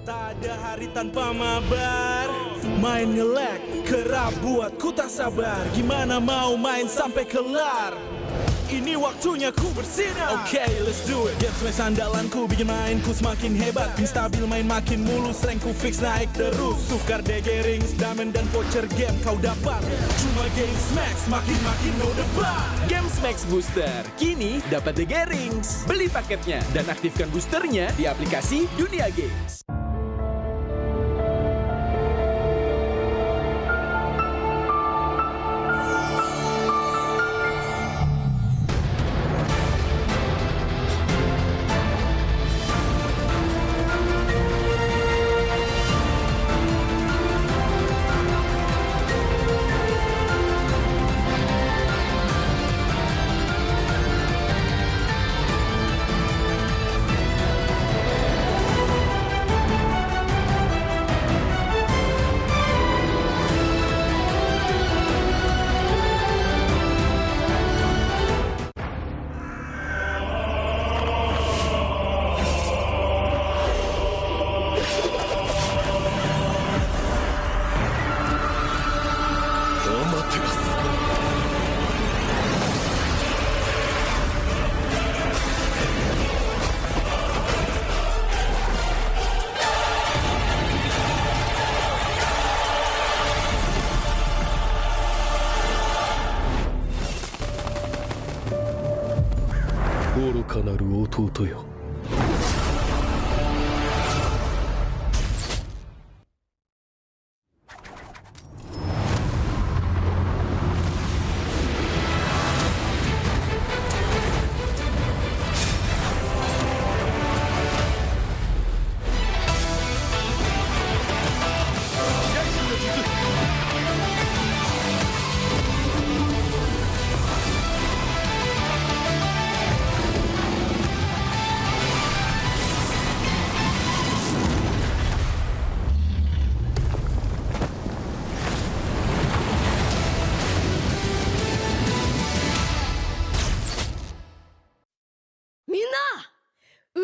Tak ada hari tanpa mabar. Main nge-lag, kerap buatku tak sabar. Gimana mau main sampai kelar? Ini waktunya ku bersinar. Oke, let's do it. Game smash andalanku bikin mainku semakin hebat. Pin stabil main makin mulus, rankku fix naik terus. Tukar DG rings, diamond dan voucher game kau dapat. Cuma game smash makin no debat. Game Max Booster kini dapat DG Rings. Beli paketnya dan aktifkan boosternya di aplikasi Dunia Games.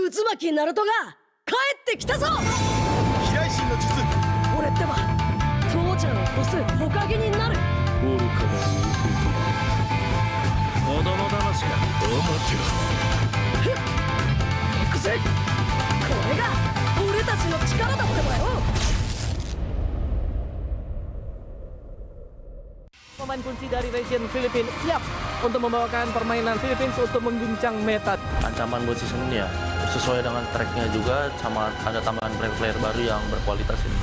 Uzumaki Naruto が帰ってきたぞ。飛来神の術。俺ってば父ちゃんを越す火影になる。愚かな子供騙しか。ふっ行くぜ。これが俺たちの力だってばよ。Pemain kunci dari region Filipina siap untuk membawakan permainan Philippines untuk mengguncang meta. Ancaman buat season ini ya sesuai dengan tracknya juga, sama ada tambahan player baru yang berkualitas ini.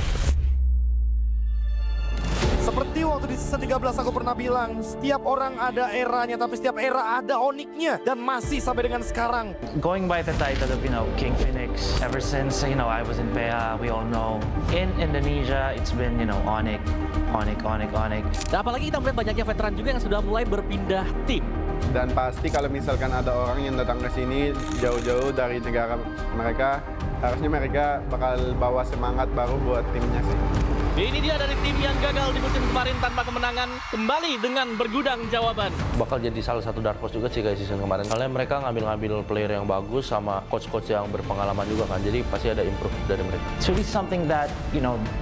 Seperti waktu di season 13 aku pernah bilang, setiap orang ada eranya, tapi setiap era ada oniknya, dan masih sampai dengan sekarang. Going by the title of, King Infinix, ever since, I was in PEA, we all know. In Indonesia, it's been, Onyx. Dan apalagi kita melihat banyaknya veteran juga yang sudah mulai berpindah tim. Dan pasti kalau misalkan ada orang yang datang ke sini jauh-jauh dari negara mereka, harusnya mereka bakal bawa semangat baru buat timnya sih. Ini dia dari tim yang gagal di musim kemarin tanpa kemenangan, kembali dengan bergudang jawaban. Bakal jadi salah satu dark horse juga sih kayak season kemarin. Soalnya mereka ngambil player yang bagus sama coach-coach yang berpengalaman juga kan. Jadi pasti ada improve dari mereka. It's really something that,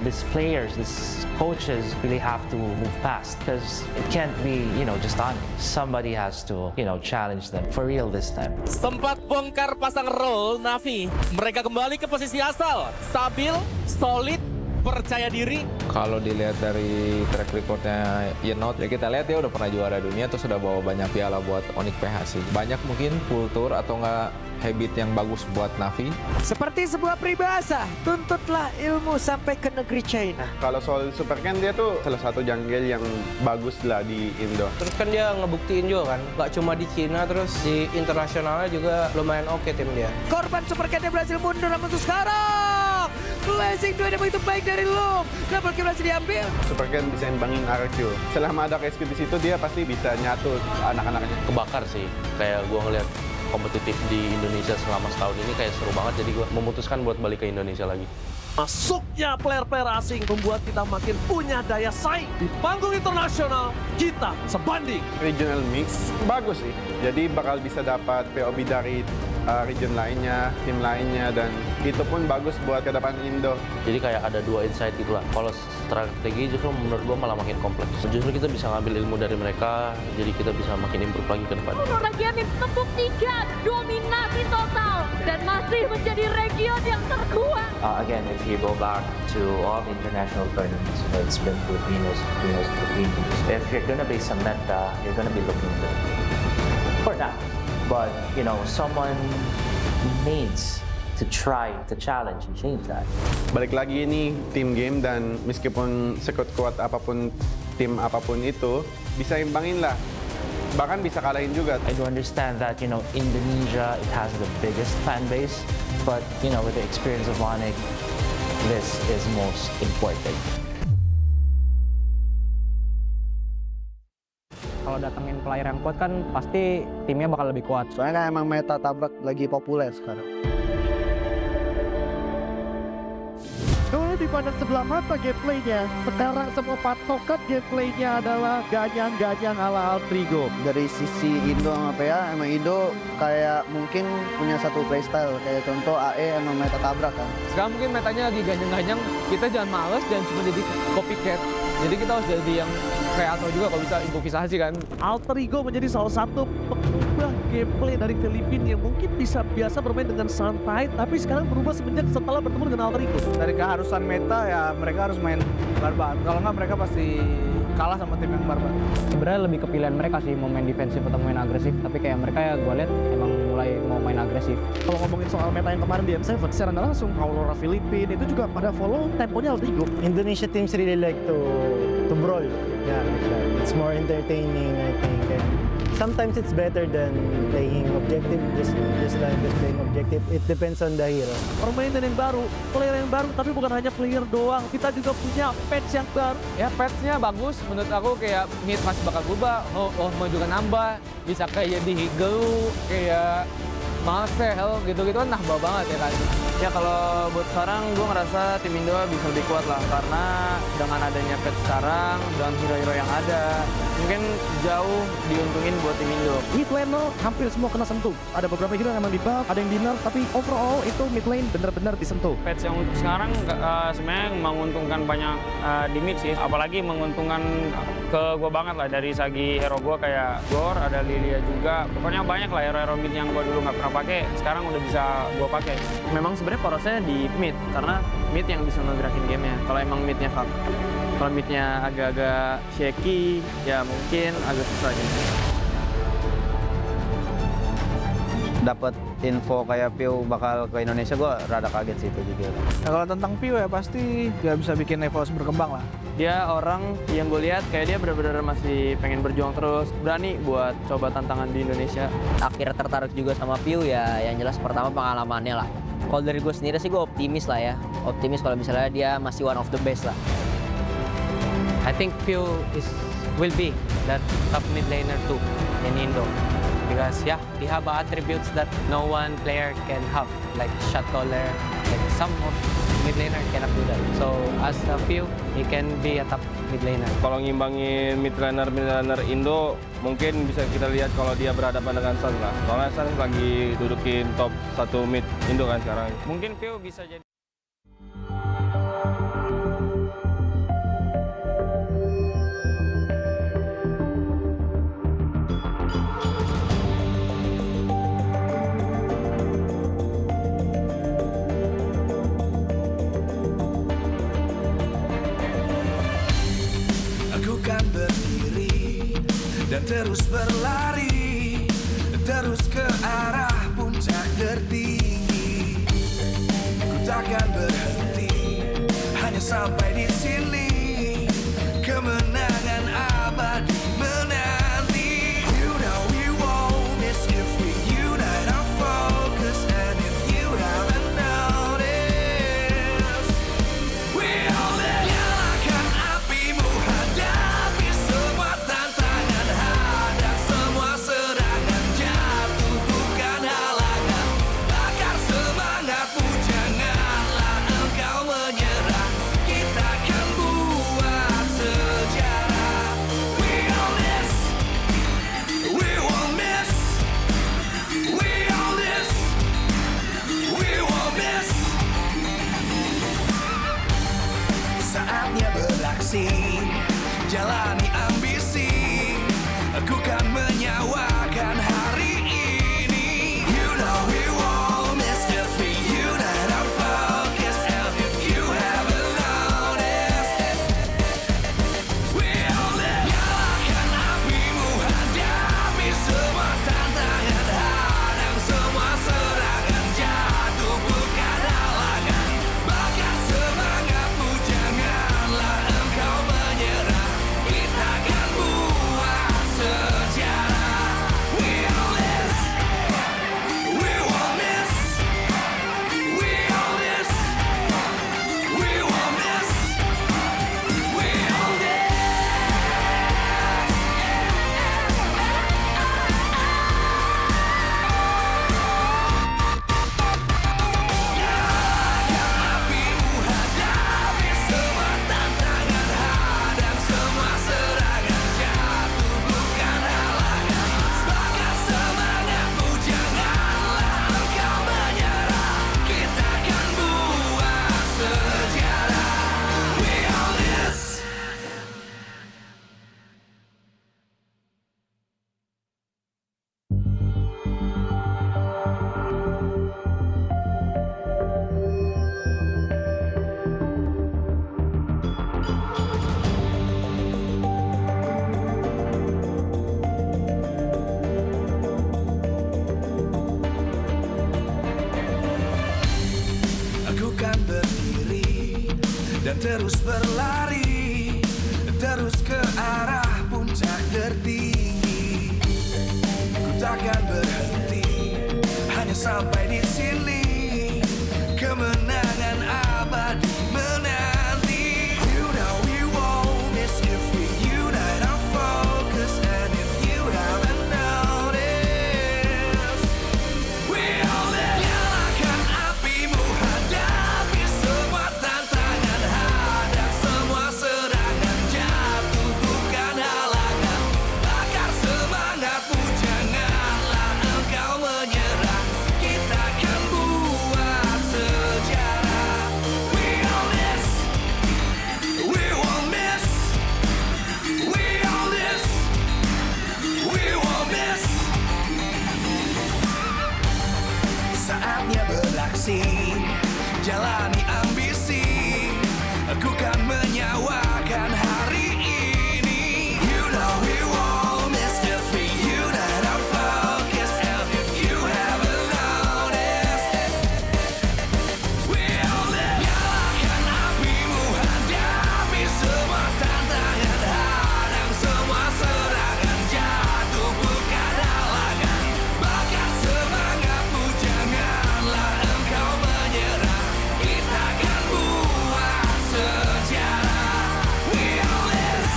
these players, these coaches really have to move past. Because it can't be, just on. Somebody has to, challenge them for real this time. Sempat bongkar pasang roll Navi. Mereka kembali ke posisi asal. Stabil, solid, percaya diri. Kalau dilihat dari track recordnya Yenot, ya kita lihat ya udah pernah juara dunia, terus sudah bawa banyak piala buat Onyx PH sih. Banyak mungkin kultur atau enggak habit yang bagus buat Navi. Seperti sebuah peribahasa, tuntutlah ilmu sampai ke negeri China. Kalau soal Supercan, dia tuh salah satu jungle yang bagus lah di Indo. Terus kan dia ngebuktiin juga kan, gak cuma di Cina, terus di internasionalnya juga lumayan oke tim dia. Korban Supercan berhasil mundur, namun untuk sekarang Blazing 2 yang begitu baik dari Loom. Double kill berhasil diambil. Supercan bisa imbangin RQ. Selama ada rescue di situ, dia pasti bisa nyatu anak-anaknya. Kebakar sih, kayak gua ngeliat kompetitif di Indonesia selama setahun ini kayak seru banget, jadi gue memutuskan buat balik ke Indonesia lagi. Masuknya player-player asing membuat kita makin punya daya saing. Di panggung internasional, kita sebanding. Regional mix bagus sih, jadi bakal bisa dapat POB dari region lainnya, tim lainnya, dan itu pun bagus buat ke depan Indo. Jadi kayak ada dua insight gitu lah. Kalau strategi justru menurut gue malah makin kompleks. Justru kita bisa ngambil ilmu dari mereka, jadi kita bisa makin improve lagi ke depan. Region membuktikan dominasi total dan masih menjadi region yang terkuat. Again, if you go back to all the international tournaments, it's been Filipinos. If you're gonna be some meta, you're gonna be looking for that. But, you know, someone needs to try to challenge and change that. Balik lagi ini team game, dan meskipun sekuat-kuat apapun tim apapun itu, bisa imbangin lah. Bahkan bisa kalahin juga. I do understand that, you know, Indonesia, it has the biggest fan base, but, you know, with the experience of Onyx, this is most important. Kalau datengin player yang kuat kan pasti timnya bakal lebih kuat. Soalnya kan emang meta tabrak lagi populer sekarang. Kalau dipandang sebelah mata gameplaynya, sekarang semua patokan gameplaynya adalah ganyang-ganyang ala Altrigo. Dari sisi Indo sama PA, emang Indo kayak mungkin punya satu playstyle. Kayak contoh AE emang meta tabrak kan. Sekarang mungkin metanya lagi ganyang-ganyang, kita jangan males dan cuma jadi copycat. Jadi kita harus jadi yang kreator juga kalau bisa improvisasi kan. Altrigo menjadi salah satu pengubah gameplay dari Filipina yang mungkin bisa biasa bermain dengan santai, tapi sekarang berubah semenjak setelah bertemu dengan Altrigo. Dari keharusan meta ya mereka harus main barbar. Kalau nggak mereka pasti kalah sama tim yang barbar. Sebenarnya lebih ke pilihan mereka sih mau main defensif atau main agresif. Tapi kayak mereka ya gue lihat emang mulai mau main agresif. Kalau ngomongin soal meta yang kemarin di M7, secara nggak langsung Aurora Filipina itu juga pada follow temponya Altrigo. Indonesia teams really like to brawl. Yeah, like that. It's more entertaining, I think. And sometimes it's better than playing objective, just playing objective. It depends on the hero. Permainan yang baru, player yang baru, tapi bukan hanya player doang. Kita juga punya patch yang baru. Ya patch-nya bagus menurut aku, kayak mid masih bakal berubah. Mau juga nambah, bisa kayak di Higelu, kayak Marcel gitu-gitu kan nambah banget ya kan. Ya kalau buat sekarang gue ngerasa tim Indo bisa lebih kuat lah, karena dengan adanya patch sekarang, dengan hero-hero yang ada, mungkin jauh diuntungin buat tim Indo. Mid laner hampir semua kena sentuh. Ada beberapa hero yang emang di buff, ada yang di nerf, tapi overall itu mid lane bener-bener disentuh. Patch yang untuk sekarang sebenarnya menguntungkan banyak di mid sih, apalagi menguntungkan ke gue banget lah dari segi hero gue kayak Gor, ada Lilia juga. Pokoknya banyak lah hero-hero mid yang gue dulu nggak pernah pakai, sekarang udah bisa gue pakai. Memang sebenarnya porosnya di mid, karena mid yang bisa ngegerakin gamenya. Kalau emang midnya fuck, kalau midnya agak-agak shaky, ya mungkin agak susah gitu. Dapat info kayak Pio bakal ke Indonesia, gue rada kaget sih itu juga. Nah, kalau tentang Pio ya pasti dia bisa bikin Evos berkembang lah. Dia orang yang gue lihat kayak dia benar-benar masih pengen berjuang terus, berani buat coba tantangan di Indonesia. Akhirnya tertarik juga sama Pio ya, yang jelas pertama pengalamannya lah. Kalau dari gue sendiri sih gue optimis lah ya, optimis kalau misalnya dia masih one of the best lah. I think Pio will be that top mid laner too in Indo. Because yeah, he have attributes that no one player can have, like shot caller, like some of mid laner cannot do that. So as a few, he can be a top mid laner. Kalau ngimbangin mid laner Indo, mungkin bisa kita lihat kalau dia berhadapan dengan Sun lah. Soalnya Sun lagi dudukin top 1 mid Indo kan sekarang. Mungkin Pio bisa jadi. Dan terus berlari, terus ke arah puncak tertinggi. Ku takkan berhenti, hanya sampai di sini. Kemenangan abadi menanti. You know we won't miss if we unite our focus. And if you haven't noticed, we'll nyalakan apimu, hadapi semua tantangan, hadap semua serangan, jatuh bukan halangan, bakar semangatmu, janganlah engkau menyerah, kita akan buat sejarah. Saatnya beraksi, jalani ambisi. Aku kan menyawakan hari ini. You know we won't miss if we unite our focus. And if you haven't noticed, we'll live. Nyalakan apimu, hadapi semua tantangan, hadang semua serangan, jatuh bukan halangan. Bakar semangatmu, janganlah engkau menyerah. Kita akan buat sejarah. We all this, we won't miss. We all this, we won't miss. We all this. Nyalakan apimu, hadapi semua tantangan, hadang semua serangan, jatuh bukan halangan. Bakar semangatmu, janganlah engkau menyerah. Kita akan buat sejarah. We all this. Aku kan berdiri dan terus berlari, terus ke arah puncak tertinggi. Ku takkan berhenti, hanya sampai di sini. Kemenangan abadi menanti. You know we won't miss if we unite our focus. And if you haven't noticed, we all live. Nyalakan apimu, hadapi semua tantangan, hadang semua serangan, jatuh bukan halangan. Bakar semangatmu, janganlah engkau menyerah. Kita akan buat sejarah. We all this, we won't miss. We all this, we won't miss. Saatnya beraksi, jalani ambisi. Aku kan menyawakan hari ini. You know we won't miss if we unite our focus. And if you haven't noticed, we'll live. Nyalakan apimu, hadapi semua tantangan, hadang semua serangan, jatuh bukan halangan. Bakar semangatmu, janganlah engkau menyerah. Kita akan buat sejarah. We all this,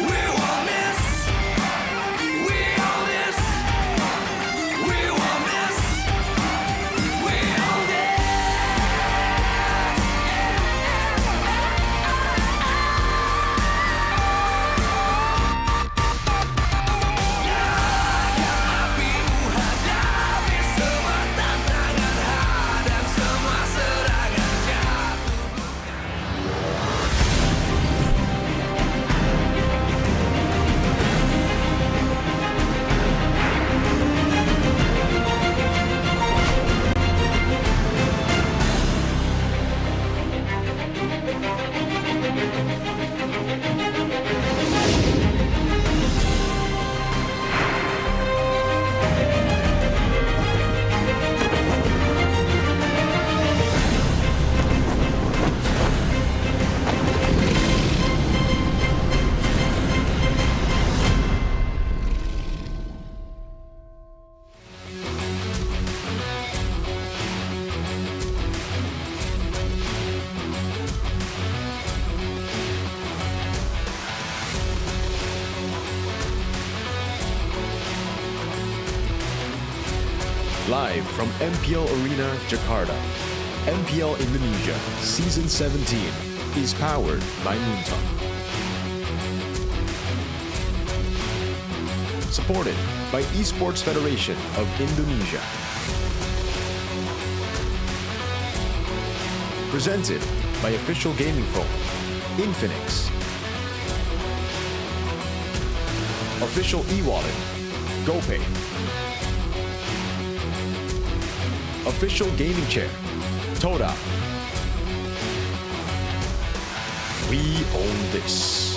we won't miss. We all this, we won't miss. We all this. Nyalakan apimu, hadapi semua tantangan, hadang semua serangan, jatuh. Live from MPL Arena, Jakarta, MPL Indonesia Season 17 is powered by Moontalk. Supported by Esports Federation of Indonesia. Presented by Official Gaming Phone. Infinix. Official e-wallet, GoPay. Official gaming chair, Toda. We own this.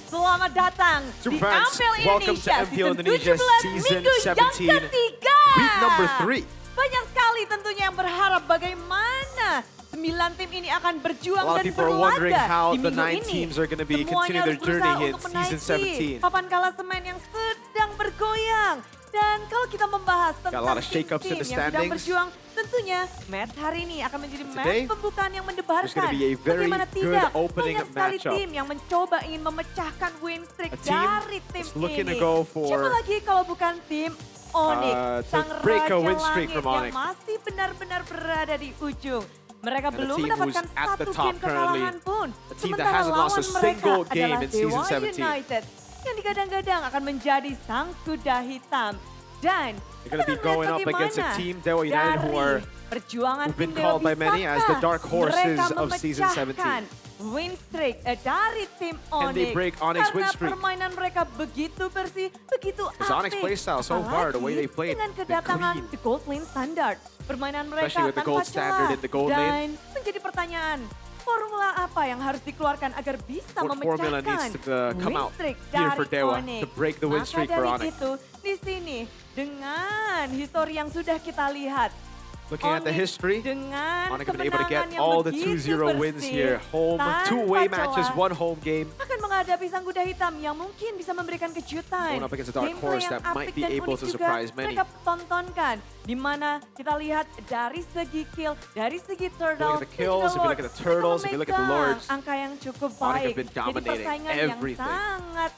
Selamat datang di Superfans, MPL welcome to Indonesia MPL season Indonesia 17 season minggu 17, yang ketiga. week number 3. Banyak sekali tentunya yang berharap bagaimana 9 tim ini akan berjuang A lot of dan people are wondering berlaga how di the minggu 9 ini. teams are going to be Semuanya continuing their harus berusaha journey in untuk season menaiki 17. papan klasemen yang sedang bergoyang. Dan kalau kita membahas Got a lot tentang of shakeups in tim-tim the yang sedang standings. berjuang, tentunya match hari ini akan menjadi Today, match pembukaan yang mendebarkan. there's gonna be a very Bagaimana good tidak, opening banyak sekali matchup. tim yang mencoba ingin memecahkan win streak A team dari tim is looking ini. to go for, Siapa lagi kalau bukan tim Onyx, to sang break a raja win streak langit from yang Onyx. masih benar-benar berada di ujung. Mereka And a belum team mendapatkan who's at the satu top game kekalahan currently. pun. A team that Sementara hasn't lost a lawan single mereka game adalah in season Dewa 17. United yang digadang-gadang akan menjadi sang kuda hitam. Dan They're going to be kita going lihat up against a bagaimana team, Dewa United, who are perjuangan who've been tim Dewa called by many as the bisakah dark horses mereka of season 17. memecahkan win streak dari tim Can they Onyx break Onyx win karena streak? permainan mereka begitu bersih, begitu Because Onyx apik. playstyle so far, the way they Apalagi played, dengan been kedatangan clean. the gold lane standard. Permainan mereka Especially with the tanpa gold standard celah. in the gold Dan lane. menjadi pertanyaan, formula apa yang harus dikeluarkan agar bisa What formula memecahkan needs to come win out streak here dari for Dewa Onyx? to break the win Maka streak for dari Onyx? itu, di sini dengan histori yang sudah kita lihat, Looking at the Onyx history, dengan Onyx been able to get kemenangan yang all the begitu 2-0 wins bersih, here. Home, tanpa 2 away matches, celah, 1 home game. akan menghadapi sang kuda hitam yang mungkin bisa memberikan kejutan. Going up against a dark Gameplay horse yang that might apik be dan able unik to juga surprise many. mereka tontonkan. Di mana kita lihat dari segi kill, dari segi turtle, Look at the kills, if you look at the turtles, if you look at the lords, angka yang cukup Onyx have baik. been Jadi dominating persaingan everything. yang sangat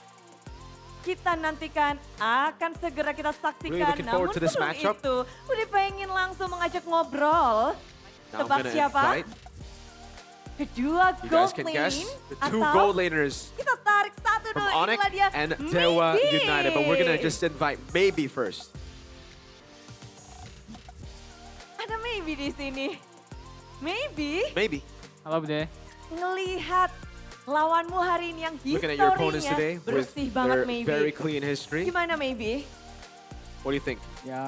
kita nantikan akan segera kita Really saksikan. looking Namun forward to this sebelum matchup. itu, udah pengen langsung mengajak ngobrol. Now I'm Tebak gonna siapa? invite, Kedua you gold guys can lane guess, the 2 atau gold laners kita tarik satu from dulu. Onyx Inilah dia, and Dewa Maybe. United. But we're gonna just invite Maybe first. Ada maybe di sini. Maybe Maybe. Halo Bude. ngelihat lawanmu hari ini yang Looking at your opponents historinya today with bersih banget their maybe. very clean history. Gimana maybe? What do you think? Ya,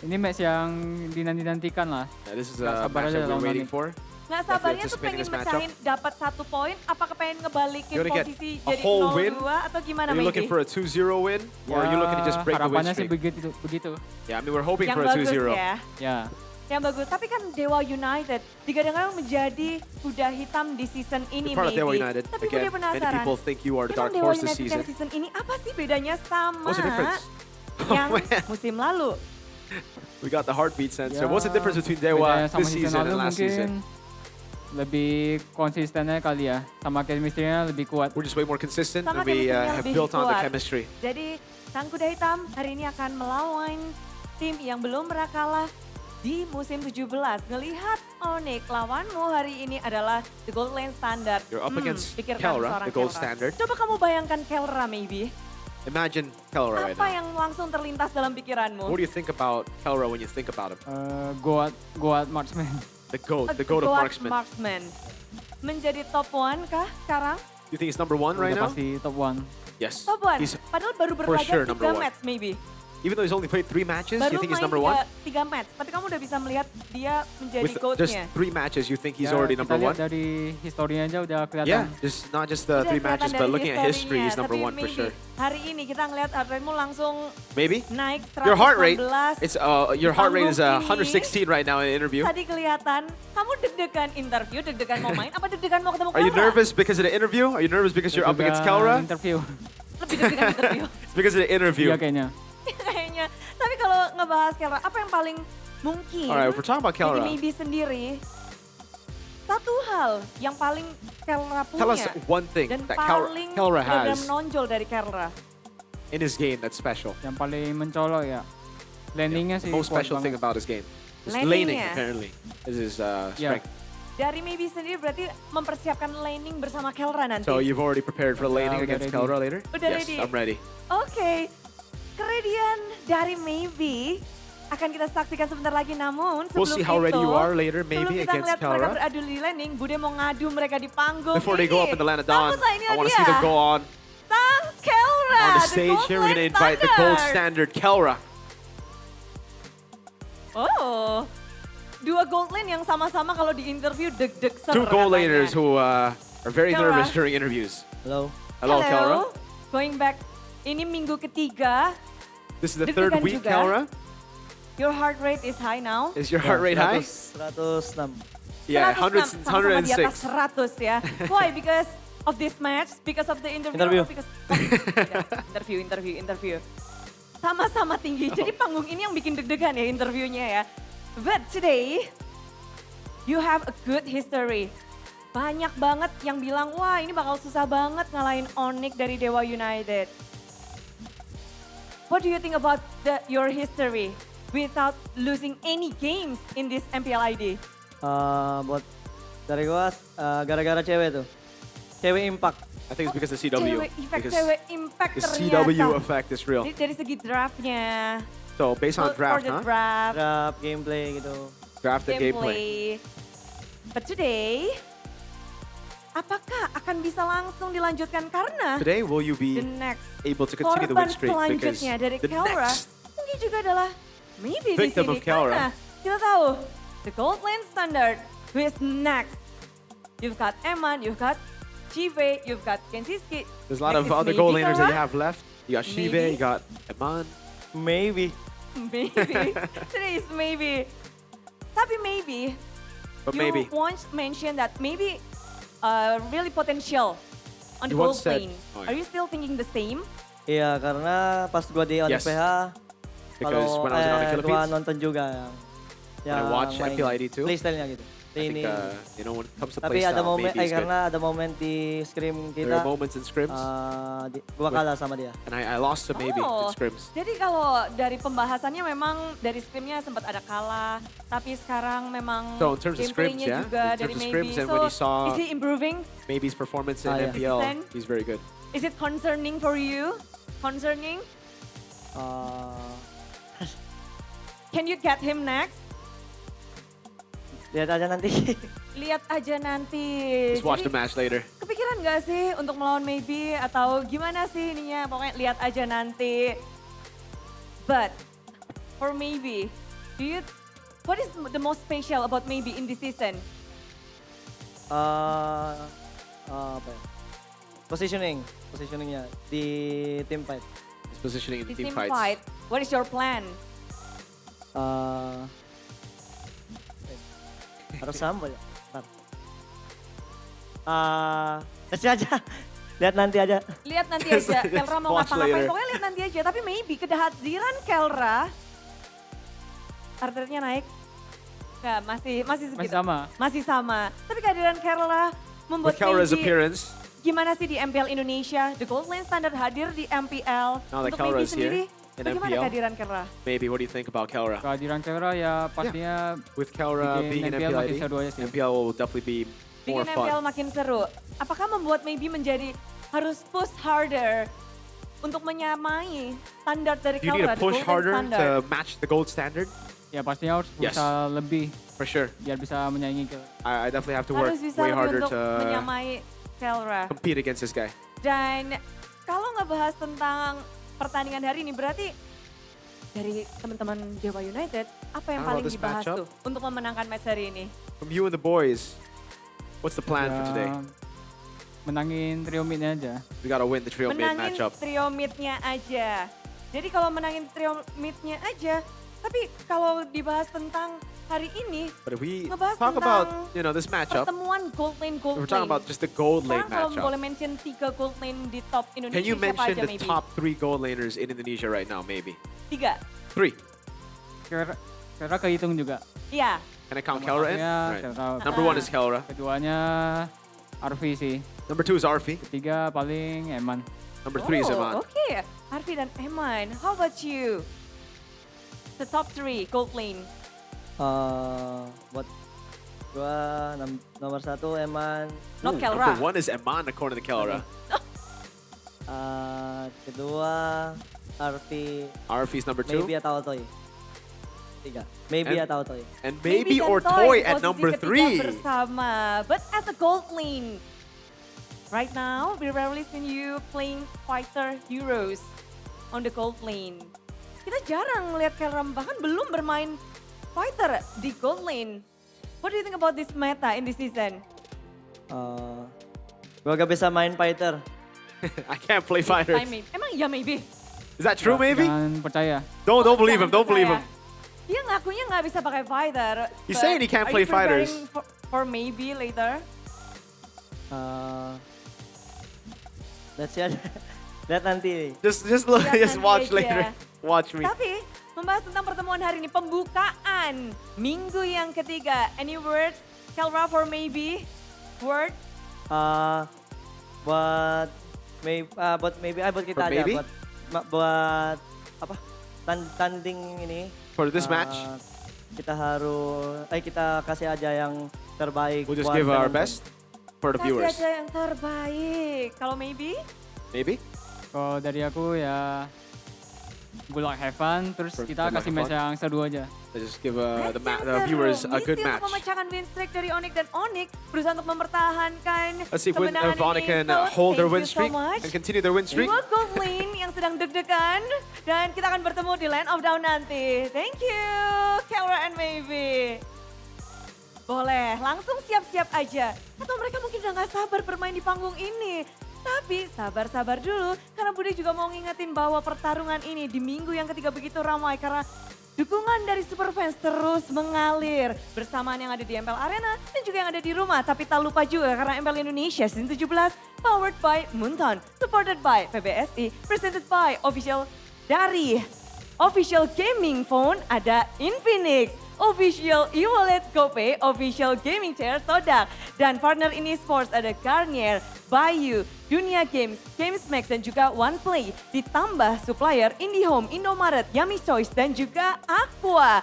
ini match yang dinanti-nantikan lah. Yeah, this is Nggak a sabar match aja that we're lawan waiting Onyx. for. Nggak sabarnya tuh anticipating pengen this matchup. mecahin dapat 1 poin, apakah pengen ngebalikin You wanna get posisi a jadi whole 0-2 win? atau gimana Are you maybe? looking for a 2-0 win? Or are you looking to just break the win harapannya sih streak? begitu. Yeah, I mean, we're hoping Yang for a bagus 2-0. ya. Ya. Yang bagus, tapi kan Dewa United digadang-gadang menjadi kuda hitam di season ini You're part of maybe. Dewa United. Tapi gue Again, many penasaran, people think you are the memang dark Dewa horse this United yang season. season ini apa sih bedanya sama What's the difference? yang Oh, man. musim lalu? We got the heartbeat sensor. Ya, What's the difference between Dewa bedanya sama this season season lalu and last mungkin season? lebih konsistennya kali ya, sama chemistry-nya lebih kuat. We're just way more consistent Sama and we chemistry-nya have lebih built on the kuat. chemistry. Jadi sang kuda hitam hari ini akan melawan tim yang belum pernah kalah di musim 17. Ngelihat Onyx lawanmu hari ini adalah the gold lane standard. You're up against Pikirkan Kelra, seorang the gold Kelra. standard. Coba kamu bayangkan Kelra maybe. Imagine Kelra right Apa now. yang langsung terlintas dalam pikiranmu? What do you think about Kelra when you think about him? Goat marksman. The goat of marksman. Marksman. Menjadi top 1 kah sekarang? You think he's number 1 right Udah now? pasti top 1. Yes. Top 1. He's Padahal baru for berlaga sure 3 number 1. match maybe. Even though he's only played 3 matches, Baru you think he's main number 1? 3 match. Tapi kamu udah bisa melihat dia menjadi With just GOAT-nya. 3 matches, you think he's Ya, already kita number lihat 1? dari historinya aja udah kelihatan. Yeah, just not just the Udah 3 matches, kelihatan but dari looking at history, he's historinya. number Tapi 1 for maybe sure. Hari ini kita ngelihat heart rate-mu langsung Maybe? naik 116. Your heart rate, it's your heart rate is Panggung ini. 116 right now in the interview. Tadi kelihatan kamu deg-degan interview, deg-degan mau main, apa deg-degan mau ketemu Are you Kelra? nervous because of the interview? Are you nervous because you're up against Juga Kelra? interview. Lebih deg-degan interview. It's because of the interview. Iya kayaknya. Kayaknya. Tapi kalau ngebahas Kelra, apa yang paling mungkin Alright, if we're talking about jadi Kelra, maybe sendiri, satu hal yang paling Kelra punya tell us one thing dan that paling Kelra benar-benar has menonjol dari Kelra. in his game that's special? Yang paling mencolok ya, landingnya The sih most kuat special thing banget. about his game is Landingnya. laning, apparently, is his Yeah. strength. Dari Maybe sendiri berarti mempersiapkan laning bersama Kelra nanti. So you've already prepared for laning udah against ready. Kelra later? Udah Yes, ready. I'm ready. Oke, keredian dari Maybe akan kita saksikan sebentar lagi. Namun sebelum We'll see how ready you are later, sebelum maybe, kita against ngeliat mereka Kelra. beradu di landing, Bude mau ngadu mereka di panggung. Before they go up in the land of Dawn, Sambutlah, inilah I want to dia. see them go on Sang Kelra, on the the stage Gold here. We're going to Lane invite the gold Standard. standard Kelra. Oh, dua gold lane yang sama-sama kalau di interview deg-deg ser. Two gold katanya. laners who are very Kelra. nervous during interviews. Hello. Hello, Kelra. Going back, ini minggu ketiga. This is the Deg-degan third week, juga. Kelra. Your heart rate is high now. Is your heart rate high? 106. Yeah, 106, sama-sama di atas 106. 100 ya. Why? Because of this match? Because of the interview? Interview. Or because... Tidak, interview. Sama-sama tinggi. Jadi panggung ini yang bikin deg-degan ya interviewnya ya. But today, you have a good history. Banyak banget yang bilang, wah ini bakal susah banget ngalahin Onyx dari Dewa United. What do you think about your history without losing any games in this MPL ID? Buat dari gua gara-gara cewek tuh. Cewek impact. I think it's because of CW. Cewek impact the ternyata. CW effect is real. Dari segi draftnya. So based on For draft, the huh? draft, Gameplay gitu. Draft and gameplay. But today, apakah akan bisa langsung dilanjutkan karena Today, will you be the next able to continue the win korban streak? Because selanjutnya dari the Kelra next mungkin juga adalah maybe di victim sini of Kelra. karena kita tahu the gold lane standard who is next. You've got Eman, you've got Chive, you've got Kensiski. there's a lot of Next is other maybe gold laners that you Kelra. have left. You got Shive, Maybe. you got Eman. Maybe. Maybe. Today is maybe. Tapi maybe. But you maybe. once mentioned that maybe really potential on the You gold once said- lane. oh, yeah. Are you still thinking the same? Iya, karena pas gua di Onyx Yes. PH, Because when I was in Onyx gua Philippines, nonton juga when I watch main MPL ID too, playstyle-nya gitu. I think, Ini. when it comes to Tapi ada playstyle, momen, maybe it's good. karena ada momen di scrim There kita, are moments in scrims, gua kalah sama dia. and I lost to maybe in Oh, scrims. jadi kalau dari pembahasannya memang dari scrimnya sempat ada kalah, tapi sekarang memang So in terms of scrims, gameplaynya yeah, juga in dari terms of maybe. scrims, and So when you saw is he improving? Maybe's performance in yeah. MPL, Then- he's very good. Is it concerning for you? Concerning? Can you get him next? Lihat aja nanti. Lihat aja nanti. Just watch Jadi, the match later. kepikiran gak sih untuk melawan Maybe atau gimana sih ininya? Pokoknya lihat aja nanti. But for Maybe, what is the most special about Maybe in this season? Apa ya? Positioningnya di team fight. His positioning in Di team team fights. fight, what is your plan? Harus sambal ya. Ntar. Kasih aja. Lihat nanti aja. Lihat nanti aja, Kelra mau Watch ngapa-ngapain, later. pokoknya lihat nanti aja. Tapi Maybe kehadiran Kelra, starternya naik. Nggak, masih segitu. Masih sama. Tapi kehadiran Kelra membuat With Kelra's Maybe appearance, gimana sih di MPL Indonesia? The Gold Lane Standard hadir di MPL. Now that Untuk Maybe Kelra's here sendiri, in bagaimana MPL. kehadiran Kelra? maybe what do you think about Kelra? Kehadiran Kelra ya pastinya With Kelra bikin being in MPL MPL makin ID, seru aja sih. MPL will definitely be more Bikin MPL fun. makin seru. Apakah membuat Maybe menjadi harus push harder untuk menyamai standar dari Do you need Kelra, to the push Golden harder Standard? to match the gold standard? Ya pastinya harus Yes. bisa lebih For sure. biar bisa menyaingi Kelra. I definitely have to work Harus bisa way lebih harder untuk to menyamai Kelra. compete against this guy. Dan kalau ngebahas tentang pertandingan hari ini, berarti dari teman-teman Dewa United, apa yang How paling about this dibahas matchup? tuh untuk memenangkan match hari ini? From you and the boys, what's the plan for today? Menangin trio midnya aja. We gotta win the trio mid Menangin matchup. trio mid-nya aja. Jadi kalau menangin trio mid-nya aja, tapi kalau dibahas tentang hari ini, But if we ngebahas talk tentang about, this matchup, pertemuan gold lane, we're talking about just the gold lane Sekarang kalau matchup. boleh mention 3 gold lane di top Indonesia, Can you siapa mention aja the maybe? top 3 gold laners in Indonesia right now, maybe? 3. 3. Kelra kehitung juga. Iya. Can I count Nomor Kelra in? satunya Right. Kelra. Number 1 is Kelra. Keduanya Arfi sih. Number 2 is Arfi. Ketiga paling Eman. Number 3 is Eman. Okay, Arfi dan Eman. How about you? The top 3 gold lane. Buat gua nomor 1 Eman. Not Kelra. Number 1 is Eman according to Kelra. Kedua Arfi. Arfi's number 2. Maybe atau Toy. 3. Maybe atau Toy. And maybe dan or Toy di at posisi number ketiga 3. bersama. But as a gold lane, right now we rarely seen you playing fighter heroes on the gold lane. Kita jarang melihat Kelra, bahkan belum bermain fighter di gold lane. What do you think about this meta in this season? Gua gak bisa main fighter. I can't play fighters. Emang iya maybe? Is that true maybe? Jangan percaya. Don't believe him, don't believe him. Dia ngakunya nggak bisa pakai fighter. He's saying he can't play fighters. For maybe later? Let's see. Lihat nanti. Just look, Lihat just nanti watch aja. later. Watch me. Tapi membahas tentang pertemuan hari ini, pembukaan minggu yang ketiga. Any words, Kelra, for maybe? Word? Buat kita For aja maybe? buat apa? Tanding ini. For this match? Kita kasih aja yang terbaik. We'll just buat give our penonton. best for the Kasih viewers. aja yang terbaik. Kalau maybe? Maybe? Kalau dari aku ya good luck, have fun. Terus kita good luck, kasih have match fun. yang seru aja. Let's just give the Seru. viewers a good Misi match. untuk memecahkan win streak dari Onyx dan Onyx berusaha untuk mempertahankan Let's see if kemenangan Onyx ini. can So, hold their thank win you so streak much. and continue their win streak. Dua gold lane yang sedang deg-degan dan kita akan bertemu di Land of Down nanti. Thank you, Kelra and Maybe. Boleh, langsung siap-siap aja. Atau mereka mungkin udah gak sabar bermain di panggung ini. Tapi sabar-sabar dulu, karena Bude juga mau ngingetin bahwa pertarungan ini di minggu yang ketiga begitu ramai. Karena dukungan dari Superfans terus mengalir bersamaan yang ada di MPL Arena dan juga yang ada di rumah. Tapi tak lupa juga karena MPL Indonesia Season 17 powered by Munton, supported by PBSI, presented by dari Official Gaming Phone ada Infinix, Official e-wallet GoPay, Official Gaming Chair Todak, dan partner ini sports ada Garnier, Bayu, Dunia Games, GamesMax dan juga OnePlay. Ditambah supplier IndiHome, Indomaret, Yummy Choice dan juga Aqua.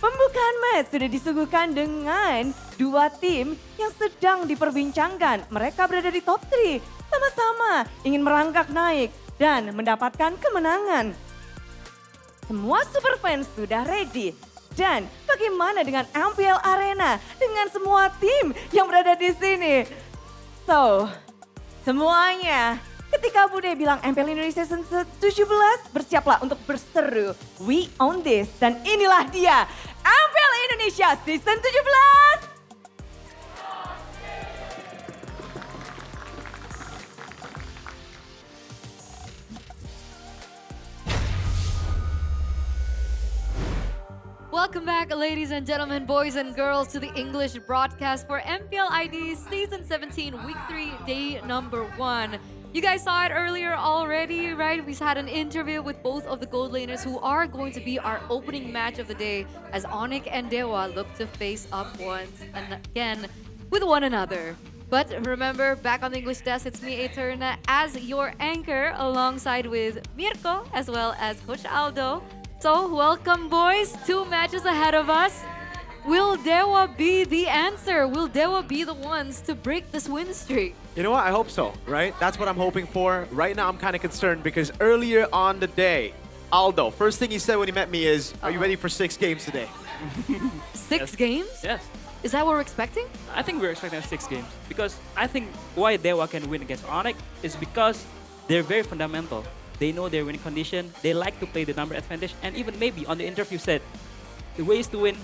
Pembukaan match sudah disuguhkan dengan dua tim yang sedang diperbincangkan. Mereka berada di top 3, sama-sama ingin merangkak naik dan mendapatkan kemenangan. Semua superfans sudah ready. Dan bagaimana dengan MPL Arena dengan semua tim yang berada di sini? So, semuanya ketika Bude bilang MPL Indonesia Season 17, bersiaplah untuk berseru. We own this. Dan inilah dia MPL Indonesia Season 17. Welcome back, ladies and gentlemen, boys and girls, to the English broadcast for MPL ID Season 17, Week 3, Day number 1. You guys saw it earlier already, right? We had an interview with both of the gold laners who are going to be our opening match of the day as Onyx and Dewa look to face up once and again with one another. But remember, back on the English desk, it's me, Eterna, as your anchor alongside with Mirko as well as Coach Aldo. So, welcome boys, 2 matches ahead of us. Will Dewa be the answer? Will Dewa be the ones to break this win streak? You know what? I hope so, right? That's what I'm hoping for. Right now, I'm kind of concerned because earlier on the day, Aldo, first thing he said when he met me is, are you ready for 6 games today? 6 games? Yes. Is that what we're expecting? I think we're expecting 6 games because I think why Dewa can win against Onyx is because they're very fundamental. They know their winning condition. They like to play the number advantage. And even maybe on the interview said, the ways to win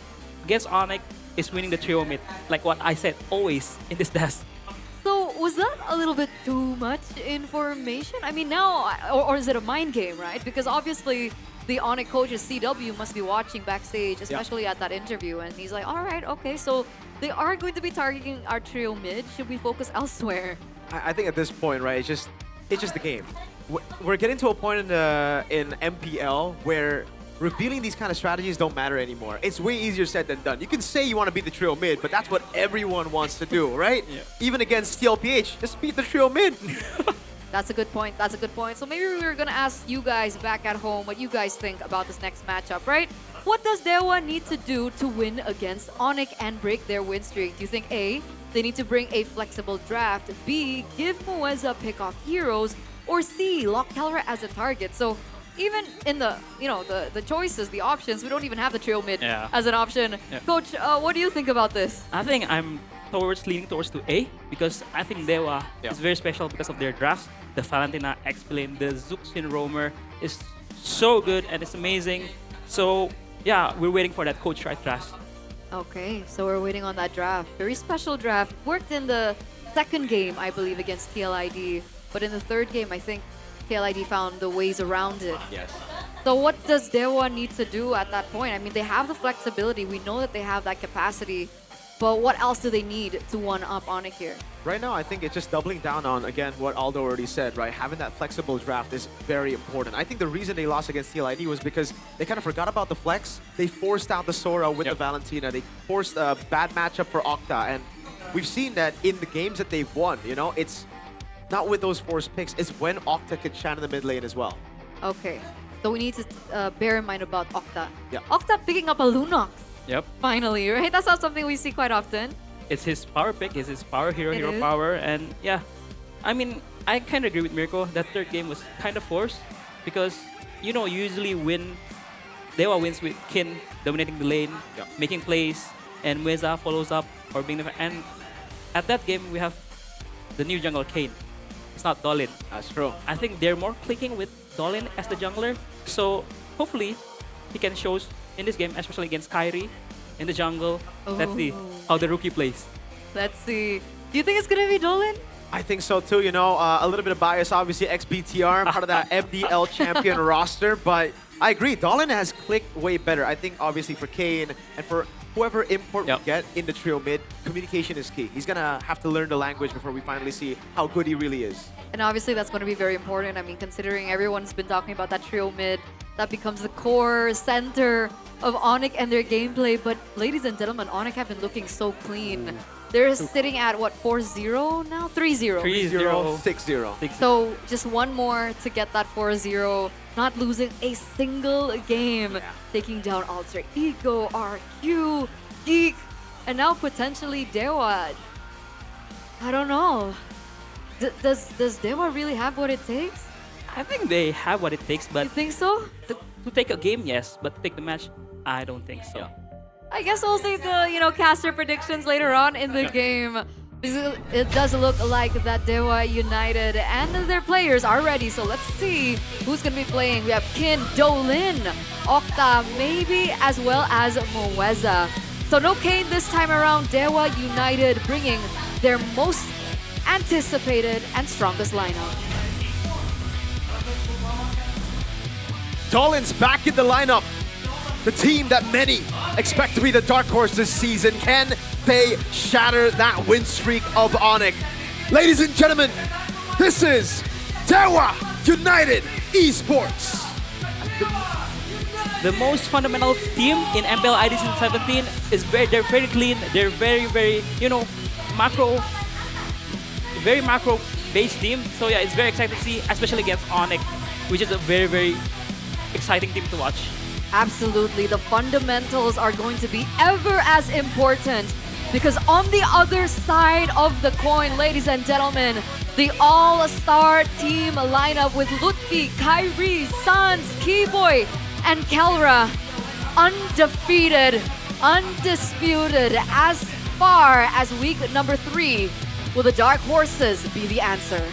against Onyx is winning the trio mid. Like what I said always in this desk. So was that a little bit too much information? I mean now, or is it a mind game, right? Because obviously the Onyx coaches, CW, must be watching backstage, especially at that interview. And he's like, all right, okay, so they are going to be targeting our trio mid. Should we focus elsewhere? I think at this point, right, it's just the game. We're getting to a point in MPL where revealing these kind of strategies don't matter anymore. It's way easier said than done. You can say you want to beat the trio mid, but that's what everyone wants to do, right? Yeah. Even against TLPH, just beat the trio mid. That's a good point. That's a good point. So maybe we're gonna ask you guys back at home what you guys think about this next matchup, right? What does Dewa need to do to win against Onyx and break their win streak? Do you think A, they need to bring a flexible draft, B, give Mueza pick off heroes, or C, lock Calra as a target? So even in the the choices, the options, we don't even have the trio mid as an option. Yeah. Coach, what do you think about this? I think I'm leaning towards to A because I think Dewa is very special because of their drafts. The Valentina X-Plane, the Zuxin Roamer is so good and it's amazing. So yeah, we're waiting for that coach right draft. Okay, so we're waiting on that draft. Very special draft. Worked in the second game, I believe, against TLID. But in the third game, I think TLID found the ways around it. Yes. So what does Dewa need to do at that point? I mean, they have the flexibility. We know that they have that capacity. But what else do they need to one-up Onyx here? Right now, I think it's just doubling down on, again, what Aldo already said, right? Having that flexible draft is very important. I think the reason they lost against TLID was because they kind of forgot about the flex. They forced out the Sora with the Valentina. They forced a bad matchup for Octa. And we've seen that in the games that they've won, it's not with those forced picks. It's when Octa could shine in the mid lane as well. Okay, so we need to bear in mind about Octa. Yeah. Octa picking up a Lunox. Yep. Finally, right? That's not something we see quite often. It's his power pick, it's his power hero It is. power, and yeah. I mean, I kind of agree with Mirko. That third game was kind of forced because, usually Dewa wins with Kin dominating the lane, making plays, and Mueza follows up or being the... And at that game, we have the new jungle, Kane. It's not Dolin. That's true. I think they're more clicking with Dolin as the jungler. So hopefully, he can show in this game, especially against Kyrie in the jungle. Let's see how the rookie plays. Let's see. Do you think it's gonna be Dolan? I think so too, a little bit of bias, obviously, XBTR, part of that MPL champion roster, but I agree, Dolan has clicked way better. I think, obviously, for Kane and for whoever import we get in the trio mid, communication is key. He's gonna have to learn the language before we finally see how good he really is. And obviously that's going to be very important. I mean, considering everyone's been talking about that trio mid, that becomes the core center of Onyx and their gameplay. But ladies and gentlemen, Onyx have been looking so clean. They're sitting at, what, 4-0 now? 3-0. 3-0, 6-0. So just one more to get that 4-0. Not losing a single game. Taking down Alter Ego, RQ, Geek, and now potentially Dewa. I don't know. Does Dewa really have what it takes? I think they have what it takes, but... You think so? To take a game, yes, but to take the match, I don't think so. I guess we'll see the, caster predictions later on in the game. It does look like that Dewa United and their players are ready, so let's see who's going to be playing. We have Kin, Dolin, Octa, maybe, as well as Mueza. So no Kane this time around. Dewa United bringing their most anticipated and strongest lineup. Dolan's back in the lineup. The team that many expect to be the dark horse this season. Can they shatter that win streak of Onyx? Ladies and gentlemen, this is Dewa United Esports. The most fundamental team in MPL ID Season 17 is they're very clean. They're very, very, very macro-based team. So yeah, it's very exciting to see, especially against Onyx, which is a very, very exciting team to watch. Absolutely, the fundamentals are going to be ever as important because on the other side of the coin, ladies and gentlemen, the all-star team lineup with Lutfi, Kyrie, Sans, Keyboy, and Kelra, undefeated, undisputed as far as week number 3. Will the Dark Horses be the answer?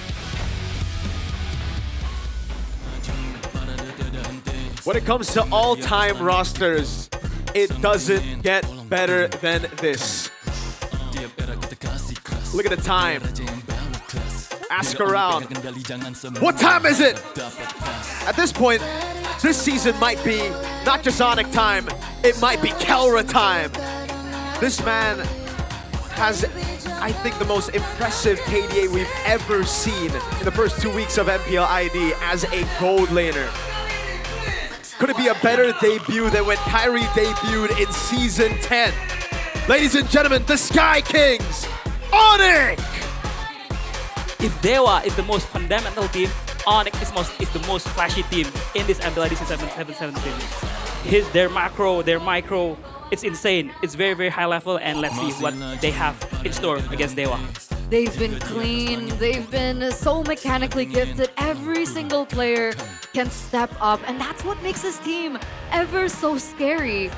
When it comes to all-time rosters, it doesn't get better than this. Look at the time. Ask around. What time is it? At this point, this season might be not just Onyx time, it might be Kelra time. This man has, I think, the most impressive KDA we've ever seen in the first 2 weeks of MPL ID as a gold laner. Could it be a better debut than when Kyrie debuted in Season 10? Ladies and gentlemen, the Sky Kings, Onyx! if Dewa is the most fundamental team, Onyx is the most flashy team in this MPL season 17. Their macro, their micro, it's insane. It's very, very high level, and let's see what they have in store against Dewa. They've been clean, they've been so mechanically gifted. Every single player can step up, and that's what makes this team ever so scary.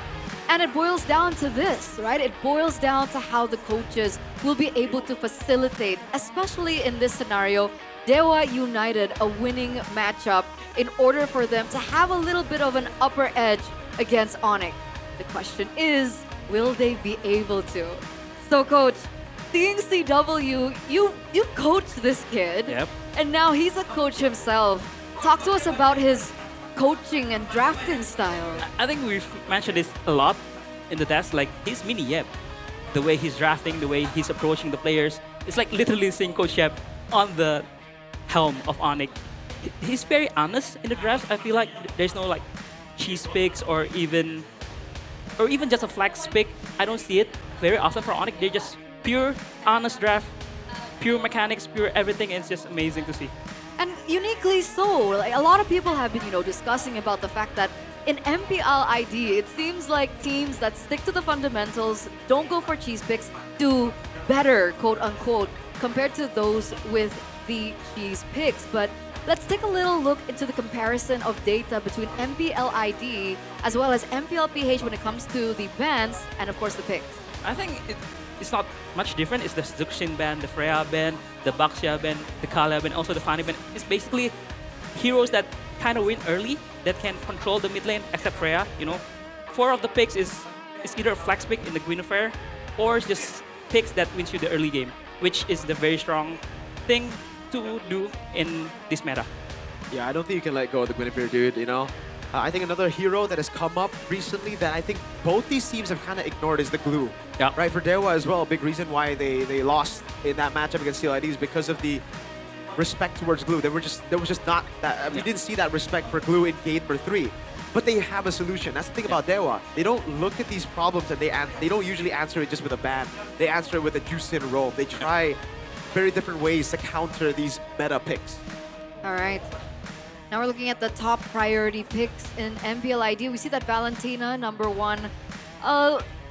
And it boils down to this, right? It boils down to how the coaches will be able to facilitate, especially in this scenario, Dewa United, a winning matchup in order for them to have a little bit of an upper edge against Onyx. The question is, will they be able to? So coach, seeing CW, you coached this kid, Yep. and now he's a coach himself. Talk to us about his coaching and drafting style. I think we've mentioned this a lot in the test. Like, he's mini Yep. The way he's drafting, the way he's approaching the players, it's like literally seeing Coach Yep on the helm of Onyx. He's very honest in the draft. I feel like there's no like cheese picks or even just a flex pick. I don't see it very often for Onyx. They're just pure honest draft, pure mechanics, pure everything. It's just amazing to see. And uniquely so. Like, a lot of people have been, discussing about the fact that in MPL ID, it seems like teams that stick to the fundamentals, don't go for cheese picks, do better, quote unquote, compared to those with the cheese picks. But let's take a little look into the comparison of data between MPL ID as well as MPL PH when it comes to the bans and of course the picks. I think it's not much different. It's the Zuxin ban, the Freya ban, the Baxia ban, the Kala ban, also the Fanny ban. It's basically heroes that kind of win early, that can control the mid lane, except Freya. 4 of the picks is either a flex pick in the Guinevere, or it's just picks that wins you the early game, which is the very strong thing to do in this meta. Yeah, I don't think you can let go of the Guinevere, dude, I think another hero that has come up recently that I think both these teams have kind of ignored is the glue. Yeah. Right, for Dewa as well, a big reason why they lost in that matchup against CLID is because of the respect towards glue. There was just not that, we didn't see that respect for glue in game number 3. But they have a solution. That's the thing about Dewa. They don't look at these problems and they don't usually answer it just with a ban. They answer it with a juice-in roll. They try very different ways to counter these meta picks. All right. Now we're looking at the top priority picks in MPL ID. We see that Valentina, number 1.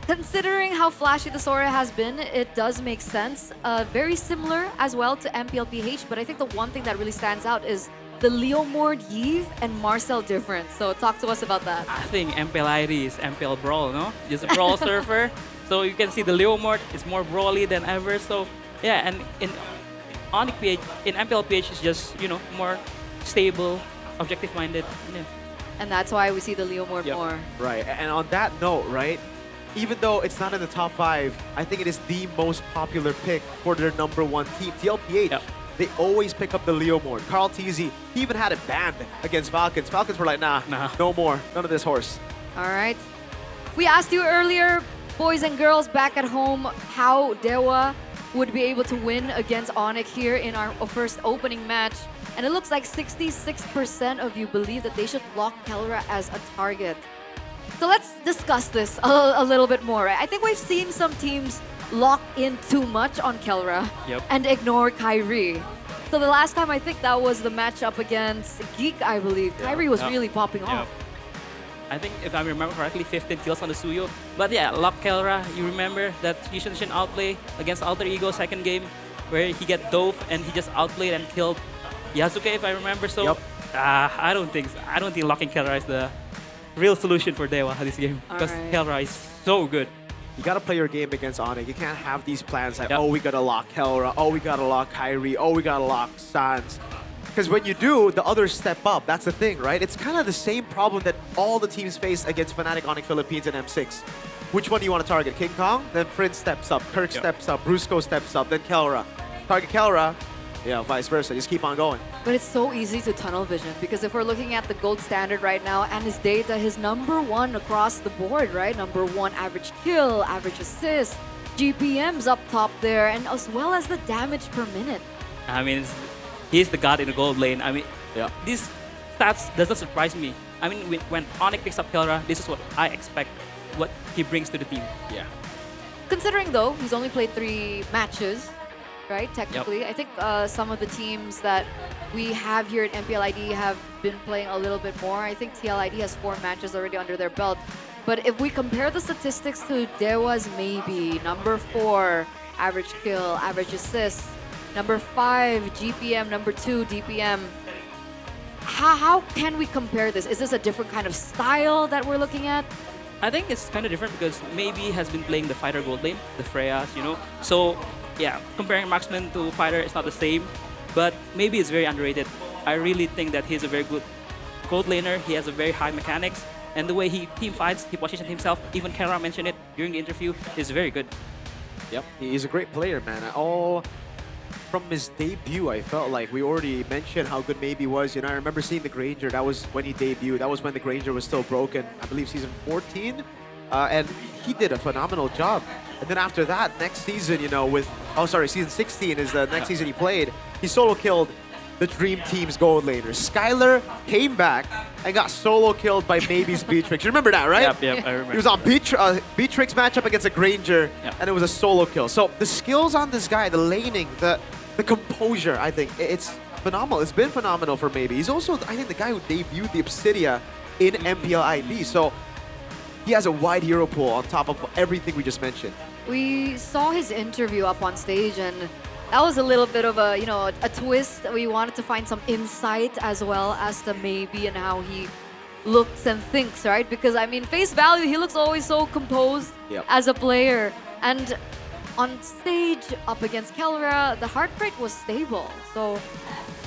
Considering how flashy the Sora has been, it does make sense. Very similar as well to MPL PH, but I think the one thing that really stands out is the Leomord, Yves, and Marcel difference. So talk to us about that. I think MPL ID is MPL Brawl, no? Just a Brawl surfer. So you can see the Leomord is more brawly than ever. So yeah, and in Onyx PH, in MPL PH is just, more stable, objective-minded. Yeah. And that's why we see the Leomord more. Right, and on that note, right, even though it's not in the top 5, I think it is the most popular pick for their number 1 team, TLPH. They always pick up the Leomord. Carl TZ, he even had it banned against Falcons. Falcons were like, nah, no more, none of this horse. All right. We asked you earlier, boys and girls back at home, how Dewa would be able to win against Onyx here in our first opening match. And it looks like 66% of you believe that they should lock Kelra as a target. So let's discuss this a little bit more. Right? I think we've seen some teams lock in too much on Kelra and ignore Kyrie. So the last time I think that was the matchup against Geek, I believe. Kyrie was really popping off. I think, if I remember correctly, 15 kills on the Suyo. But yeah, lock Kelra, you remember that Yushin outplay against Alter Ego second game, where he get dove and he just outplayed and killed Yasuke, if I remember. So I don't think locking Kelra is the real solution for Dewa this game, because Kelra is so good. You gotta play your game against Onyx. You can't have these plans like, oh, we gotta lock Kelra, oh, we gotta lock Kyrie, oh, we gotta lock Sans. Because when you do, the others step up. That's the thing, right? It's kind of the same problem that all the teams face against Fnatic, Onyx Philippines, and M6. Which one do you want to target? King Kong? Then Prince steps up, Kirk steps up, Brusco steps up, then Kelra. Target Kelra, vice versa. Just keep on going. But it's so easy to tunnel vision, because if we're looking at the gold standard right now and his data, his number 1 across the board, right? Number 1 average kill, average assist, GPMs up top there, and as well as the damage per minute. I mean, he's the god in the gold lane. I mean, these stats doesn't surprise me. I mean, when Onyx picks up Kelra, this is what I expect, what he brings to the team. Considering though, he's only played 3 matches, right? Technically, I think some of the teams that we have here at MPL ID have been playing a little bit more. I think TLID has 4 matches already under their belt. But if we compare the statistics to Dewa's maybe, number 4, average kill, average assist, number 5, GPM, number 2, DPM. How can we compare this? Is this a different kind of style that we're looking at? I think it's kind of different because maybe has been playing the fighter gold lane, the Freyas, you know. So yeah, comparing marksman to fighter is not the same, but maybe it's very underrated. I really think that he's a very good gold laner. He has a very high mechanics, and the way he team fights, he positions himself. Even Kara mentioned it during the interview. Is very good. Yep, he's a great player, man. All from his debut, I felt like we already mentioned how good Maybe was. You know, I remember seeing the Granger. That was when he debuted. That was when the Granger was still broken. I believe season 14, and he did a phenomenal job. And then after that, next season, you know, season 16 is the next season he played. He solo killed the Dream Team's gold laner. Skylar came back and got solo killed by Maybe's Beatrix. You remember that, right? Yep, I remember. He was on Beatrix matchup against a Granger, and it was a solo kill. So the skills on this guy, the laning, the composure, I think, it's phenomenal. It's been phenomenal for Maybe. He's also, I think, the guy who debuted the Obsidia in MPL ID. So he has a wide hero pool on top of everything we just mentioned. We saw his interview up on stage, and that was a little bit of a, you know, a twist. We wanted to find some insight as well as to Maybe and how he looks and thinks, right? Because, I mean, face value, he looks always so composed as a player. And on stage, up against Kelra, the heart rate was stable. So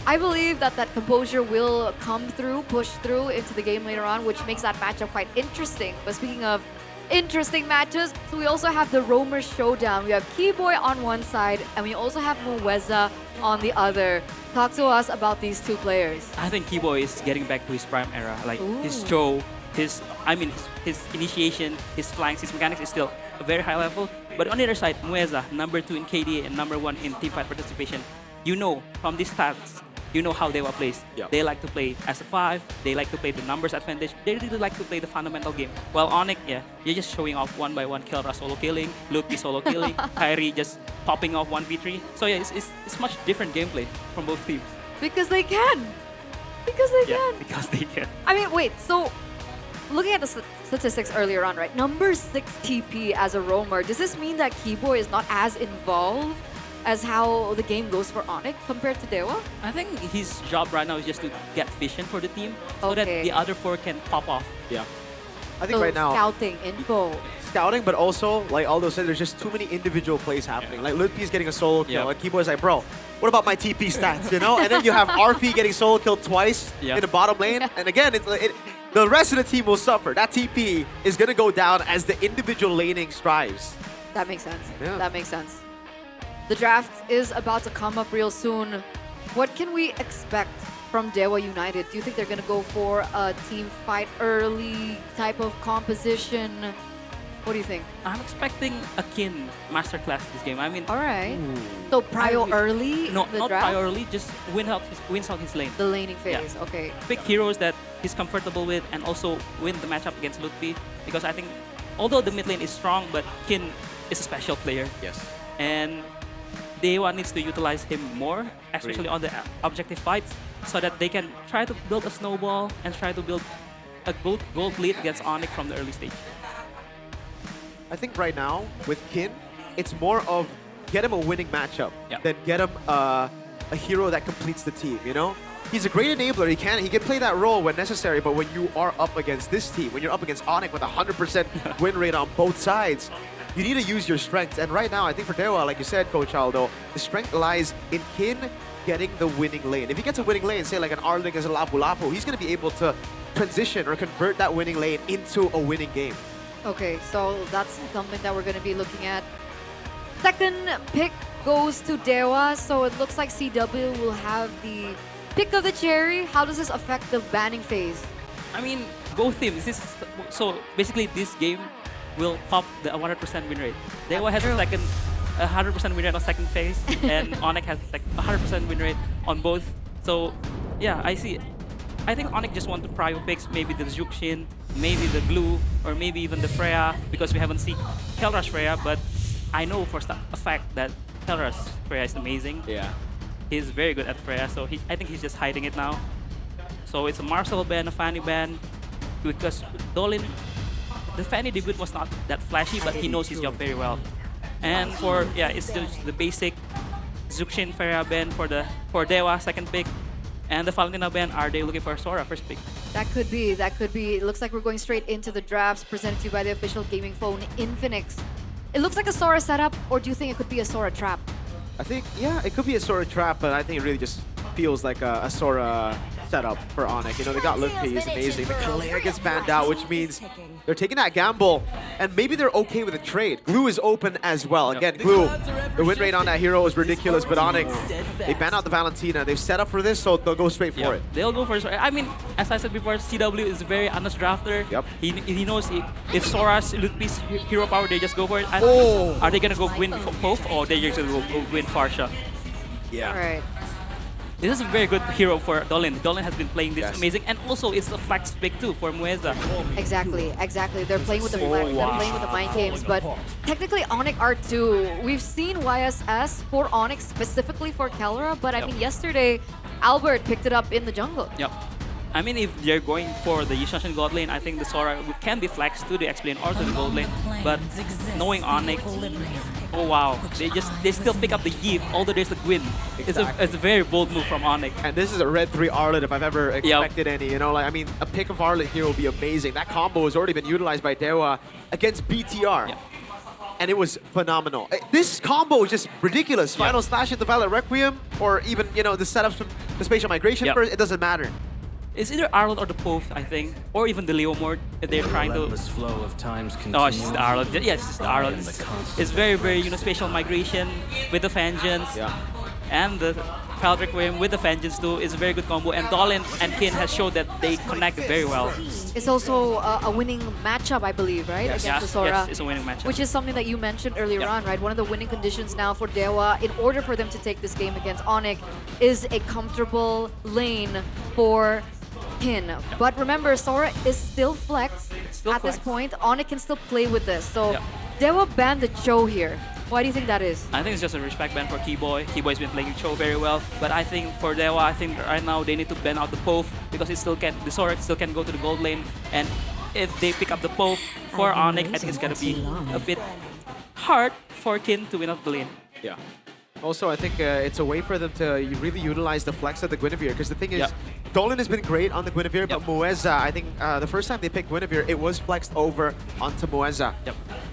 I believe that that composure will come through, push through into the game later on, which makes that matchup quite interesting. But speaking of interesting matches, so we also have the Roamer Showdown. We have Keyboy on one side, and we also have Muweza on the other. Talk to us about these two players. I think Keyboy is getting back to his prime era. Like his throw, his initiation, his flanks, his mechanics is still a very high level. But on the other side, Muweza, number 2 in KDA and number 1 in teamfight participation. You know from these stats, you know how Dewa plays. They like to play as a 5, they like to play the numbers advantage, they really like to play the fundamental game. While Onyx, you're just showing off one by one, Kelra solo killing, Lupi solo killing, Kyrie just popping off 1v3. So yeah, it's much different gameplay from both teams. Because they can. Because they can. Because they can. I mean, wait, so looking at the statistics earlier on, right? Number 6 TP as a roamer. Does this mean that Keyboy is not as involved as how the game goes for Onyx compared to Dewa? I think his job right now is just to get vision for the team so that the other 4 can pop off. Yeah. I think right now, scouting, info. Scouting, but also, like Aldo said, there's just too many individual plays happening. Like Lupi is getting a solo kill, and Keyboy's like, bro, what about my TP stats, you know? And then you have RP getting solo killed twice in the bottom lane. And again, the rest of the team will suffer. That TP is going to go down as the individual laning strives. That makes sense. That makes sense. The draft is about to come up real soon. What can we expect from Dewa United? Do you think they're going to go for a team fight early type of composition? What do you think? I'm expecting a Kin masterclass this game. I mean, all right. So prio early? No, the not draft? prio early. Just wins out his lane. The laning phase. Okay. Pick heroes that he's comfortable with, and also win the matchup against Lutfi. Because I think, although the mid lane is strong, but Kin is a special player. Yes. And Dewa needs to utilize him more, especially on the objective fights, so that they can try to build a snowball and try to build a gold lead against Onyx from the early stage. I think right now, with Kin, it's more of get him a winning matchup than get him a hero that completes the team, you know? He's a great enabler. He can play that role when necessary, but when you are up against this team, when you're up against Onyx with 100% win rate on both sides, you need to use your strengths. And right now, I think for Dewa, like you said, Coach Aldo, the strength lies in Kin getting the winning lane. If he gets a winning lane, say like an Arling as a Lapu Lapu, he's going to be able to transition or convert that winning lane into a winning game. Okay, so that's something that we're going to be looking at. Second pick goes to Dewa, so it looks like CW will have the pick of the cherry. How does this affect the banning phase? I mean, both teams. So basically, this game will pop the 100% win rate. Dewa has a 100% win rate on second phase, and Onyx has like 100% win rate on both. So yeah, I see. I think Onyx just want to prio picks, maybe the Zuxin, maybe the Glue, or maybe even the Freya, because we haven't seen Kelra's Freya, but I know for a fact that Kelra's Freya is amazing. Yeah. He's very good at Freya, so I think he's just hiding it now. So it's a Marcel ban, a Fanny ban, because Dolin, the Fanny debut was not that flashy, but he knows his job very well. And for, yeah, it's just the basic Zuxin Freya ban for Dewa, second pick. And the Valentina ban, are they looking for Sora, first pick? That could be, that could be. It looks like we're going straight into the drafts presented to you by the official gaming phone, Infinix. It looks like a Sora setup, or do you think it could be a Sora trap? I think, yeah, it could be a Sora trap, but I think it really just feels like a Sora setup for Onyx. You know, they got Limp, he's amazing. The Kalea gets banned out, which means they're taking that gamble, and maybe they're okay with a trade. Glue is open as well. Again, Glue, the win rate on that hero is ridiculous, but Onyx, they ban out the Valentina. They've set up for this, so they'll go straight for it. They'll go for Sora. I mean, as I said before, CW is a very honest drafter. Yep. He knows if Sora's loot piece hero power, they just go for it. And are they gonna go win both, or they just go win Farsha? Yeah. All right. This is a very good hero for Dolin. Dolin has been playing this amazing, and also it's a flex pick too for Mueza. Exactly, exactly. They're playing with the Oh, flex, they're wow. playing with the mind games, but technically Onyx are too. We've seen YSS for Onyx specifically for Kelra, but I mean yesterday Albert picked it up in the jungle. Yep. I mean, if they're going for the Yishanshin gold lane, I think the Sora can be flexed to the X lane or to the gold lane. But knowing Onyx, oh wow, they still pick up the Yve, although there's a Gwyn. It's a very bold move from Onyx. And this is a red 3 Arlet if I've ever expected any. You know, like, I mean, a pick of Arlet here will be amazing. That combo has already been utilized by Dewa against BTR. And it was phenomenal. This combo is just ridiculous. Final slash at the Violet Requiem, or even, you know, the setups from the Spatial Migration first, it doesn't matter. It's either Arlot or the Poth, I think, or even the Leomord if they're trying to. Flow of times Oh, it's just the Arlot. Yes, it's just the Arlot. It's very, very, you know, spatial migration with the Vengeance. And the Violet Requiem with the Vengeance too is a very good combo. And Dolin and Kin has showed that they connect very well. It's also a winning matchup, I believe, right? Yes. Against the Sora. Yes, it's a winning matchup. Which is something that you mentioned earlier on, right? One of the winning conditions now for Dewa, in order for them to take this game against Onyx, is a comfortable lane for Kin. But remember, Sora is still flexed at this point. Onyx can still play with this. So Dewa banned the Cho here. Why do you think that is? I think it's just a respect ban for Keyboy. Keyboy's been playing Cho very well, but I think for Dewa, I think right now they need to ban out the Poth because it still can. The Sora still can go to the gold lane, and if they pick up the Poth for Onyx, I think it's gonna be a bit hard for Kin to win out the lane. Yeah. Also, I think it's a way for them to really utilize the flex of the Guinevere, because the thing is, Dolin has been great on the Guinevere, but Mueza, I think the first time they picked Guinevere, it was flexed over onto Mueza.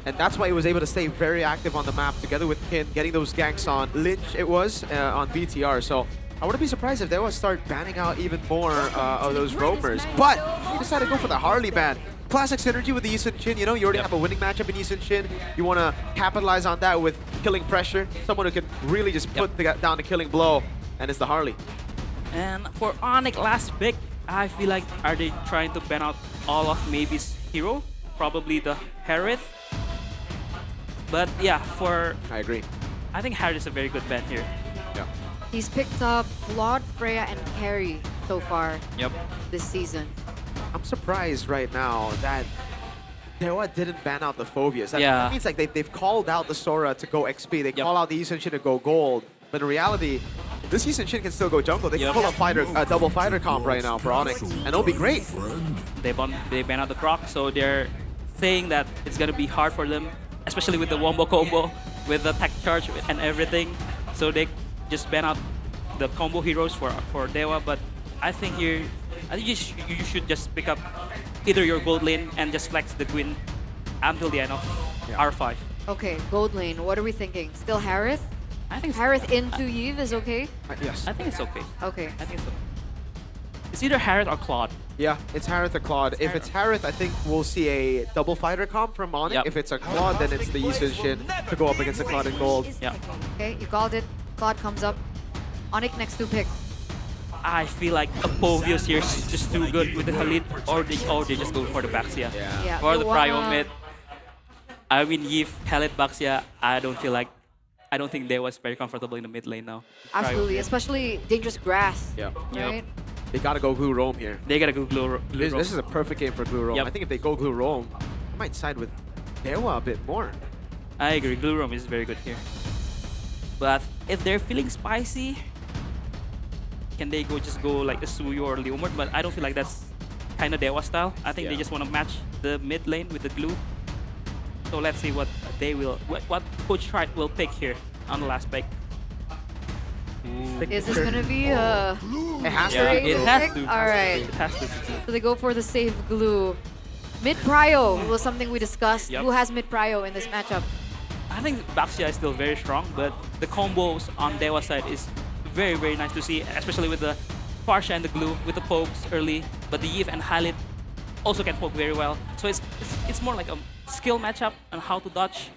And that's why he was able to stay very active on the map together with Kin, getting those ganks on Lynch, it was, on BTR. So I wouldn't be surprised if they would start banning out even more of those roamers. But he decided to go for the Harley ban. Classic synergy with the Yi Sun-shin, you know, you already have a winning matchup in Yi Sun-shin. You want to capitalize on that with killing pressure. Someone who can really just put down the killing blow, and it's the Harley. And for Onyx last pick, I feel like, are they trying to ban out all of maybe's hero? Probably the Harith. But yeah, I agree. I think Harith is a very good ban here. Yeah. He's picked up Claude, Freya, and Carry so far this season. I'm surprised right now that Dewa didn't ban out the Phobias. That means like they've called out the Sora to go XP. They call out the Yi Sun-shin to go gold. But in reality, this Yi Sun-shin can still go jungle. They can pull a double fighter comp right now for Onyx, and it'll be great. They ban out the Croc, so they're saying that it's gonna be hard for them, especially with the wombo combo, with the tech charge and everything. So they just ban out the combo heroes for Dewa. But I think here, I think you should just pick up either your gold lane and just flex the Gwyn until the end of R5. Okay, gold lane. What are we thinking? Still Harith? I think Harith into Yves is okay? Yes. I think it's okay. Okay. I think so. It's either Harith or Claude. Yeah, it's Harith or Claude. If it's Harith, I think we'll see a double fighter comp from Onyx. If it's a Claude, then it's the Yi Sun-shin to go up against the Claude in gold. Okay, you called it. Claude comes up. Onyx next to pick. I feel like Apovios here is just too good with the Khalid, or they just go for the Baxia. Yeah, For you the wanna- Prio mid. I mean, Yves, Khalid, Baxia, I don't think they was very comfortable in the mid lane now. Absolutely, especially dangerous grass. Right? They gotta go glue roam here. They gotta go glue roam. This is a perfect game for glue roam. I think if they go glue roam, I might side with Dewa a bit more. I agree, glue roam is very good here. But if they're feeling spicy, can they just go like a Suyu or Leomord? But I don't feel like that's kind of Dewa style. I think they just want to match the mid lane with the glue. So let's see what they will, what Coach Trite will pick here on the last pick. Is this gonna be a It has to. straight It has pick? to. All right. It has to. So they go for the safe glue. Mid prio was something we discussed. Yep. Who has mid prio in this matchup? I think Baxia is still very strong, but the combos on Dewa side is very, very nice to see, especially with the Farsha and the glue, with the pokes early, but the Yves and Khalid also can poke very well. So it's more like a skill matchup on how to dodge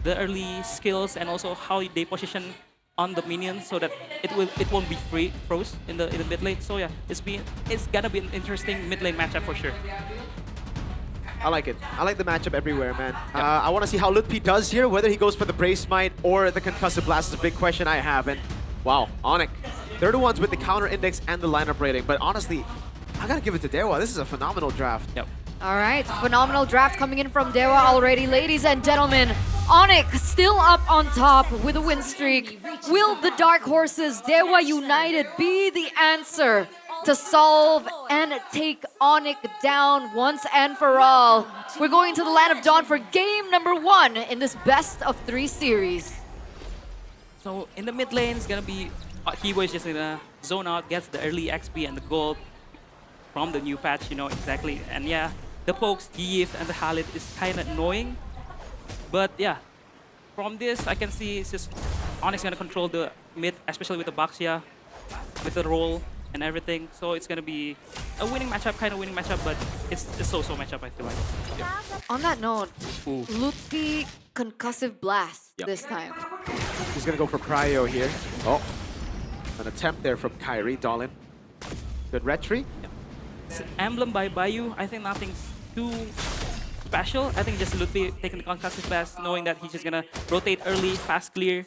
the early skills and also how they position on the minions so that it won't be froze in the mid lane. So yeah, it's gonna be an interesting mid lane matchup for sure. I like it. I like the matchup everywhere, man. I want to see how Lutpi does here, whether he goes for the Brave Smite or the Concussive Blast is a big question I have. And wow, Onyx, they're the ones with the counter index and the lineup rating. But honestly, I gotta give it to Dewa. This is a phenomenal draft. Yep. All right, phenomenal draft coming in from Dewa already. Ladies and gentlemen, Onyx still up on top with a win streak. Will the Dark Horses Dewa United be the answer to solve and take Onyx down once and for all? We're going to the Land of Dawn for game number 1 in this best of 3 series. So in the mid lane, it's gonna be Kibo is just gonna zone out, gets the early XP and the gold from the new patch, you know exactly. And yeah, the pokes, Yves and the Khalid is kind of annoying. But yeah, from this I can see it's just Onyx gonna control the mid, especially with the Baxia, with the roll and everything. So it's gonna be a winning matchup, kind of winning matchup, but it's a so-so matchup I feel like. Yep. On that note, Ooh. Lutfi Concussive Blast this time. He's gonna go for Prio here. Oh, an attempt there from Kyrie Dolan. Good retry. Emblem by Bayou, I think nothing's too special. I think just Lutfi taking the concussive blast, knowing that he's just gonna rotate early, fast clear.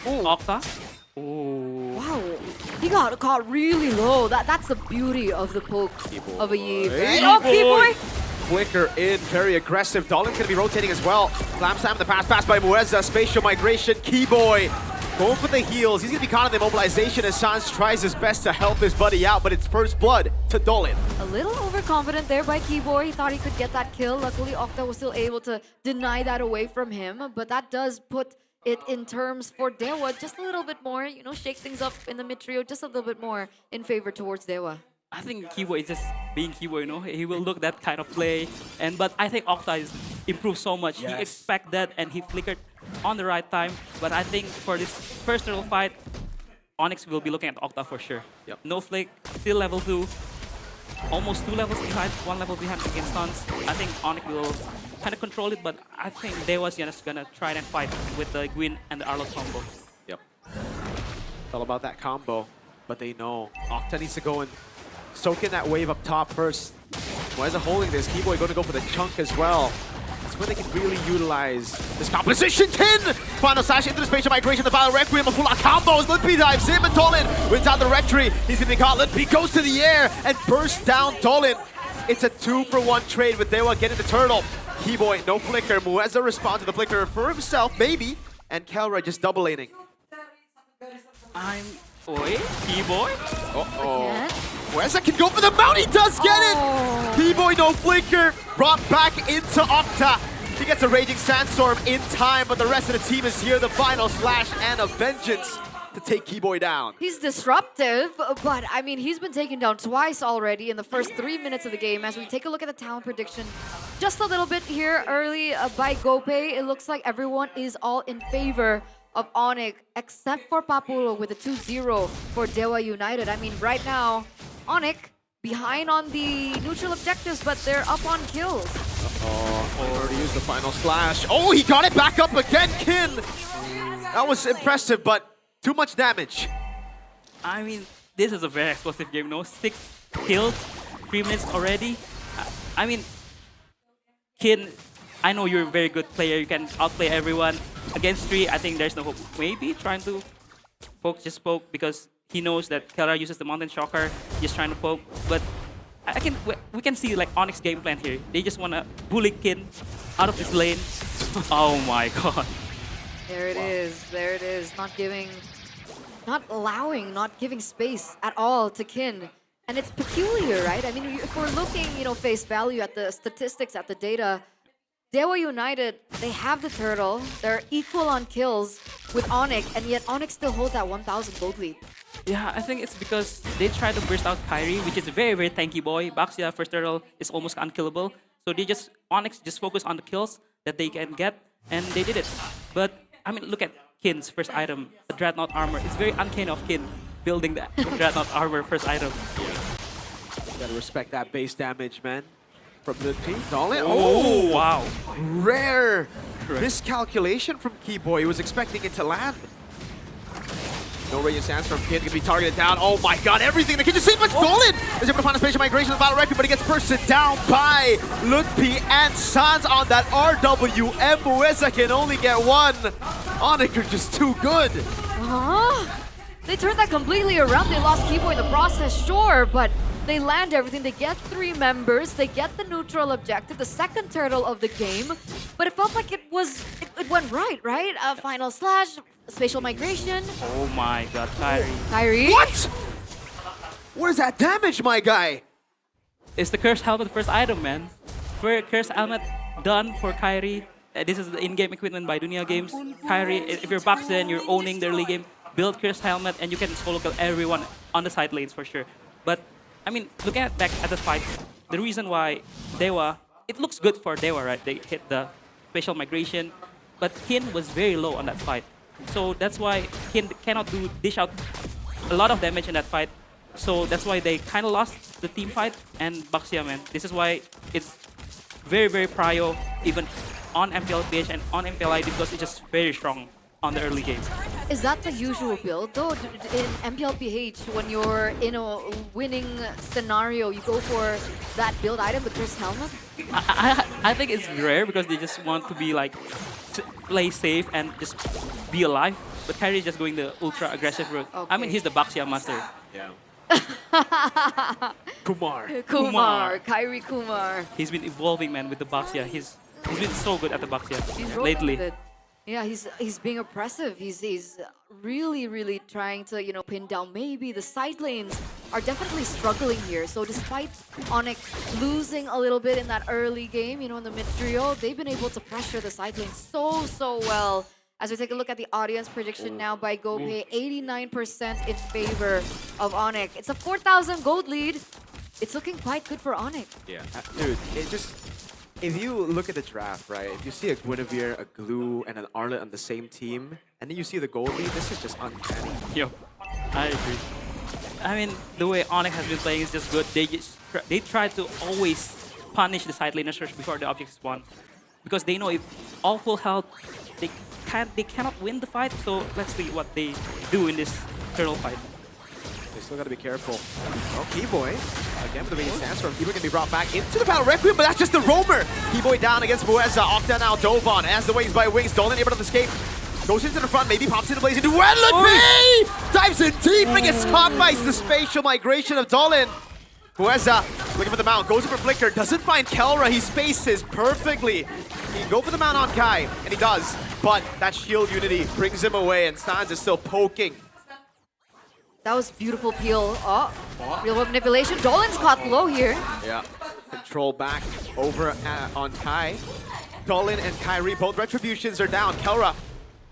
Ooh. Octa. Ooh. Wow, he got caught really low. That's the beauty of the poke of a Yi. Hey, Oh, Keyboy! Flicker in, very aggressive. Dolan's gonna be rotating as well. Slam Sam the pass by Muezza. Spatial migration, Keyboy. Going for the heals. He's gonna be caught in the immobilization as Sans tries his best to help his buddy out, but it's first blood to Dolan. A little overconfident there by Keyboy. He thought he could get that kill. Luckily, Octa was still able to deny that away from him. But that does put it in terms for Dewa just a little bit more, you know, shake things up in the mid trio just a little bit more in favor towards Dewa. I think Kibo is just being Kibo, you know. He will look that kind of play, but I think Octa is improved so much. Yes. He expect that and he flickered on the right time. But I think for this first turtle fight, Onyx will be looking at Octa for sure. Yep. No flick, still level 2, almost 2 levels behind, 1 level behind against Suns. I think Onyx will kind of control it, but I think Dewa's just gonna try and fight with the Gwyn and the Arlo combo. Yep. It's all about that combo, but they know Octa needs to go and soak in that wave up top first. Muezza holding this. Keyboy going to go for the chunk as well. That's where they can really utilize this composition. 10! Final slash into the spatial migration. The Battle Requiem, a full-out combos. Lutpi dives in, but Dolan wins out the rectory. He's going to be caught. Lutpi goes to the air and bursts down Dolan. It's a 2-for-1 trade with Dewa getting the turtle. Keyboy, no flicker. Muezza responds to the flicker for himself, maybe. And Kelra just double laning. Oi, Keyboy. Uh-oh. Muezza can go for the mount. He does get it. Keyboy, no flicker. Brought back into Octa. He gets a Raging Sandstorm in time, but the rest of the team is here. The final slash and a vengeance to take Keyboy down. He's disruptive, but I mean, he's been taken down twice already in the first 3 minutes of the game. As we take a look at the talent prediction, just a little bit here early by Gope, it looks like everyone is all in favor of Onyx, except for Papulo with a 2-0 for Dewa United. I mean, right now, Onyx behind on the neutral objectives, but they're up on kills. Oh, already used the final slash. Oh, he got it back up again, Kin. That was impressive, but too much damage. I mean, this is a very explosive game, no? 6 kills, 3 minutes already. I mean, Kin, I know you're a very good player. You can outplay everyone. Against 3, I think there's no hope. Maybe trying to just poke because he knows that Kelra uses the Mountain Shocker, just trying to poke. But we can see like Onyx game plan here. They just want to bully Kin out of this lane. Oh my god. There it is. There it is. Not allowing, not giving space at all to Kin. And it's peculiar, right? I mean, if we're looking, face value at the statistics, at the data, Dewa United, they have the turtle. They're equal on kills with Onyx, and yet Onyx still holds that 1,000 gold lead. Yeah, I think it's because they try to burst out Kyrie, which is a very, very tanky boy. Baxia first turtle is almost unkillable. So Onyx just focus on the kills that they can get, and they did it. But, I mean, look at Kin's first item, the Dreadnought armor. It's very uncanny of Kin building the Dreadnought armor first item. Gotta respect that base damage, man. From the team. Dolan. Oh, wow. Rare miscalculation from Keyboy. He was expecting it to land. No radiant stance from Kid, gonna be targeted down. Oh my god, everything. The kid just see much Dolan is able to find a spatial migration of the battle record, but he gets bursted down by Lutpi and Sans on that RWM. Mueza can only get one. Onyx are just too good. They turned that completely around. They lost Keyboy in the process, sure, but they land everything. They get 3 members. They get the neutral objective, the second turtle of the game. But it felt like it went right? Final slash, spatial migration. Oh my god, Kyrie. Kyrie? What? What is that damage, my guy? It's the Cursed Helmet first item, man. For Cursed Helmet done for Kyrie. This is the in-game equipment by Dunia Games. Kyrie, if you're Baxen, you're owning the early game, build Cursed Helmet and you can solo kill everyone on the side lanes for sure. But I mean, looking back at the fight, the reason why Dewa, it looks good for Dewa, right? They hit the spatial migration, but Kin was very low on that fight. So that's why Kin cannot dish out a lot of damage in that fight. So that's why they kind of lost the team fight. And Baxia, man, this is why it's very, very prio, even on MPL PH and on MPL ID, because it's just very strong on the early games. Is that the usual build though? In MPLPH, when you're in a winning scenario, you go for that build item, the Cursed Helmet? I think it's rare because they just want to be like, play safe and just be alive. But Kyrie is just going the ultra aggressive route. Okay. I mean, he's the Baxia master. Yeah. Kumar. Kyrie Kumar. He's been evolving, man, with the Baxia. He's been so good at the Baxia lately. Yeah, he's being oppressive. He's really trying to, pin down. Maybe the side lanes are definitely struggling here. So despite Onyx losing a little bit in that early game, in the mid trio, they've been able to pressure the side lanes so well. As we take a look at the audience prediction now by GoPay, 89% in favor of Onyx. It's a 4,000 gold lead. It's looking quite good for Onyx. Yeah, dude, if you look at the draft, right, if you see a Guinevere, a Glue, and an Arlet on the same team, and then you see the gold lead, this is just uncanny. Yo, I agree. I mean, the way Onyx has been playing is just good. They try to always punish the side laners first before the object spawn, because they know if all full health, they cannot win the fight. So let's see what they do in this turtle fight. They still gotta be careful. Oh, Keyboy, again with the radiant stance from Keyboy can be brought back into the battle Requiem, but that's just the roamer. Keyboy down against Mueza. Octa now dove on as the waves by wings. Dolan able to escape. Goes into the front, maybe pops into blaze into Wedlin. Dives in deep and gets caught by the spatial migration of Dolan. Mueza looking for the mount, goes in for Flicker, doesn't find Kelra. He spaces perfectly. He can go for the mount on Kai, and he does. But that shield unity brings him away, and Sans is still poking. That was beautiful peel. Real world manipulation. Dolan's caught low here. Yeah. Control back over on Kai. Dolan and Kyrie, both retributions are down. Kelra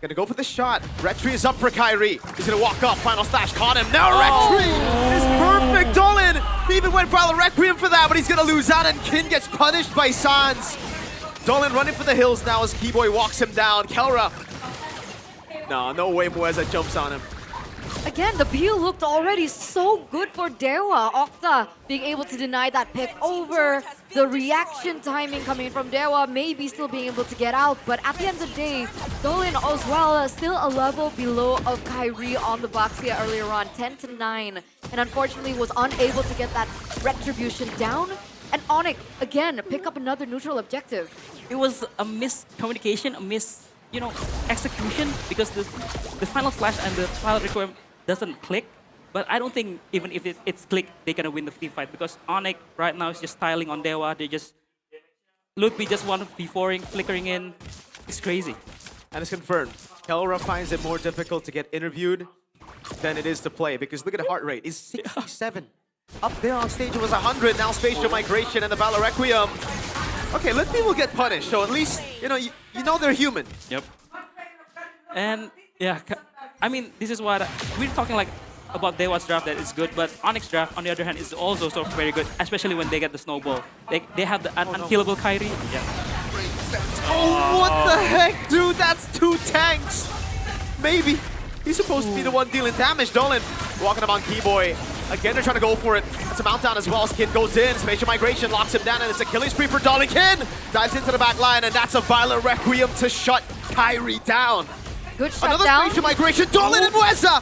gonna go for the shot. Retri is up for Kyrie. He's gonna walk up. Final slash caught him. Now Retri is perfect. Dolan even went for a Requiem for that, but he's gonna lose out, and Kin gets punished by Sans. Dolan running for the hills now as Keyboy walks him down. Kelra. No way Mueza jumps on him. Again, the peel looked already so good for Dewa. Octa being able to deny that pick over. The reaction timing coming from Dewa, maybe still being able to get out. But at the end of the day, Dolan as well, still a level below of Kyrie on the box here earlier on, 10-9. And unfortunately was unable to get that retribution down. And Onyx, again, pick up another neutral objective. It was a miscommunication, execution, because the final slash and the final requiem doesn't click. But I don't think even if it's clicked, they're gonna win the team fight, because Onyx right now is just styling on Dewa. Lutpi just want to be flickering in. It's crazy. And it's confirmed. Kelra finds it more difficult to get interviewed than it is to play, because look at the heart rate. It's 67. Up there on stage it was 100. Now Spatial Migration and the Valor Requiem. Okay, Litpi will get punished, so at least, you know they're human. Yep. And yeah, I mean, this is what we're talking like about Dewa's draft that is good, but Onyx draft on the other hand is also so very good, especially when they get the snowball. They have the unkillable Kairi. Yeah. Oh, what the heck, dude? That's 2 tanks. Maybe. He's supposed to be the one dealing damage. Dolan walking up on Keyboy. Again, they're trying to go for it. It's a mount down as well. Skin goes in. Spatial Migration locks him down, and it's a killing spree for Dolan. Kin dives into the back line, and that's a Violet Requiem to shut Kairi down. Good shot Another down. Spatial Migration. Dolan and Mueza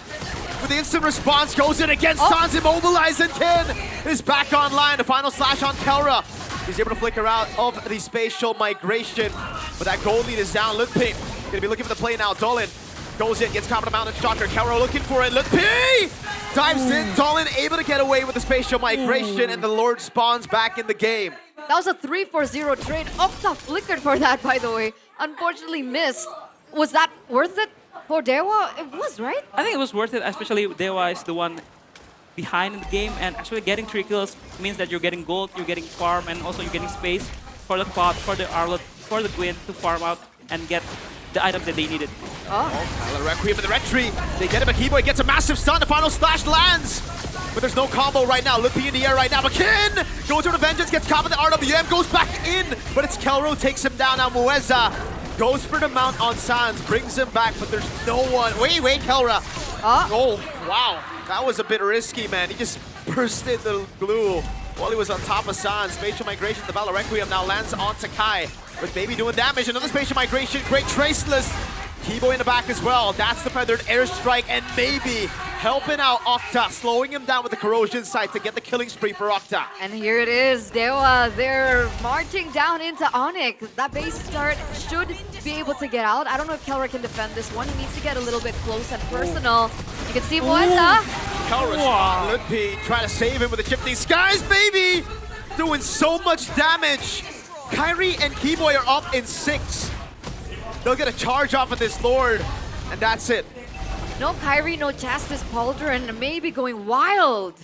with the instant response goes in against Sans, immobilized, and Kin is back online. The final slash on Kelra. He's able to flicker out of the Spatial Migration, but that gold lead is down. Litpi gonna be looking for the play now. Dolan goes in, gets caught with a Mountain Shocker. Kelra looking for it. Litpi dives in. Dolan able to get away with the Spatial Migration, and the Lord spawns back in the game. That was a 3-4-0 trade. Octa flickered for that, by the way. Unfortunately missed. Was that worth it for Dewa? It was, right? I think it was worth it, especially Dewa is the one behind in the game, and actually getting 3 kills means that you're getting gold, you're getting farm, and also you're getting space for the pot, for the Arlot, for the Gwyn to farm out and get the items that they needed. Violet Requiem in the red tree. They get him, but Keyboy gets a massive stun. The final slash lands. But there's no combo right now. Litpi in the air right now. McKin goes to the Vengeance, gets caught with the RWM, goes back in, but it's Kelro takes him down. Now Mueza goes for the mount on Sans, brings him back, but there's no one. Wait, Kelra. Oh, wow. That was a bit risky, man. He just bursted the glue while he was on top of Sans. Spatial Migration, the Valor Requiem now lands on Sakai, but maybe doing damage. Another Spatial Migration, great Traceless. Keyboy in the back as well. That's the feathered airstrike, and maybe helping out Octa, slowing him down with the corrosion sight to get the killing spree for Octa. And here it is, Dewa. They're marching down into Onyx. That base start should be able to get out. I don't know if Kelra can defend this one. He needs to get a little bit close and personal. You can see Mueza. Kelra's spot. Litpi trying to save him with the shifting skies, baby! Doing so much damage. Kairi and Keyboy are up in 6. They'll get a charge off of this Lord, and that's it. No Kairi, no Chastis Pauldron, maybe going wild.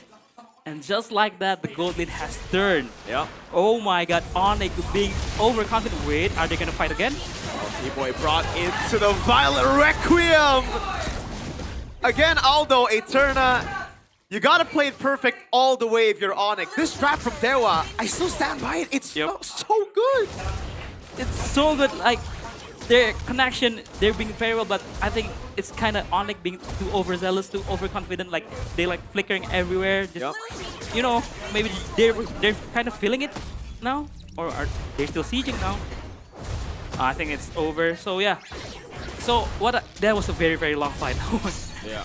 And just like that, the gold lead has turned. Yeah. Oh my god, Onyx being overconfident. Wait, are they gonna fight again? Keyboy brought into the Violet Requiem. Again, Aldo, Eterna, you gotta play it perfect all the way if you're Onyx. This draft from Dewa, I still stand by it. It's so good. It's so good, like, their connection, they're being very well, but I think it's kind of Onyx being too overzealous, too overconfident, like they like flickering everywhere. Just, you know, maybe they're kind of feeling it now, or are they still sieging now? I think it's over. So yeah, so that was a very long fight. Yeah.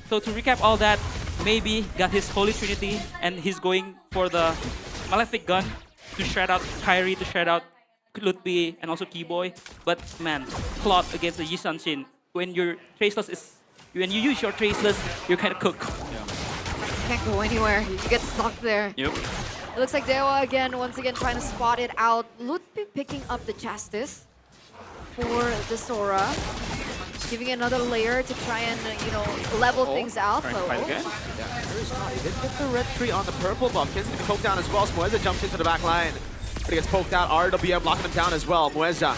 So to recap all that, maybe got his Holy Trinity, and he's going for the Malefic Gun to shred out Kairi, to shred out Litpi, and also Keyboy. But man, Claude against the Yi Sun-Shin, when your Traceless when you use your Traceless, you're kind of cooked. You can't go anywhere. You get stuck there. Yep. It looks like Dewa again, once again trying to spot it out. Litpi picking up the Chastis for the Sora. Giving another layer to try and, level things out. Trying to fight again. Yeah, he did get the red tree on the purple buff. Kin's gonna be poked down as well. Mueza jumps into the back line. But he gets poked out. RWM blocking him down as well. Mueza,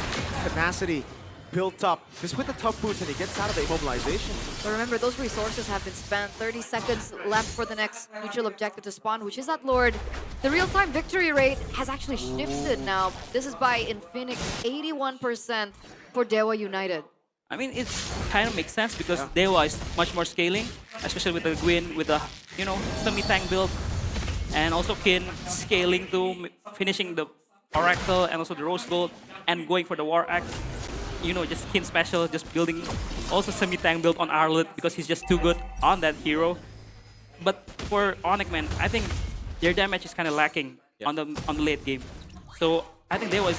tenacity built up. Just with the tough boots, and he gets out of the immobilization. But remember, those resources have been spent. 30 seconds left for the next neutral objective to spawn, which is that Lord. The real-time victory rate has actually shifted now. This is by Infinix, 81% for Dewa United. I mean, it kind of makes sense because Dewa is much more scaling, especially with the Gwyn, with the, semi-tank build. And also Kin scaling to finishing the Oracle and also the Rose Gold and going for the War Axe. Just Kin special, just building also semi-tank build on Arlet because he's just too good on that hero. But for Onyx, man, I think their damage is kind of lacking on the late game. So I think Dewa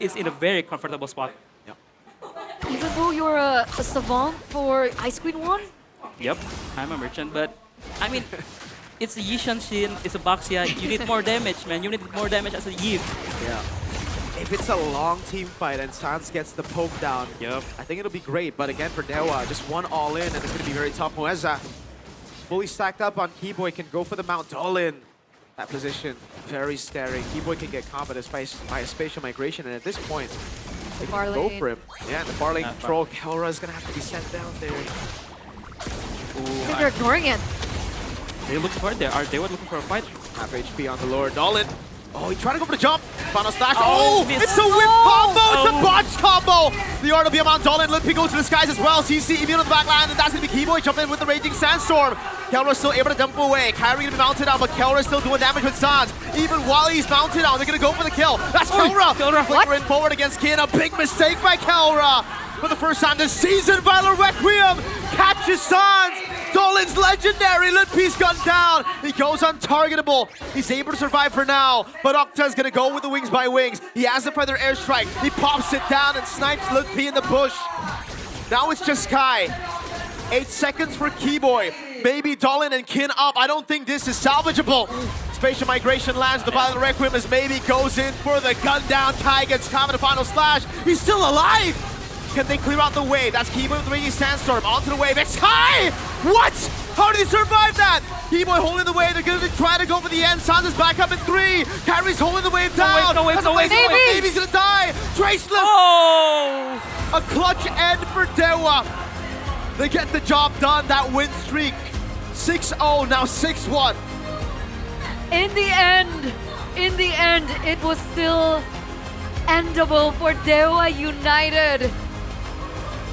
is in a very comfortable spot. Even though you're a savant for Ice Queen 1? Yep, I'm a merchant, but I mean, it's a Yi Sun-Shin, it's a Baxia. You need more damage, man. You need more damage as a Yi. Yeah. if it's a long team fight and Sans gets the poke down, I think it'll be great. But again, for Dewa, just one all in, and it's going to be very tough. Moeza, fully stacked up on Keyboy, can go for the Mount all in. That position, very scary. Keyboy can get caught by a spatial migration, and at this point, they can go for him. Yeah, the far lane control, Kelra is going to have to be sent down there. Ooh, they're ignoring it. They look for it. They were looking for a fight. Half HP on the Lord. Dolan. Oh, he tried to go for the jump. Final slash. Oh, It's a whip combo. It's a botch combo. The art of the amount. Dolan. Limpy goes to the skies as well. CC immune on the back line, and that's going to be Keyboy jumping in with the Raging Sandstorm. Kelra still able to dump away. Kyrie going to be mounted on, but Kelra still doing damage with Sans. Even while he's mounted on, they're going to go for the kill. That's Kelra. Flickering forward against Kin. A big mistake by Kelra. For the first time this season, Violent Requiem catches Sans. Dolan's legendary lit piece gunned down. He goes untargetable. He's able to survive for now, but Octa's gonna go with the wings by wings. He has the Predator airstrike. He pops it down and snipes Lit P in the bush. Now it's just Sky. 8 seconds for Keyboy. Maybe Dolan and Kin up. I don't think this is salvageable. Spatial migration lands. The Violent Requiem as maybe goes in for the gun down. Kai gets caught in the final slash. He's still alive. Can they clear out the wave? That's Keyboy with the Raging Sandstorm. Onto the wave. It's Kai! What? How did he survive that? Keyboy holding the wave. They're going to try to go for the end. Sans is back up in 3. Kyrie's holding the wave down. No wave. Baby's going to die. Traceless. Oh! A clutch end for Dewa. They get the job done. That win streak. 6-0, now 6-1. In the end, it was still endable for Dewa United.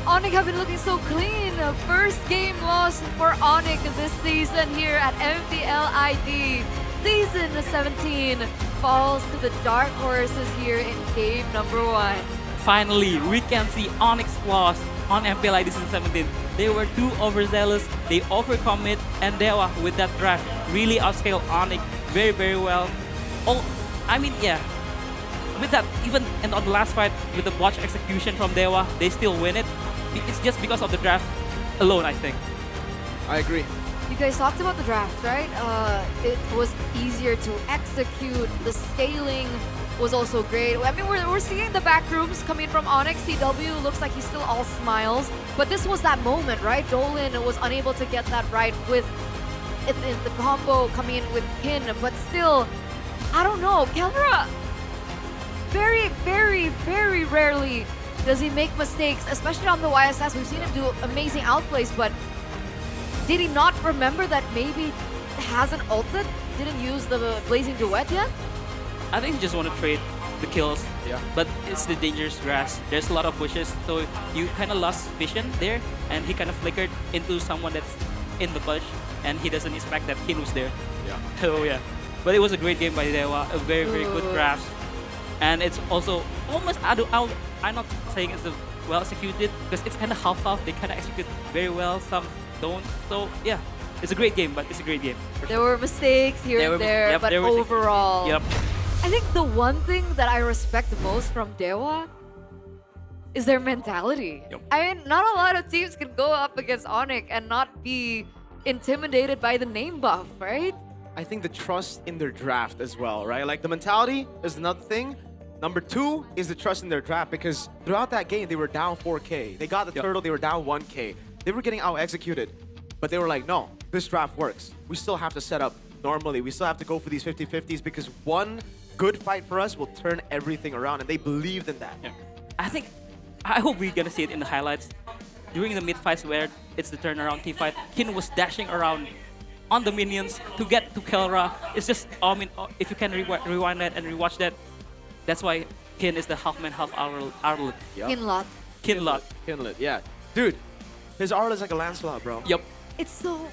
Onyx have been looking so clean. First game loss for Onyx this season here at MPL ID. Season 17 falls to the Dark Horses here in game number 1. Finally, we can see Onyx flaws on MPL ID Season 17. They were too overzealous, they overcommit, and Dewa with that draft really outscaled Onyx very, very well. With that, even on the last fight, with the botch execution from Dewa, they still win it. It's just because of the draft alone, I think. I agree. You guys talked about the draft, right? It was easier to execute. The scaling was also great. I mean, we're seeing the back rooms coming from Onyx. CW looks like he's still all smiles. But this was that moment, right? Dolan was unable to get that right with the combo coming in with Kin. But still, I don't know. Kelra, very, very, very rarely does he make mistakes, especially on the YSS. We've seen him do amazing outplays, but did he not remember that maybe hasn't ulted? Didn't use the Blazing Duet yet? I think he just want to trade the kills. Yeah. But it's the dangerous grass. There's a lot of bushes, so you kind of lost vision there, and he kind of flickered into someone that's in the bush, and he doesn't expect that Kin was there. Yeah. So yeah. But it was a great game by Dewa, a very, very good draft. And it's also almost, I'm not saying it's well executed, because it's kind of half-half. They kind of execute very well, some don't. So yeah, it's a great game, but it's a great game. There were mistakes here and there, but overall, I think the one thing that I respect the most from Dewa is their mentality. I mean, not a lot of teams can go up against Onyx and not be intimidated by the name buff, right? I think the trust in their draft as well, right? Like the mentality is another thing. Number 2 is the trust in their draft, because throughout that game, they were down 4K. They got the turtle, they were down 1K. They were getting out-executed, but they were like, no, this draft works. We still have to set up normally. We still have to go for these 50-50s, because one good fight for us will turn everything around, and they believed in that. Yeah. I hope we're gonna see it in the highlights. During the mid-fights where it's the turnaround T-fight, Kin was dashing around on the minions to get to Kelra. It's just, if you can rewind that and rewatch that, that's why Kin is the half-man, half-Arlet. Yep. Kinlot. Kinlot, yeah. Dude, his Arlet is like a Lancelot, bro. Yep. It's so...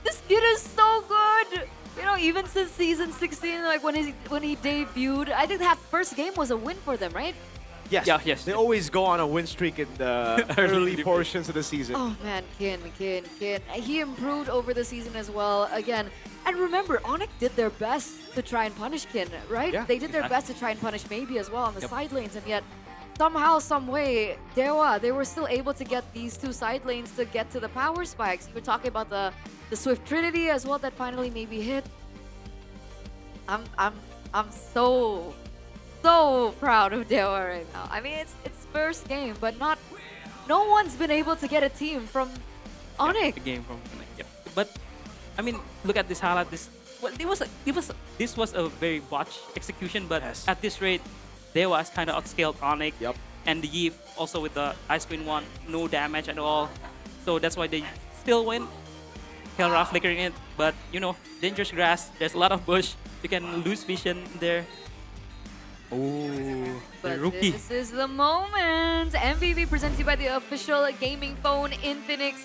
This kid is so good! You know, even since season 16, like when he debuted, I think that first game was a win for them, right? Yes. Yeah, yes. They always go on a win streak in the early portions of the season. Oh man, Kin. He improved over the season as well, again. And remember, Onyx did their best to try and punish Kin, right? Yeah, they did their best to try and punish Maybe as well on the side lanes, and yet somehow, some way, Dewa, they were still able to get these 2 side lanes to get to the power spikes. You were talking about the Swift Trinity as well that finally maybe hit. I'm so so proud of Dewa right now. I mean, it's first game, but no one's been able to get a team from Onyx. The game from Onyx. Yep. But I mean, look at this highlight. This was a very botched execution, but at this rate, Dewa has kind of outscaled Onyx. Yep. And the Eve also with the Ice Queen 1, no damage at all. So that's why they still win. Kelra flickering it, but you know, dangerous grass. There's a lot of bush. You can lose vision there. Oh, the But rookie. this is the moment. MVP presented to you by the official gaming phone Infinix.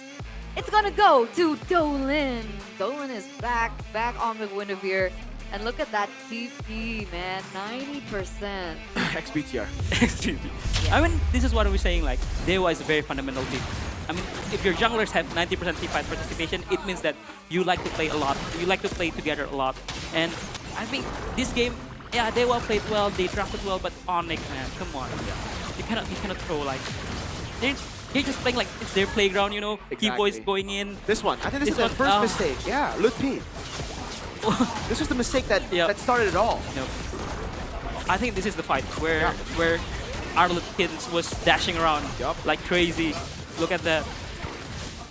It's gonna go to Dolan. Dolan is back on the Guinevere. And look at that TP, man, 90%. XBTR. I mean, this is what we're saying, like, Dewa is a very fundamental team. I mean, if your junglers have 90% teamfight participation, it means that you like to play a lot. You like to play together a lot. And I think this game, yeah, Dewa played well, they drafted well, but Onyx, man, come on. You cannot throw, like, they're just playing like it's their playground, you know? Key boys going in. This one, I think this is the first mistake. Yeah, Lutpi. This was the mistake that started it all. Yep. I think this is the fight where Arlet Kins was dashing around like crazy. Look at that.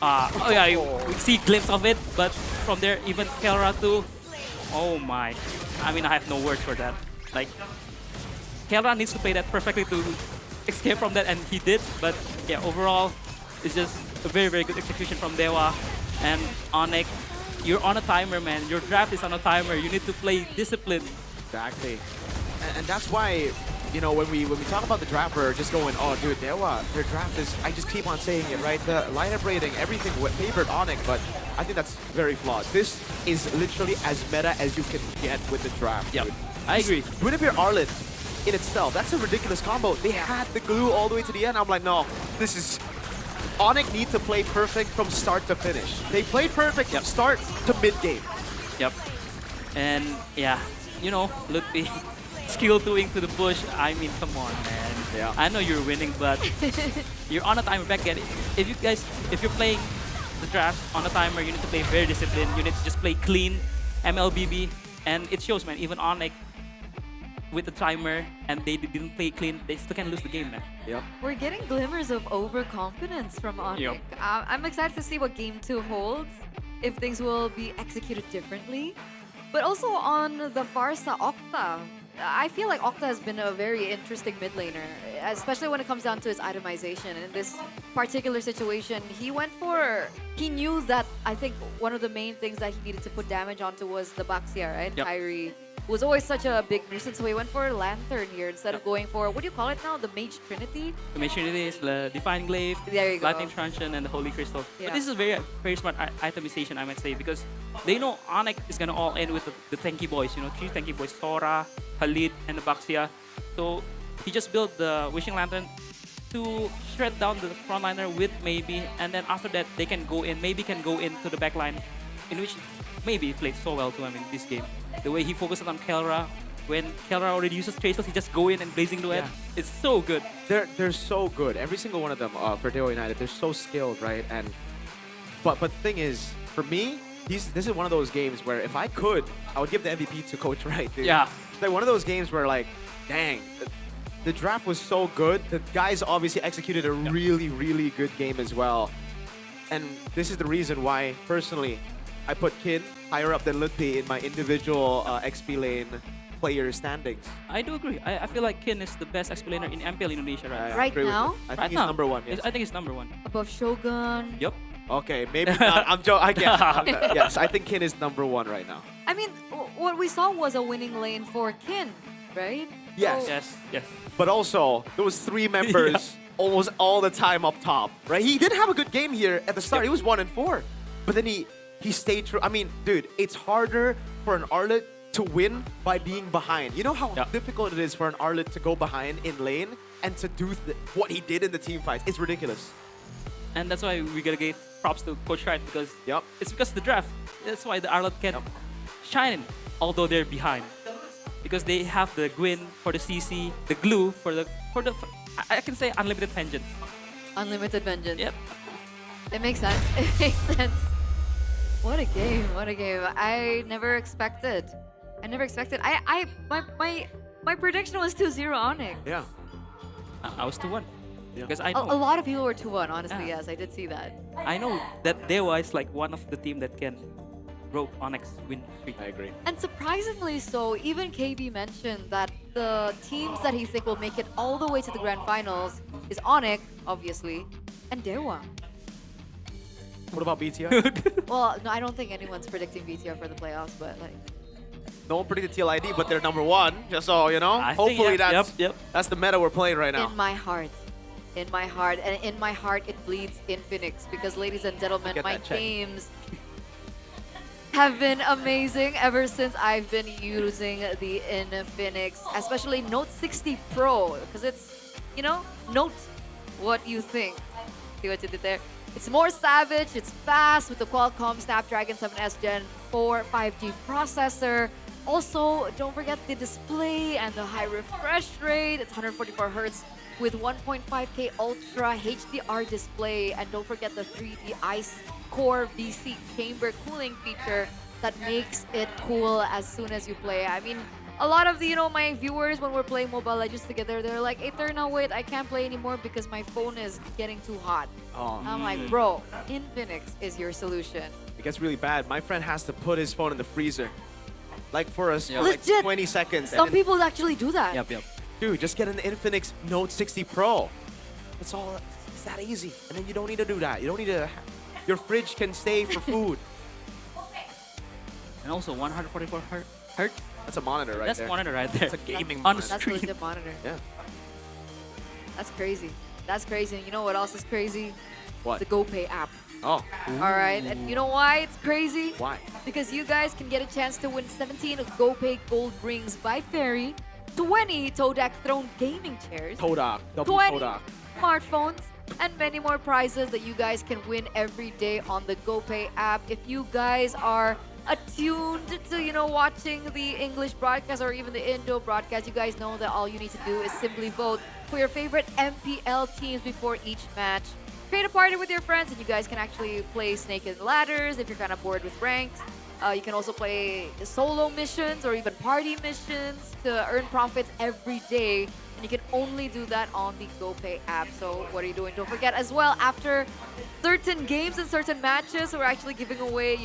Oh yeah, we see a glimpse of it, but from there, even Kelra too. Oh my. I mean, I have no words for that. Like, Kelra needs to play that perfectly to escape from that, and he did. But yeah, overall, it's just a very, very good execution from Dewa. And Onyx, you're on a timer, man. Your draft is on a timer. You need to play discipline. Exactly. And that's why, you know, when we talk about the draft, we're just going, oh, dude, their draft is, I just keep on saying it, right? The lineup rating, everything favored Onyx, but I think that's very flawed. This is literally as meta as you can get with the draft. Yep, dude. I agree. Guinevere Arlet in itself, that's a ridiculous combo. They had the glue all the way to the end. I'm like, no, this is... Onyx need to play perfect from start to finish. They played perfect from start to mid-game. Yep. And yeah, you know, Lutfi, skill doing to the bush. I mean, come on, man. Yeah. I know you're winning, but you're on a timer back again. If you're playing the draft on a timer, you need to play very disciplined. You need to just play clean, MLBB, and it shows, man. Even Onyx with the timer and they didn't play clean, they still can lose the game, man. Yep. We're getting glimmers of overconfidence from Onyx. Yep. I'm excited to see what Game 2 holds, if things will be executed differently. But also on the Farsa Octa, I feel like Octa has been a very interesting mid laner, especially when it comes down to his itemization. In this particular situation, he knew that I think one of the main things that he needed to put damage onto was the Baxia, right? Yep. Kyrie was always such a big nuisance, so he went for Lantern here instead of going for, what do you call it now? The Mage Trinity? The Mage Trinity is the Divine Glaive, There you go. Lightning Truncheon, and the Holy Crystal. Yeah. But this is very, very smart itemization, I might say, because they know Onyx is gonna all end with the tanky boys, you know, 3 tanky boys, Sora, Khalid, and the Baxia. So he just built the Wishing Lantern to shred down the frontliner with maybe, and then after that they can go in, maybe can go into the backline, in which maybe he played so well too, I mean, this game. The way he focuses on Kelra, when Kelra already uses traces, he just go in and blazing duet. Yeah. It's so good. They're so good. Every single one of them for Dewa United, they're so skilled, right? And but the thing is, for me, this is one of those games where if I could, I would give the MVP to Coach Wright, dude. Yeah. It's like one of those games where like, dang, the draft was so good. The guys obviously executed a really, really good game as well. And this is the reason why, personally, I put Kin higher up than Lutfi in my individual XP lane player standings. I do agree. I feel like Kin is the best XP laner in MPL Indonesia right now. Right now? I think he's number one. Yes. I think he's number 1. Above Shogun. Yup. Okay, maybe not. I'm joking. Yes, I think Kin is number 1 right now. I mean, what we saw was a winning lane for Kin, right? Yes. So- Yes. But also, there was 3 members almost all the time up top, right? He did have a good game here at the start. He was 1 and 4, but then he stayed true. I mean, dude, it's harder for an Arlet to win by being behind. You know how difficult it is for an Arlet to go behind in lane and to do what he did in the team fights. It's ridiculous. And that's why we gotta give props to Coach Wright, because it's because of the draft. That's why the Arlet can shine, although they're behind. Because they have the Gwyn for the CC, the glue for the I can say unlimited vengeance. Unlimited vengeance. Yep. It makes sense. It makes sense. What a game. What a game. I never expected. My My prediction was 2-0 Onyx. Yeah. I was 2-1. Because I A know, lot of people were 2-1, honestly, Yeah. yes, I did see that. I know that Dewa is like one of the team that can broke Onyx win streak. I agree. And surprisingly so, even KB mentioned that the teams that he think will make it all the way to the grand finals is Onyx, obviously, and Dewa. What about BTR? Well, no, I don't think anyone's predicting BTR for the playoffs, but like, No one predicted TLID, but they're number 1. Just so you know. I think, Hopefully yep, that's the meta we're playing right now. in my heart, and in my heart, it bleeds Infinix because, ladies and gentlemen, Get my that check. games have been amazing ever since I've been using the Infinix, especially Note 60 Pro, because it's, you know, note what you think. See what you did there? It's more savage, it's fast with the Qualcomm Snapdragon 7S Gen 4 5G processor. Also, don't forget the display and the high refresh rate. It's 144 Hz with 1.5K Ultra HDR display. And don't forget the 3D Ice Core VC chamber cooling feature that makes it cool as soon as you play. I mean, a lot of the, my viewers, when we're playing Mobile Legends together, they're like, Eternal, wait, I can't play anymore because my phone is getting too hot. Oh. I'm like, bro, Infinix is your solution. It gets really bad. My friend has to put his phone in the freezer. Like for us, for like Legit. 20 seconds. Some and then- people actually do that. Yep. Dude, just get an Infinix Note 60 Pro. That's all. It's that easy. And then you don't need to do that. You don't need to. Your fridge can stay for food. And also 144 hertz. That's a monitor right That's there. monitor right there. That's a gaming on monitor. That's a screen. legit monitor. Yeah. That's crazy. That's crazy. And you know what else is crazy? What? The GoPay app. Oh. All right. And you know why it's crazy? Why? Because you guys can get a chance to win 17 GoPay Gold Rings by Fairy, 20 Todak Throne gaming chairs, Todak. Double 20 Todak. smartphones, and many more prizes that you guys can win every day on the GoPay app. If you guys are attuned to, watching the English broadcast or even the Indo broadcast, you guys know that all you need to do is simply vote for your favorite MPL teams before each match. Create a party with your friends, and you guys can actually play Snake and Ladders if you're kind of bored with ranks. You can also play solo missions or even party missions to earn profits every day. And you can only do that on the GoPay app. So what are you doing? Don't forget as well, after certain games and certain matches, we're actually giving away,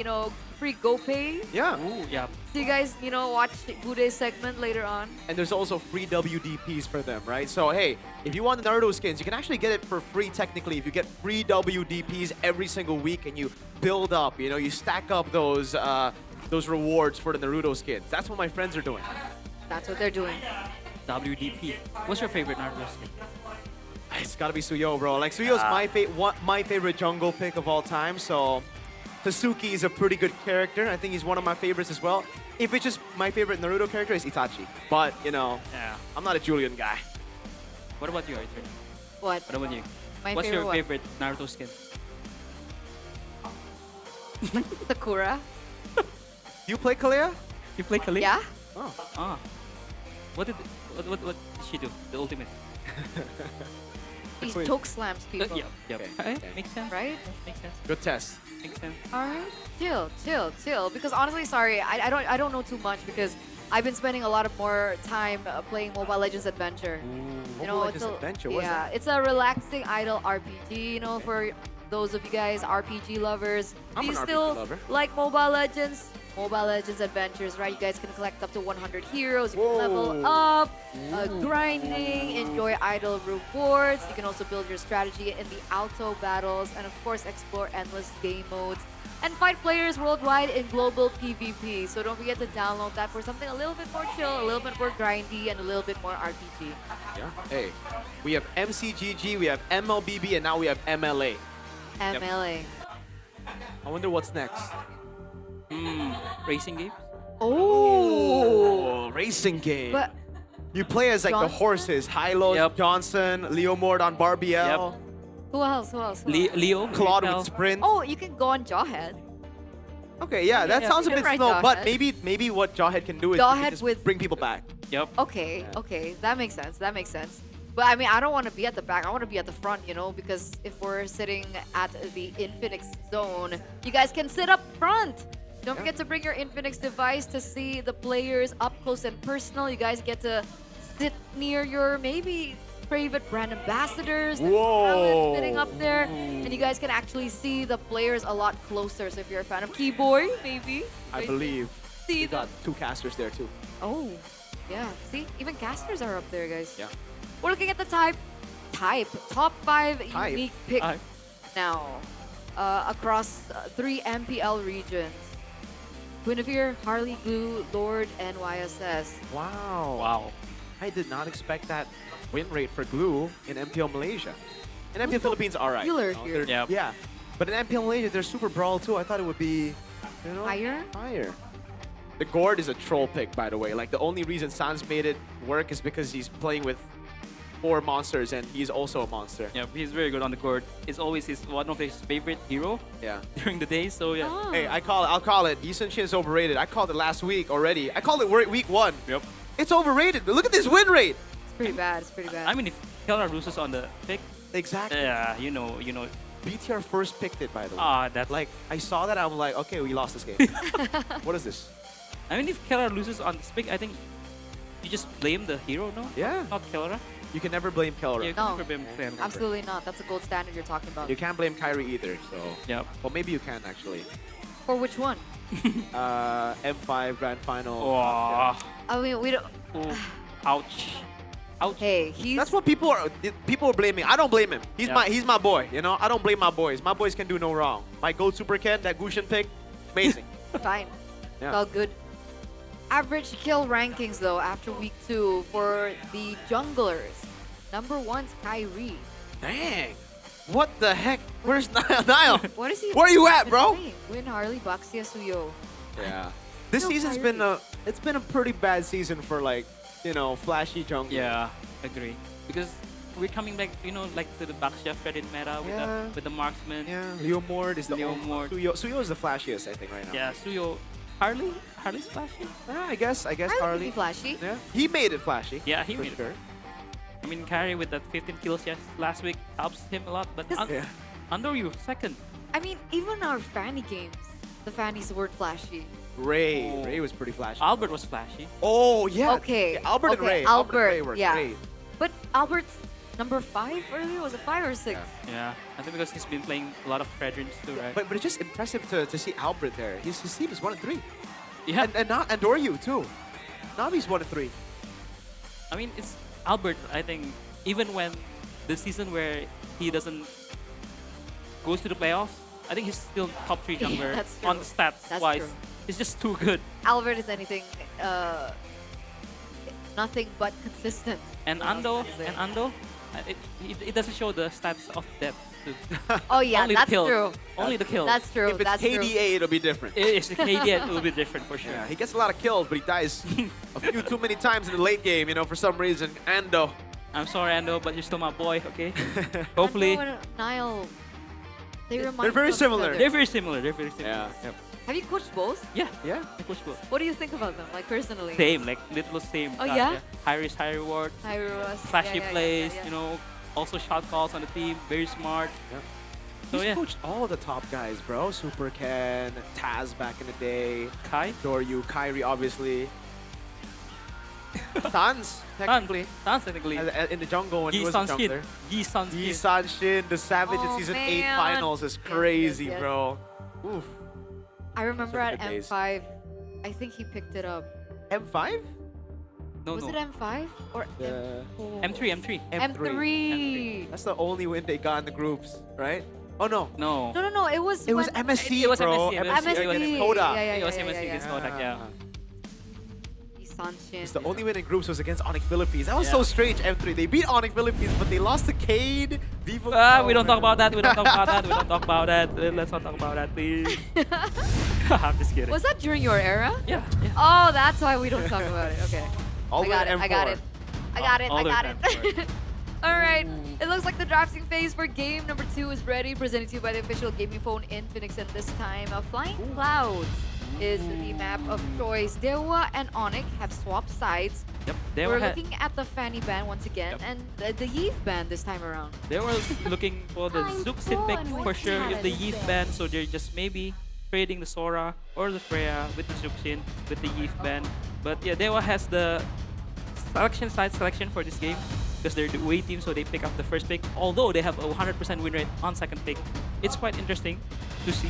free GoPay. Yeah. Ooh, yeah. So you guys, watch Buday's segment later on. And there's also free WDPs for them, right? So hey, if you want the Naruto skins, you can actually get it for free technically if you get free WDPs every single week and you build up, you stack up those rewards for the Naruto skins. That's what my friends are doing. That's what they're doing. WDP. What's your favorite Naruto skin? It's gotta be Suyo, bro. Like Suyo's my favorite jungle pick of all time. So Tasuki is a pretty good character. I think he's one of my favorites as well. If it's just my favorite Naruto character, is Itachi. But Yeah. I'm not a Julian guy. What about you, Arthur? What? What about you? My What's favorite your what? favorite Naruto skin? Sakura. You play Kalia? You play Kali? Yeah? Oh. Ah. What did she do? The ultimate. He choke slams people. Yep. Okay. Makes sense. Right? Makes sense. Good test. Makes sense. All right, chill. Because honestly, sorry, I don't know too much because I've been spending a lot of more time playing Mobile Legends Adventure. Mobile Legends Adventure, what is yeah, that? it's a relaxing idle RPG. For those of you guys RPG lovers, I'm do you an RPG still lover. like Mobile Legends? Mobile Legends Adventures, right? You guys can collect up to 100 heroes. You can level up, grinding, enjoy idle rewards. You can also build your strategy in the auto battles, and of course, explore endless game modes and fight players worldwide in global PvP. So don't forget to download that for something a little bit more chill, a little bit more grindy, and a little bit more RPG. Yeah. Hey, we have MCGG, we have MLBB, and now we have MLA. MLA. I wonder what's next. Racing games? Oh, racing game. But you play as like the Johnson? horses, Hylos, Johnson, Leo Mordon, Barbiel. who else? Who else? Leo? Claude Mel. with sprint. Oh, you can go on Jawhead. Okay, yeah, that sounds a You bit can slow, ride but Jawhead. maybe what Jawhead can do is Jawhead he can just with- bring people back. Yep. Okay, that makes sense. But I mean, I don't want to be at the back. I want to be at the front, because if we're sitting at the Infinix zone, you guys can sit up front. Don't forget to bring your Infinix device to see the players up close and personal. You guys get to sit near your maybe favorite brand ambassadors. There's Whoa. talent sitting up there, and you guys can actually see the players a lot closer. So if you're a fan of Keyboard, maybe I you believe see we got 2 casters there too. Oh, yeah. See, even casters are up there, guys. Yeah. We're looking at the top 5 Type. unique picks now across 3 MPL regions. Guinevere, Harley, Glue, Lord, and YSS. Wow. Wow. I did not expect that win rate for Glue in MPL Malaysia. In MPL Philippines, all right. Healer you know, here. they're- Yeah. But in MPL Malaysia, they're super brawl too. I thought it would be, you know, Higher? Higher. The Gord is a troll pick, by the way. Like, the only reason Sans made it work is because he's playing with 4 monsters and he's also a monster. Yeah, he's very good on the court. It's always one of his favorite hero Yeah. during the day. So yeah. Oh. Hey, I'll call it. Yi Sun Shin is overrated. I called it last week already. I called it week 1. Yep. It's overrated. Look at this win rate. It's pretty bad. It's pretty bad. I mean, if Keller loses on the pick, Exactly. yeah, you know. BTR first picked it, by the way. That's Like, I saw that, I'm like, okay, we lost this game. What is this? I mean, if Keller loses on this pick, I think you just blame the hero, no? Yeah. Not Keller. You can never blame Kelra. Yeah, you No. can never blame Keller. Absolutely not. That's a gold standard you're talking about. You can't blame Kyrie either, so. Yep. Well, maybe you can, actually. For which one? M5 Grand Final. Oh, I mean, we don't. ouch. Ouch. Hey, he's. That's what people are blaming. I don't blame him. He's Yeah. he's my boy, you know? I don't blame my boys. My boys can do no wrong. My gold Super Ken, that Gushin pick, amazing. Fine. Yeah. It's all good. Average kill rankings though after week 2 for the junglers. Number 1's Kyrie. Dang. What the heck? Where's Niall? Niall? What is he? Where are you at, bro? Win Harley, Baxia, Suyo. Yeah. This No, season's Kyrie. it's been a pretty bad season for, like, you know, flashy jungle. Yeah, agree. Because we're coming back, like to the back chef Reddit meta with the marksman. Yeah. Leo Mord is the Leo only- Mord. Suyo is the flashiest, I think, right now. Yeah, Suyo. Harley's flashy. Yeah, I guess Harley Harley. can be flashy. Yeah. He made it flashy. Yeah, he for made it. sure. I mean, Carry with that 15 kills last week helps him a lot. But Yeah. under you, second. I mean, even our Fanny games, the Fannies weren't flashy. Ray was pretty flashy. Albert was flashy. Oh, yeah. Okay. Yeah, Albert and okay, Ray. Albert, and Ray were yeah. great. But Albert's number 5 earlier, was it 5 or 6? Yeah, I think because he's been playing a lot of Fredrins too, right? But it's just impressive to see Albert there. His team is 1-3. Yeah. And Doryu too. Navi's 1-3. I mean, it's Albert, I think, even when the season where he doesn't goes to the playoffs, I think he's still top 3 jungler that's true. on the stats That's wise. true. He's just too good. Albert is anything, nothing but consistent. And What else Ando, can I say? and Ando, it doesn't show the stats of depth too. Oh yeah, Only that's the kill. true. Only the kill. That's true. If it's that's KDA, true. it'll be different. It's the KD, it will be different for sure. Yeah, he gets a lot of kills, but he dies a few too many times in the late game, for some reason. Ando. I'm sorry, Ando, but you're still my boy, okay? Hopefully. Ando and Niall, they remind They're very me of each similar. other. They're very similar. They're very similar. Yeah. Yep. Have you coached both? Yeah. Yeah. I push both. What do you think about them, like personally? Same, like little same. Oh, yeah? High risk, high reward. Hi, Ruas. Flashy Yeah, yeah, plays, yeah, yeah. also shot calls on the team, very smart. Yeah. So He's yeah, coached all the top guys, bro. Super Ken, Taz back in the day, Kai, Doryu, Kyrie, obviously. Sans, technically. Sans technically. In the jungle when he Yi was a Sun Shin. jungler. Yi Sun Shin. Yi Sun Shin, the Savage in Oh, Season 8 man. finals is Yes, crazy, yes, yes. bro. Oof. I remember Some at good days. M5, I think he picked it up. M5? No, Was no. it M5 or The M4? M3. M3. That's the only win they got in the groups, right? Oh, no. No. No. It was. It was when- MSC, It was bro. MSC. MSC. Kodak. Yeah, It was yeah, MSC yeah, against yeah. Kodak, yeah. Yi Sun Shin. It's the only win in groups was against Onyx Philippines. That was so strange, M3. They beat Onyx Philippines, but they lost to Cade, Vivo. We don't talk about that. We don't talk about that. We don't talk about that. Let's not talk about that, please. I'm just kidding. Was that during your era? Yeah. Oh, that's why we don't talk about it. Okay. All I got win it. I got M4. it. I got it. All I the got time. it. All right. It looks like the drafting phase for game number 2 is ready. Presented to you by the official gaming phone Infinix, and this time, Flying Clouds is the map of choice. Dewa and Onyx have swapped sides. Yep. We're looking at the Fanny ban once again, Yep. and the Yeef ban this time around. They were looking for the Zook Sin pick for sure if the Yeef ban, so they're just maybe trading the Sora or the Freya with the Zook Sin with the Yeef ban. But yeah, Dewa has the side selection for this game because they're the away team, so they pick up the first pick. Although they have a 100% win rate on second pick, it's quite interesting to see.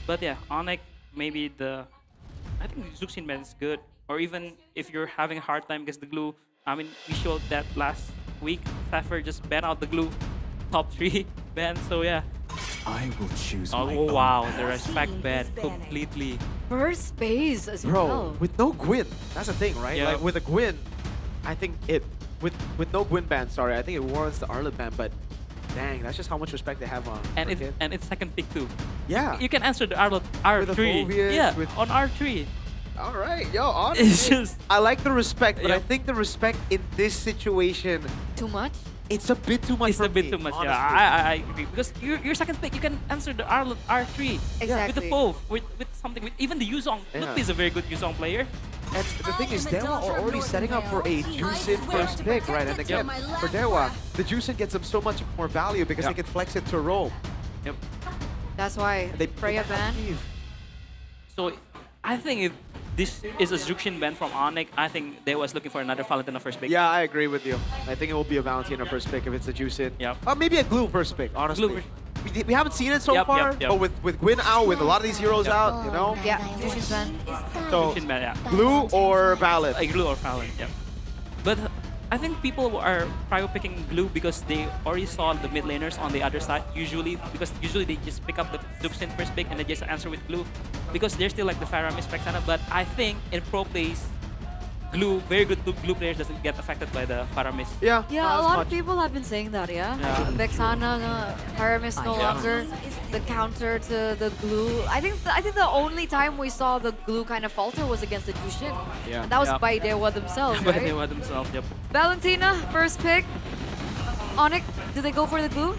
But yeah, Onyx, maybe I think Zuxin ban is good. Or even if you're having a hard time against the glue, I mean, we showed that last week. Sapphire just banned out the glue, top 3 ban. So yeah. I will choose my Oh own wow, path. the respect ban completely. First phase as Bro, well. with no Gwyn, that's the thing, right? Yeah. Like with a Gwyn, I think it with no Gwyn ban, sorry, I think it warrants the Arlet ban, but dang, that's just how much respect they have on. And for it's Kid. and it's second pick too. Yeah. You can answer the R3. With the Phobias, Yeah, with- on R3. All right, yo, honestly, It's just I like the respect, but I Yep. think the respect in this situation, Too much? it's a bit too much. It's for a bit me, too much. honestly. Yeah, I agree because your second pick you can answer the R3 with the Exactly. Pove with something with even the Yuzong. Yeah. Look, is a very good Yuzong player. And the thing is, Dewa are already setting up for a Juicin first pick, right? And again, for Dewa, the Juicin gets them so much more value because Yep. they can flex it to roll. Yep. That's why They Freya ban. So I think if this is a Zuxin ban from Onyx, I think they was looking for another Valentina first pick. Yeah, I agree with you. I think it will be a Valentina first pick if it's a Juicin. Yep. Or maybe a Glue first pick, honestly. Glue We haven't seen it so Yep, far, yep, yep. but with Gwyn out, with a lot of these heroes Yep. out, you know? Yeah, Jushin's ban. So, Zuxin ban, yeah. Glue or Valid? Like Glue or Fallon, yeah. But I think people are probably picking Glue because they already saw the mid laners on the other side because usually they just pick up the Zuxin first pick and they just answer with Glue because they're still like the Faramis, Vexana. But I think in pro plays, Glue, very good Glue players doesn't get affected by the Faramis. Yeah, Yeah, a lot of people have been saying that, yeah? Yeah. Vexana, Paramis no Yeah. longer the counter to the glue. I think the only time we saw the glue kind of falter was against the Jushin. Yeah. And that was Yeah. by Dewa themselves, But right? they were themselves, yep. Valentina, first pick. Onyx, did they go for the glue?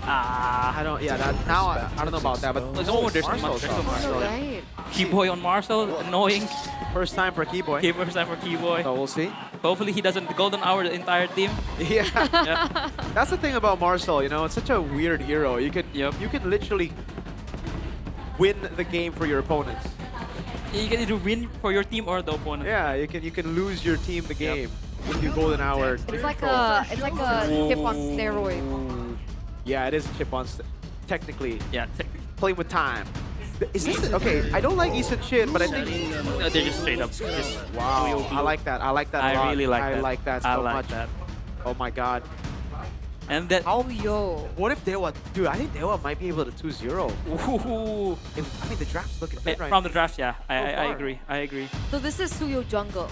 I don't, yeah, that, now I don't know about that, but There's no there's Marcel's there's no up. Marcel. yeah. Right. Keyboy on Marcel, annoying. First time for Keyboy. First time for Keyboy. So we'll see. Hopefully he doesn't golden hour the entire team. Yeah. Yeah. That's the thing about Marcel, you know, it's such a weird hero. You can literally win the game for your opponents. You can either win for your team or the opponent. Yeah, you can lose your team the game if you golden hour. It's like a chip on steroid. Yeah, it is a chip on technically. Yeah, playing with time. Is this okay? I don't like Eason Shin, but I think No, they're just straight up. Just wow. I like that. I like that a I lot. really like I that. like that so I like much. that. Oh my god. And that. How, yo. What if Dewa? Dude, I think Dewa might be able to 2-0. Ooh. I mean, the draft's looking good right From the draft, yeah. I far. agree. I agree. So this is Suyo jungle,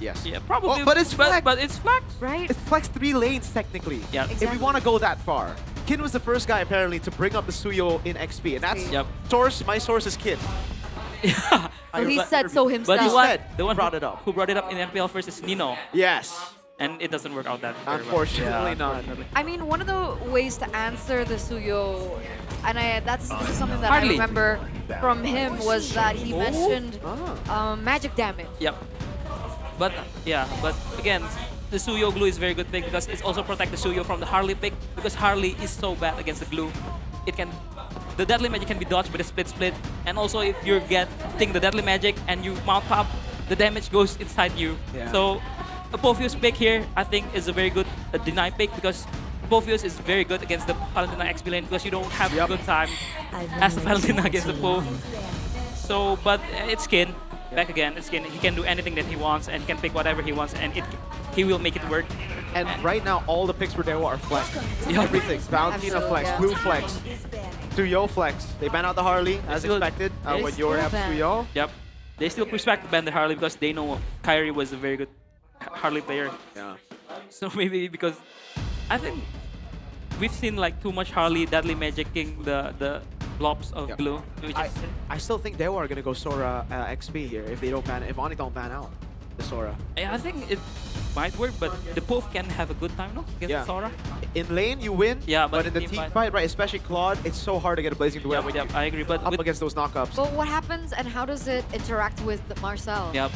Yes. Yeah, probably. Oh, but it's flex. But it's flex. right? It's flex 3 lanes technically. Yeah. If we Exactly. want to go that far. Kin was the first guy apparently to bring up the Suyo in XP, and that's Yep. source. My source is Kin. Yeah. So he said so himself. But The one brought it up. Who brought it up in MPL first is Nino, Yes. and it doesn't work out that. very well. Unfortunately Yeah, not. unfortunately. I mean, one of the ways to answer the Suyo, and this is something that Hardly. I remember from him, was that he mentioned magic damage. Yep. But yeah, but again, the Suyo glue is very good pick because it's also protect the Suyo from the Harley pick because Harley is so bad against the glue. The deadly magic can be dodged with a split, and also if you're getting the deadly magic and you mount up, the damage goes inside you. Yeah. So Apophis pick here, I think, is a very good deny pick because Apophis is very good against the Valentina XP lane because you don't have a good time as the Valentina against the Pove. So, but it's Skin. Back again, it's Skin. He can do anything that he wants and can pick whatever he wants, and he will make it work. And right now, all the picks for Dewa are flex. Yeah. Everything. Valentina Absolutely, flex, yeah. Blue flex, Suyo flex. They ban out the Harley as still- expected they when still you have ban. Suyo. Yep. They still respect ban the Harley because they know Kyrie was a very good Harley player. Yeah. So maybe because I think we've seen like too much Harley deadly magicking the blobs of Yeah. glue. Which is, I still think Dewa are gonna go Sora XP here if they don't ban. If Onyx don't ban out the Sora. I think it might work, but the Pove can have a good time, no? Against Yeah. Sora. In lane you win. Yeah, but in the team team fight- fight, right? Especially Claude, it's so hard to get a blazing duel. Yeah, I agree. But Up with, against those knockups. But what happens and how does it interact with Marcel? yeah,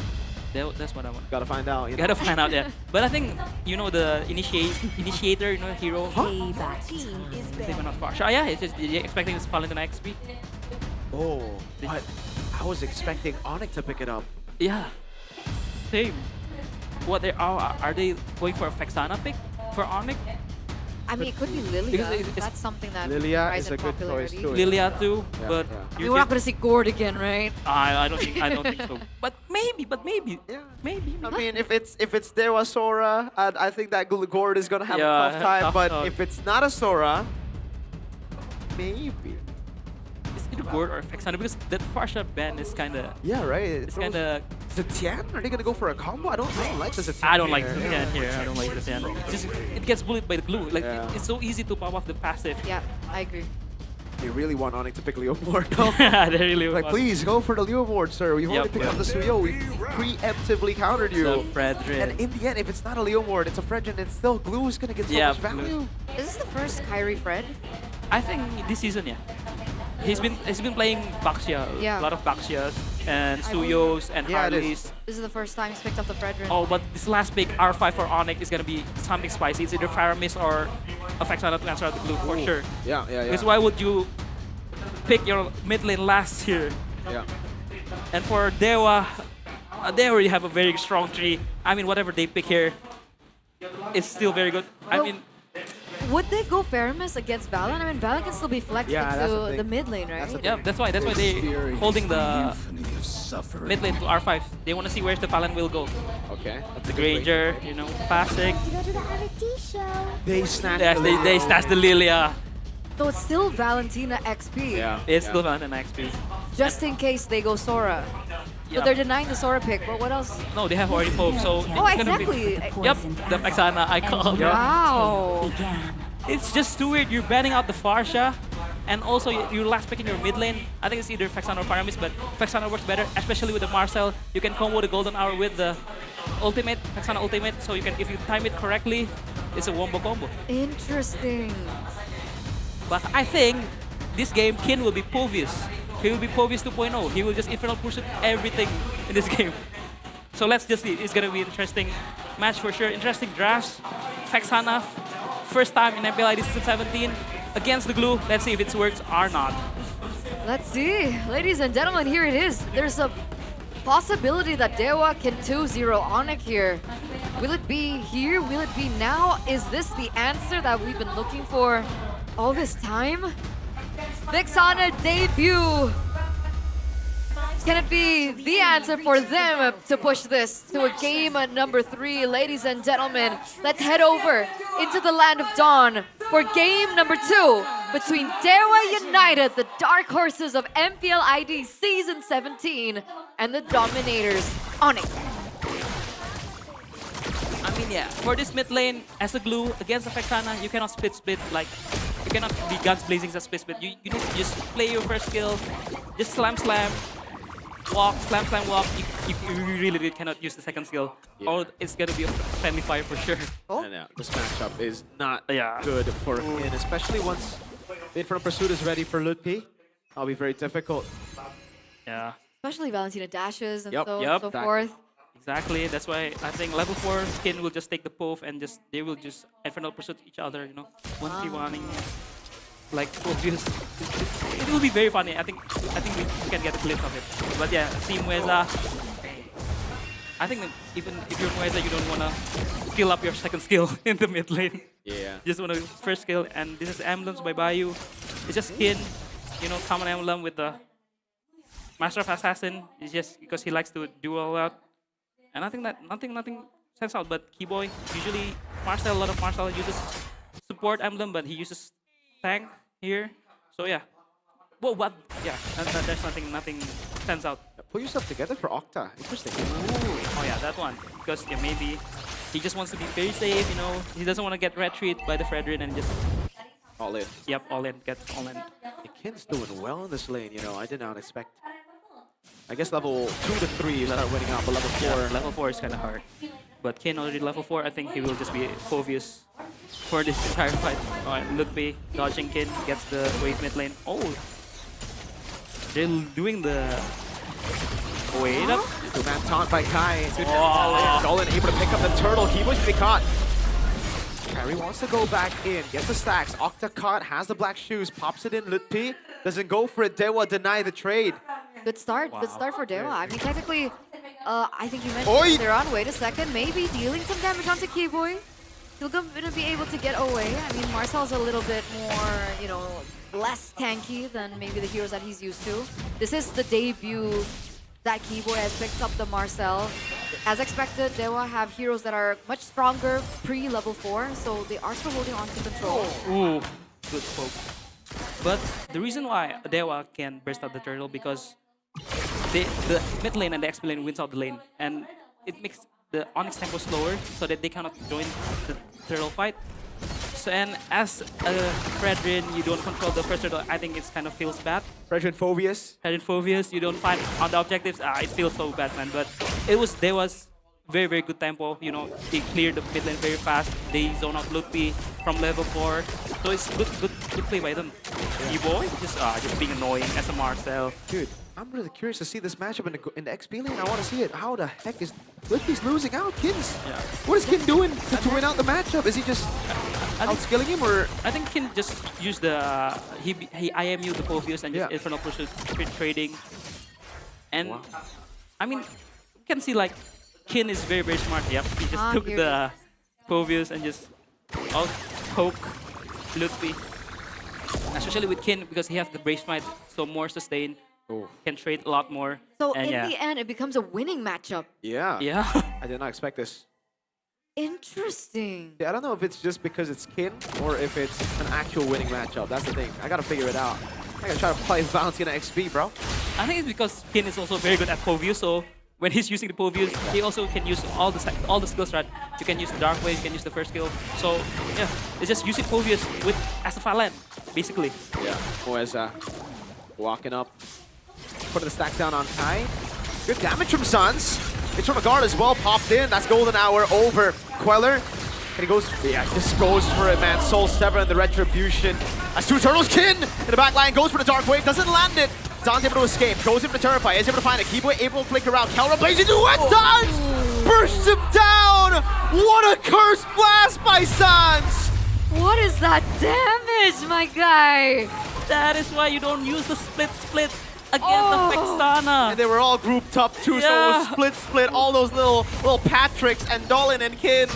that's what I want. Gotta find out. You know? Gotta find out, yeah. But I think the initiator, hero. They went not far. So yeah, it's just you're expecting this Valentina XP. Oh, but I was expecting Onyx to pick it up. Yeah, same. what they are they going for a Vexana pick for Onyx? I mean, it could be Lilia. Because it's- That's something that Lilia rise is in a good choice popularity. too. Lilia too, but I mean, we're not gonna see Gord again, right? I don't think so. But maybe. Maybe. I mean, if it's Dewa Sora, I think that Gord is gonna have Yeah, a tough time. tough But time. if it's not a Sora, maybe. It's either Gord or Vexana because that Farsha ban is kind of right. It's kind of Zetian? Are they gonna go for a combo? I don't like the Zetian. I don't like here. Zetian here. I don't like Zetian. It gets bullied by the glue. Like it's so easy to pop off the passive. Yeah, I agree. They really want Onyx to pick Leo Ward. No? They really like, want- please go for the Leo Ward, sir. We've already picked up the Suyo. We preemptively countered you. The Fredrin. And in the end, if it's not a Leo Ward, it's a Fredrin, and still glue is gonna get so much value. Is this the first Kyrie Fred? I think this season, yeah. He's been playing Baxia, Yeah. a lot of Baxias and Suyos and Harleys. This is the first time he's picked up the Fredrin. Oh, but this last pick, R5 for Onyx, is gonna be something spicy. It's either Faramis or a Vexana to answer out the glue for sure. Yeah. Because why would you pick your mid lane last here? Yeah. And for Dewa, they already have a very strong tree. I mean, whatever they pick here, it's still very good. I mean, Would they go Faramis against Valen? I mean, Valen can still be flexed into the mid lane, right? yeah, that's why they're holding the mid lane to R5. They want to see where the Valen will go. Okay. The Granger, classic. They snatched Yes, the they snatched the Lilia. So it's still Valentina XP. It's still Valentina XP. Just in case they go Sora. Yeah. But they're denying the Sora pick, but what else? No, they have already Pope, so it's gonna exactly. be... Yep, the Vexana I called. Wow. It's just too weird. You're banning out the Farsha, and also you're last picking your mid lane. I think it's either Vexana or Faramis, but Vexana works better, especially with the Marcel. You can combo the Golden Hour with the ultimate, Vexana ultimate, so you can, if you time it correctly, it's a wombo combo. Interesting. But I think this game, Kin will be Povius. He will be Povius 2.0. He will just Infernal Pursuit everything in this game. So let's just see. It's going to be an interesting match for sure. Interesting drafts. Vexana, first time in MPL ID Season 17 against the glue. Let's see if it works or not. Let's see. Ladies and gentlemen, here it is. There's a possibility that Dewa can 2-0 Onyx here. Will it be here? Will it be now? Is this the answer that we've been looking for all this time? Vexana debut. Can it be the answer for them to push this to a game at number 3? Ladies and gentlemen, let's head over into the land of Dawn for game number 2 between Dewa United, the dark horses of MPL ID Season 17, and the Dominators, Onyx. I mean, yeah, for this mid lane, as a glue against the Vexana, you cannot split like, you cannot be guns blazing as split. You need to just play your first skill, just slam, walk, slam, walk. You really cannot use the second skill, or it's gonna be a friendly fire for sure. And this matchup is not good for Kin, especially once the Infernal Pursuit is ready for Lutpi. That'll be very difficult. Yeah. Especially Valentina dashes and so Exactly. forth. Exactly. That's why I think level 4 Kin will just take the POV and they will just Infernal Pursuit each other. 1v1ing like obvious. It will be very funny. I think we can get a glimpse of it. But yeah, Team Weza. I think even if you're Weza, you don't wanna skill up your second skill in the mid lane. Yeah. You just wanna first skill, and this is Emblems by Bayou. It's just Kin, common emblem with the Master of Assassin. It's just because he likes to do all that. And I think that nothing stands out. But Keyboy, usually a lot of Marcel uses support emblem, but he uses tank here. So yeah. Whoa, what? Yeah, there's nothing stands out. Put yourself together for Octa. Interesting. Oh yeah, that one. Because maybe he just wants to be very safe, He doesn't want to get red treat by the Fredrin and just... All in. Yep, all in. Get all in. The Kin's doing well in this lane, I did not expect. I guess level 2 to 3 you start winning out, but level 4... Yeah, level 4 is kind of hard. But Kin already level 4, I think he will just be Phobius for this entire fight. Alright, Lutpi dodging Kin, gets the wave mid lane. Oh! They're doing the... Wait up. Two-man taunt by Kai. Dolan able to pick up the turtle. Keyboy's to be caught. Kyrie wants to go back in, gets the stacks. Octa caught, has the black shoes, pops it in. Lutpi doesn't go for it. Dewa deny the trade. Good start. Good start for Dewa. I mean, technically, I think you mentioned they're on. Wait a second. Maybe dealing some damage onto Keyboy. Still gonna be able to get away. I mean, Marcel's a little bit more, you know, less tanky than maybe the heroes that he's used to. This is the debut that Keyboy has picked up the Marcel. As expected, Dewa have heroes that are much stronger pre-level 4, so they are still holding on to control. Ooh, good poke. But the reason why Dewa can burst out the turtle because the mid lane and the XP lane wins out the lane, and it makes the Onyx tempo slower so that they cannot join the turtle fight. So, and as a Fredrin, you don't control the first turtle, I think it kind of feels bad. Fredrin Phobius, you don't find on the objectives, it feels so bad, man. But there was very, very good tempo. You know, they cleared the mid lane very fast. They zone out Ludwig from level 4. So it's good play by them. E-boy, just being annoying as a Marcel. Dude, I'm really curious to see this matchup in the XP lane. I want to see it. How the heck is Ludwig's losing out? Kin's. Yeah. What is Kin doing to win out the matchup? Is he just outskilling him, or? I think Kin just used the he IMU the Phobius and just Infernal Pursuit trading. And I mean, you can see like Kin is very, very smart. Yep, he just took the Phobius and just poke Ludwig. Especially with Kin because he has the Brave Smite, so more sustain. Can trade a lot more. So and in the end, it becomes a winning matchup. Yeah. Yeah. I did not expect this. Interesting. Yeah, I don't know if it's just because it's Kin or if it's an actual winning matchup. That's the thing. I gotta figure it out. I gotta try to play Bounty on XP, bro. I think it's because Kin is also very good at Phobius, so when he's using the Phobius, he also can use all the skills, right? You can use the Dark Wave, you can use the first skill. So yeah, it's just using Phobius as a Falan, basically. Yeah, Moeza walking up, putting the stacks down on Kai. Good damage from Suns. It's from a guard as well, popped in. That's Golden Hour over Queller. And he goes, just goes for it, man. Soul 7 and the Retribution. As two turtles, Kin in the back line goes for the Dark Wave, doesn't land it. Zan's able to escape, goes into the Terrify, is able to find it. Keyboy able to flick around. Kelra blazing into it, Sans! Bursts him down! What a curse blast by Sans! What is that damage, my guy? That is why you don't use the split against the Vexana. And they were all grouped up too, so it was split, all those little Patricks and Dolan and Kin.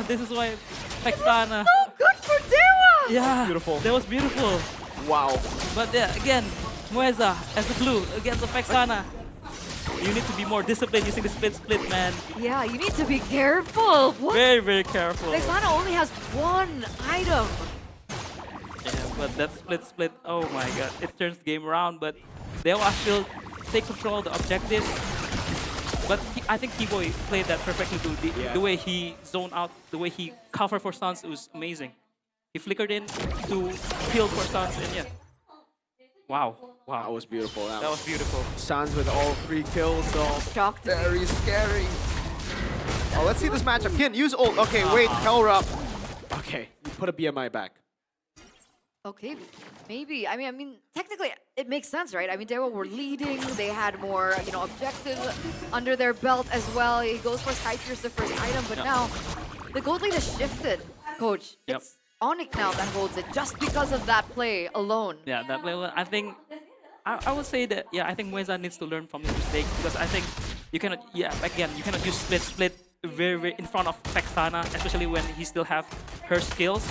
This is why Vexana. So good for Dewa! Yeah, beautiful. That was beautiful. Wow. But yeah, again, Moeza as the blue against the Vexana. You need to be more disciplined using the split, man. Yeah, you need to be careful. What? Very, very careful. Vexana only has one item. Yeah, but that split, oh my god, it turns the game around, but Dewa still take control of the objectives. But I think Keyboy played that perfectly too. The way he zoned out, the way he covered for stuns, it was amazing. He flickered in to heal for stuns, and yeah. Wow. That was beautiful. That was beautiful. Sans with all 3 kills, so shocked. Very scary. Oh, let's see this matchup. Kin, use ult. Okay, wait, Kelra. Okay, you put a BMI back. Okay, maybe. I mean, technically, it makes sense, right? I mean, Dewa were leading. They had more, you know, objectives under their belt as well. He goes for Skypierce, the first item, but now the gold lead has shifted, Coach. It's Onyx now that holds it just because of that play alone. Yeah, that play. I think I would say that I think Moeza needs to learn from his mistake because I think you cannot. Yeah, again, you cannot use split very in front of Vexana, especially when he still have her skills.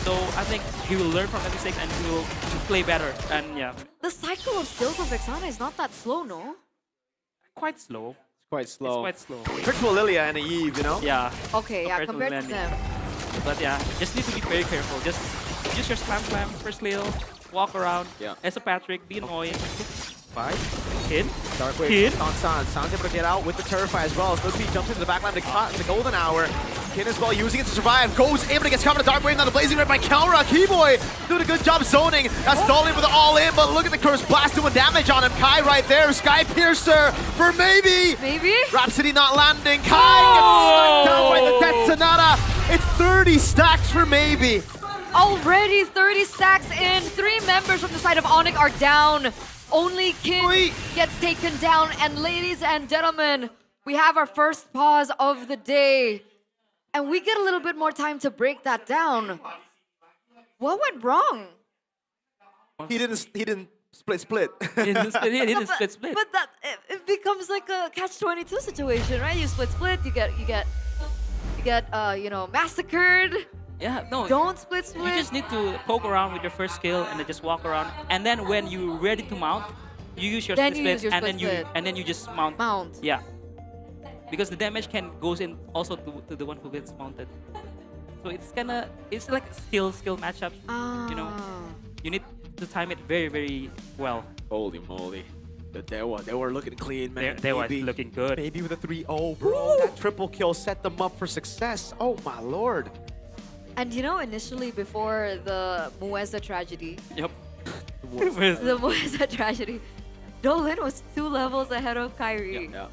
So I think he will learn from that mistake and he will play better. And yeah, the cycle of skills of Vexana is not that slow, no? Quite slow. It's quite slow. It's quite slow. Compared to a Lilia and a Eve, you know? Yeah. Okay, compared to them. But yeah, just need to be very careful. Just use your slam, first little, walk around. Yeah. As a Patrick, be annoying. 5. Kin. Dark Wave on Sans. Sans able to get out with the Terrify as well. Slipsy jumps into the backline to cut the Golden Hour. Kin as well using it to survive. Goes able to get covered. Dark Wave now the blazing red by Kelra. Keyboy doing a good job zoning. That's Dolly with the all in, but look at the curse blast doing damage on him. Kai right there. Sky Piercer for maybe. Rhapsody not landing. Kai gets knocked down by the Death Sonata. It's 30 stacks for maybe. Already 30 stacks in. 3 members from the side of Onyx are down. Only Kin gets taken down. And ladies and gentlemen, we have our first pause of the day. And we get a little bit more time to break that down. What went wrong? He didn't split. He didn't split. He didn't but, split. but that it becomes like a catch-22 situation, right? You split, you get massacred. Yeah, no. Don't split. You just need to poke around with your first skill and then just walk around. And then when you're ready to mount, you use your Then split you use your and split then split. you just mount. Mount. Yeah. Because the damage goes in also to the one who gets mounted. So it's like a skill matchup. You know, you need to time it very, very well. Holy moly. But they were looking clean, man. They were Maybe- looking good. Maybe with a 3-0, bro. That triple kill set them up for success. Oh my lord. And initially before the Mueza tragedy, Yep. the Mueza tragedy, Dolan was 2 levels ahead of Kyrie. Yeah.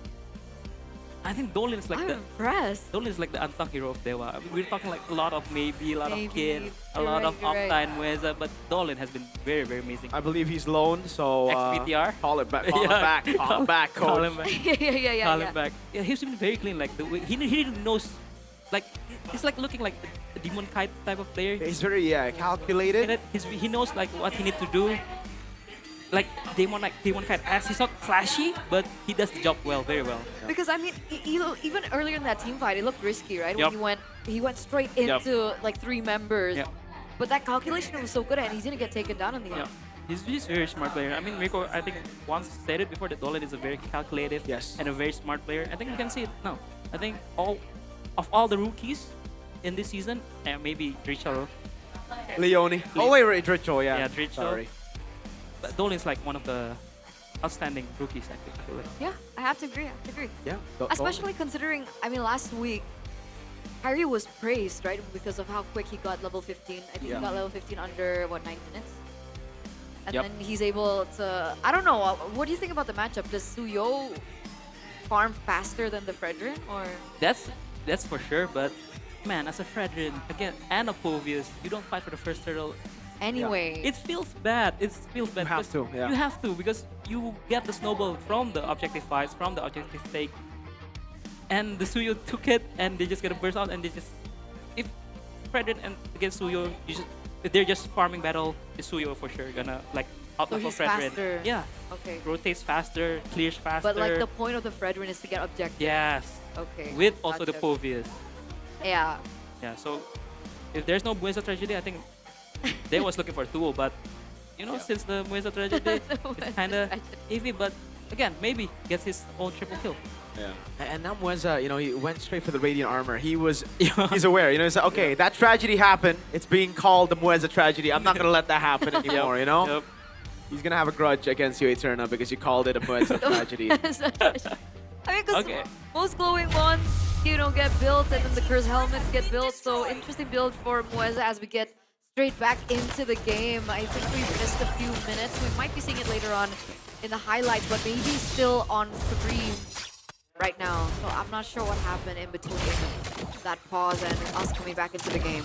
I think Dolan is like I'm the impressed. Dolan is like the unsung hero of Dewa. I mean, we're talking like a lot of maybe, a lot of Kin, a you're lot right, of you're Octa right. and Mueza, but Dolan has been very, very amazing. I believe he's loaned, so XPTR? call it back. Call him Yeah. back. Call him back, coach. Call him back. yeah. Call him back. Yeah, he's been very clean. Like the way he knows, like he's like looking like a demon kite type of player. He's very calculated. And he knows like what he needs to do. Like demon kite as he's not flashy, but he does the job well, very well. Because I mean, even earlier in that team fight, it looked risky, right? Yep. When he went straight Yep. into like 3 members. Yep. But that calculation was so good, and he didn't get taken down in the end. He's a very smart player. I mean, Rico, I think once said it before that Dolan is a very calculative and a very smart player. I think we can see it now. I think all the rookies in this season, and maybe Drichel. Leone. Oh wait, Drichel, yeah. Yeah, Drichel. Sorry. But Dolan is like one of the outstanding rookies, I think. I feel like. Yeah, I have to agree. Yeah. Especially considering, I mean, last week, Kyrie was praised, right? Because of how quick he got level 15. I think he got level 15 under, 9 minutes? And Yep. then he's able to, I don't know, what do you think about the matchup? Does Suyo farm faster than the Fredrin, or? That's for sure, but man, as a Fredrin, again, and a Povius, you don't fight for the first turtle. Anyway. It feels bad. It feels bad. You have because to, yeah. You have to, because you get the snowball from the objective fights, from the objective take. And the Suyo took it, and they just gonna burst out, and they just... If Fredrin and against Suyo, if they're just farming battle, the Suyo for sure gonna, like, So out-level he's Fredrin. faster. Yeah. Okay. Rotates faster, clears faster. But like the point of the Fredrin is to get objective. Yes. Okay. With also the gotcha. Povius. Yeah. Yeah, so if there's no Mueza tragedy, I think they was looking for 2, but since the Mueza tragedy, it's kind of iffy. But again, maybe gets his own triple kill. Yeah. And now Mueza, he went straight for the Radiant Armor. He's aware, he's like, okay, that tragedy happened. It's being called the Mueza tragedy. I'm not going to let that happen anymore, Yep. He's going to have a grudge against you, Eterna, because you called it a Mueza tragedy. I mean, because most glowing ones, get built, and then the curse helmets get built. So interesting build for Mueza as we get straight back into the game. I think we've missed a few minutes. We might be seeing it later on in the highlights, but maybe still on stream right now. So I'm not sure what happened in between that pause and us coming back into the game.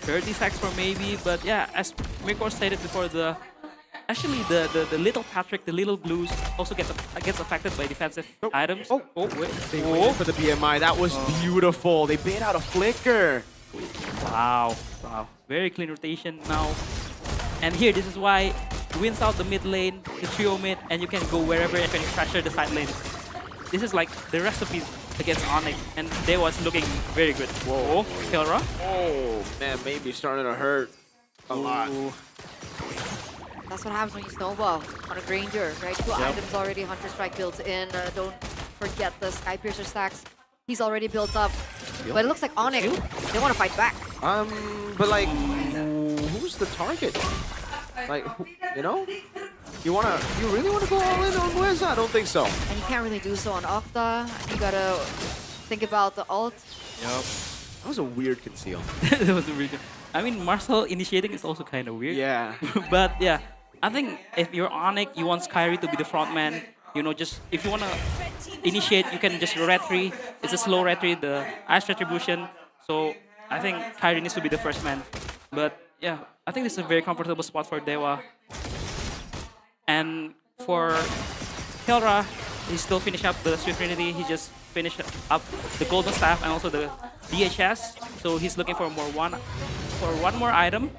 30 seconds for maybe, but yeah, as Mirko stated before, the little Patrick, the little blues also gets affected by defensive items. Wait, they waited for the BMI. That was beautiful. They bait out a flicker. Wow. Very clean rotation now. And here, this is why wins out the mid lane, the trio mid, and you can go wherever and can pressure the side lanes. This is like the recipe against Onyx, and they was looking very good. Whoa, Kelra. Oh, man, maybe starting to hurt a lot. That's what happens when you snowball on a Granger, right? 2 items already, Hunter Strike built in. Don't forget the Sky Piercer stacks. He's already built up. But it looks like Onyx, they want to fight back. But like, who's the target? Like, you really wanna go all in on Mueza? I don't think so. And you can't really do so on Octa. You gotta think about the ult. Yep. That was a weird conceal. That was a weird. I mean, Marcel initiating is also kind of weird. Yeah. But yeah, I think if you're Onyx, you want Kyrie to be the front man. Just if you want to initiate, you can just retry. It's a slow retry, the Ice Retribution. So I think Kyrie needs to be the first man. But yeah, I think this is a very comfortable spot for Dewa. And for Kelra, he's still finishing up the Swift Trinity. He just finished up the Golden Staff and also the DHS. So he's looking for one more item.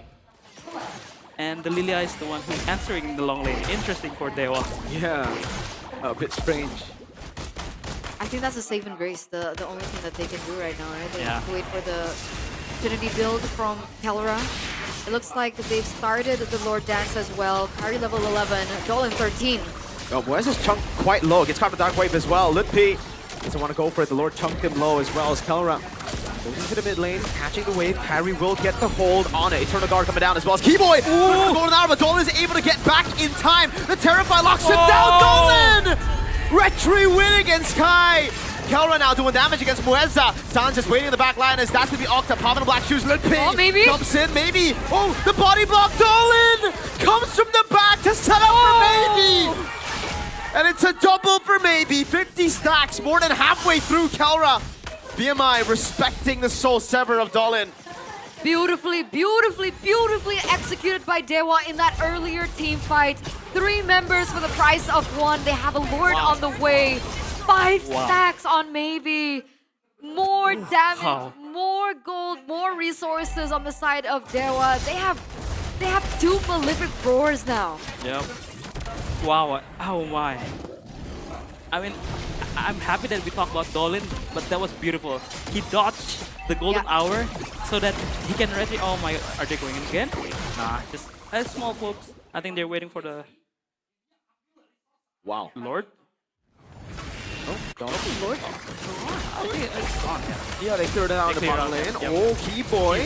and the Lilia is the one who's answering the long lane. Interesting for Dewa. Yeah, a bit strange. I think that's a save and grace, the only thing that they can do right now, right? They have to wait for the Trinity build from Kelra. It looks like they've started the Lord Dance as well. Parry level 11, Dolan 13. Oh, Moesa's chunked quite low. Gets caught with Dark Wave as well. Lutpi doesn't want to go for it. The Lord chunked him low as well as Kelra. Goes into the mid lane, catching the wave. Kyrie will get the hold on it. Eternal Guard coming down as well as Keyboy. Golden Hour, but Dolan is able to get back in time. The Terrify locks him down. Dolan! Retry win against Kai. Kelra now doing damage against Moeza. Sans just waiting in the back line as that's going to be Octa. Popping the black shoes. Lutpi maybe? jumps in, maybe. Oh, the body block. Dolan comes from the back to set up for maybe. And it's a double for maybe. 50 stacks, more than halfway through Kelra. BMI respecting the Soul Sever of Dolan. Beautifully, beautifully, beautifully executed by Dewa in that earlier team fight. 3 members for the price of 1. They have a Lord on the way. 5 stacks on maybe. More damage, more gold, more resources on the side of Dewa. They have 2 Malefic Roars now. Yep. Wow, oh my. I mean, I'm happy that we talked about Dolan, but that was beautiful. He dodged the golden hour so that he can retry. Oh my, are they going in again? Nah, just a small pokes. I think they're waiting for the Lord. Oh, Dolan. Lord? I think it's gone, Yeah, they cleared it out in the bottom lane. Yep. Oh, Keyboy.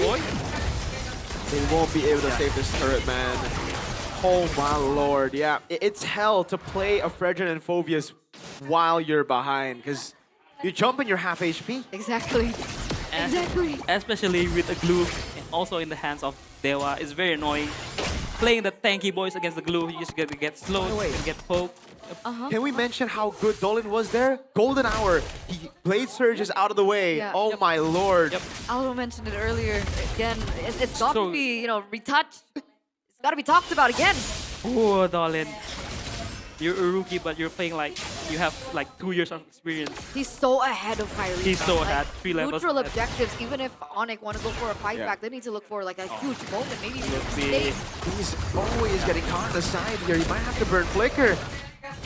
They won't be able to save this turret, man. Oh my lord, yeah. It's hell to play a Fredrin and Phobius while you're behind, because you jump and you're half HP. Exactly. Exactly. Especially with a glue also in the hands of Dewa. It's very annoying. Playing the tanky boys against the glue, you just get slowed, you get poked. Can we mention how good Dolan was there? Golden Hour, he Blade Surges out of the way. Yeah. Oh my lord. Aldo mentioned it earlier. Again, it's got to be, you know, retouched. It's got to be talked about again. Oh, Dolan. You're a rookie, but you're playing like you have like 2 years of experience. He's so ahead of Kyrie. He's so ahead, 3 levels Neutral ahead. objectives, even if Onyx want to go for a fight back, they need to look for like a huge moment, maybe even a mistake. He's always getting caught on the side here. He might have to burn Flicker.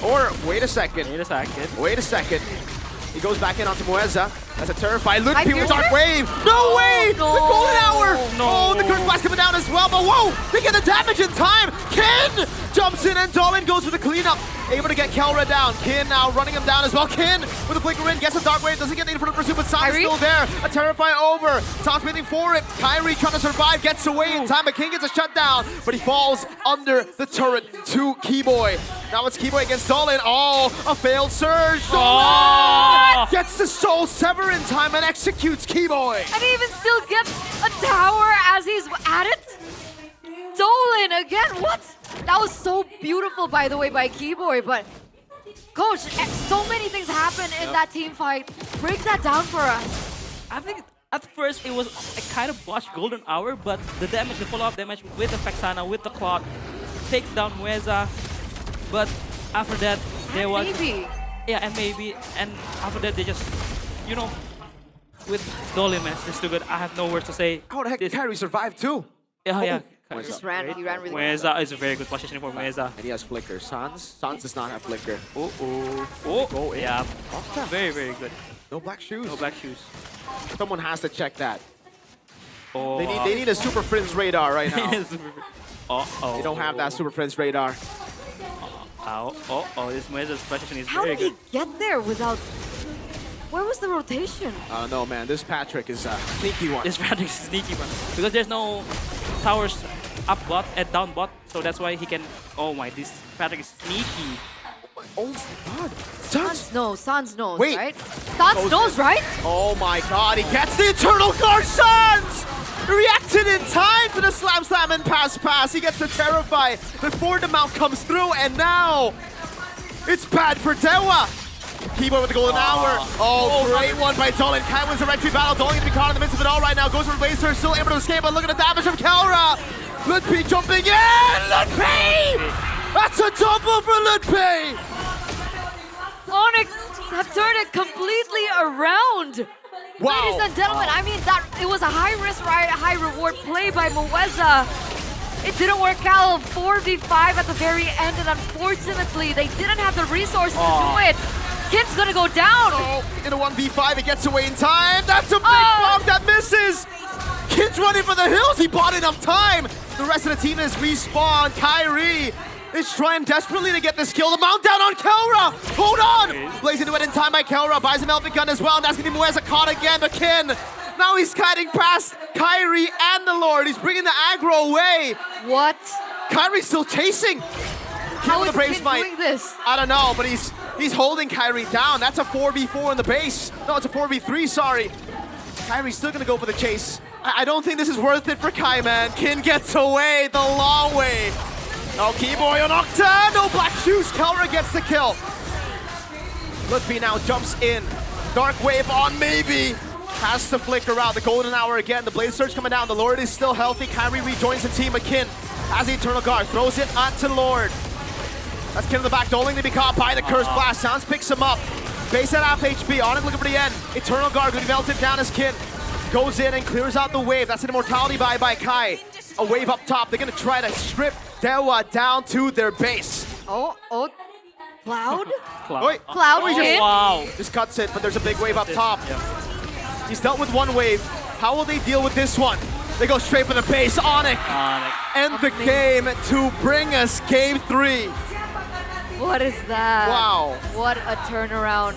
Or, wait a second. Wait a second. He goes back in onto Moeza. That's a terrifying loot. People Dark Wave. No way! No. The Golden Hour! Oh, the Curse Blast coming down as well. But whoa! They get the damage in time! Kin jumps in and Dolan goes for the cleanup. Able to get Kelra down. Kin now running him down as well. Kin with a flicker in, gets a Dark Wave. Doesn't get in for the pursuit, but San's still there. A Terrify over. San's waiting for it. Kyrie trying to survive. Gets away in time, but King gets a shutdown. But he falls under the turret to Keyboy. Now it's Keyboy against Dolan. Oh, a failed surge. Dolan gets the Soul Sever in time and executes Keyboy. And he even still gets a tower as he's at it. Dolan again, what? That was so beautiful, by the way, by Keyboy, but Coach, so many things happen in that team fight. Break that down for us. I think at first it was a kind of botched golden hour, but the damage, the follow-up damage with the Vexana, with the clock, takes down Mueza. But after that, there was... Yeah, and after that, they just, you know, with Dolan, man, it's just too good. I have no words to say. How the heck Kyrie survived too? Yeah. Just ran, he ran really well. Mueza is a very good position for Mueza. And he has Flicker. Sans does not have Flicker. Oh, yeah. Very, very good. No black shoes. No black shoes. Someone has to check that. Oh, they need a Super Friends radar right now. They don't have that Super Friends radar. This Mueza's position is How very did good. he get there without... Where was the rotation? I don't know, man. This Patrick is a sneaky one. This Patrick is a sneaky one. Because there's no towers up bot and down bot, so that's why he can... Oh my, this Patrick is sneaky. Oh my god. Sans knows, Wait. right? Sans knows, right? Oh my god, he gets the Eternal Guard. Sans reacted in time to the slam and pass. He gets the Terrify before the mount comes through, and now it's bad for Dewa. Keyboy with the golden hour. Oh, great one by Dolan. Kai wins the retry battle. Dolan going to be caught in the midst of it all right now. Goes for the Blazer, still able to escape, but look at the damage from Kelra. Lutpi jumping in. Lutpi! That's a double for Lutpi! Onyx have turned it completely around. Wow. Ladies and gentlemen, I mean, that it was a high risk, high reward play by Moeza. It didn't work out. 4v5 at the very end, and unfortunately, they didn't have the resources to do it. Kin's gonna go down. Oh, in a 1v5, it gets away in time. That's a big bomb that misses. Kin's running for the hills. He bought enough time. The rest of the team is respawned. Kyrie is trying desperately to get this kill. The mount down on Kelra. Hold on. Blazing to it in time by Kelra. Buys him Elfin Gun as well. And that's going to be Mueza caught again. But Kin, now he's kiting past Kyrie and the Lord. He's bringing the aggro away. What? Kyrie's still chasing. How is Brave Kin Smite. doing this? I don't know, but he's holding Kyrie down. That's a 4v4 in the base. No, it's a 4v3, sorry. Kyrie's still gonna go for the chase. I don't think this is worth it for Kai, man. Kin gets away the long way. Oh, Keyboy on Octa. No black shoes. Kelra gets the kill. Lutfi now jumps in. Dark Wave on maybe. Has to flicker out. The golden hour again. The Blade Surge coming down. The Lord is still healthy. Kyrie rejoins the team. Kin has the Eternal Guard. Throws it onto Lord. That's Kin in the back. Doling to be caught by the Curse Blast. Sounds picks him up. Base at half HP. Onyx looking for the end. Eternal Guard going to be melted down as Kin goes in and clears out the wave. That's an immortality buy by Kai. A wave up top. They're going to try to strip Dewa down to their base. Oh, Cloud? Wait. Cloud Kin? Wow. Just cuts it, but there's a big wave up top. He's dealt with one wave. How will they deal with this one? They go straight for the base. Onyx. End the game to bring us game 3. What is that? Wow. What a turnaround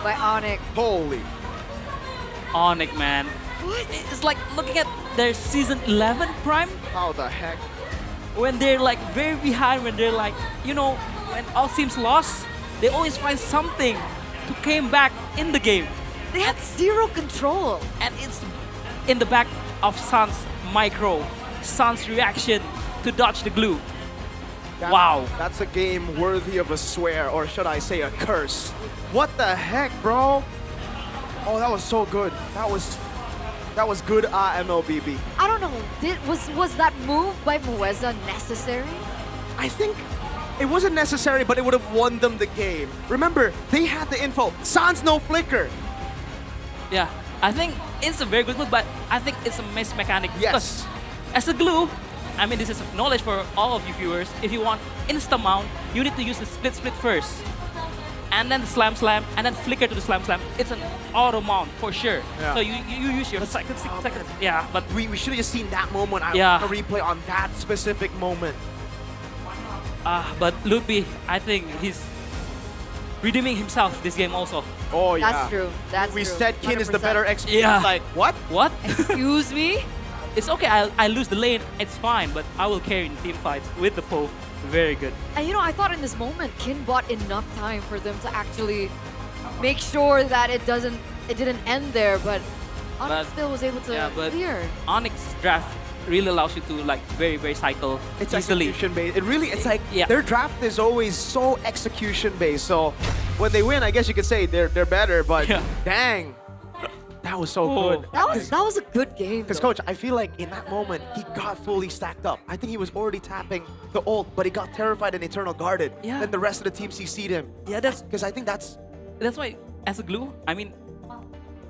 by Onyx. Holy. Onyx, man. It's like looking at their season 11 prime. How the heck? When they're like very behind, when they're like, you know, when all seems lost, they always find something to came back in the game. They had zero control. And it's in the back of Sun's micro. Sun's reaction to dodge the glue. Wow. That's a game worthy of a swear, or should I say a curse. What the heck, bro? Oh, that was so good. That was good MLBB. I don't know. Was that move by Mueza necessary? I think it wasn't necessary, but it would have won them the game. Remember, they had the info. Sans no flicker. Yeah, I think it's a very good move, but I think it's a miss mechanic. Yes. Because as a glue, I mean, this is knowledge for all of you viewers. If you want insta mount, you need to use the split first. And then the slam, and then flicker to the slam. It's an auto mount for sure. Yeah. So you use your seconds. Yeah, but we should have just seen that moment. I Yeah. want to replay on that specific moment. but Ludwig, I think he's redeeming himself this game also. Oh yeah. That's true. That's we true. said Kin is the 100%. better XP. Yeah. It's like, what? What? Excuse me? It's okay, I lose the lane, it's fine, but I will carry in team fights with the Pope. Very good. And you know, I thought in this moment, Kin bought enough time for them to actually make sure that it didn't end there, but Onyx still was able to clear. Onyx draft really allows you to like very cycle It's easily. execution based. It's like their draft is always so execution based. So when they win, I guess you could say they're better, but dang. That was so good. That was a good game. Because coach, I feel like in that moment he got fully stacked up. I think he was already tapping the ult, but he got terrified and Eternal guarded. Yeah. Then the rest of the team CC'd him. Yeah, that's because I think that's why as a glue, I mean,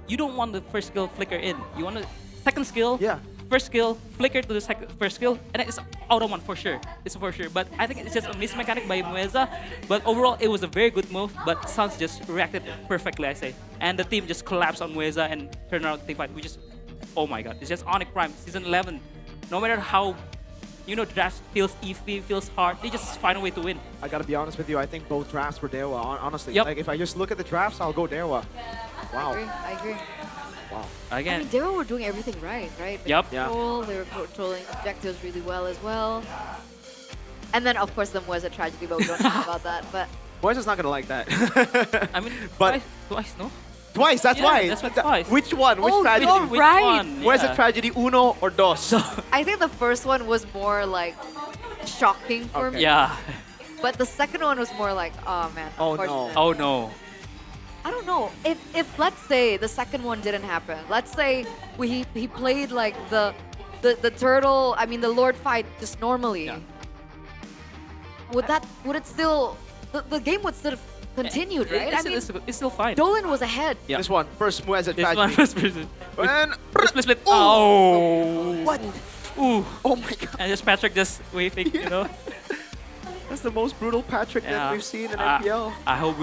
you don't want the first skill flicker in. You want the second skill. Yeah. First skill, flicker to the first skill, and then it's auto one for sure. It's for sure. But I think it's just a miss mechanic by Mueza. But overall, it was a very good move. But Suns just reacted perfectly, I say. And the team just collapsed on Mueza and turned around the team fight. We just, oh my god, it's just Onyx Prime, season 11. No matter how, you know, draft feels iffy, feels hard, they just find a way to win. I gotta be honest with you, I think both drafts were Dewa, honestly. Yep. Like if I just look at the drafts, I'll go Dewa. Wow. I agree. Wow. Again. I mean, they were doing everything right? They Yep. control, they were controlling objectives really well as well. And then, of course, the Mueza tragedy, but we don't talk about that. But Moisa's not gonna like that. I mean, but twice, no? Twice, that's why. That's why twice. Which one? Which Oh, tragedy? you're Which right. one? Where's the Yeah. tragedy? Uno or dos? I think the first one was more like shocking for me. Yeah. But the second one was more like, oh man, Oh, no. unfortunate. Oh no. I don't know. If let's say the second one didn't happen, let's say he played like the turtle, I mean the Lord fight just normally. Would it still the game would still have continued, right? It's still fine. Dolan was ahead. Yeah. This one, first Mueza This tragedy. one first person. And Split. Oh. what? Ooh. Oh my god. And just Patrick just waving, you know. That's the most brutal Patrick that we've seen in MPL. I hope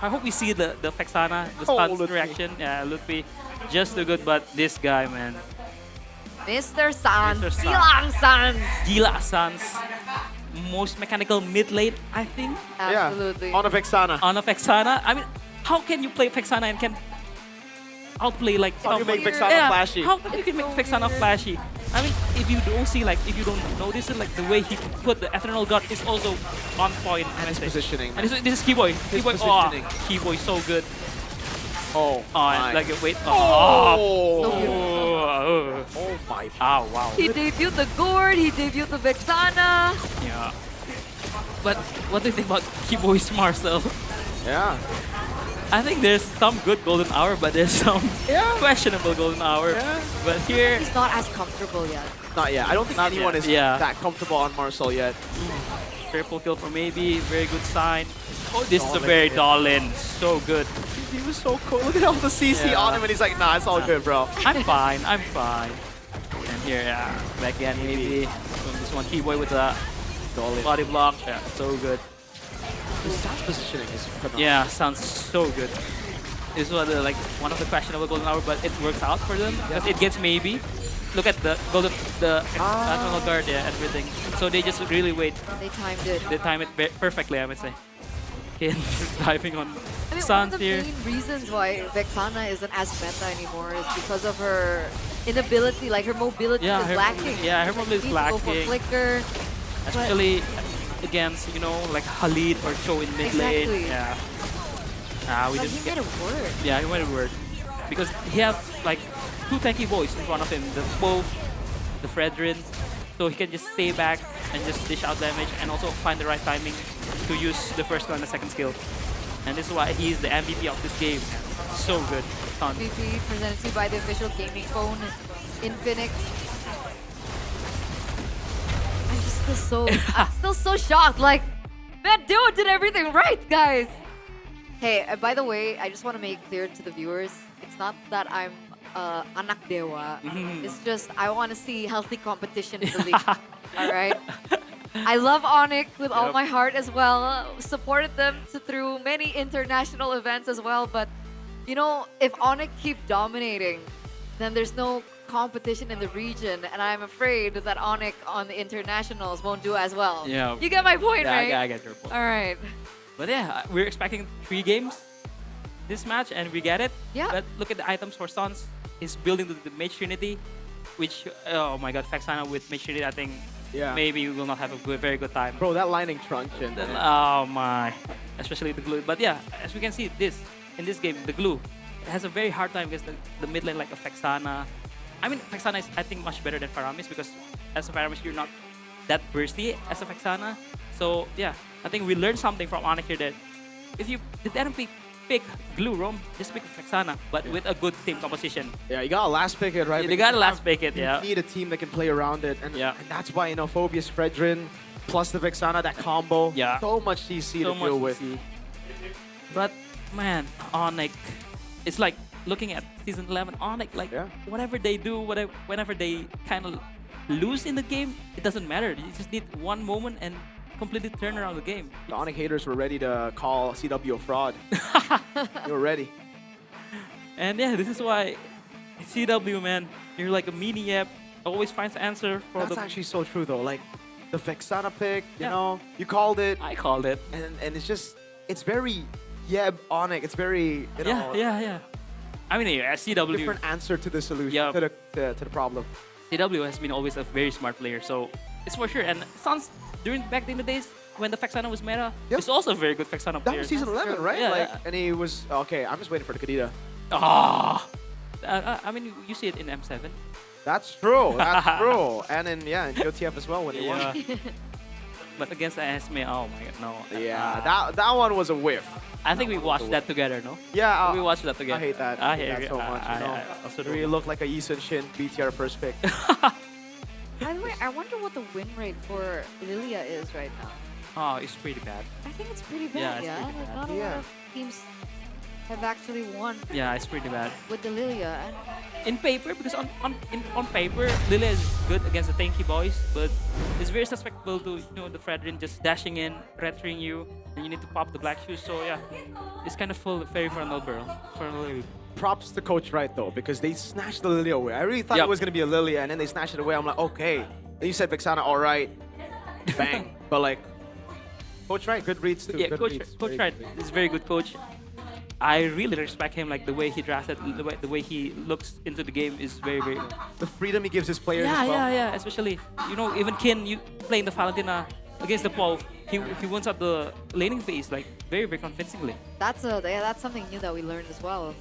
I hope we see the Vexana, the stuns Ludwig. reaction. Yeah, Ludwig, just too good. But this guy, man, Mr. Sans, Mr. Sans. Gilang Sans. Gila Sans, most mechanical mid lane, I think. Absolutely. On a Vexana. On a Vexana, I mean, how can you play Vexana and can outplay like? How do you make Vexana flashy? How can you make Vexana flashy? I mean, if you don't see, like, if you don't notice it, like the way he put the Eternal God is also on point. And his positioning. And this is Keyboy. His Keyboy, positioning. Keyboy so good. Oh, and like wait. Oh. So beautiful. Oh my. Oh wow. He debuted the Gourd, he debuted the Vexana. Yeah. But what do you think about Keyboy's Marcel? Yeah. I think there's some good golden hour, but there's some questionable golden hour. Yeah. But here, He's not as comfortable yet. Not yet. I don't think anyone is that comfortable on Marcel yet. triple kill for maybe, very good sign. Oh, this is a very Dolan, so good. He was so cool. Look at all the CC on him, and he's like, nah, it's all good, bro. I'm fine, I'm fine. And here, back again, maybe this one Keyboy with the body block. Yeah, so good. His stance positioning is phenomenal. Yeah, sounds so good. This was like one of the questionable golden hour, but it works out for them because it gets maybe. Look at the golden, the Eternal Guard, everything. So they just really wait. They timed it. They time it perfectly, I would say. Okay, diving on I mean, one Sans of the here. main reasons why Vexana isn't as meta anymore is because of her inability, like her mobility is lacking. Yeah, her mobility is Go for lacking. flicker. Especially against, you know, like Khalid or Cho in mid lane. Exactly. Yeah. We But didn't he made it work. Yeah, he made it work. Because he has like two tanky boys in front of him, the Wolf, the Fredrin. So he can just stay back and just dish out damage and also find the right timing to use the first skill and the second skill. And this is why he's the MVP of this game. So good. Ton. MVP presented to you by the official gaming phone, Infinix. I'm still so shocked. Like, that dude did everything right, guys. Hey, by the way, I just want to make clear to the viewers, it's not that I'm anak dewa. It's just I want to see healthy competition in the league. All right. I love Onyx with all my heart as well. Supported them through many international events as well. But you know, if Onyx keep dominating, then there's no competition in the region, and I'm afraid that Onyx on the internationals won't do as well. Yeah. You get my point, right? I get your point. All right. But yeah, we're expecting 3 games this match, and we get it. Yeah. But look at the items for Suns. He's building the Mage Trinity, which, oh my god, Vexana with Mage Trinity, I think maybe we will not have a very good time. Bro, that lightning truncheon. Oh my. Especially the glue. But yeah, as we can see, in this game, the glue has a very hard time against the mid lane like a Vexana. I mean, Vexana is, I think, much better than Faramis because as a Faramis, you're not that bursty as a Vexana. So yeah, I think we learned something from Onyx here that if you did enemy pick glue roam, just pick Vexana, but with a good team composition. Yeah, you gotta last pick it, right? They gotta last pick it, yeah. You need a team that can play around it, and that's why, you know, Phobia's Fredrin plus the Vexana, that combo. Yeah. So much CC So to much deal with. CC. But man, Onyx, it's like looking at season 11, Onyx, like whatever they do, whenever they kind of lose in the game, it doesn't matter. You just need one moment and completely turn around the game. The Onyx haters were ready to call CW a fraud. They were ready. And yeah, this is why CW, man, you're like a mini app, always finds answer for That's actually so true though. Like the Vexana pick, you know, you called it. I called it. And it's just, it's very Onyx. It's very, you know. Yeah. I mean, yeah, CW. Different answer to the solution, to the problem. CW has been always a very smart player, so it's for sure. And Sans, back in the days when the Vexana was meta, it's also a very good Vexana player. That was season 11, right? Yeah, like, and he was, okay, I'm just waiting for the Kadita. I mean, you see it in M7. That's true. That's true. And in GOTF as well when he won. But against the Esme, oh my god, no. Yeah, that one was a whiff. I think we watched that together, no? Yeah, we watched that together. I hate that. I hate hate that so much. You know, also it really looked like a Yi Sun Shin BTR first pick. By the way, I wonder what the win rate for Lilia is right now. Oh, it's pretty bad. I think it's pretty bad, Yeah, it's pretty Like, bad. not a lot of teams have actually won Yeah, it's pretty bad. with the Lilia. And In paper, because on paper, Lilia is good against the tanky boys, but it's very susceptible to the Fredrin just dashing in, rettering you, and you need to pop the black shoes. So yeah, it's kind of very vulnerable for Lilia. Props to Coach Wright though, because they snatched the Lily away. I really thought it was gonna be a Lily, and then they snatched it away. I'm like, okay. Then you said Vexana, all right, bang. But like, Coach Wright, good reads too. Yeah, good Coach reads. Coach Wright is a very good coach. I really respect him, like the way he drafted, the way he looks into the game is very, very good. The freedom he gives his players Yeah, as well. yeah. Especially, even Kin, you playing the Valentina against the Paul, he wins up the laning phase like very, very convincingly. that's something new that we learned as well.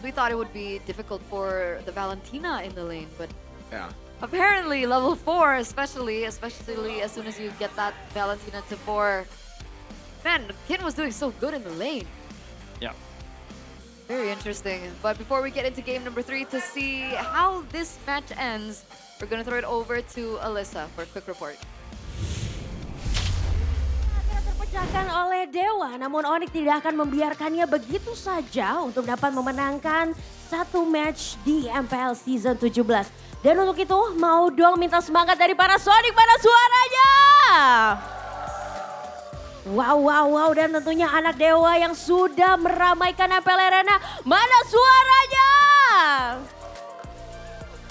We thought it would be difficult for the Valentina in the lane, but Yeah. apparently level 4, especially as soon as you get that Valentina to 4. Man, Kin was doing so good in the lane. Yeah. Very interesting. But before we get into game number 3 to see how this match ends, we're gonna throw it over to Alyssa for a quick report. Terpecahkan oleh Dewa, namun Onyx tidak akan membiarkannya begitu saja untuk dapat memenangkan satu match di MPL Season 17. Dan untuk itu mau dong minta semangat dari para Sonic, pada suaranya. Wow, dan tentunya anak Dewa yang sudah meramaikan MPL Arena, mana suaranya?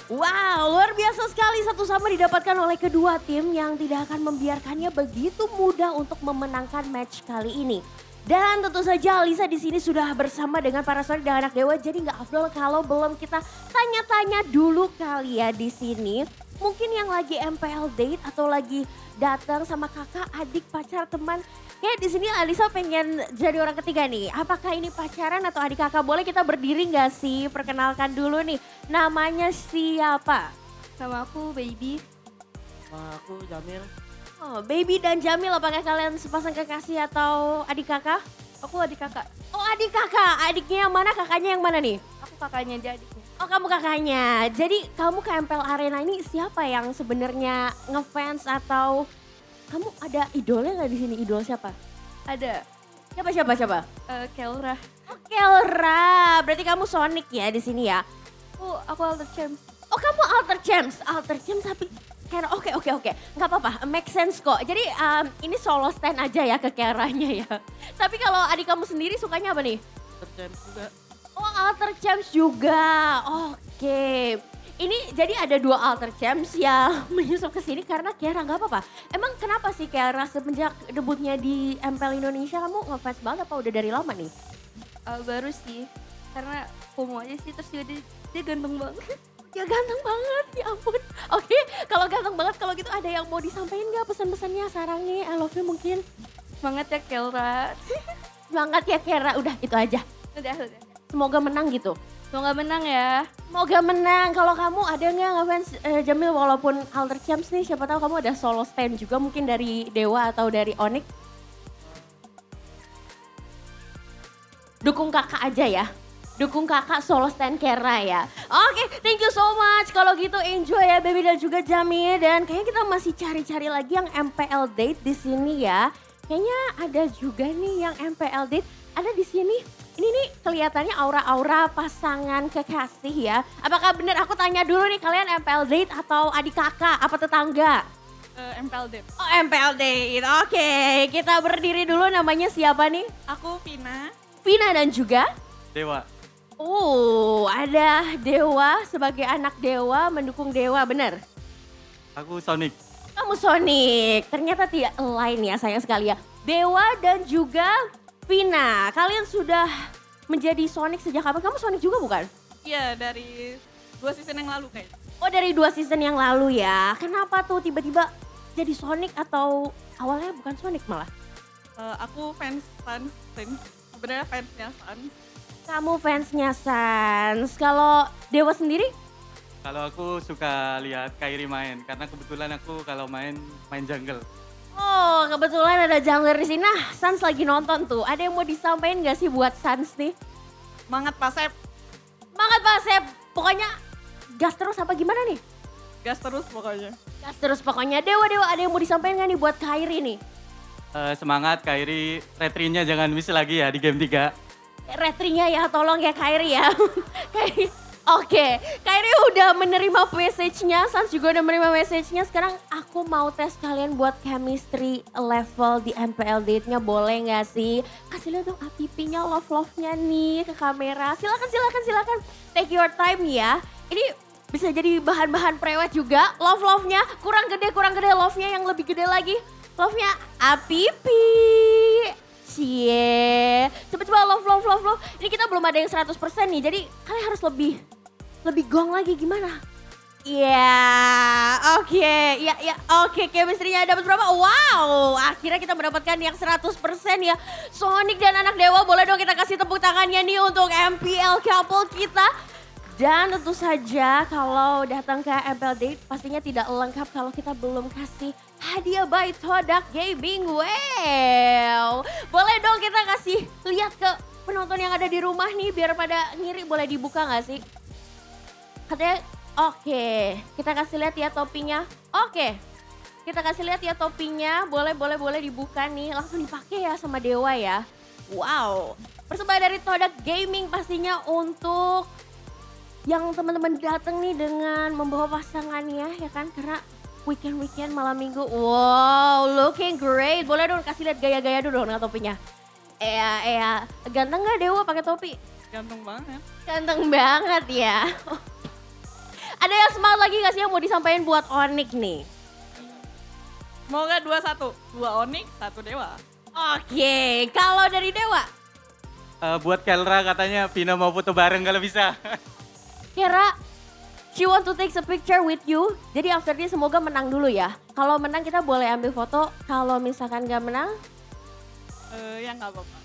Wow, luar biasa sekali, satu sama didapatkan oleh kedua tim yang tidak akan membiarkannya begitu mudah untuk memenangkan match kali ini. Dan tentu saja Alisa di sini sudah bersama dengan para Sonic dan anak Dewa, jadi nggak afdol kalau belum kita tanya-tanya dulu kali ya di sini. Mungkin yang lagi MPL date atau lagi datang sama kakak, adik, pacar, teman. Kayak di sini Alisa pengen jadi orang ketiga nih. Apakah ini pacaran atau adik kakak? Boleh kita berdiri nggak sih? Perkenalkan dulu nih. Namanya siapa? Sama aku Baby. Sama aku Jamil. Oh, Baby dan Jamil, apakah kalian sepasang kekasih atau adik kakak? Aku adik kakak. Oh, adik kakak. Adiknya yang mana, kakaknya yang mana nih? Aku kakaknya, dia adiknya. Oh, kamu kakaknya. Jadi kamu ke MPL Arena ini siapa yang sebenarnya ngefans atau kamu ada idolnya nggak di sini? Idol siapa? Ada. Siapa? Kelra. Oh, Kelra. Berarti kamu Sonic ya di sini ya? Aku Alter Champs. Oh, kamu Alter Champs. Alter Champs tapi Kera, oke. Nggak apa-apa, make sense kok. Jadi ini solo stand aja ya ke Keranya ya. Tapi kalau adik kamu sendiri sukanya apa nih? Alter Champs juga. Oh, Alter Champs juga. Oke. Ini jadi ada 2 Alter Champs yang menyusul ke sini karena Kera, nggak apa-apa. Emang kenapa sih Kera semenjak debutnya di MPL Indonesia kamu ngefans banget apa udah dari lama nih? Baru sih, karena FOMO aja sih, terus juga dia ganteng banget. Ya ganteng banget, ya ampun. Oke, kalau ganteng banget, kalau gitu ada yang mau disampaikan nggak pesan-pesannya, sarangnya, I love you mungkin? Semangat ya Kelra. Semangat ya Kera, udah itu aja. Udah. Semoga menang gitu. Semoga menang ya. Semoga menang. Kalau kamu ada nggak ngefans Jamil walaupun Alter Champs nih, siapa tahu kamu ada solo stand juga mungkin dari Dewa atau dari Onyx. Dukung kakak aja ya. Dukung kakak solo stand Kera ya. Oke, thank you so much. Kalau gitu enjoy ya Baby dan juga Jamil. Dan kayaknya kita masih cari-cari lagi yang MPL date di sini ya. Kayaknya ada juga nih yang MPL date. Ada di sini. Ini nih kelihatannya aura-aura pasangan kekasih ya. Apakah benar, aku tanya dulu nih, kalian MPL date atau adik kakak, apa tetangga? MPL date. Oh, MPL date. Oke, kita berdiri dulu, namanya siapa nih? Aku Vina. Vina dan juga? Dewa. Ada Dewa sebagai anak Dewa, mendukung Dewa, benar? Aku Sonic. Kamu Sonic, ternyata tidak align ya, sayang sekali ya. Dewa dan juga Vina, kalian sudah menjadi Sonic sejak kapan? Kamu Sonic juga bukan? Iya, dari 2 season yang lalu kayaknya. Oh, dari 2 season yang lalu ya. Kenapa tuh tiba-tiba jadi Sonic atau awalnya bukan Sonic malah? Aku fans Sans. Sebenarnya fansnya Sans. Kamu fansnya Sans. Kalau Dewa sendiri? Kalau aku suka lihat Kairi main, karena kebetulan aku kalau main jungle. Oh, kebetulan ada jungler di sini. Nah, Sans lagi nonton tuh. Ada yang mau disampaikan gak sih buat Sans nih? Semangat Pasep. Semangat Pasep. Pokoknya gas terus apa gimana nih? Gas terus pokoknya. Gas terus pokoknya. Dewa, ada yang mau disampaikan gak nih buat Kairi nih? Semangat Kairi, retry-nya jangan miss lagi ya di game 3. retrinya ya, tolong ya Kairi ya. Oke, Kairi udah menerima message-nya, Sans juga udah menerima message-nya. Sekarang aku mau tes kalian buat chemistry level di MPL date-nya, boleh gak sih? Kasih lihat dong apipinya, love-love-nya nih ke kamera. Silakan. Take your time ya. Ini bisa jadi bahan-bahan prewed juga. Love-love-nya kurang gede love-nya, yang lebih gede lagi. Love-nya apipi. Cie. Coba love. Ini kita belum ada yang 100% nih, jadi kalian harus lebih gong lagi, gimana? Oke, chemistry-nya dapat berapa? Wow, akhirnya kita mendapatkan yang 100% ya. Sonic dan anak dewa, boleh dong kita kasih tepuk tangannya nih untuk MPL couple kita. Dan tentu saja kalau datang ke MPL Date pastinya tidak lengkap kalau kita belum kasih hadiah by Todak Gaming. Wow, boleh dong kita kasih lihat ke penonton yang ada di rumah nih biar pada ngiri, boleh dibuka gak sih? Katanya oke, kita kasih lihat ya topinya. Oke, kita kasih lihat ya topinya, boleh dibuka nih, langsung dipakai ya sama Dewa ya. Wow, persembahan dari Todak Gaming pastinya untuk yang teman-teman datang nih dengan membawa pasangannya ya kan, karena weekend malam minggu. Wow, looking great. Boleh dong kasih lihat gaya-gaya dulu dong dengan topinya. Ganteng gak Dewa pakai topi? Ganteng banget. Ganteng banget ya. Ada yang semangat lagi gak sih yang mau disampaikan buat Onyx nih? Semoga 2-1. 2 Onyx, 1 Dewa. Oke, kalau dari Dewa? Buat Kelra katanya Vina mau foto bareng kalau bisa. Kira, she want to take a picture with you. Jadi after this semoga menang dulu ya. Kalau menang kita boleh ambil foto. Kalau misalkan gak menang? Ya nggak apa-apa.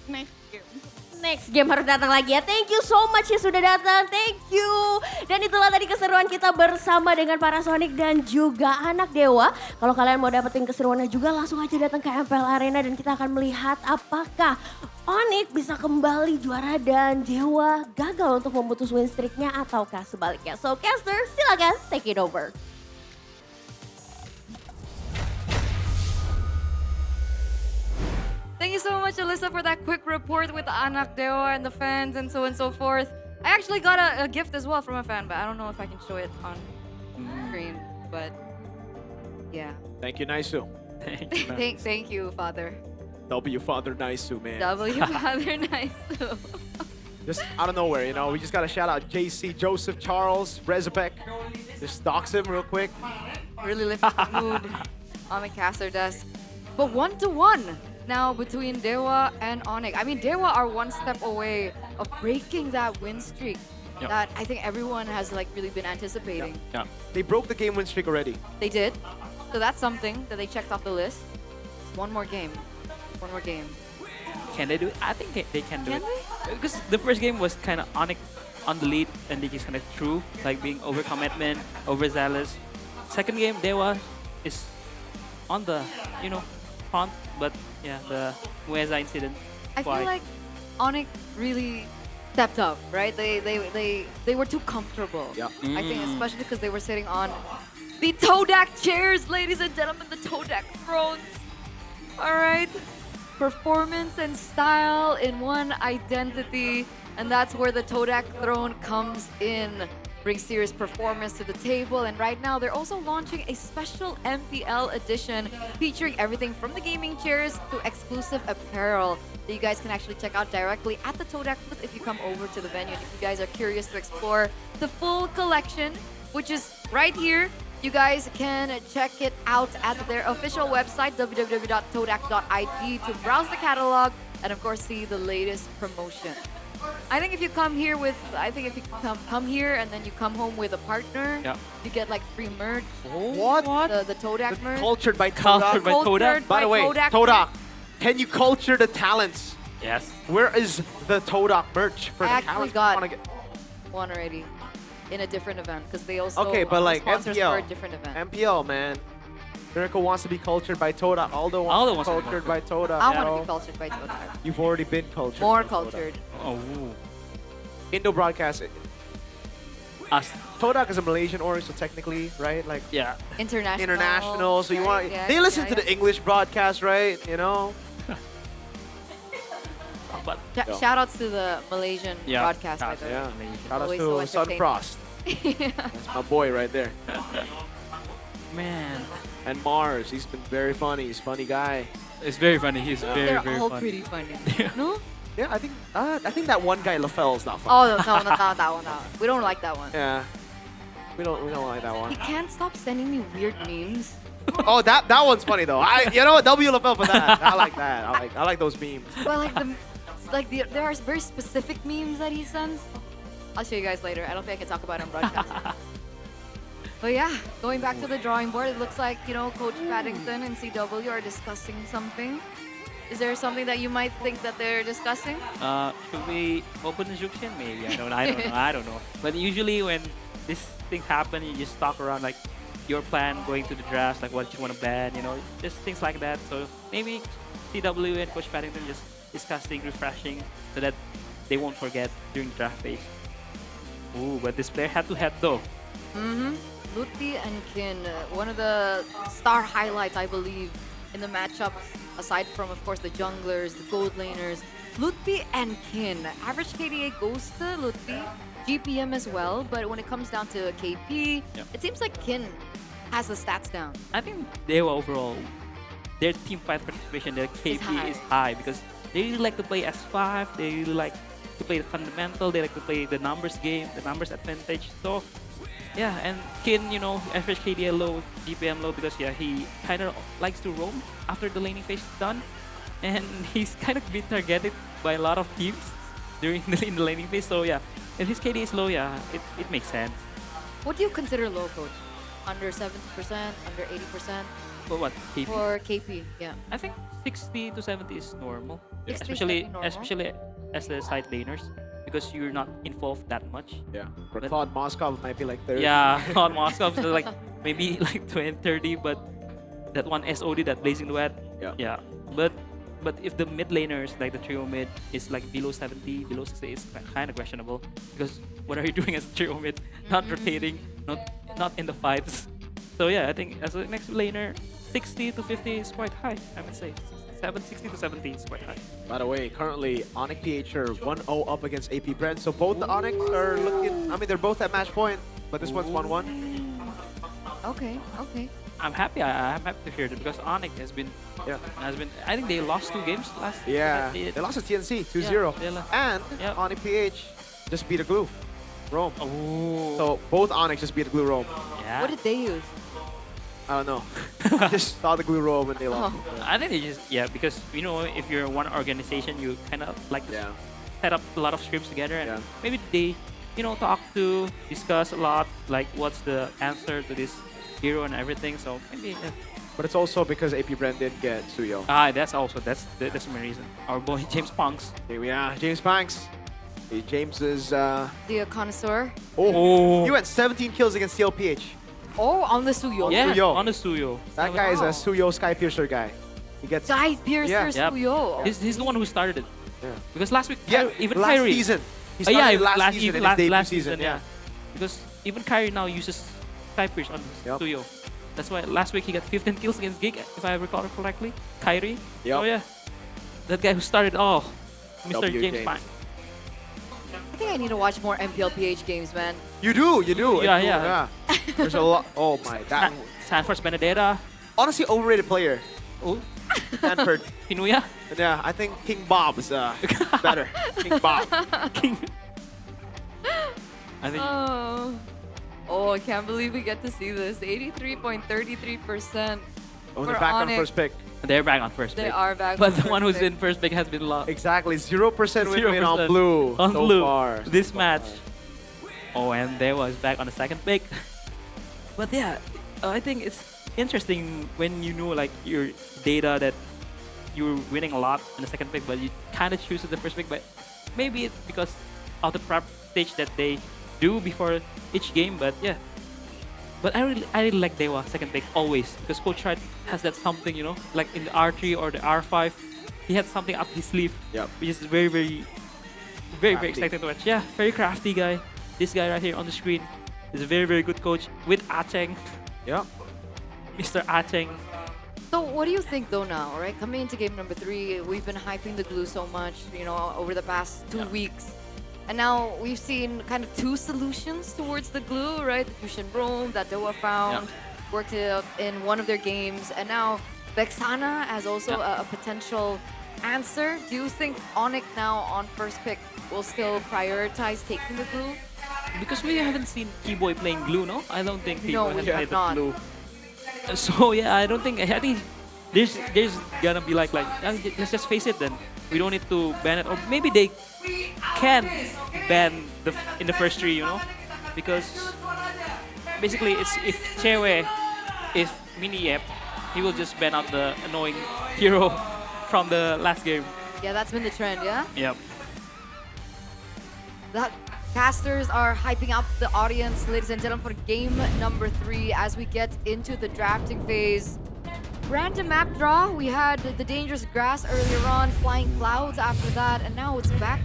Next game harus datang lagi ya. Thank you so much ya sudah datang. Thank you. Dan itulah tadi keseruan kita bersama dengan para Sonic dan juga anak Dewa. Kalau kalian mau dapetin keseruannya juga langsung aja datang ke MPL Arena dan kita akan melihat apakah Onyx bisa kembali juara dan Dewa gagal untuk memutus win streaknya ataukah sebaliknya. So caster silakan take it over. Thank you so much, Alyssa, for that quick report with Anak Dewa and the fans and so forth. I actually got a gift as well from a fan, but I don't know if I can show it on screen. But yeah. Thank you, Naisu. Thank you, Father. W Father Naisu, man. W Father Naisu. Just out of nowhere, you know, we just got to shout out JC, Joseph, Charles, Rezabek. Just stalks him real quick. Really lifted the mood on the caster desk. But 1-1 now between Dewa and Onyx. I mean, Dewa are one step away of breaking that win streak that I think everyone has like really been anticipating. Yeah. They broke the game win streak already. They did. So that's something that they checked off the list. One more game. One more game. Can they do it? I think they can do Can it. Because the first game was kind of Onyx on the lead and they just kind of threw, like being overcommitment, overzealous. Second game, Dewa is on the, you know, front, but yeah, the Mueza incident. I feel like Onyx really stepped up, right? They were too comfortable. Yeah. I think especially because they were sitting on the Todak chairs, ladies and gentlemen, the Todak thrones. All right. Performance and style in one identity, and that's where the Todak throne comes in. Brings serious performance to the table, and right now they're also launching a special MPL edition featuring everything from the gaming chairs to exclusive apparel that you guys can actually check out directly at the Todak booth if you come over to the venue. And if you guys are curious to explore the full collection, which is right here, you guys can check it out at their official website, www.todak.id, to browse the catalog and of course see the latest promotion. I think if you come here with, come here and then you come home with a partner, you get like free merch. What? The Todak merch. Cultured by Todak. By the way, Todak, can you culture the talents? Yes. Where is the Todak merch for I the actually talents? got one already in a different event because they also Okay, but like sponsors for a MPL. different event. MPL, man. Miracle wants to be cultured by Todak. Aldo wants to be cultured by Todak. I want to be cultured by Todak. You've already been cultured. More by cultured. Todak. Oh. Indo Broadcast. Us. Todak is a Malaysian org, so technically, right? Like International. So you right? want Yeah, they listen yeah, to the English broadcast, right? You know. But Shout outs to the Malaysian Yeah, broadcast. by shout the way. Yeah. Shout out Always to so entertaining. Sunfrost. That's my boy right there. man, And Mars, he's been very funny. He's a funny guy. it's very funny. He's very They're very all funny. pretty funny. No? Yeah, I think that one guy LaFell's not funny. Oh no, not that one. We don't like that one. Yeah. We don't like that one. He can't stop sending me weird memes. Oh, that one's funny though. You know what? W LaFell for that. I like that. I like those memes. But there are very specific memes that he sends. I'll show you guys later. I don't think I can talk about it on broadcast. But yeah, going back to the drawing board, it looks like, Coach Paddington and CW are discussing something. Is there something that you might think that they're discussing? Should we open the Juxian? Maybe. I don't know. But usually when this thing happen, you just talk around like your plan going to the draft, like what you want to ban, just things like that. So maybe CW and Coach Paddington just discussing, refreshing, so that they won't forget during the draft phase. Ooh, but this player head-to-head though. Mm-hmm. Lutfi and Kin, one of the star highlights, I believe, in the matchups, aside from, of course, the junglers, the gold laners. Lutfi and Kin. Average KDA goes to Lutfi, GPM as well, but when it comes down to KP, it seems like Kin has the stats down. I think they were overall, their team fight participation, their KP is high because they really like to play S5, they really like to play the fundamental, they like to play the numbers game, the numbers advantage. So yeah, and Kin, average KDA low, GPM low because he kind of likes to roam after the laning phase is done. And he's kind of been targeted by a lot of teams in the laning phase. So yeah, if his KDA is low, it makes sense. What do you consider low, Coach? Under 70%, under 80%? For what? KP? For KP, yeah. I think 60 to 70 is normal. 60 especially normal? especially as the side laners. Because you're not involved that much. Yeah. For Claude Moskov might be like 30. Yeah, Claude Moskov is like maybe like 20, 30, but that one SOD, that Blazing Duet. Yeah. But if the mid laners, like the trio mid, is like below 70, below 60, it's kind of questionable. Because what are you doing as a trio mid? Not rotating, not in the fights. So yeah, I think as a next laner, 60 to 50 is quite high, I would say. 60 to 70 is quite high. By the way, currently Onyx PH are 1-0 up against AP Brent. So both the Onyx are looking, they're both at match point, but this one's 1-1. Okay. I'm happy. I'm happy to hear that because Onyx has been. I think they lost 2 games last. Yeah, they lost to TNC 2-0, and Onyx PH just beat a Glue, Rome. Oh. So both Onyx just beat a Glue Rome. Yeah. What did they use? I don't know. Just saw the Glue Rome and they lost. I think they just because if you're one organization, you kind of like to set up a lot of scripts together, and maybe they talk to discuss a lot like what's the answer to this hero and everything. So maybe. But it's also because AP Brent didn't get Suyo. That's the main reason. Our boy James Punks. Yeah, James Punks. Hey, James is The connoisseur. he went 17 kills against CLPH. Oh, on the Suyo. Yeah, Suyo. on the Suyo. That guy is a Suyo Sky Piercer guy. He gets Sky Piercer Suyo. He's the one who started it. Yeah. Because last week, even last Kyrie. season. He started last season in his debut season. Yeah. Because even Kyrie now uses Sky Pierce on Suyo. That's why last week he got 15 kills against Gig, if I recall correctly. Kyrie. Oh yeah. That guy who started all. Mr. James Pine. I think I need to watch more MPL PH games, man. You do. Yeah. There's a lot. Oh my. That Sanford's Benedetta. honestly overrated player. Oh. Stanford. Pinuya. Yeah, I think King Bob is better. King Bob. I think. Oh, I can't believe we get to see this. 83.33%. Oh, they're back on first pick. They're back on first pick. They are back But on the first one who's pick. in first pick has been lost. Exactly. 0% win rate on 0% blue on so blue far. this match. Oh, and there was back on the second pick. But yeah, I think it's interesting when you know like your data that you're winning a lot in the second pick, but you kind of choose the first pick. But maybe it's because of the prep stage that they do before each game. But yeah, but I really like Dewa second pick always because Coach Wright has that something, like in the R3 or the R5, he had something up his sleeve, which is very exciting to watch. Yeah, very crafty guy. This guy right here on the screen is a very good coach with Acheng. Yeah. Mr. Acheng. So what do you think though now, right? Coming into game number 3, we've been hyping the glue so much, you know, over the past 2 weeks. And now we've seen kind of 2 solutions towards the glue, right? The Fusion Roam that Doa found, worked it out in one of their games. And now Vexana as also a potential answer. Do you think Onyx now on first pick will still prioritize taking the glue? Because we haven't seen Keyboy playing glue, no? I don't think No, Keyboy we has have played not. glue. So yeah, I think there's gonna be like let's just face it then. We don't need to ban it, or maybe they can ban in the first 3, you know, because basically it's if Chewe is mini Yep, he will just ban out the annoying hero from the last game. Yeah, that's been the trend, yeah? Yep. The casters are hyping up the audience, ladies and gentlemen, for game number 3 as we get into the drafting phase. Random map draw. We had the dangerous grass earlier on, flying clouds after that, and now it's back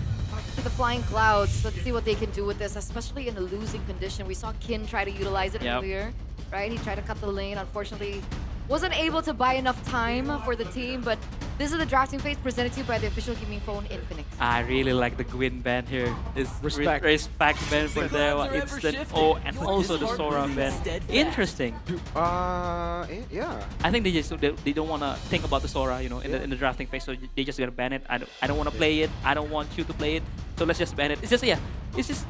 to the flying clouds. Let's see what they can do with this, especially in a losing condition. We saw Kin try to utilize it earlier, right? He tried to cut the lane. Unfortunately, wasn't able to buy enough time for the team, but this is the drafting phase presented to you by the official gaming phone Infinix. I really like the Gwyn ban here. This Respect. respect ban for the instant O and also the Sora ban. Interesting. Yeah. I think they don't want to think about the Sora, you know, in the drafting phase, so they just gonna ban it. I don't want to play it. I don't want you to play it. So let's just ban it. It's just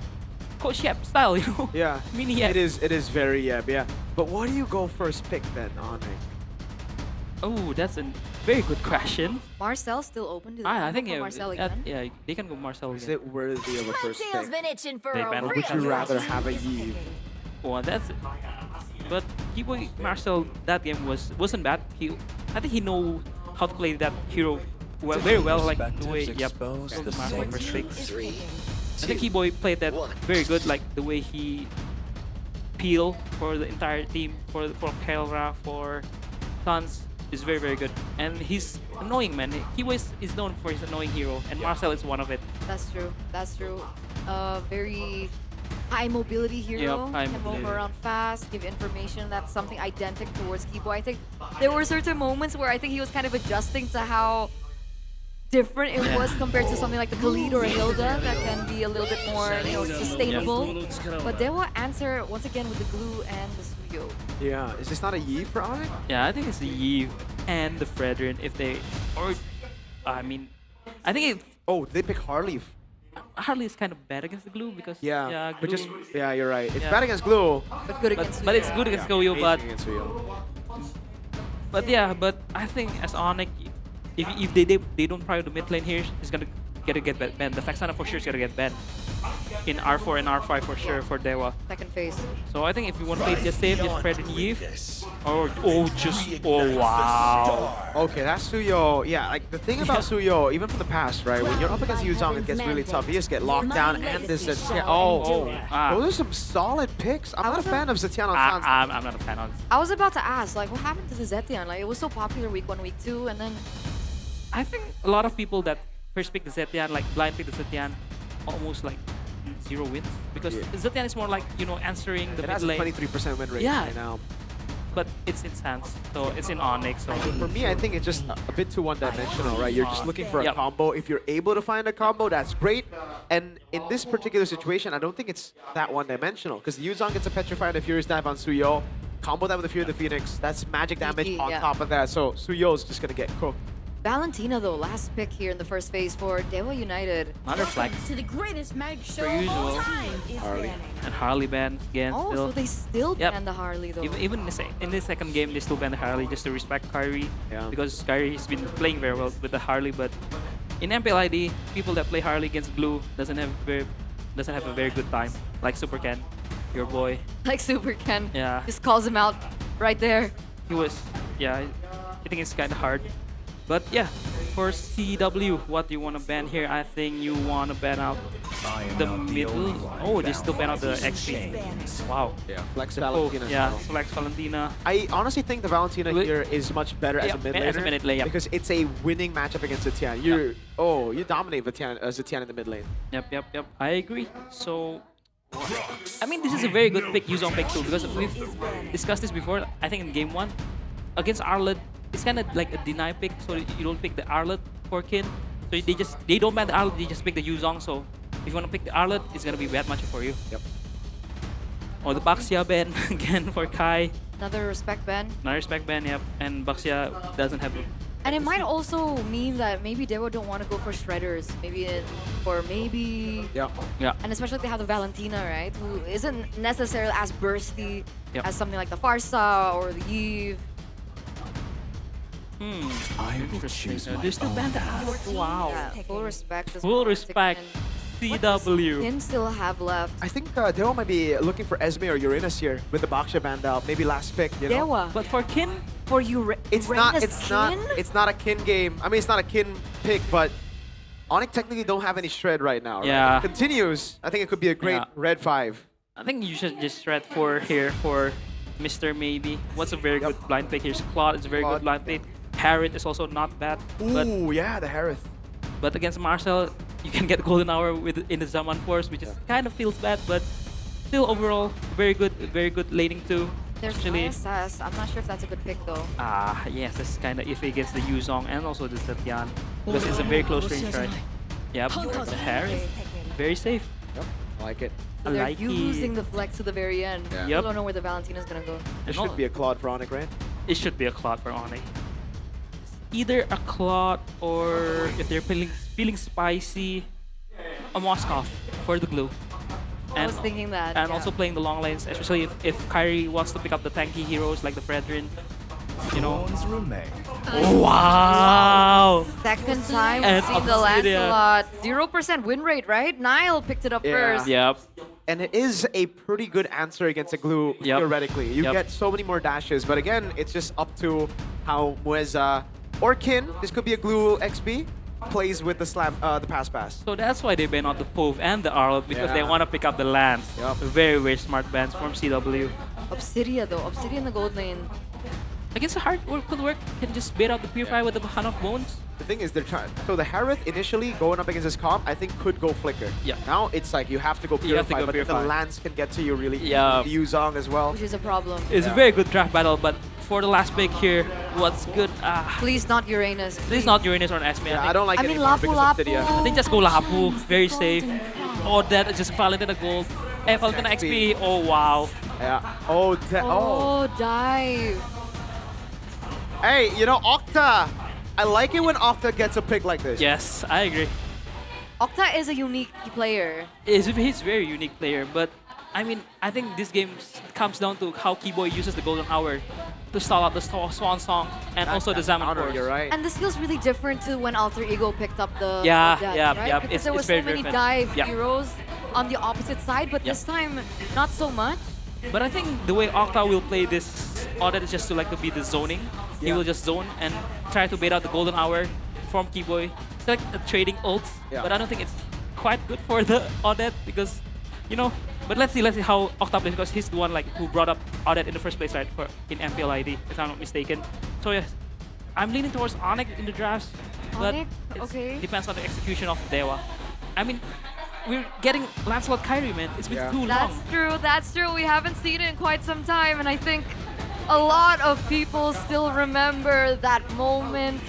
Coach Yep style, you know. Yeah. Mini Yep. It is very Yep, yeah. But what do you go first pick then, Onyx? Oh, that's a very good question. Marcel still open? Do they I go think for Marcel again? yeah, they can go Marcel Is again. it worthy of a first pick? been itching for They a ban Or would you rather have a Yves? Well, that's. But Keyboy Marcel that game wasn't bad. I think he know how to play that hero very well, like the way Marcel first pick. I think Keyboy played that very good, like the way he peel for the entire team, for Kelra, for Tons is very, very good. And he's annoying, man. Keyboy is known for his annoying hero, and Marcel is one of it. That's true. That's true. Very high mobility hero. Yep, high can move mobility. around fast, give information. That's something identical towards Keyboy. I think there were certain moments where I think he was kind of adjusting to how different it was compared to something like the Khalid or a Hilda that can be a little bit more, you know, sustainable. But they will answer once again with the glue and the Suyo. Yeah. Is this not a Yves for Onyx? Yeah, I think it's the Yves and the Fredrin if they, or I mean, I think Oh, they pick Harley. Harley is kind of bad against the glue because Yeah. But glue, just you're right. It's Yeah. bad against Glue. But good against but it's good against Goyo, but Amazing against Suyo. but I think as Onyx, if they don't prior the mid lane here, it's gonna get banned. The Vexana for sure is gonna get banned in R4 and R5 for sure for Dewa. Second phase. So I think if you want to play just safe, just Fred and Yves. Oh wow. Okay, that's Suyo. Yeah, like the thing about Suyo, even from the past, right? When you're up against Yuzong, it gets really tough. You just get locked down, and this Zetian. Those are some solid picks. I'm not a fan of Zetian on Sans. I'm not a fan of this. I was about to ask, like, what happened to the Zetian? Like, it was so popular week 1, week 2, and then I think a lot of people that first pick the Zetian, like blind pick the Zetian, almost like 0 wins because Zetian is more like, you know, answering the It mid has a lane. 23% win rate Yeah. right now. But it's in Sans, so it's in Onyx. So For me, I think it's just a bit too one-dimensional, right? You're just looking for a combo. If you're able to find a combo, that's great. And in this particular situation, I don't think it's that one-dimensional because Yuzong gets a Petrify and a Furious Dive on Suyo. Combo that with the Fury of the Phoenix. That's magic damage on top of that. So Suyo's just going to get cooked. Valentina, though, last pick here in the first phase for Dewa United. Another flex. To the greatest magic show Per of usual. all time is Harley. banning. And Harley ban again. Oh, still. so they still Yep. ban the Harley, though. Even in the second game, they still ban the Harley just to respect Kyrie. Because Kyrie's been playing very well with the Harley. But in MPL ID, people that play Harley against Blue doesn't have a very good time. Like Super Ken, your boy. Like Super Ken. Yeah. Just calls him out right there. He was, I think it's kind of hard. But yeah, for CW, what do you want to ban here? I think you want to ban out the middle. Oh, they still ban out the XP. Wow. Yeah, Flex The Valentina. Pope, yeah, Flex Valentina. I honestly think the Valentina here is much better as a mid laner. As a mid lane, Because it's a winning matchup against Zetian. You dominate Zetian in the mid lane. Yep. I agree. So, I mean, this is a very good pick, Yuzong pick too, because we've discussed this before. I think in game 1, against Arlet, it's kind of like a deny pick, so you don't pick the Arlet for Kin. So they don't ban the Arlet, they just pick the Yuzong. So if you want to pick the Arlet, it's gonna be bad matchup for you. Yep. Or the Baxia ban again for Kai. Another respect ban. Another respect ban, yep. And Baxia doesn't have. And it might also mean that maybe Dewa don't want to go for shredders. Yeah. Yeah. And especially if they have the Valentina, right? Who isn't necessarily as bursty Yep. as something like the Farsa or the Eve. Interesting. They still ban the Arlet. Wow. Yeah, full respect. as Full well. respect. What does CW. Kin still have left? I think Dewa might be looking for Esme or Uranus here with the Baxia band out. Maybe last pick, you know? Dewa. But for Kin, For you, It's not a Kin game. I mean, it's not a Kin pick, but Onyx technically don't have any shred right now. Right? Yeah. If it continues, I think it could be a great Yeah. red 5. I think you should just shred 4 here for Mr. Maybe. What's a very good blind pick here? Claude is a very good blind pick. Harriet is also not bad. Ooh, yeah, the Harith. But against Marcel, you can get Golden Hour in the Zaman Force, which is kind of feels bad, but still overall very good laning too. There's Actually, ISS. I'm not sure if that's a good pick though. yes, that's kind of iffy against the Yuzong and also the Zetian because it's a very close range, right? Yep, the Harris, very safe. Yep, I like it. So I they're like using it. the flex to the very end. Yeah. You Yep. don't know where the Valentina's gonna go. It should be a Claude for Onyx, right? It should be a Claude for Onyx. Either a Claude or if they're feeling spicy, a Moskov for the glue. I was thinking that. And yeah. also playing the long lanes, especially if Kyrie wants to pick up the tanky heroes like the Fredrin, you know. Wow! Second time And we've seen the Obsidian. Lancelot. 0% win rate, right? Nile picked it up first. Yep. And it is a pretty good answer against a glue, theoretically. You Yep. get so many more dashes, but again, it's just up to how Mueza or Kin, this could be a glue XP, plays with the the pass. So that's why they ban out the Pove and the Arlet because they Yeah. want to pick up the lands. Very smart bans from CW. Obsidia though. Obsidia in the gold lane. Against the hard work could work, can just bait out the Purify with the Bahana of Bones. The thing is, they're trying. So the Harith initially going up against his comp, I think could go Flicker. Yeah. Now it's like you have to go You have to Purify, go but then the Purify. Lance can get to you really easy. Yeah. The Yuzong as well. Which is a problem. It's a very good draft battle, but for the last pick here, what's good? Please not Uranus. Please not Uranus or Esme. I don't like I it mean, anymore Lapu because of Obsidian. Lapu. I think just go Lapu, very safe. Oh, that just Valentina gold. Valentina XP. Oh wow. Yeah. Oh. Oh, dive. Hey, you know Octa. I like it when Octa gets a pick like this. Yes, I agree. Octa is a unique player. He's a very unique player, but I mean, I think this game comes down to how Keyboy uses the Golden Hour to stall out the Swan Song and also the Zaman Force. You're right. And this feels really different to when Alter Ego picked up the Yeah, Odette, yeah, right? yeah. Because It's- there were it's so very many different. dive Yeah. heroes on the opposite side, but this time not so much. But I think the way Octa will play this Audit is just to like to be the zoning. He will just zone and try to bait out the Golden Hour from Keyboy. It's like a trading ult, but I don't think it's quite good for the Audit because, you know. But let's see how Octa plays because he's the one like who brought up Audit in the first place, right? For in MPL ID, if I'm not mistaken. So yes, I'm leaning towards Onyx in the drafts, but Onyx? it Okay. depends on the execution of Dewa. I mean, we're getting Lancelot Kyrie, man. It's been too long. That's true. We haven't seen it in quite some time, and I think a lot of people still remember that moment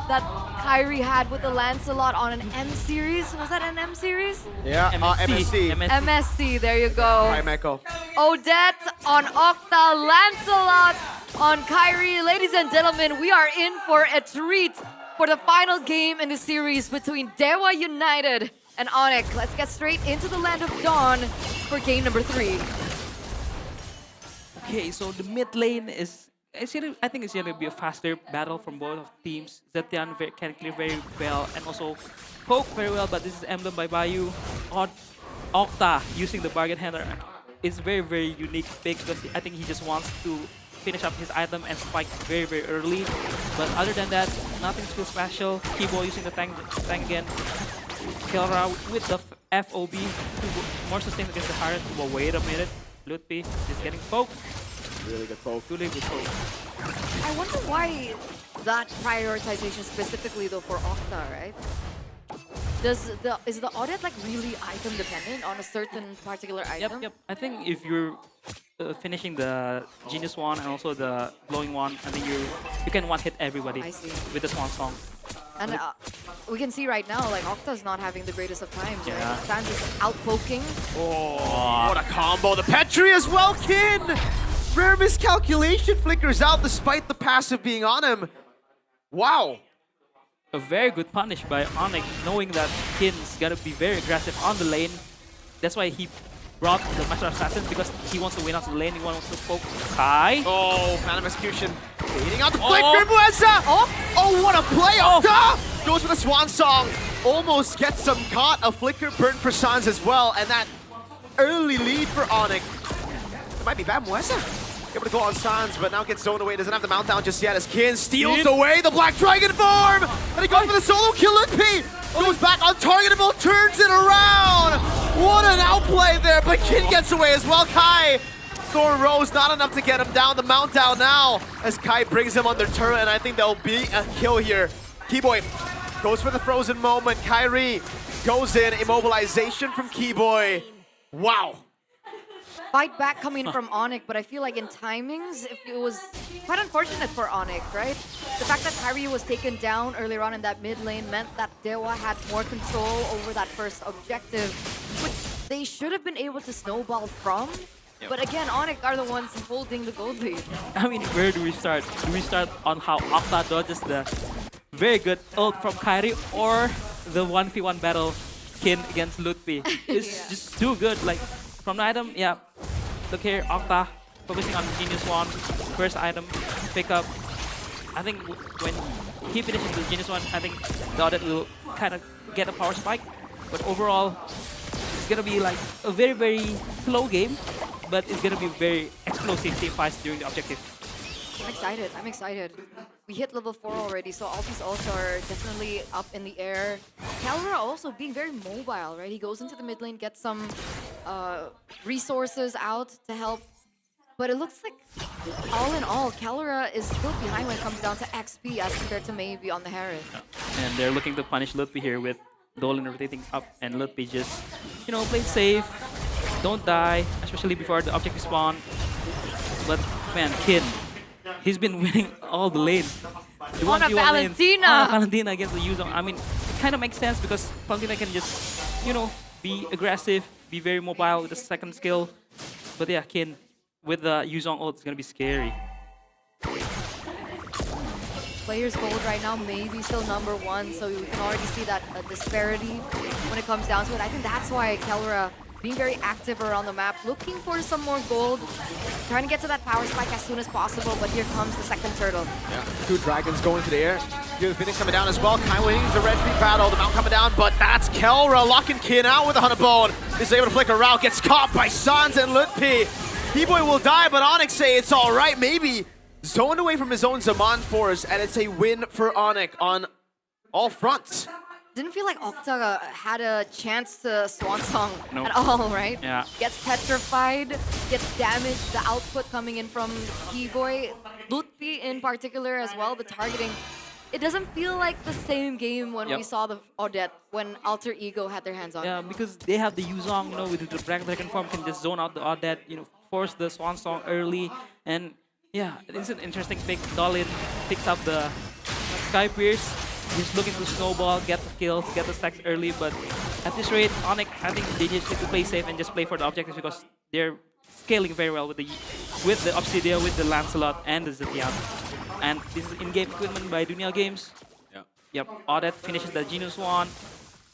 that Kyrie had with the Lancelot on an M series. Was that an M series? Yeah, MSC. MSC, there you go. Prime Echo. Odette on Octa, Lancelot on Kyrie. Ladies and gentlemen, we are in for a treat for the final game in the series between Dewa United and Onyx. Let's get straight into the Land of Dawn for game number 3. Okay, so the mid lane is, I think it's going to be a faster battle from both of teams. Zetian can clear very well and also poke very well, but this is Emblem by Bayou. Octa using the bargain handler is very unique pick because I think he just wants to finish up his item and spike very early. But other than that, nothing too special. Keyboy using the tank again. Kelra with the FOB more sustained against the Harriet. Well, wait a minute. Lutpi is getting poked. Really good poke. Really good poke. I wonder why that prioritization specifically though for Octa, right? Is the audit like really item dependent on a certain particular item? Yep. I think if you're finishing the Genius one and also the glowing one, I think you can one hit everybody I see. with the Swan Song. And we can see right now, like Octa's not having the greatest of times. Yeah. Right? Sans is out poking. Oh, what a combo. The Petri as well, Kin! Rare miscalculation flickers out despite the passive being on him. Wow. A very good punish by Onyx, knowing that Kin's gotta be very aggressive on the lane. That's why he brought the Master Assassin, because he wants to win out the lane, he wants to poke Kai. Oh, Phantom Execution. Leading out the flicker, Muesa! Oh, what a play! Octa goes for the Swan Song. Almost gets some caught. A flicker burn for Sans as well, and that early lead for Onyx. It might be bad, Muesa. Able to go on Sans, but now gets zoned away. Doesn't have the mount down just yet as Kin steals away the Black Dragon form! And he goes for the solo kill. P goes back untargetable, turns it around! What an outplay there, but Kin gets away as well. Kai, Thorn Rose, not enough to get him down. The mount down now as Kai brings him under turret, and I think there'll be a kill here. Keyboy goes for the frozen moment. Kyrie goes in, immobilization from Keyboy. Wow. Fight back coming from Onyx, but I feel like in timings, it was quite unfortunate for Onyx, right? The fact that Kyrie was taken down earlier on in that mid lane meant that Dewa had more control over that first objective, which they should have been able to snowball from. But again, Onyx are the ones holding the gold lead. I mean, where do we start? Do we start on how Octa dodges the very good ult from Kyrie, or the 1v1 battle Kin against Lutfi? It's just too good. Like, from the item, yeah. Look here, Octa focusing on Genius One. First item, pick up. I think when he finishes the Genius One, I think the other will kind of get a power spike. But overall, it's gonna be like a very, very slow game, but it's gonna be very explosive team fights during the objective. I'm excited. I'm excited. We hit level 4 already, so all these ults are definitely up in the air. Calra also being very mobile, right? He goes into the mid lane, gets some resources out to help. But it looks like, all in all, Calra is still behind when it comes down to XP as compared to maybe on the Harris. And they're looking to punish Lutfi here with Dolan rotating up, and Lutfi just, you know, play safe, don't die, especially before the objective spawn. But man, Kin, he's been winning all the lanes. The On a 1v1 Valentina! lanes. Valentina against the Yuzong. I mean, it kind of makes sense because Valentina can just, you know, be aggressive, be very mobile with the second skill. But yeah, Kin, with the Yuzong ult, it's gonna be scary. Players gold right now maybe still #1, so we can already see that disparity when it comes down to it. I think that's why Kelra being very active around the map, looking for some more gold, trying to get to that power spike as soon as possible, but here comes the second turtle. Yeah, 2 dragons going to the air. Here the Phoenix coming down as well. Kai winning the red feet battle. The mount coming down, but that's Kelra locking Kin out with a Hunter Bone. Is able to flicker out, gets caught by Sans and Lutpi. T-Boy will die, but Onyx say it's all right. Maybe zoned away from his own Zaman Force, and it's a win for Onyx on all fronts. Didn't feel like Octa had a chance to Swan Song at all, right? Yeah. Gets petrified, gets damaged, the output coming in from Keyboy, Lutfi in particular as well, the targeting. It doesn't feel like the same game when we saw the Odette, when Alter Ego had their hands on. Yeah, because they have the Yuzong, you know, with the Black Dragon form, can just zone out the Odette, you know, force the Swan Song early. And yeah, it's an interesting pick. Dolin picks up the Sky Pierce. He's looking to snowball, get the kills, get the stacks early, but at this rate, Onyx, I think they just need to play safe and just play for the objectives because they're scaling very well with the Obsidia, with the Lancelot, and the Zetian. And this is in-game equipment by Dunia Games. Yeah. Yep, Odette finishes the Genius one,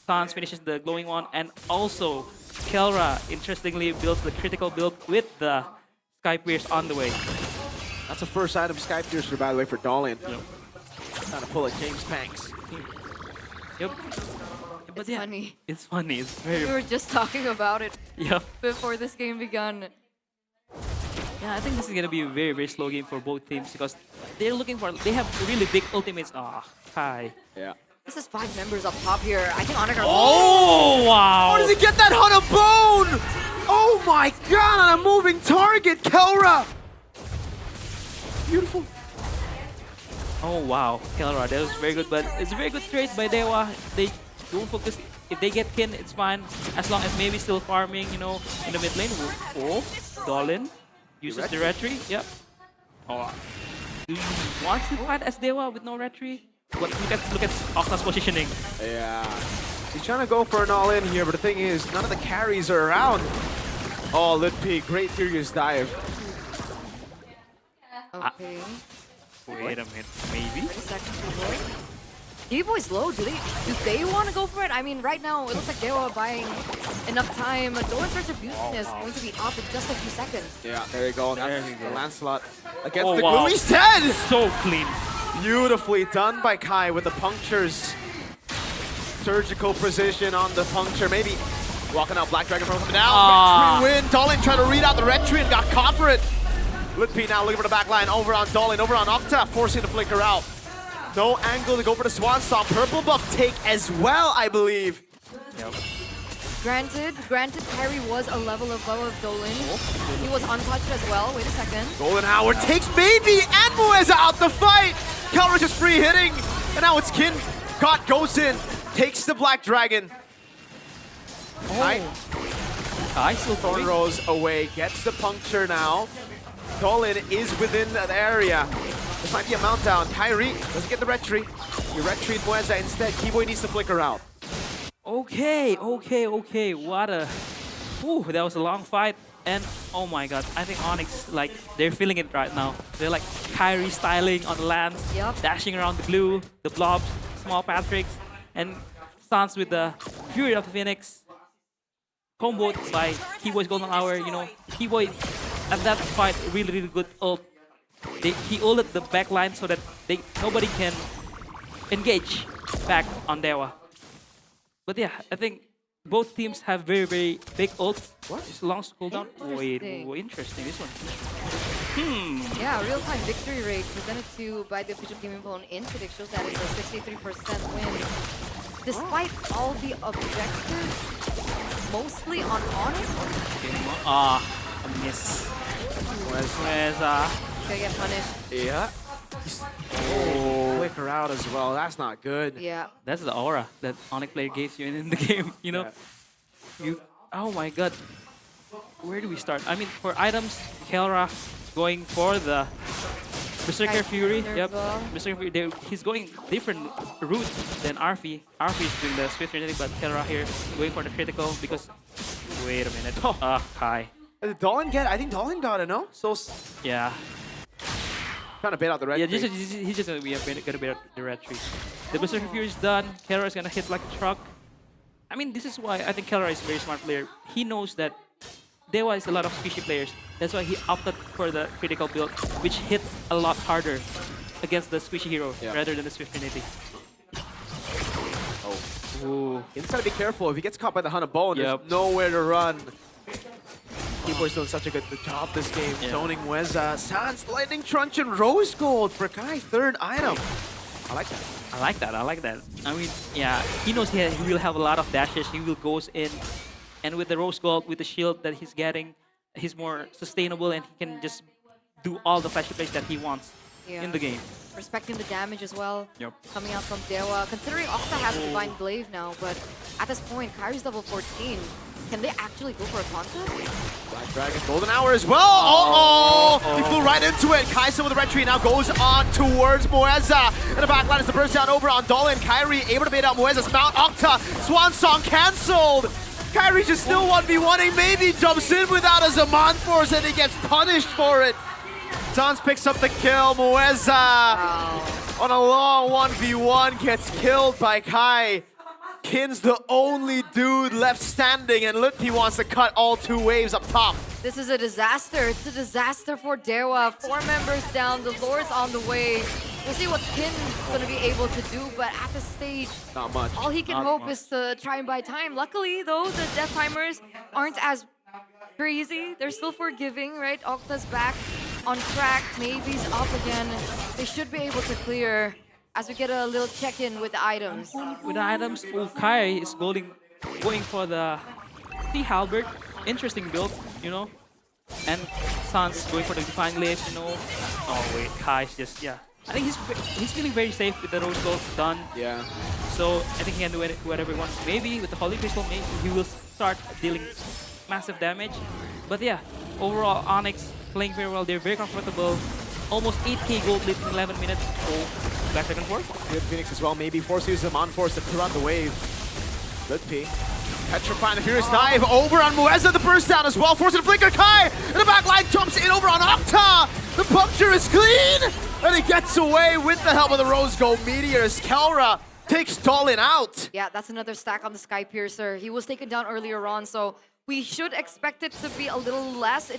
Sans finishes the glowing one, and also Kelra, interestingly, builds the critical build with the Sky Pierce on the way. That's the first item Sky Piercer, by the way, for Dolin. Yep. Trying to pull a James Panks. Yep. It's funny. It's funny. It's very. We were just talking about it Yep. before this game began. Yeah, I think this is gonna be a very, very slow game for both teams because they're looking for. They have really big ultimates. Ah, Kai. Yeah. This is 5 members up top here. I think Onyx are. Oh wow! How does he get that Hunter Bone? Oh my god! On a moving target, Kelra. Beautiful. Oh wow, Kelra, that was very good, but it's a very good trade by Dewa. They don't focus. If they get Kin, it's fine. As long as maybe still farming, you know, in the mid lane. Oh, Dolin Uses the retry. Yep. Oh. Do you want to fight as Dewa with no retry? But look at Octa's positioning. Yeah. He's trying to go for an all-in here, but the thing is, none of the carries are around. Oh, Litpi, great furious dive. Okay. Wait a minute, maybe? 30 seconds to go. D-Boy's low. Do they want to go for it? I mean, right now, it looks like they were buying enough time. Dolan's retribution is going to be up in just a few seconds. Yeah, there you go. That's the Lancelot against Oh, the wow. glue. He's dead! So clean. Beautifully done by Kai with the punctures. Surgical precision on the puncture. Maybe walking out Black Dragon from coming down. Ah. Retry win. Dolan trying to read out the retry and got caught for it. Litpi now looking for the back line. Over on Dolan, over on Octa, forcing the flicker out. No angle to go for the Swan Song. Purple buff take as well, I believe. Yep. Granted, Kyrie was a level above Dolan. He was untouched as well. Wait a second. Golden Howard takes Baby and Mueza out the fight. Calrich is free hitting. And now it's Kin. Got goes in. Takes the Black Dragon. Kai still Thorn going. Rose away. Gets the puncture now. Dolan is within that area. This might be a mount down. Kyrie doesn't get the retry. He retried Mueza instead. Keyboy needs to flicker out. Okay. What a... Ooh, that was a long fight. And oh my god, I think Onyx, like, they're feeling it right now. They're like Kyrie styling on the lands, dashing around the glue, the blobs, small Patricks, and Sans with the Fury of the Phoenix. Comboed by Keyboy's Golden Hour, you know. Keyboy, at that fight, really good ult. He ulted the back line so that nobody can engage back on Dewa. But yeah, I think both teams have very big ults. What? It's long cooldown. Wait, interesting. This one. Yeah, real-time victory rate presented to by the official game info on Infinix shows that it's a 63% win. Despite all the objectives, mostly on Onyx. A miss. Mueza. Gonna get punished. Yeah. Oh, flicker out as well. That's not good. Yeah. That's the aura that Onyx player gives you in the game, you know? Oh my god. Where do we start? I mean, for items, Kelra going for the Berserker Fury. Yep. Berserker Fury. He's going different route than Arfi. Arfi is doing the Swift Trinity, but Kelra here going for the critical because... Wait a minute. Kai. Did Dolan get? I think Dolan got it, no? So yeah. Trying to bait out the red. Yeah, he's just gonna bait out the red tree. The Berserker Fury is done. Kelra is gonna hit like a truck. I mean, this is why I think Kelra is a very smart player. He knows that Dewa is a lot of squishy players. That's why he opted for the critical build, which hits a lot harder against the squishy hero rather than the Swift Trinity. Oh. Ooh. He's gotta be careful. If he gets caught by the Hunt of Bone, there's nowhere to run. Keyboy's doing such a good job this game. Zoning Mueza. Sans, Lightning Truncheon, and Rose Gold for Kai. Third item. I like that. I like that. I mean, yeah, he knows he will have a lot of dashes. He will goes in. And with the Rose Gold, with the shield that he's getting, he's more sustainable and he can just do all the flashy plays that he wants in the game. Respecting the damage as well. Yep. Coming out from Dewa. Considering Octa has Divine Glaive now, but at this point, Kyrie's level 14. Can they actually go for a contest? Black Dragon, Golden Hour as well. Oh! He flew right into it. Kaisa with the retreat now goes on towards Mueza. And the backline is the burst down over on Dolan. Kyrie able to bait out Mueza's mount. Octa, Swan Song cancelled. Kyrie just still 1v1ing. Maybe jumps in without a Zaman Force and he gets punished for it. Sans picks up the kill. Mueza on a long 1v1 gets killed by Kai. Kin's the only dude left standing, and Litpi wants to cut all two waves up top. This is a disaster. It's a disaster for Dewa. 4 members down. The Lord's on the way. We'll see what Kin's going to be able to do, but at this stage, not much. All he can hope is to try and buy time. Luckily, though, the death timers aren't as crazy. They're still forgiving, right? Octa's back on track. Navy's up again. They should be able to clear as we get a little check-in with the items. With the items, Kai is going for the Sea Halberd. Interesting build, you know. And Sans going for the Divine Glaive, you know. Oh wait, Kai's just, I think he's feeling very safe with the Rose Gold done. Yeah. So I think he can do whatever he wants. Maybe with the Holy Crystal, maybe he will start dealing massive damage. But yeah, overall Onyx playing very well. They're very comfortable. Almost 8k gold lead in 11 minutes. Oh, back second fourth. Good Phoenix as well. Maybe forces him on force to clear out the wave. Good P. Petrifying the Furious Dive over on Muezza, the burst down as well. Forcing the flicker. Kai in the back line jumps in over on Octa. The puncture is clean. And he gets away with the help of the Rose Gold Meteors. Kelra takes Tallinn out. Yeah, that's another stack on the Sky Piercer. He was taken down earlier on, so we should expect it to be a little less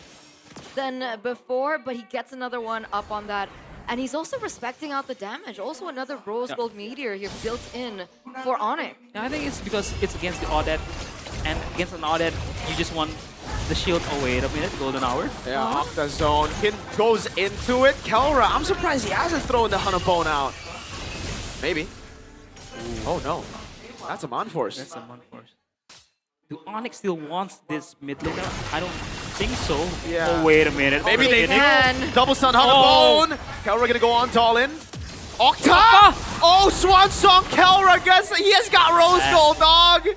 than before, but he gets another one up on that. And he's also respecting out the damage. Also another Rose Gold Meteor here built in for Onyx. Yeah, I think it's because it's against the Audit, and against an Audit, you just want the shield. Oh, wait a minute, golden hour. Yeah, off the zone. Kin goes into it. Kelra, I'm surprised he hasn't thrown the Hunabone out. Maybe. Ooh. Oh no, that's a Monforce. That's a Monforce. Do Onyx still wants this mid laner? I don't think so. Yeah. Oh, wait a minute. Maybe they can. do. Double stun Hunabone. Kelra gonna go on Tallinn. Octa! Oh, Swan Song Kelra gets he has got Rose Gold, dog.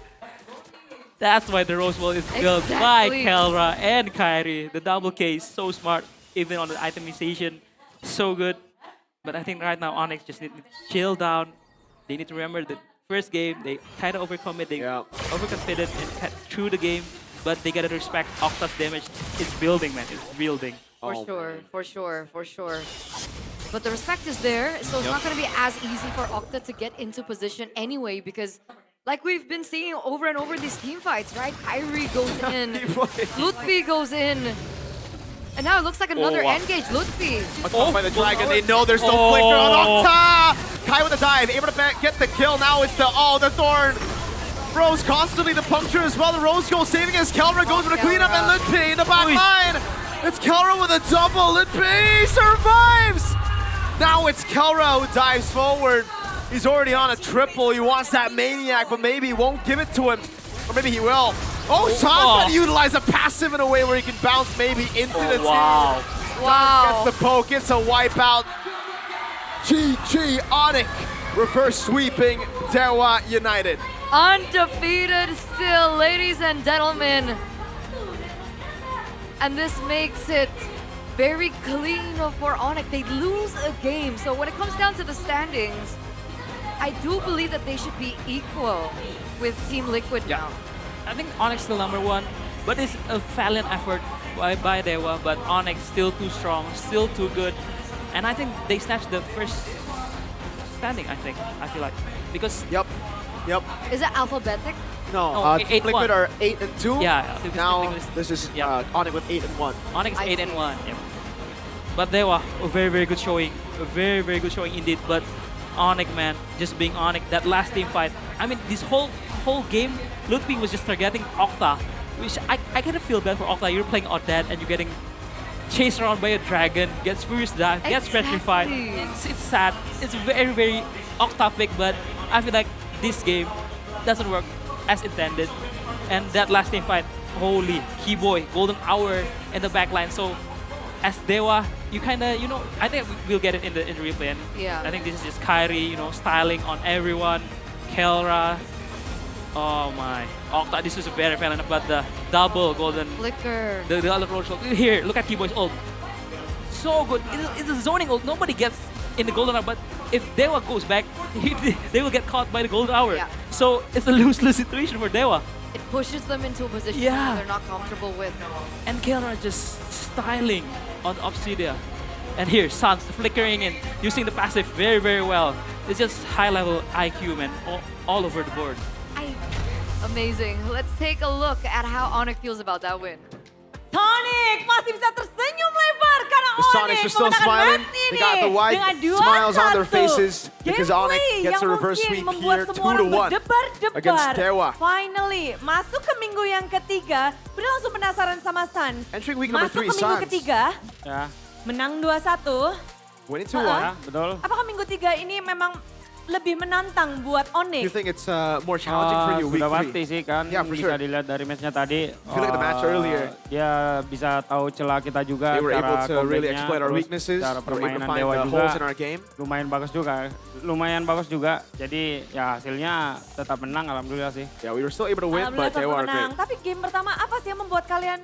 That's why the Rose Gold is built by Kelra and Kairi. The double K is so smart, even on the itemization. So good. But I think right now Onyx just need to chill down. They need to remember the first game, they kind of overcome it. They overconfident and cut through the game. But they gotta respect Octa's damage. It's building, man. It's building. For sure, for sure, for sure. But the respect is there, so it's not going to be as easy for Octa to get into position anyway, because like we've been seeing over and over these team fights, right? Kairi goes in, Lutfi goes in, and now it looks like another engage Lutfi. By the dragon, they know there's no flicker on Octa! Kai with a dive, able to get the kill. Now it's the Thorn. Rose constantly the puncture as well. The Rose Gold saving as Kelra goes for the cleanup and Litpi in the back line. It's Kelra with a double. Litpi survives! Now it's Kelra who dives forward. He's already on a triple. He wants that Maniac, but maybe he won't give it to him. Or maybe he will. Oh, Sean can utilize a passive in a way where he can bounce maybe into the team. Wow. Gets the poke, it's a wipeout. GG Onyx. Reverse sweeping Dewa United. Undefeated still, ladies and gentlemen. And this makes it very clean for Onyx. They lose a game, so when it comes down to the standings, I do believe that they should be equal with Team Liquid now. I think Onyx still #1, but it's a valiant effort by Dewa, but Onyx still too strong, still too good. And I think they snatched the first standing, I feel like. Because... Yep. Is it alphabetic? No, Team Liquid are 8 and 2. Yeah, now this is Onyx with 8 and 1. Onyx 8 and 1. Yep. But Dewa, a very, very good showing. A very, very good showing indeed. But Onyx, man, just being Onyx, that last team fight. I mean, this whole game, Lutfi was just targeting Octa, which I kind of feel bad for Octa. You're playing Oddad and you're getting chased around by a dragon, gets Furious Dive, gets petrified. It's sad. It's very, very Octapic, but I feel like this game doesn't work as intended. And that last team fight, holy, Keyboy, golden hour in the back line. So as Dewa, you kind of, I think we'll get it in the replay. And I think this is just Kairi, styling on everyone. Kelra. Oh my. Octa, this is a very valiant, but the double golden flicker. The other roll. Here, look at Keyboy's ult. So good. It's a zoning ult. Nobody gets in the golden hour, but if Dewa goes back, they will get caught by the golden hour. Yeah. So it's a lose-lose situation for Dewa. It pushes them into a position that they're not comfortable with. And Kelra just styling on Obsidia. And here, Sans flickering in, using the passive very, very well. It's just high-level IQ, man, all over the board. Amazing. Let's take a look at how Onyx feels about that win. Sonic masih bisa tersenyum lebar karena The Sonics are still smiling. They got the wide smiles on their faces because Onyx gets a reverse sweep here, 2-1 against Dewa. Finally, masuk ke minggu yang ketiga. Udah langsung penasaran sama Suns. Entering week number 3, Masuk ke minggu Suns. ketiga, menang 2-1. Winning 2-1. Betul. Apakah minggu 3 ini memang lebih menantang buat Onyx? You think it's more challenging for you week Sudah 3? pasti sih kan, Yeah, for bisa sure. dilihat dari matchnya tadi. If you look at the match earlier, dia bisa tahu celah kita juga. they were able cara to really comeback-nya, exploit our terus weaknesses. cara They were able to permainan find Dewa the juga holes in our game. lumayan bagus juga. Jadi ya hasilnya tetap menang, alhamdulillah sih. Yeah, we were still able to win, but Alhamdulillah Dewa tetap are menang. great. Tapi game pertama apa sih yang membuat kalian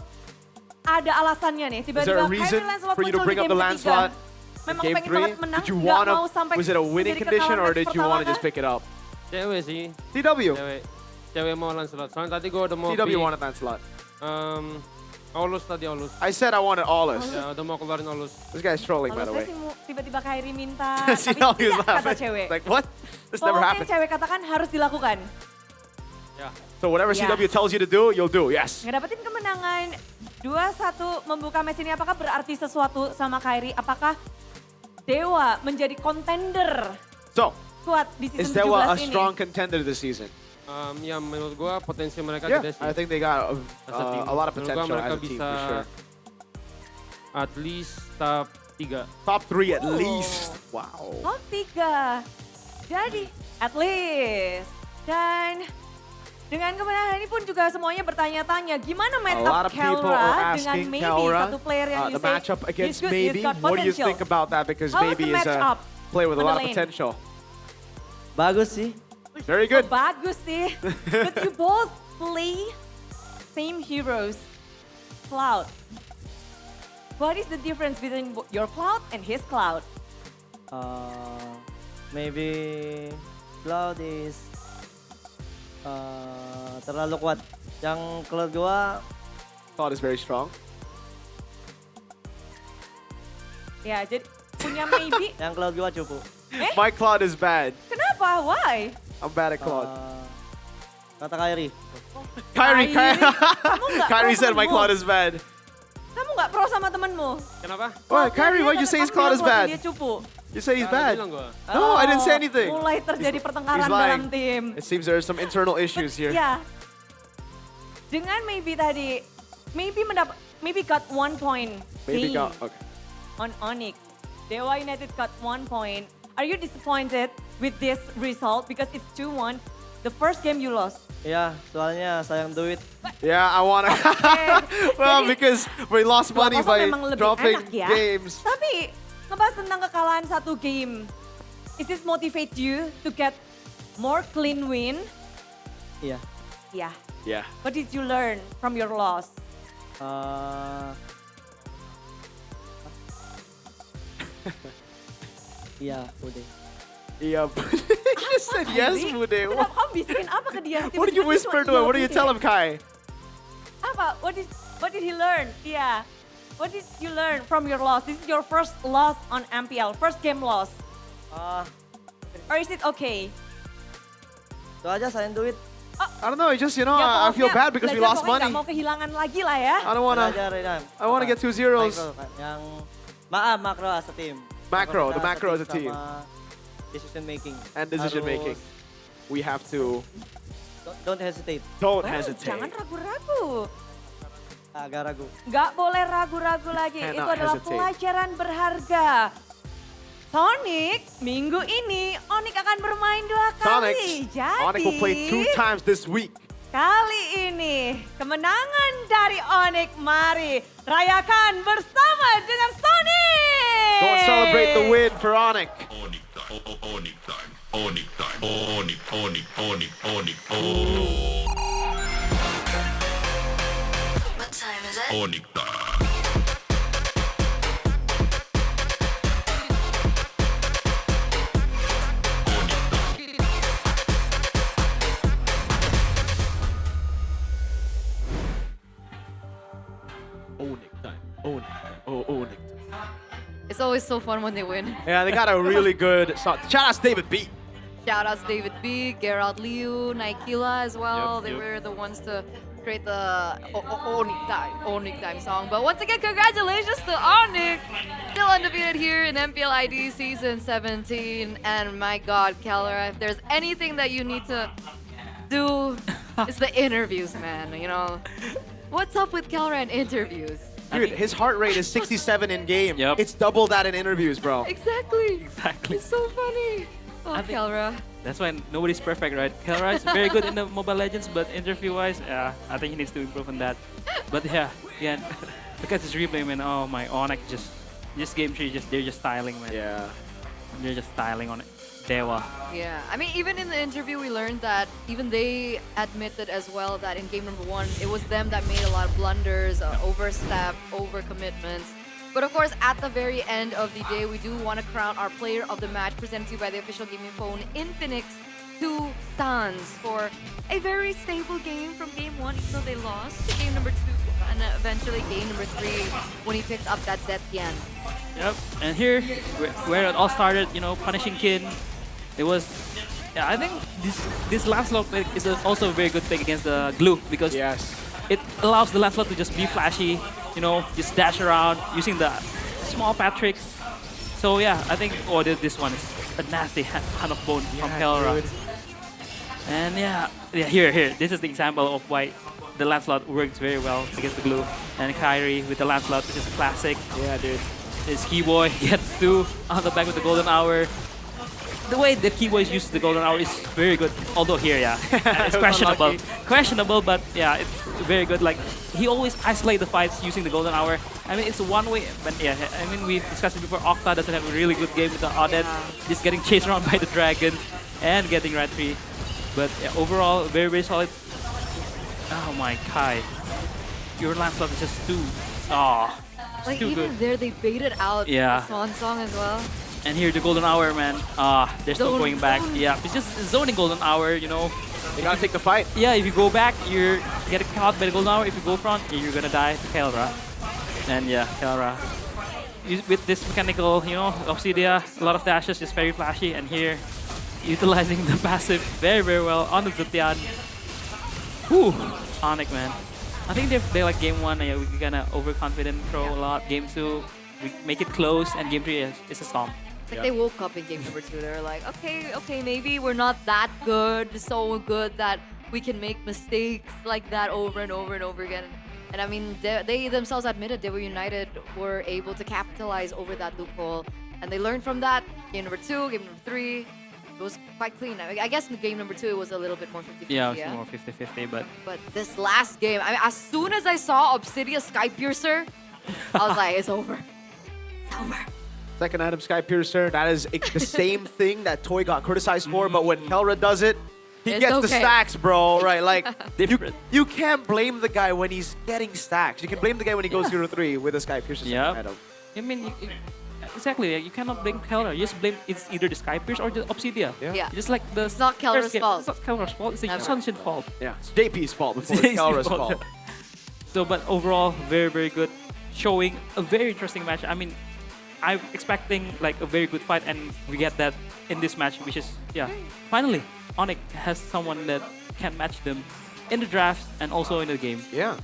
ada alasannya nih. Is there Tiba-tiba a reason Kyrie Lancelot for you to muncul bring di up the game ketiga. Lancelot? Memang Game pengen banget 3? menang, Did you nggak wanna, mau sampai was it a winning menjadi condition kekalahan or match did you want to pertama just pick it up? Cewek sih. TW? Cewek mau Lancelot. Soalnya tadi gue udah mau TW pick, wanted Lancelot. Aulus tadi Aulus. I said I wanted Aulus. Ya udah mau keluarin Aulus. This guy's trolling, by Kalau the saya way. sih tiba-tiba Kyrie minta, See tapi how he's tidak kata laughing? cewek. Like, what? This never Pokoknya happened. cewek katakan harus dilakukan. So whatever Yeah. CW tells you to do, you'll do. Yes. Ngedapetin kemenangan 2-1 membuka match ini apakah berarti sesuatu sama Kyrie? Apakah Dewa menjadi contender So, kuat di is season Dewa a 17 ini? strong contender this season? Ya menurut gue potensi mereka Yeah, gede sih. I think they got As a team. a lot of Menurut gua potential mereka as a team bisa for sure. at least top 3. Top 3 at Oh. least. Wow. Top 3. Jadi, at least. Dan dengan kemenangan ini pun juga semuanya bertanya-tanya gimana A match lot up of people Kelra are dengan asking maybe Kelra satu player yang you the say, matchup he's against good, he's Maybe. got What do you potential. think about that? Because How was Maybe the is a matchup player with a on lot the of lane? potential. Bagus sih. Very good. Bagus sih. But you both play same heroes. Cloud. What is the difference between your Cloud and his Cloud? Maybe Cloud is terlalu kuat. Yang Cloud gua Cloud is very strong. Ya, jadi punya maybe. yang Cloud gua cupu. My Cloud is bad. Kenapa? Why? I'm bad at Cloud. Kata Kyrie. Kyrie. Kamu nggak Kyrie pro said my temenmu? Cloud is bad. Kamu nggak pro sama temenmu? Kenapa? Why, Kyrie, why'd you say his Cloud is bad? Dia cupu. You said he's Nggak bad. bilang gua. No, I didn't say Oh, anything. Mulai terjadi pertengkaran He's dalam lying. tim. It seems there are some internal issues here. Ya. Dengan maybe tadi, maybe got 1 point. Maybe gain got, okay. on Onyx. Dewa United got 1 point. Are you disappointed with this result because it's 2-1? The first game you lost. Iya, soalnya sayang duit. Yeah, I wanna. Well, because we lost money 2-0 by memang lebih dropping enak ya. games. Tapi ngebahas tentang kekalahan satu game. Is this motivate you to get more clean win? Iya. Yeah. Yeah. What did you learn from your loss? Iya, udah. Yeah, he just said yes, Kyrie, Bude. Kenapa kamu bisikin apa ke dia? What did you whisper to him? What did you tell him, Kai? Apa? What did he learn? Yeah. What did you learn from your loss? This is your first loss on MPL, first game loss. Or is it okay? Itu aja sayang duit. I don't know. It's just, you know, Ya, I feel pokoknya bad because we belajar lost pokoknya money. nggak mau kehilangan lagi lah ya. I don't wanna. Belajar, Renan. I wanna get 2 zeros. Yang makro as a team. Macro, Kita the macro as a team. sama Decision making. And decision making. We have to. Don't hesitate. Don't Jangan hesitate. ragu-ragu. Agak ragu. Nggak boleh ragu-ragu lagi. Itu Cannot adalah hesitate. pelajaran berharga. Sonic, minggu ini Onyx akan bermain 2 Sonic. kali. Jadi, Onyx will play 2 times this week. kali ini kemenangan dari Onyx, mari rayakan bersama dengan Sonic. Go and celebrate the win for Onyx. What time is it? Onyx time. Onyx time. Oh, Onyx. It's always so fun when they win. Yeah, they got a really good song. Shout out to David B. Shout outs David B, Gerald Liu, Nikila as well. Yep, They yep. were the ones to create the Onyx Time song. But once again, congratulations to Onyx. Still undefeated here in MPL ID Season 17. And my God, Kelra, if there's anything that you need to do, it's the interviews, man. You know, what's up with Kelra and interviews? Dude, his heart rate is 67 in game. Yep. It's double that in interviews, bro. Exactly. Exactly. It's so funny. Oh, Kelra. That's why nobody's perfect, right? Kelra is very good in the Mobile Legends, but interview-wise, yeah, I think he needs to improve on that. But yeah, look at this replay, man. Oh my, Onyx just game 3, they're just styling, man. Yeah. They're just styling on it. Dewa. Yeah, I mean, even in the interview, we learned that even they admitted as well that in game number 1, it was them that made a lot of blunders, overstep, overcommitments. But of course, at the very end of the day, we do want to crown our player of the match, presented to you by the official gaming phone, Infinix, 2 stans for a very stable game from game 1, even though they lost to game number 2, and eventually game number 3 when he picked up that Zetian. Yep, and here, where it all started, punishing Kin, it was, I think this Lancelot pick is also a very good pick against the Glue, because it allows the Lancelot to just be flashy, just dash around using the small pad tricks. So yeah, I think, this one is a nasty hand of bone from Kelra. And yeah, here, this is the example of why the Lancelot works very well against the Glue. And Kyrie with the Lancelot, which is classic. Yeah, dude. His Keyboy gets 2 on the back with the Golden Hour. The way that Keyboys use the Golden Hour is very good. Although here, it's questionable. Questionable, but yeah, it's very good. Like, he always isolates the fights using the Golden Hour. I mean, it's a one-way, but yeah, I mean, we discussed it before. Octa doesn't have a really good game with the Odette. Just getting chased around by the Dragons and getting Red 3. But yeah, overall, very, very solid. Oh my Kai. Your Lancelot is just too... Like, too even good. there, they baited out Yeah. the Swan Song as well. And here, the Golden Hour, man. They're still going back. Yeah, it's just zoning Golden Hour, You gotta take the fight. Yeah, if you go back, you're getting caught by the Golden Hour. If you go front, you're gonna die to Kelra. And yeah, Kelra. With this mechanical, Obsidia, a lot of dashes, just very flashy. And here, utilizing the passive very, very well on the Zetian. Whew, Onyx, man. I think they like game 1, we kind of overconfident throw a lot. Game 2, we make it close, and game 3 is a stomp. Like they woke up in game number 2. They were like, okay, maybe we're not that good, so good that we can make mistakes like that over and over and over again. And I mean, they themselves admitted Dewa United were able to capitalize over that loophole, and they learned from that. Game number 2, game number 3, it was quite clean. I guess in game number 2 it was a little bit more 50-50. Yeah, it was more 50-50, but this last game, I mean, as soon as I saw Obsidia Sky Piercer, I was like, it's over. It's over. Second item, Sky Piercer. That is the same thing that Toy got criticized for, but when Kelra does it, he gets the stacks, bro. Right? Like, you can't blame the guy when he's getting stacks. You can blame the guy when he goes 0-3 with a Sky Piercer second item. I mean, exactly. You cannot blame Kelra. You just blame it's either the Sky Pierce or the Obsidia. Yeah. Just like the. It's not Kelra's fault. It's not Kelra's fault. It's the Sunshine fault. Yeah, it's JP's fault before it's Kelra's fault. So, but overall, very, very good. Showing a very interesting match. I mean, I'm expecting like a very good fight, and we get that in this match, which is, finally, Onyx has someone that can match them in the draft and also in the game. Yeah.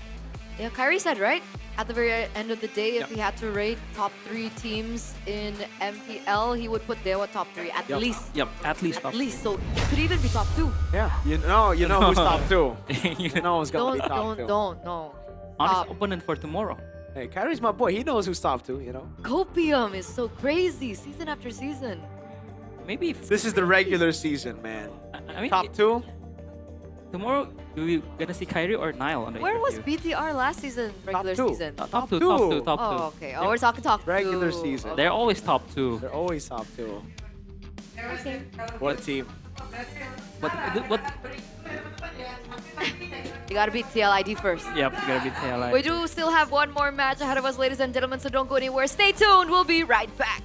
Yeah, Kyrie said, right? At the very end of the day, if he had to rate top 3 teams in MPL, he would put Dewa top 3 at least. Yep, at least. At least, so it could even be top 2. Yeah, you know who's top 2. You know who's gonna be top 2. Don't, no. Onyx opponent for tomorrow. Hey, Kyrie's my boy. He knows who's top 2, Copium is so crazy, season after season. Maybe this is the regular season, man. I mean, top 2. Tomorrow, we gonna see Kyrie or Nile on the Where was interview? BTR last season, regular Top 2. season? Top 2. Oh, okay. Oh, we're talking top 2. Regular season. They're always top 2. They're always top 2. Okay. What a team. What? You gotta beat TLID first. Yep, you gotta beat TLID. We do still have one more match ahead of us, ladies and gentlemen, so don't go anywhere. Stay tuned. We'll be right back.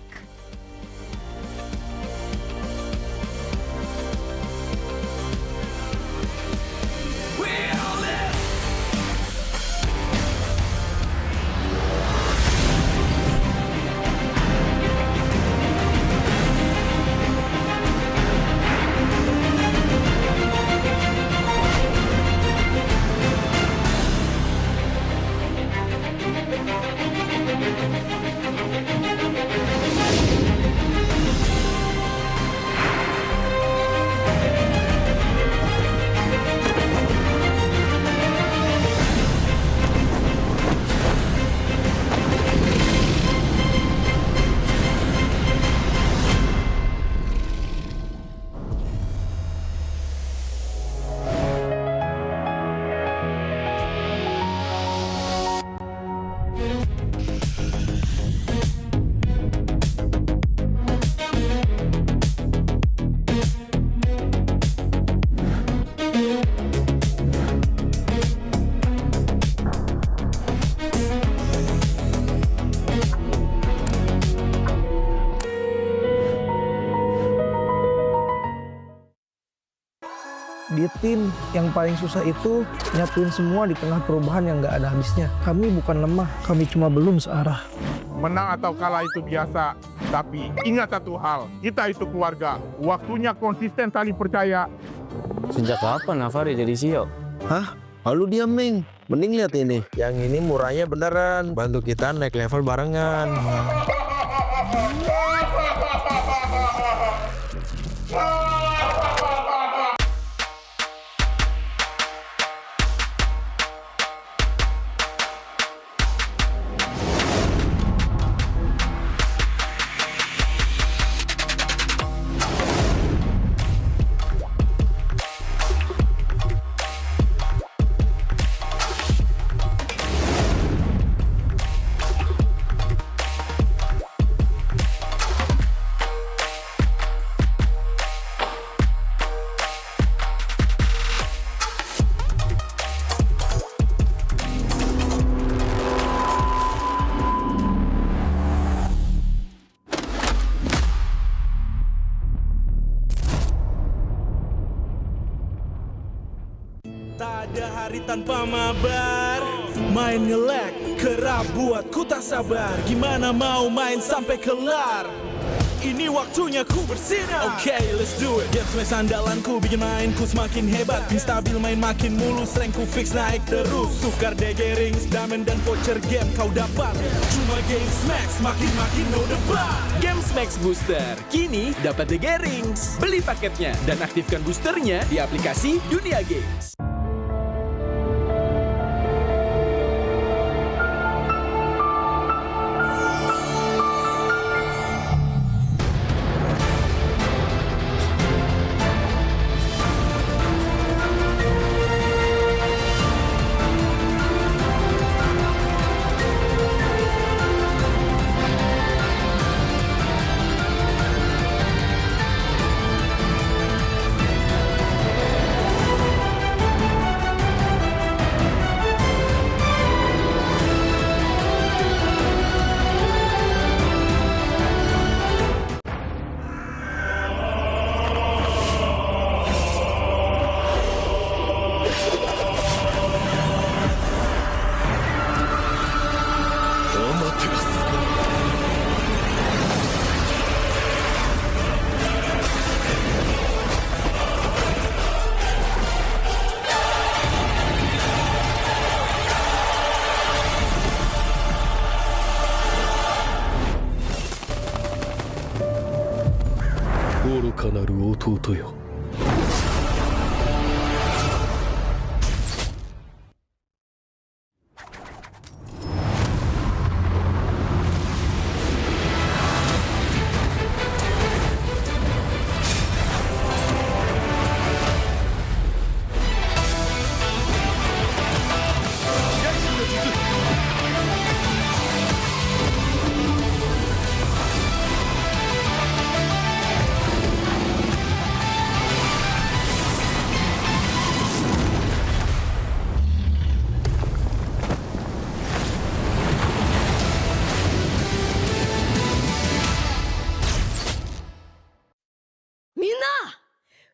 di tim yang paling susah itu nyatuin semua di tengah perubahan yang nggak ada habisnya. Kami bukan lemah, kami cuma belum searah. Menang atau kalah itu biasa, tapi ingat satu hal, kita itu keluarga. Waktunya konsisten saling percaya. Sejak kapan Navari jadi CEO? Hah? Lalu diam, Ming. Mending lihat ini. Yang ini murahnya beneran. Bantu kita naik level barengan. Tak ada hari tanpa mabar. Main nge-lag, kerap buat ku tak sabar. Gimana mau main sampai kelar? Ini waktunya ku bersinar. Okay, let's do it. Game smash andalanku bikin mainku semakin hebat. Tim stabil main makin mulus, rankku fix naik terus. Tukar DG rings, diamond dan voucher game kau dapat. Cuma game smash makin no debat. Game Max Booster, kini dapat DG Rings. Beli paketnya dan aktifkan boosternya di aplikasi Dunia Games.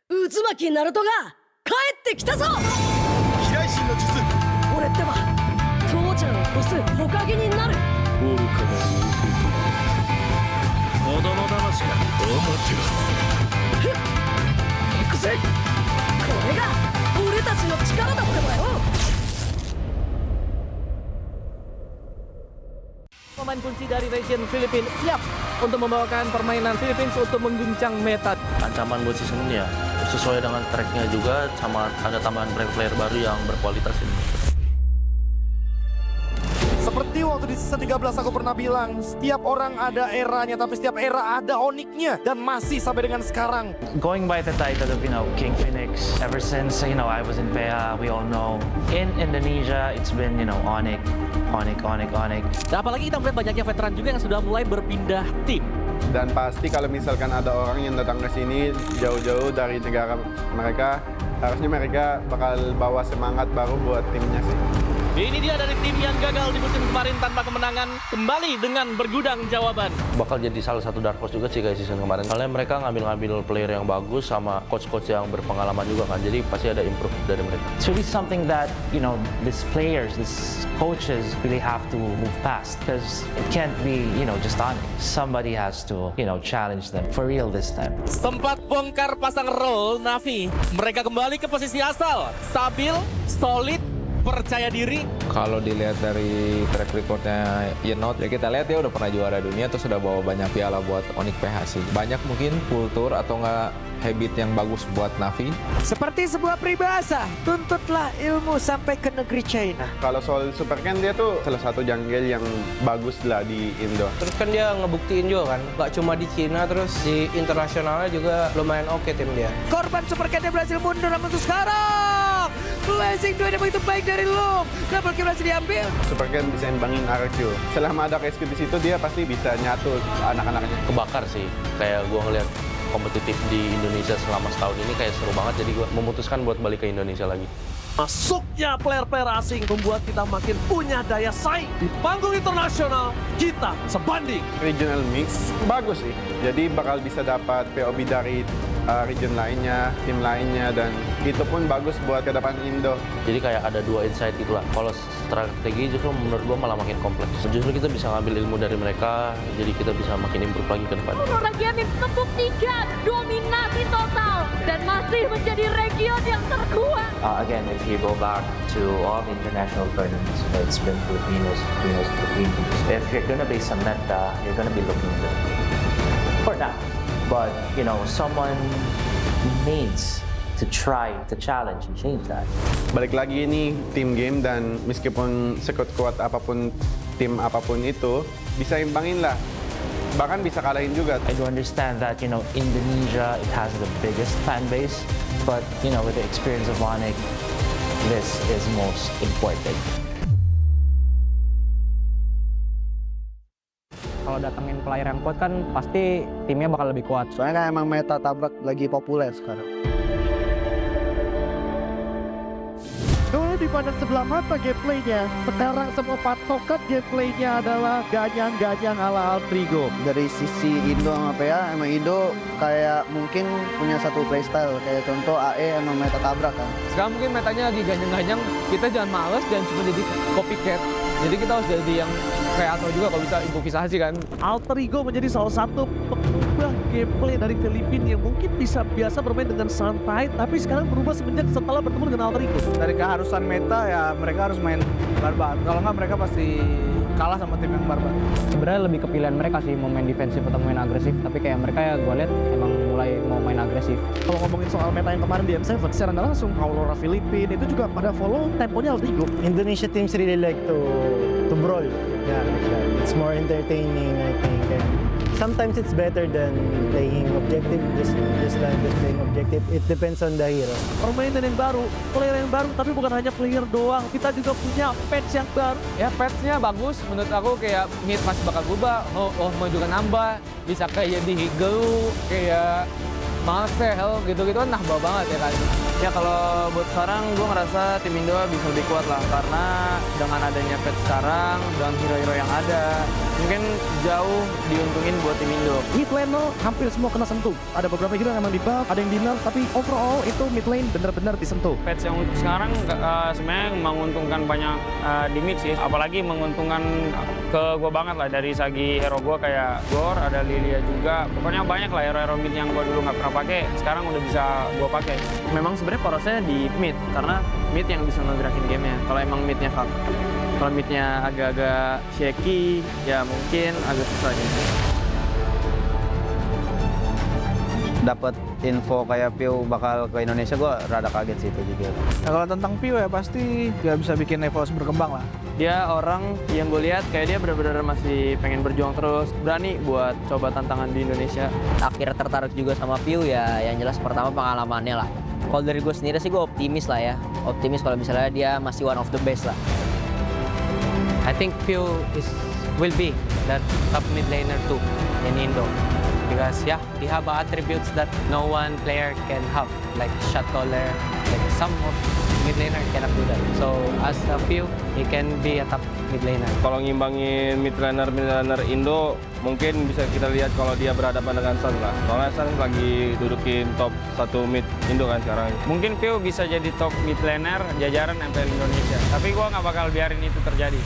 Uzumaki Naruto が帰ってきたぞ。飛来神の術。俺ってば父ちゃんを越す火影になる。愚かな子供騙しか。行くぜ。これが俺たちの力だってばよ。Pemain kunci dari region Filipina siap untuk membawakan permainan Philippines untuk mengguncang meta. Ancaman buat season ini ya sesuai dengan tracknya juga, sama ada tambahan player baru yang berkualitas ini. Seperti waktu di season 13 aku pernah bilang, setiap orang ada eranya, tapi setiap era ada oniknya, dan masih sampai dengan sekarang. Going by the title of, King Infinix, ever since, I was in PH, we all know. In Indonesia, it's been, Onyx. Dan apalagi kita melihat banyaknya veteran juga yang sudah mulai berpindah tim. Dan pasti kalau misalkan ada orang yang datang ke sini jauh-jauh dari negara mereka, harusnya mereka bakal bawa semangat baru buat timnya sih. Ini dia dari tim yang gagal di musim kemarin tanpa kemenangan, kembali dengan bergudang jawaban. Bakal jadi salah satu dark horse juga sih kayak season kemarin. Soalnya mereka ngambil player yang bagus sama coach-coach yang berpengalaman juga kan. Jadi pasti ada improve dari mereka. It's really something that, these players, these coaches really have to move past because it can't be, just on it. Somebody has to, challenge them for real this time. Sempat bongkar pasang roll Navi. Mereka kembali ke posisi asal. Stabil, solid, percaya diri. Kalau dilihat dari track recordnya Yenot, ya kita lihat dia udah pernah juara dunia, terus udah bawa banyak piala buat Onyx PH sih. Banyak mungkin kultur atau enggak habit yang bagus buat Navi. Seperti sebuah peribahasa, tuntutlah ilmu sampai ke negeri China. Kalau soal Super Ken, dia tuh salah satu jungle yang bagus lah di Indo. Terus kan dia ngebuktiin juga kan, gak cuma di Cina, terus di internasionalnya juga lumayan oke tim dia. Korban Super Ken berhasil mundur, namun untuk sekarang Blazing 2 yang begitu baik dari Loom. Double kill berhasil diambil. Super Ken bisa imbangin RQ. Selama ada rescue di situ, dia pasti bisa nyatu anak-anaknya. Kebakar sih, kayak gue ngeliat kompetitif di Indonesia selama setahun ini kayak seru banget, jadi gue memutuskan buat balik ke Indonesia lagi. Masuknya player-player asing membuat kita makin punya daya saing. Di panggung internasional, kita sebanding. Regional mix bagus sih. Jadi bakal bisa dapat POB dari region lainnya, tim lainnya, dan itu pun bagus buat ke depan Indo. Jadi kayak ada dua insight itulah. Kalau strategi justru menurut gue malah makin kompleks. Justru kita bisa ngambil ilmu dari mereka, jadi kita bisa makin improve lagi ke depan. Region tepuk 3, dominasi total, dan masih menjadi region yang terkuat. Again, if you go back to all the international tournaments, it's been Filipinos. If you're gonna be some meta, you're gonna be looking for that. But, someone needs to try to challenge and change that. Balik lagi ini team game, dan meskipun sekuat-kuat apapun tim apapun itu, bisa imbangin lah. Bahkan bisa kalahin juga. I do understand that, Indonesia, it has the biggest fan base, but, with the experience of Onyx, this is most important. Kalau datengin player yang kuat kan pasti timnya bakal lebih kuat. Soalnya kan emang meta tabrak lagi populer sekarang. Dulu dipandang sebelah mata gameplaynya, sekarang semua patokan gameplaynya adalah ganyang-ganyang ala Altrigo. Dari sisi Indo sama PA, emang Indo kayak mungkin punya satu playstyle. Kayak contoh AE emang meta tabrak kan. Sekarang mungkin metanya lagi ganyang-ganyang, kita jangan males dan cuma jadi copycat. Jadi kita harus jadi yang kreator juga kalau bisa improvisasi kan. Altrigo menjadi salah satu pengubah gameplay dari Filipina yang mungkin bisa biasa bermain dengan santai, tapi sekarang berubah semenjak setelah bertemu dengan Altrigo. Dari keharusan meta ya mereka harus main barbar. Kalau nggak mereka pasti kalah sama tim yang barbar. Sebenarnya lebih ke pilihan mereka sih mau main defensif atau main agresif, tapi kayak mereka ya gue lihat emang mulai mau main agresif. Kalau ngomongin soal meta yang kemarin di M7, secara nggak langsung Aurora Filipina itu juga pada follow temponya Altrigo. Indonesia teams really like to brawl. Yeah, like that. It's more entertaining, I think. And sometimes it's better than playing objective, just playing objective. It depends on the hero. Permainan yang baru, player yang baru, tapi bukan hanya player doang. Kita juga punya patch yang baru. Ya patchnya bagus, menurut aku kayak mid masih bakal berubah, mau juga nambah, bisa kayak di Higelu, kayak Marcel gitu-gitu kan nambah banget ya kan. Ya kalau buat sekarang gue ngerasa tim Indo bisa lebih kuat lah, karena dengan adanya patch sekarang, dengan hero-hero yang ada, mungkin jauh diuntungin buat tim Indo. Mid lane hampir semua kena sentuh. Ada beberapa hero yang emang di buff, ada yang di nerf, tapi overall itu mid lane benar-benar disentuh. Patch yang untuk sekarang sebenarnya menguntungkan banyak di mid sih, apalagi menguntungkan ke gue banget lah dari segi hero gue kayak Gor, ada Lilia juga. Pokoknya banyak lah hero-hero mid yang gue dulu nggak pernah pakai, sekarang udah bisa gue pakai. Memang sebenarnya porosnya di mid, karena mid yang bisa ngegerakin gamenya. Kalau emang midnya fuck, kalau midnya agak-agak shaky, ya mungkin agak susah gitu. Dapat info kayak Pio bakal ke Indonesia, gue rada kaget sih itu juga. Nah, kalau tentang Pio ya pasti gak bisa bikin EVOS berkembang lah. Dia orang yang gue lihat kayak dia benar-benar masih pengen berjuang terus, berani buat coba tantangan di Indonesia. Akhirnya tertarik juga sama Pio ya, yang jelas pertama pengalamannya lah. Kalau dari gue sendiri sih gue optimis lah ya, optimis kalau misalnya dia masih one of the best lah. I think Pio will be that top mid laner too in Indo. Because yeah, he have attributes that no one player can have, like shot caller, like some of mid laner cannot do that. So as a few, he can be a top mid laner. Kalau ngimbangin mid laner Indo, mungkin bisa kita lihat kalau dia berhadapan dengan Sun lah. Soalnya Sun lagi dudukin top 1 mid Indo kan sekarang. Mungkin Pio bisa jadi top mid laner jajaran MPL Indonesia. Tapi gua nggak bakal biarin itu terjadi.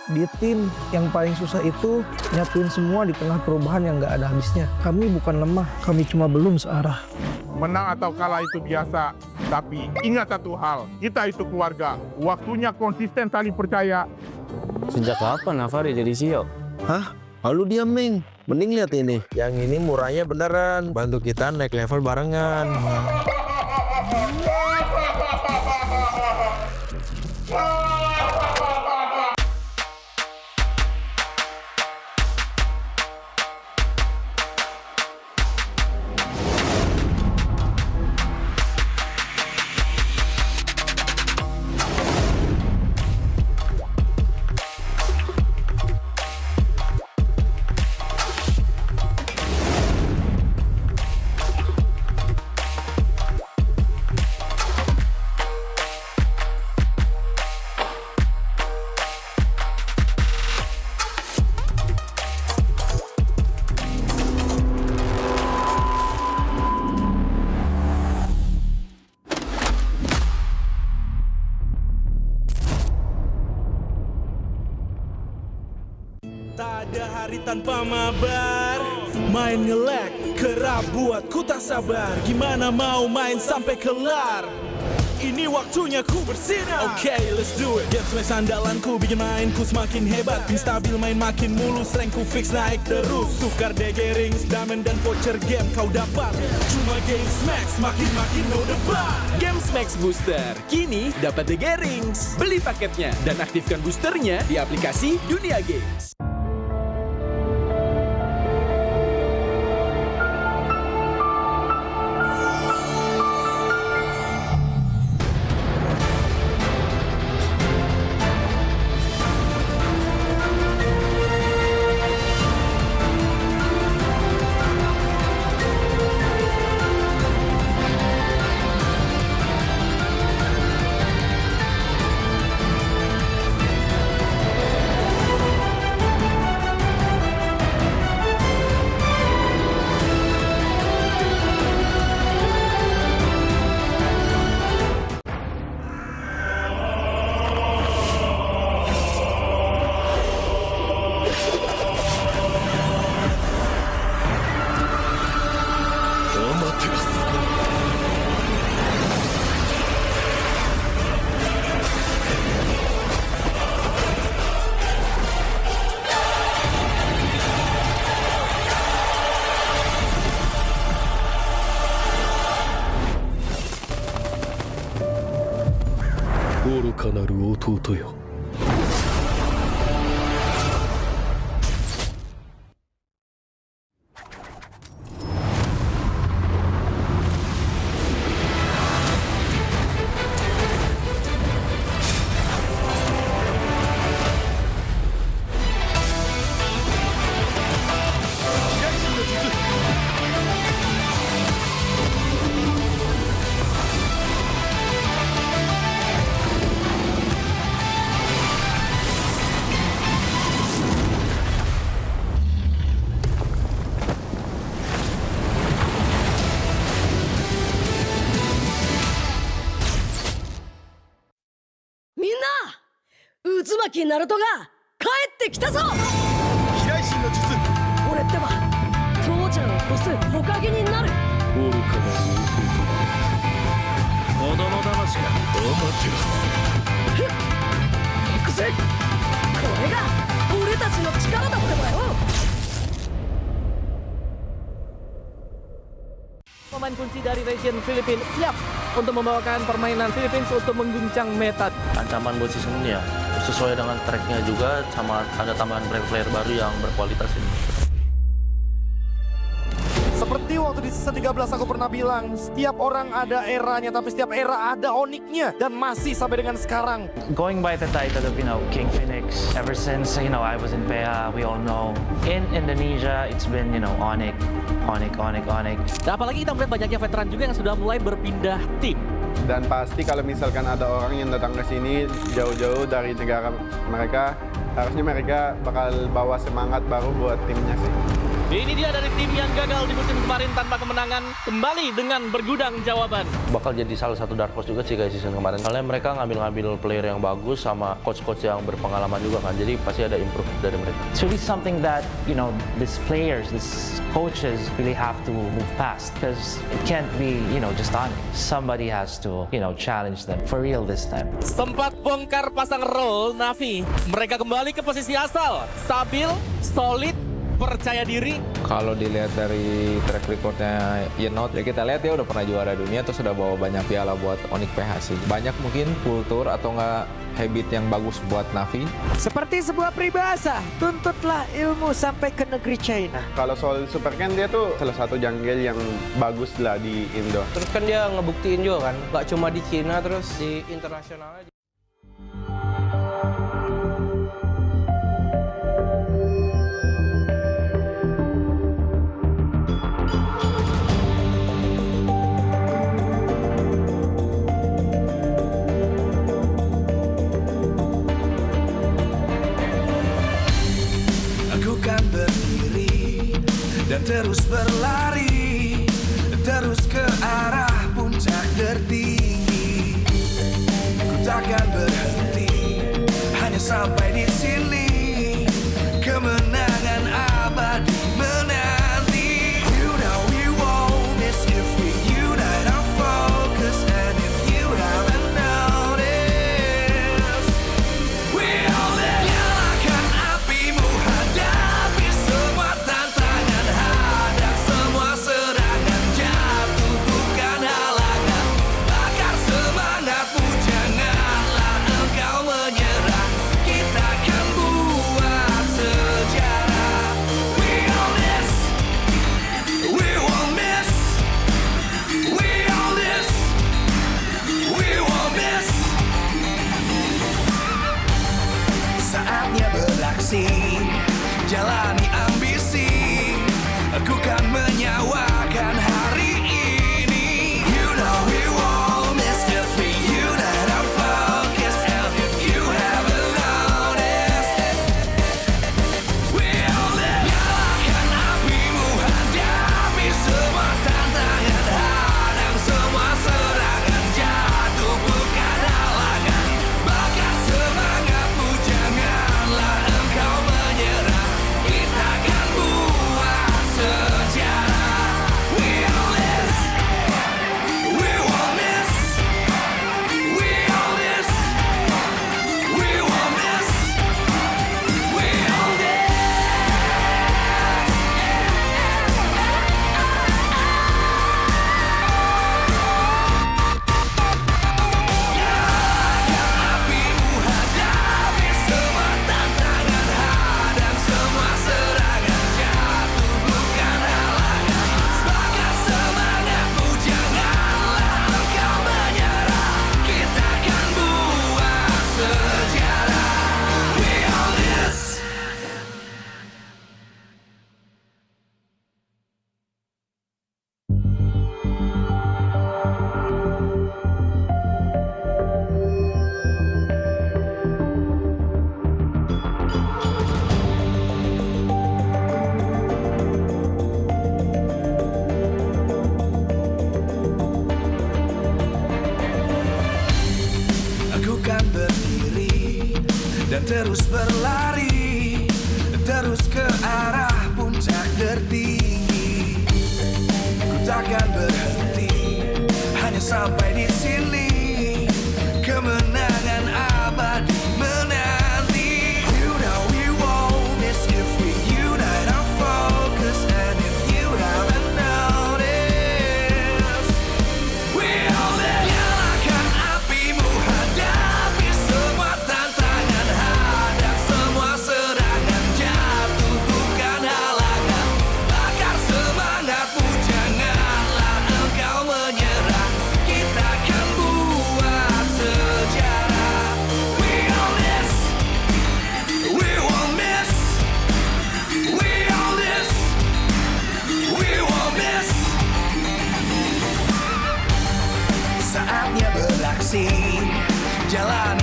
Di tim yang paling susah itu nyatuin semua di tengah perubahan yang nggak ada habisnya. Kami bukan lemah, kami cuma belum searah. Menang atau kalah itu biasa, tapi ingat satu hal, kita itu keluarga. Waktunya konsisten saling percaya. Sejak kapan Navari jadi CEO? Hah? Lalu diam, Ming. Mending lihat ini. Yang ini murahnya beneran. Bantu kita naik level barengan. Tak ada hari tanpa mabar, main nge-lag, kerap buat ku tak sabar. Gimana mau main sampai kelar? Ini waktunya ku bersinar. Okay, let's do it. Game smash andalanku bikin mainku semakin hebat. Pin stabil main makin mulus, rankku fix naik terus. Tukar DG rings, diamond dan voucher game kau dapat. Cuma game smash makin no debat. Game Max Booster kini dapat DG Rings. Beli paketnya dan aktifkan boosternya di aplikasi Dunia Games. Uzumaki Naruto が帰ってきたぞ。飛来神の術。俺ってば父ちゃんを越す火影になる。愚かな弟子供騙しか。アマテラス。行くぜ。pemain kunci dari region Filipina siap untuk membawakan permainan Philippines untuk mengguncang meta. Ancaman buat season ini ya sesuai dengan tracknya juga, sama ada tambahan player baru yang berkualitas ini. Seperti waktu di season 13 aku pernah bilang, setiap orang ada eranya, tapi setiap era ada oniknya, dan masih sampai dengan sekarang. Going by the title of, King Phoenix, ever since, I was in PEA, we all know. In Indonesia, it's been, Onyx. Dan apalagi kita melihat banyaknya veteran juga yang sudah mulai berpindah tim. Dan pasti kalau misalkan ada orang yang datang ke sini jauh-jauh dari negara mereka, harusnya mereka bakal bawa semangat baru buat timnya sih. Ini dia dari tim yang gagal di musim kemarin tanpa kemenangan, kembali dengan bergudang jawaban. Bakal jadi salah satu dark horse juga sih kayak season kemarin. Soalnya mereka ngambil player yang bagus sama coach-coach yang berpengalaman juga kan. Jadi pasti ada improve dari mereka. It's really something that, these players, these coaches really have to move past. Because it can't be, just on. Somebody has to, challenge them for real this time. Sempat bongkar pasang roll Navi. Mereka kembali ke posisi asal. Stabil, solid, percaya diri. Kalau dilihat dari track recordnya Yenot, ya kita lihat ya udah pernah juara dunia, terus sudah bawa banyak piala buat Onyx PH sih. Banyak mungkin kultur atau nggak habit yang bagus buat Navi. Seperti sebuah peribahasa, tuntutlah ilmu sampai ke negeri China. Kalau soal Super Ken, dia tuh salah satu jungle yang bagus lah di Indo. Terus kan dia ngebuktiin juga kan, nggak cuma di Cina, terus di internasional aja. Dan terus berlari, terus ke arah puncak tertinggi. Ku takkan berhenti, hanya sampai di sini. Kemenangan abadi menanti. You know we won't miss if we unite our focus. And if you haven't noticed, we all live. Nyalakan apimu, hadapi semua tantangan, hadang semua serangan, jatuh bukan halangan. Bakar semangatmu, janganlah engkau menyerah. Kita akan buat sejarah. We all this, we won't miss. We all this, we won't miss. Saatnya beraksi, jalani ambisi. Aku kan menyawakan hari ini. You know we won't miss if we unite our focus. And if you haven't noticed, we all live. Nyalakan apimu, hadapi semua tantangan, hadang semua serangan, jatuh bukan halangan. Bakar semangatmu, janganlah engkau menyerah. Kita akan buat sejarah. We all this, we won't miss. We all this, we won't miss. We all this. Apimu, hadapi semua tantangan, hadang semua serangan, jatuh bukan halangan. Bakar semangatmu, janganlah engkau menyerah. Kita akan buat sejarah. We all this. Aku kan berdiri dan terus berlari, terus ke arah puncak tertinggi. Ku takkan berhenti, hanya sampai di sini. Kemenangan abadi menanti. You know we won't miss if we unite our focus. And if you haven't noticed,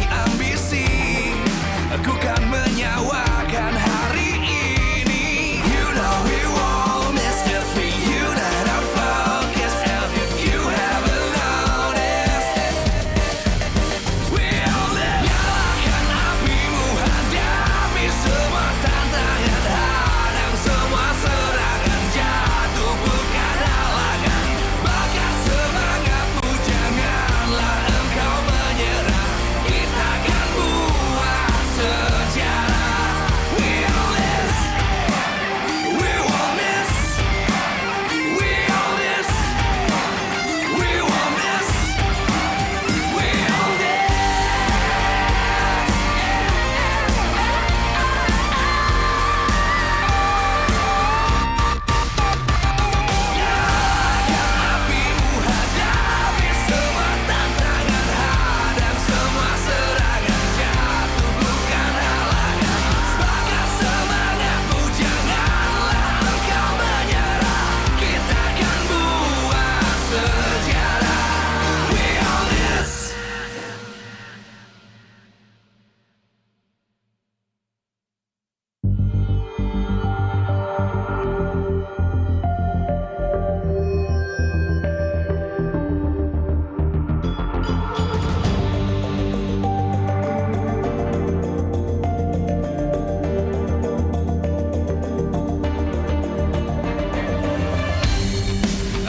jalani ambisi, aku kan menyawakan hari ini. You know we won't miss if we unite our focus. And if you haven't noticed, we'll live. Nyalakan apimu, hadapi semua tantangan, hadang semua serangan, jatuh bukan halangan. Bakar semangatmu, janganlah engkau menyerah. Kita akan buat sejarah. We'll miss, we won't miss, we'll miss, we won't miss, we'll miss. Apimu, hadapi semua tantangan, hadang semua serangan, jatuh bukan halangan. Bakar semangatmu, janganlah engkau menyerah. Kita akan buat sejarah. We all this.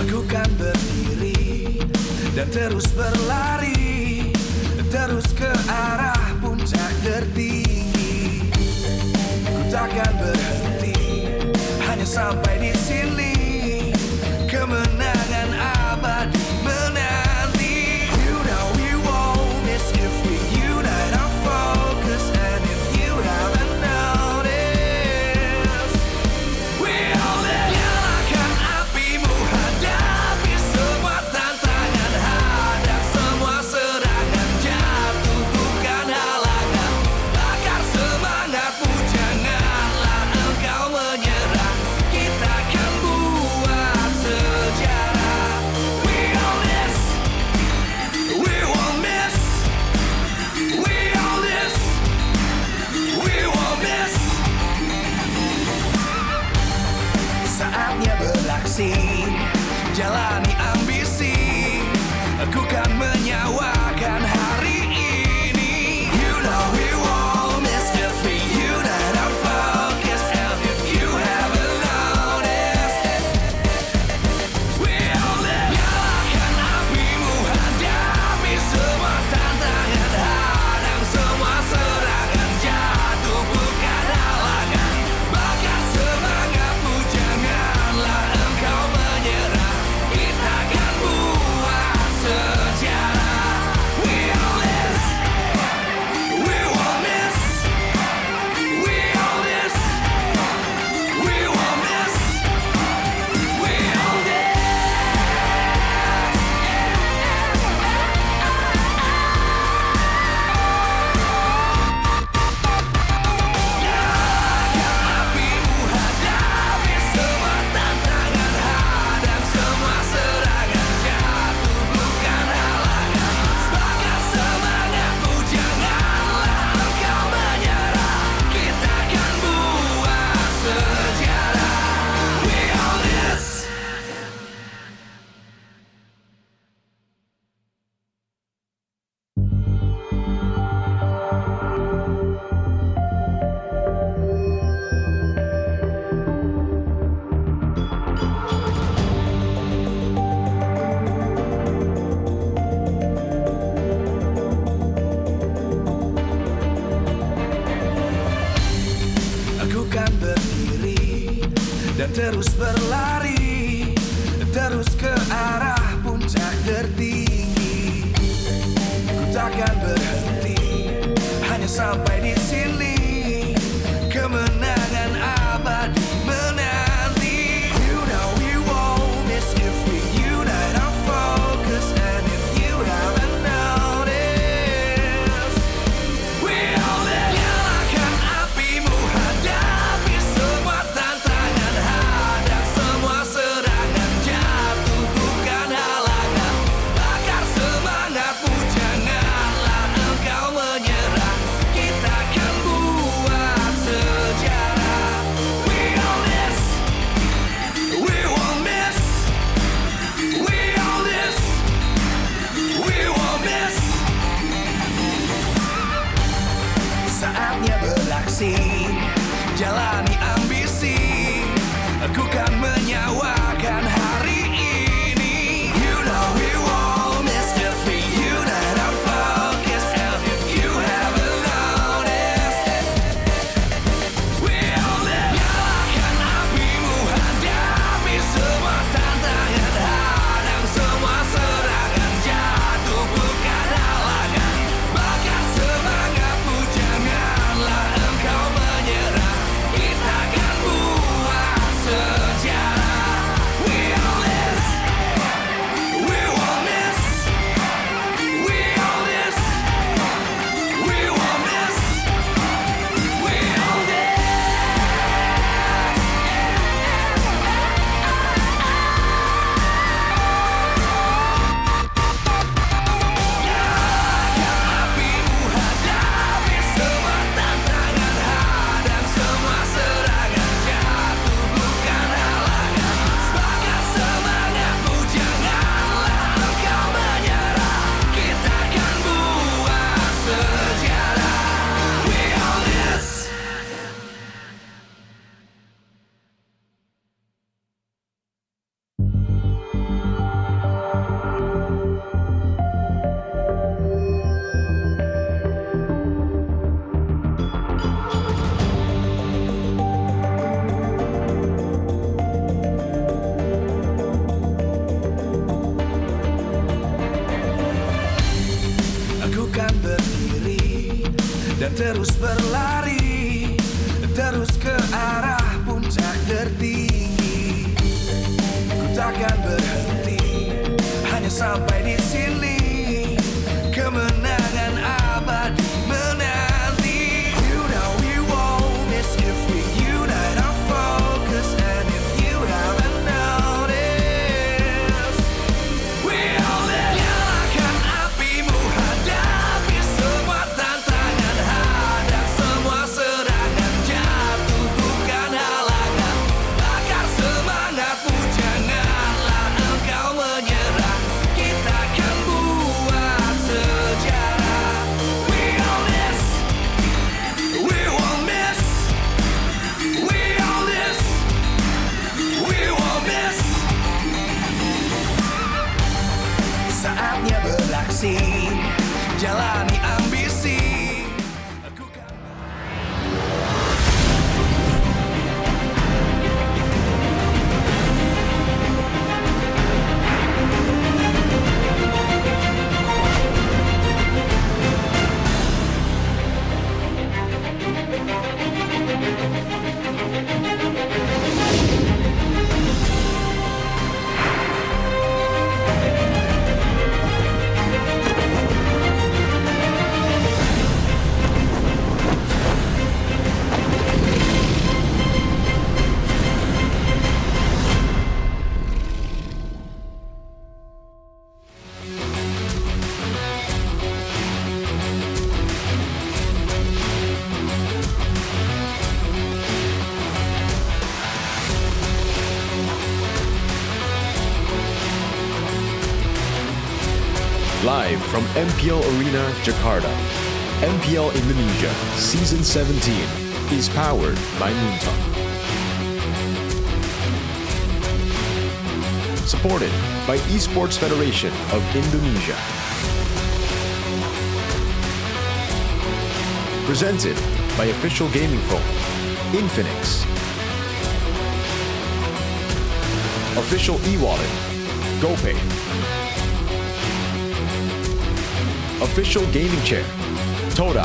Aku kan berdiri dan terus berlari, terus ke arah puncak tertinggi. Ku takkan berhenti, hanya sampai di sini. Kemenangan abadi menanti. You know we won't miss if we unite our focus. And if you haven't noticed, we'll live. Nyalakan apimu, hadapi semua tantangan, hadang semua serangan, jatuh bukan halangan. Bakar semangatmu, janganlah engkau menyerah. Kita akan buat sejarah. We'll miss, we won't miss, we'll miss, we won't miss. Saatnya beraksi, jalani ambisi, aku kan menyawakan hari ini. You know we won't miss if we unite our focus. And if you haven't noticed, we'll live. Nyalakan apimu, hadapi semua tantangan, hadang semua serangan, jatuh bukan halangan. Bakar semangatmu, janganlah engkau menyerah. Kita akan buat sejarah. We'll miss, we won't miss, we'll miss, we won't miss, we'll miss. Apimu, hadapi semua tantangan, hadang semua serangan, jatuh bukan halangan. Bakar semangatmu, janganlah engkau menyerah. Kita akan buat sejarah. We all this. Aku kan berdiri dan terus berlari, terus ke arah puncak tertinggi. Ku takkan berhenti, hanya sampai di sini. Kemenangan abadi menanti. You know we won't miss if we unite our focus. And if you haven't noticed, we'll live. Nyalakan apimu, hadapi semua tantangan, hadang semua serangan, jatuh bukan halangan. Bakar semangatmu, janganlah engkau menyerah. jalani ambisi. Aku kan menyawakan hari ini. You know we won't miss if we unite our focus. And if you haven't noticed, we'll live. Nyalakan apimu, hadapi semua tantangan, hadang semua serangan, jatuh bukan halangan. Bakar semangatmu, janganlah engkau menyerah. Kita akan buat sejarah. We all this, we won't miss. We all this, we won't miss. We all this. Nyalakan apimu, hadapi semua tantangan, hadang semua serangan, jatuh bukan halangan. Bakar semangatmu, janganlah engkau menyerah. Kita akan buat sejarah. We all this. Aku kan berdiri dan terus berlari, terus ke arah puncak tertinggi. Ku takkan berhenti, hanya sampai di sini. Kemenangan abadi menanti. You know we won't miss if we unite our focus. And if you haven't noticed, we all live. Nyalakan apimu, hadapi semua tantangan, hadang semua serangan, jatuh bukan halangan. Bakar semangatmu, janganlah engkau menyerah. Kita akan buat sejarah. We all this, we won't miss. We all this, we won't miss. Saatnya beraksi, jalani ambisi. Live from MPL Arena, Jakarta, MPL Indonesia Season 17 is powered by Moontalk. Supported by Esports Federation of Indonesia. Presented by official gaming phone, Infinix. Official e-wallet, GoPay. Official gaming chair, Toda.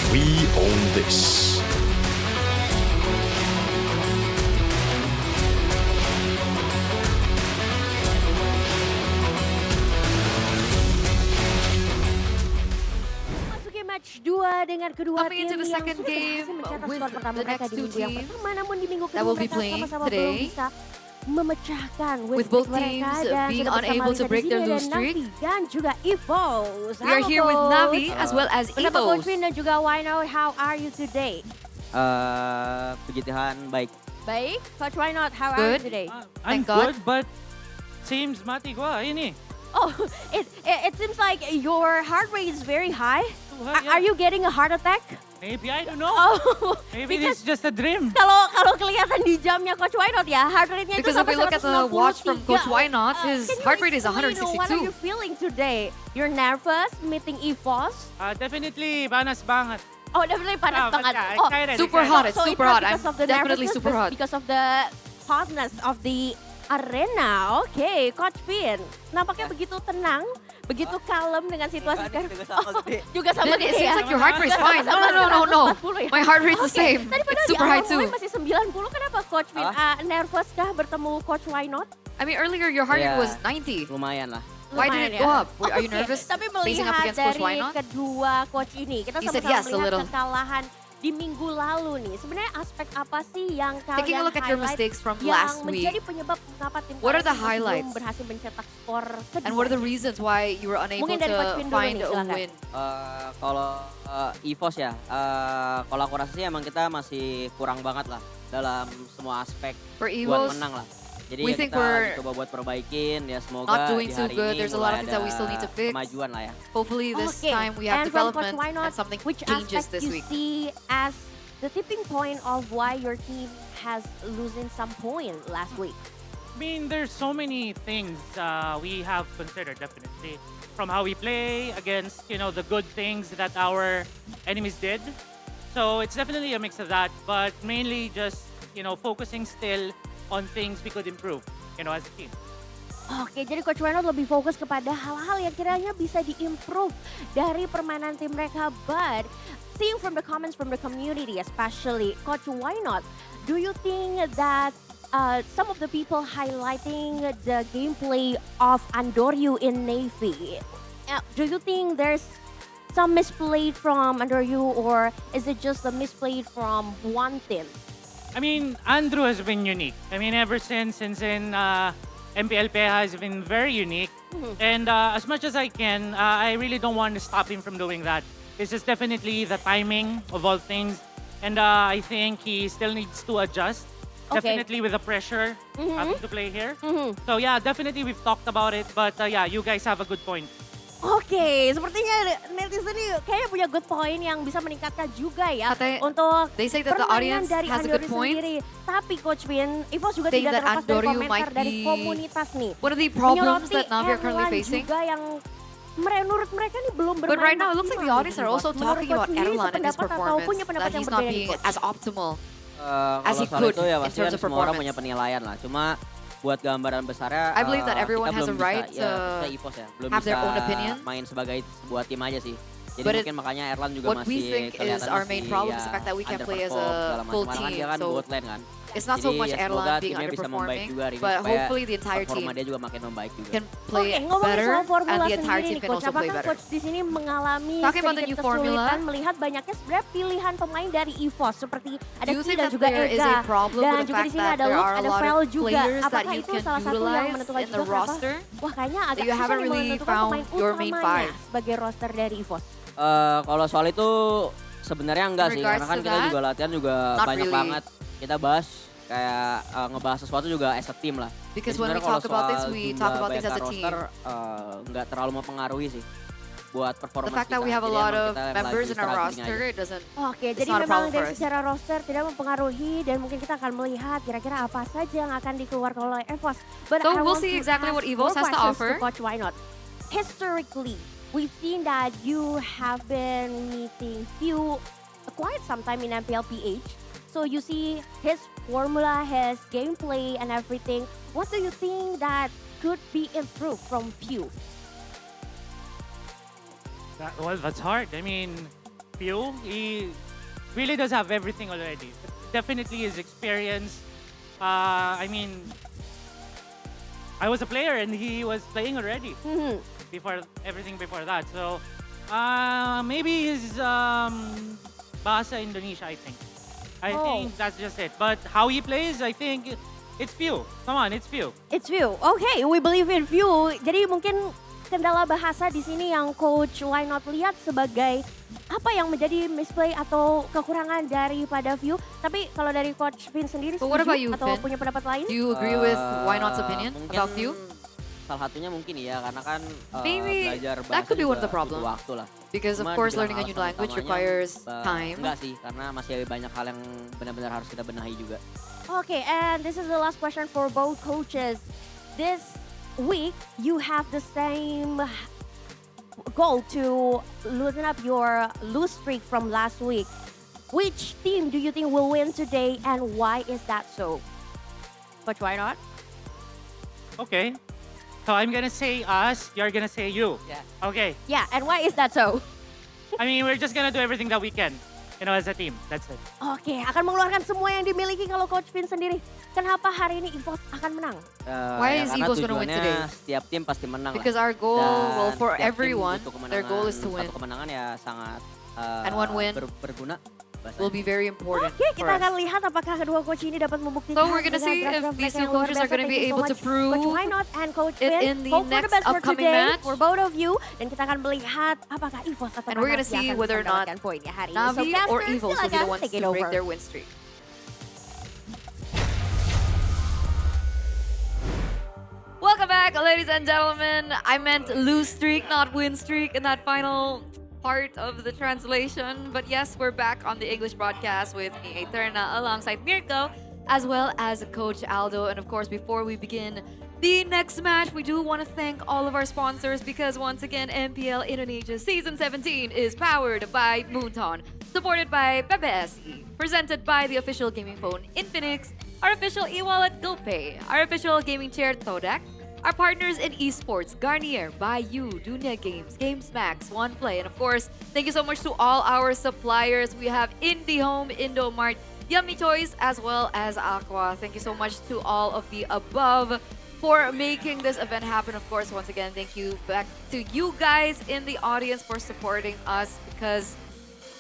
We own this. Masuki match 2 dengan kedua Coming tim into the yang second sudah game berhasil mencetak with skor pertama the mereka next di two minggu yang teams pertama, namun di minggu that kedua will be mereka playing sama-sama belum today. bisa memecahkan With win both mereka teams dan being sudah bersama unable to Lisa break di their sini lose dan streak. Navi dan juga Evos. We are here with Navi as well as Bersama Evos. Coach Vin dan juga Wino, how are you today? Puji Tuhan, baik. Baik, Coach Wino, how are you Good. today? Thank I'm God. good, but seems mati gua ini. Oh, it seems like your heart rate is very high. to her. Are you getting a heart attack? Maybe, I don't know. Oh, Maybe this is just a dream. Kalau kelihatan di jamnya Coach Why Not ya, heart rate-nya itu Because if sampai we look at the watch from 193. Coach Why Not, his Can you heart rate is explain What are you 162. feeling today? You're nervous meeting EVOS? Definitely, panas banget. Oh, definitely panas banget. yeah, Oh, excited, Super excited. hot, it's so super it's hot. not I'm because of the definitely nervousness, super but hot. because of the hotness of the arena. Oke, Coach Vin. Nampaknya begitu tenang, begitu kalem dengan situasi sekarang. Juga sama Then it dia seems ya. like your heart rate is fine. No, no. 140 ya. My heart rate's the Oke, same. Tadi padahal It's di super high awal too. mulai masih 90. Kenapa Coach Vin? Nervous kah bertemu Coach Why Not? I mean, earlier your heart rate Yeah. was 90. Lumayan lah. Why did it go up? Are you Oke, nervous Tapi facing up melihat against Coach Why dari Not? kedua coach ini, kita You said sama-sama yes, a melihat little. kekalahan di minggu lalu nih. Sebenarnya aspek apa sih yang kalian Taking a look at your highlight mistakes from yang last menjadi week, penyebab mengapa tim what are kalian the masih belum highlights? berhasil mencetak skor kedua? And what are the reasons why you were unable Mungkin dari Coach to Vin dulu find nih, a silakan. win? Kalau EVOS ya, kalau aku rasa sih emang kita masih kurang banget lah dalam semua aspek For buat EVOS, menang lah. Jadi we ya think kita we're lagi coba buat perbaikin ya, semoga not doing di too hari good. ini There's a lot of mulai things that we ada still need to fix. kemajuan lah ya. Hopefully this Okay, time we have and from Coach development Why Not, and something which changes aspect this you week. see as the tipping point of why your team has losing some point last week? I mean, there's so many things we have considered, definitely. From how we play against, the good things that our enemies did. So it's definitely a mix of that, but mainly just, focusing still on things we could improve, as a team. Oke, jadi Coach Why Not lebih fokus kepada hal-hal yang kiranya bisa di-improve dari permainan tim mereka. But seeing from the comments from the community especially, Coach Why Not, do you think that some of the people highlighting the gameplay of Andoryu in Navy, do you think there's some misplayed from Andoryu, or is it just a misplayed from one team? I mean, Andrew has been unique. I mean, ever since in MPL has been very unique. And as much as I can, I really don't want to stop him from doing that. This is definitely the timing of all things. And I think he still needs to adjust. Okay. Definitely with the pressure having to play here. So yeah, definitely we've talked about it. But yeah, you guys have a good point. Oke, sepertinya netizen ini kayaknya punya good point yang bisa meningkatkan juga ya untuk They say that the permainan audience dari has a Andoryu good point. sendiri. Tapi Coach Vin, EVOS juga Saying tidak that terlepas dari Andoryu komentar might dari be komunitas nih. one of the problems Menyoroti that Navi are currently Erlan facing. juga yang menurut mereka nih belum bermain But right now it looks like the maksimal audience di are also EVOS. talking Menurut about Coach sendiri Erlan and his sependapat atau performance, punya pendapat that yang he's not berbeda nih, being Coach? as optimal as Kalau he soal could itu ya in pasti terms kan of semua orang performance. punya penilaian lah. Cuma buat gambaran besarnya, I believe that everyone kita has a belum right bisa, to kita EVOS ya, belum have their bisa own opinion. main sebagai sebuah tim aja sih. Jadi But mungkin makanya Erlan juga what we masih think is kelihatan our masih main problem is ya the fact that we can't play as underperform a segala full macam. Karena team. dia kan So bot lane kan. it's not so Jadi much ya semoga Erlan being timnya bisa membaik underperforming, juga hari ini but supaya hopefully the entire performa team dia juga makin membaik juga. can play Oke, ngomongin better soal and formula the entire sendiri team nih can Coach, also play apakah better. Coach di sini mengalami Talking about the sedikit new formula, kesulitan melihat banyaknya sebenarnya pilihan pemain dari EVOS seperti ada Do you Ki think dan that juga there is Ega a problem dan with the juga di fact sini that ada there Luke, are a ada lot Fel of juga. players that Apakah you itu can salah satu yang utilize menentukan in the juga kenapa? roster? Wah kayaknya agak that you susah haven't nih really menentukan found pemain your main utamanya five? sebagai roster dari EVOS. Kalau soal itu sebenarnya enggak In sih, regards karena kan to kita that, juga latihan juga not banyak really. banget. Kita bahas kayak ngebahas sesuatu juga as a team lah. Because Jadi when we sebenarnya kalau talk about this, soal we jumlah talk about this beta as a team. roster, nggak terlalu mempengaruhi sih buat performance The fact kita. that we have a Jadi lot emang of kita yang members lagi in our struggling roster, aja. it doesn't. Oke, it's jadi not a memang problem for dari us. secara roster tidak mempengaruhi dan mungkin kita akan melihat kira-kira apa saja yang akan dikeluarkan oleh EVOS. But So I we'll want see to exactly ask what EVOS more has to questions offer. Coach Why Not. Historically, we've seen that you have been meeting few quite some time in MPL PH. So you see his formula, his gameplay and everything. What do you think that could be improved from Pew? Well, that's hard. I mean, Pew, he really does have everything already. Definitely his experience. I mean, I was a player and he was playing already before everything before that. So maybe his Bahasa Indonesia, I think. I think that's just it. But how he plays, I think it's Pew. Come on, it's Pew. It's Pew. Okay, we believe in Pew. Jadi mungkin kendala bahasa di sini yang Coach Why Not lihat sebagai apa yang menjadi misplay atau kekurangan daripada Pew. Tapi kalau dari Coach Vin sendiri But what about you, atau Vin? punya pendapat lain? Do you agree with Why Not's opinion Mungkin about Pew? salah satunya mungkin iya karena kan Maybe belajar that bahasa could be one of juga the problem. butuh waktu lah. Because of Cuma course dibilang learning a new alasan language utamanya, requires time. Enggak sih, karena masih banyak hal yang benar-benar harus kita benahi juga. Okay, and this is the last question for both coaches. This week, you have the same goal to loosen up your lose streak from last week. Which team do you think will win today, and why is that so? Coach, why not? Okay. So I'm gonna say us, you're gonna say you. Yeah. Okay. Yeah, and why is that so? I mean, we're just gonna do everything that we can, as a team. That's it. Oke, akan mengeluarkan semua yang dimiliki kalau Coach Vin sendiri. Kenapa hari ini EVOS akan menang? Why is karena Eagles gonna win today? tujuannya Setiap tim pasti menang Because lah. our goal, well, Dan for setiap tim everyone, butuh their goal is to win. Satu kemenangan ya sangat And one win berguna. will be very important Oke, for kita us. akan lihat apakah kedua coach ini dapat membuktikan. So we're gonna see if these two coaches are gonna be able to prove Coach Why Not and Coach it Vin. in the Hope for next best for upcoming today match. for both of you. Dan kita akan melihat apakah EVOS atau And we're gonna Navi see akan whether bisa or not mendapatkan poinnya hari ini. Navi So, or casters, Evils will be the silakan ones take it to break over. their win streak. Welcome back, ladies and gentlemen. I meant lose streak, not win streak in that final part of the translation. But yes, we're back on the English broadcast with me, Eterna, alongside Mirko, as well as Coach Aldo. And of course, before we begin the next match, we do want to thank all of our sponsors because once again, MPL Indonesia Season 17 is powered by Moonton, supported by PPSE, presented by the official gaming phone Infinix, our official e-wallet GoPay, our official gaming chair Todak, our partners in esports, Garnier, Bayou, Dunia Games, GamesMax, OnePlay, and of course, thank you so much to all our suppliers. We have IndyHome, Indomart, Yummy Choice, as well as Aqua. Thank you so much to all of the above for making this event happen. Of course, once again, thank you back to you guys in the audience for supporting us because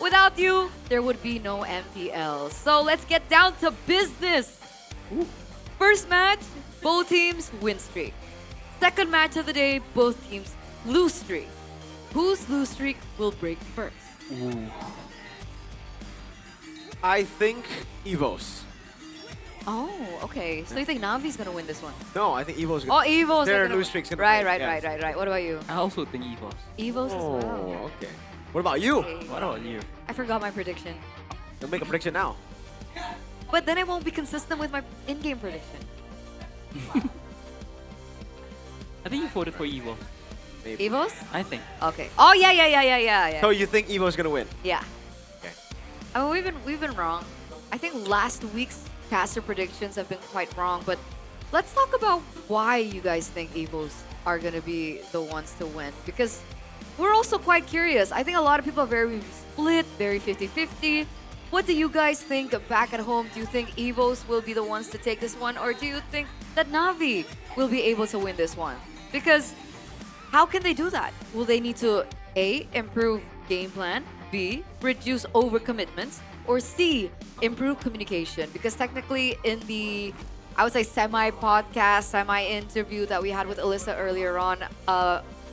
without you, there would be no MPL. So let's get down to business. First match, both teams win streak. Second match of the day, both teams lose streak. Whose lose streak will break first? I think Evos. Oh, okay. So you think Navi's gonna win this one? No, I think Evos. Oh, Evos. Their are gonna lose win. streak's gonna Right, break, right, yes. right. What about you? I also think EVOS. Evos as well. Oh, okay. What about you? Okay. What about you? I forgot my prediction. You'll make a prediction now. But then I won't be consistent with my in-game prediction. I think you voted for EVOS. Maybe. Evos? I think. Okay. Oh yeah. So you think Evo's gonna win? Yeah. Okay. I mean, we've been wrong. I think last week's caster predictions have been quite wrong, but let's talk about why you guys think Evos are gonna be the ones to win. Because we're also quite curious. I think a lot of people are very split, very 50-50. What do you guys think back at home? Do you think Evos will be the ones to take this one? Or do you think that Navi will be able to win this one? Because how can they do that? Will they need to A, improve game plan, B, reduce overcommitments, or C, improve communication? Because technically in the, I would say, semi-podcast, semi-interview that we had with Alyssa earlier on,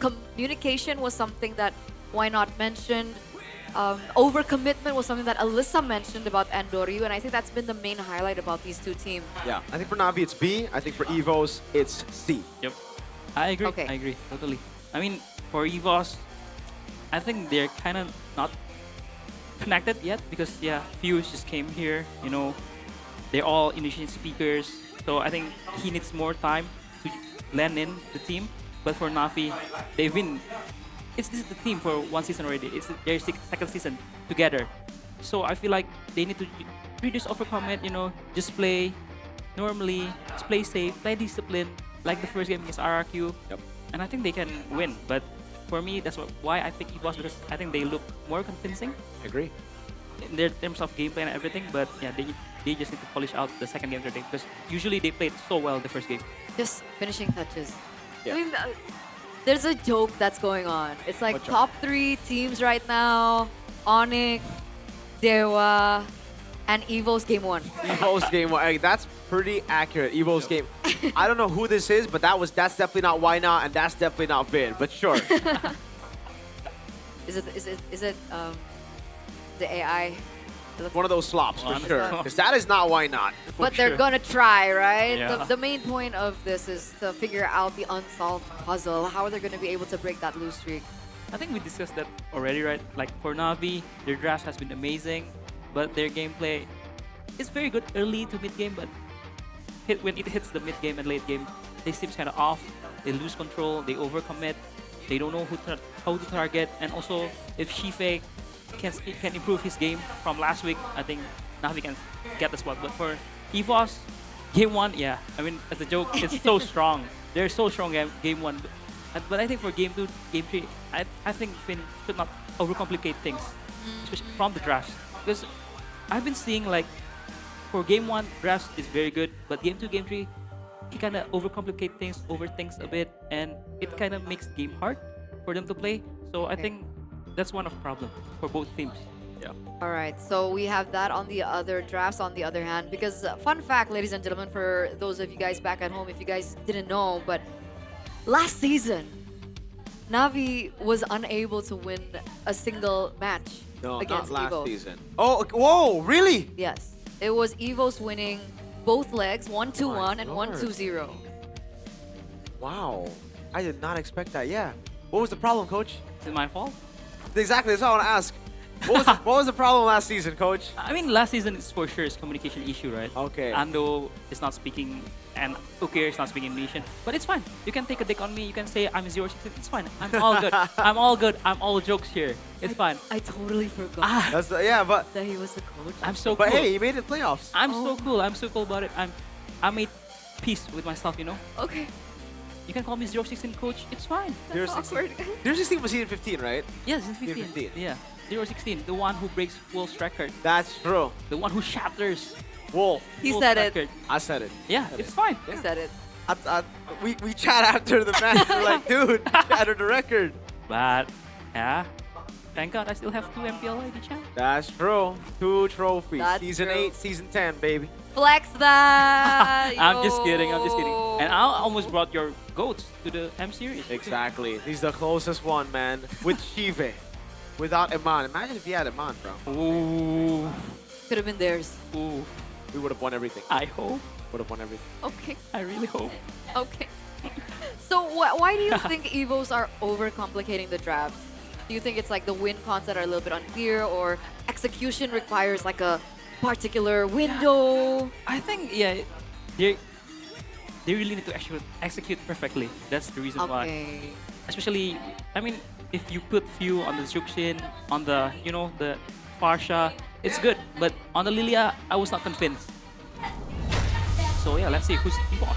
communication was something that Why Not mentioned. Overcommitment was something that Alyssa mentioned about Andoryu, and I think that's been the main highlight about these two teams. Yeah, I think for Navi it's B. I think for Evos it's C. Yep. I agree. Okay. I agree. Totally. I mean, for EVOS, I think they're kind of not connected yet because, yeah, Fuse just came here. They're all Indonesian speakers. So I think he needs more time to blend in the team. But for Navi, they've been... This is the team for one season already. It's their second season together. So I feel like they need to reduce overcommit, just play normally, just play safe, play discipline, like the first game against RRQ. Yep. And I think they can win. But for me, that's why I pick EVOS because I think they look more convincing I agree. in their terms of gameplay and everything. But yeah, they just need to polish out the second game today because usually they played so well the first game. Just finishing touches. Yeah. I mean, there's a joke that's going on. It's like What joke? top 3 teams right now: Onyx, Dewa, and Evo's game 1. Evo's game. That's pretty accurate. Evo's game. I don't know who this is, but that's definitely not Why Not, and that's definitely not Vin. But sure. Is it the AI? one of those slops for sure. Sure. Because that is not why not. But they're gonna try, right? Yeah. The main point of this is to figure out the unsolved puzzle. How are they gonna be able to break that lose streak? I think we discussed that already, right? Like for Navi, their draft has been amazing, but their gameplay is very good early to mid game, but when it hits the mid game and late game, they seem kind of off. They lose control, they overcommit, they don't know how to target, and also if Shife can improve his game from last week, I think Navi can get the spot. But for EVOS, game one, yeah, I mean, as a joke, it's so strong. They're so strong game one. But I think for game two, game three, I think Finn should not overcomplicate things, especially from the drafts. Because I've been seeing like, for game one, drafts is very good, but game two, game three, he kind of overcomplicate things, overthinks a bit, and it kind of makes the game hard for them to play. So I think that's one of the problems for both teams. Yeah. All right, so we have that on the other drafts on the other hand, because fun fact, ladies and gentlemen, for those of you guys back at home, if you guys didn't know, but last season, Navi was unable to win a single match against not last Evo. season. Oh, whoa, really? Yes, it was Evo's winning both legs, 1-2-1 and 1-2-0. Wow, I did not expect that. Yeah. What was the problem, Coach? Is it my fault? Exactly, that's what I want to ask. What was the problem last season, Coach? I mean, last season is for sure is communication issue, right? Okay. Ando is not speaking, and Ukir is not speaking Indonesian. But it's fine. You can take a dig on me. You can say I'm 016. It's fine. I'm all good. I'm all good. I'm all jokes here. It's fine. I totally forgot. That's yeah, but that he was the coach. I'm so But cool. hey, you made it playoffs. I'm so cool. I'm so cool about it. I made peace with myself, you know? Okay. You can call me 016 coach. It's fine. 016 was season 15, right? Yes, it's 15. Yeah. 016, the one who breaks Wolf's record. That's true. The one who shatters Wolf. He Wolf's said it. record. I said it. Yeah, it's fine. He said it. We chat after the match. We're like, dude, shattered the record. But, yeah. Thank God I still have 2 MPL ID champ. That's true. 2 trophies. That's season true. 8, season 10, baby. Flex that. I'm just kidding. I'm just kidding. And I almost brought your goats to the M series. Exactly. He's the closest one, man. With Shive. Without Iman. Imagine if he had Iman, bro. Ooh. Could have been theirs. Ooh. We would have won everything. I hope. Would have won everything. Okay. I really hope. Okay. So why do you think Evos are overcomplicating the drafts? Do you think it's like the win concept are a little bit unclear, or execution requires like a particular window? I think, yeah, they really need to execute perfectly. That's the reason why. Especially, I mean, if you put few on the Juxin, on the, you know, the Farsha, it's good. But on the Lilia, I was not convinced. So yeah, let's see who's Evos.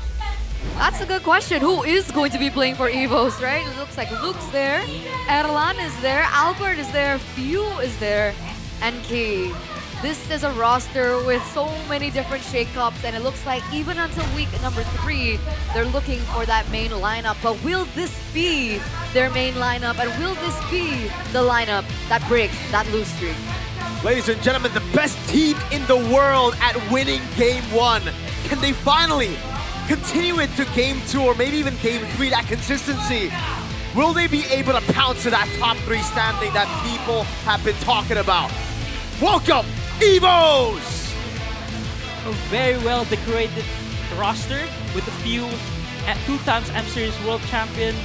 That's a good question. Who is going to be playing for Evos, right? It looks like Luke's there, Erlan is there, Albert is there, Few is there, and Key. This is a roster with so many different shakeups, and it looks like even until week number 3, they're looking for that main lineup. But will this be their main lineup, and will this be the lineup that breaks that lose streak? Ladies and gentlemen, the best team in the world at winning game 1. Can they finally continue it to game 2 or maybe even game 3, that consistency? Will they be able to pounce to that top 3 standing that people have been talking about? Welcome, Evos! A very well decorated roster with a few 2 times M Series World Champion.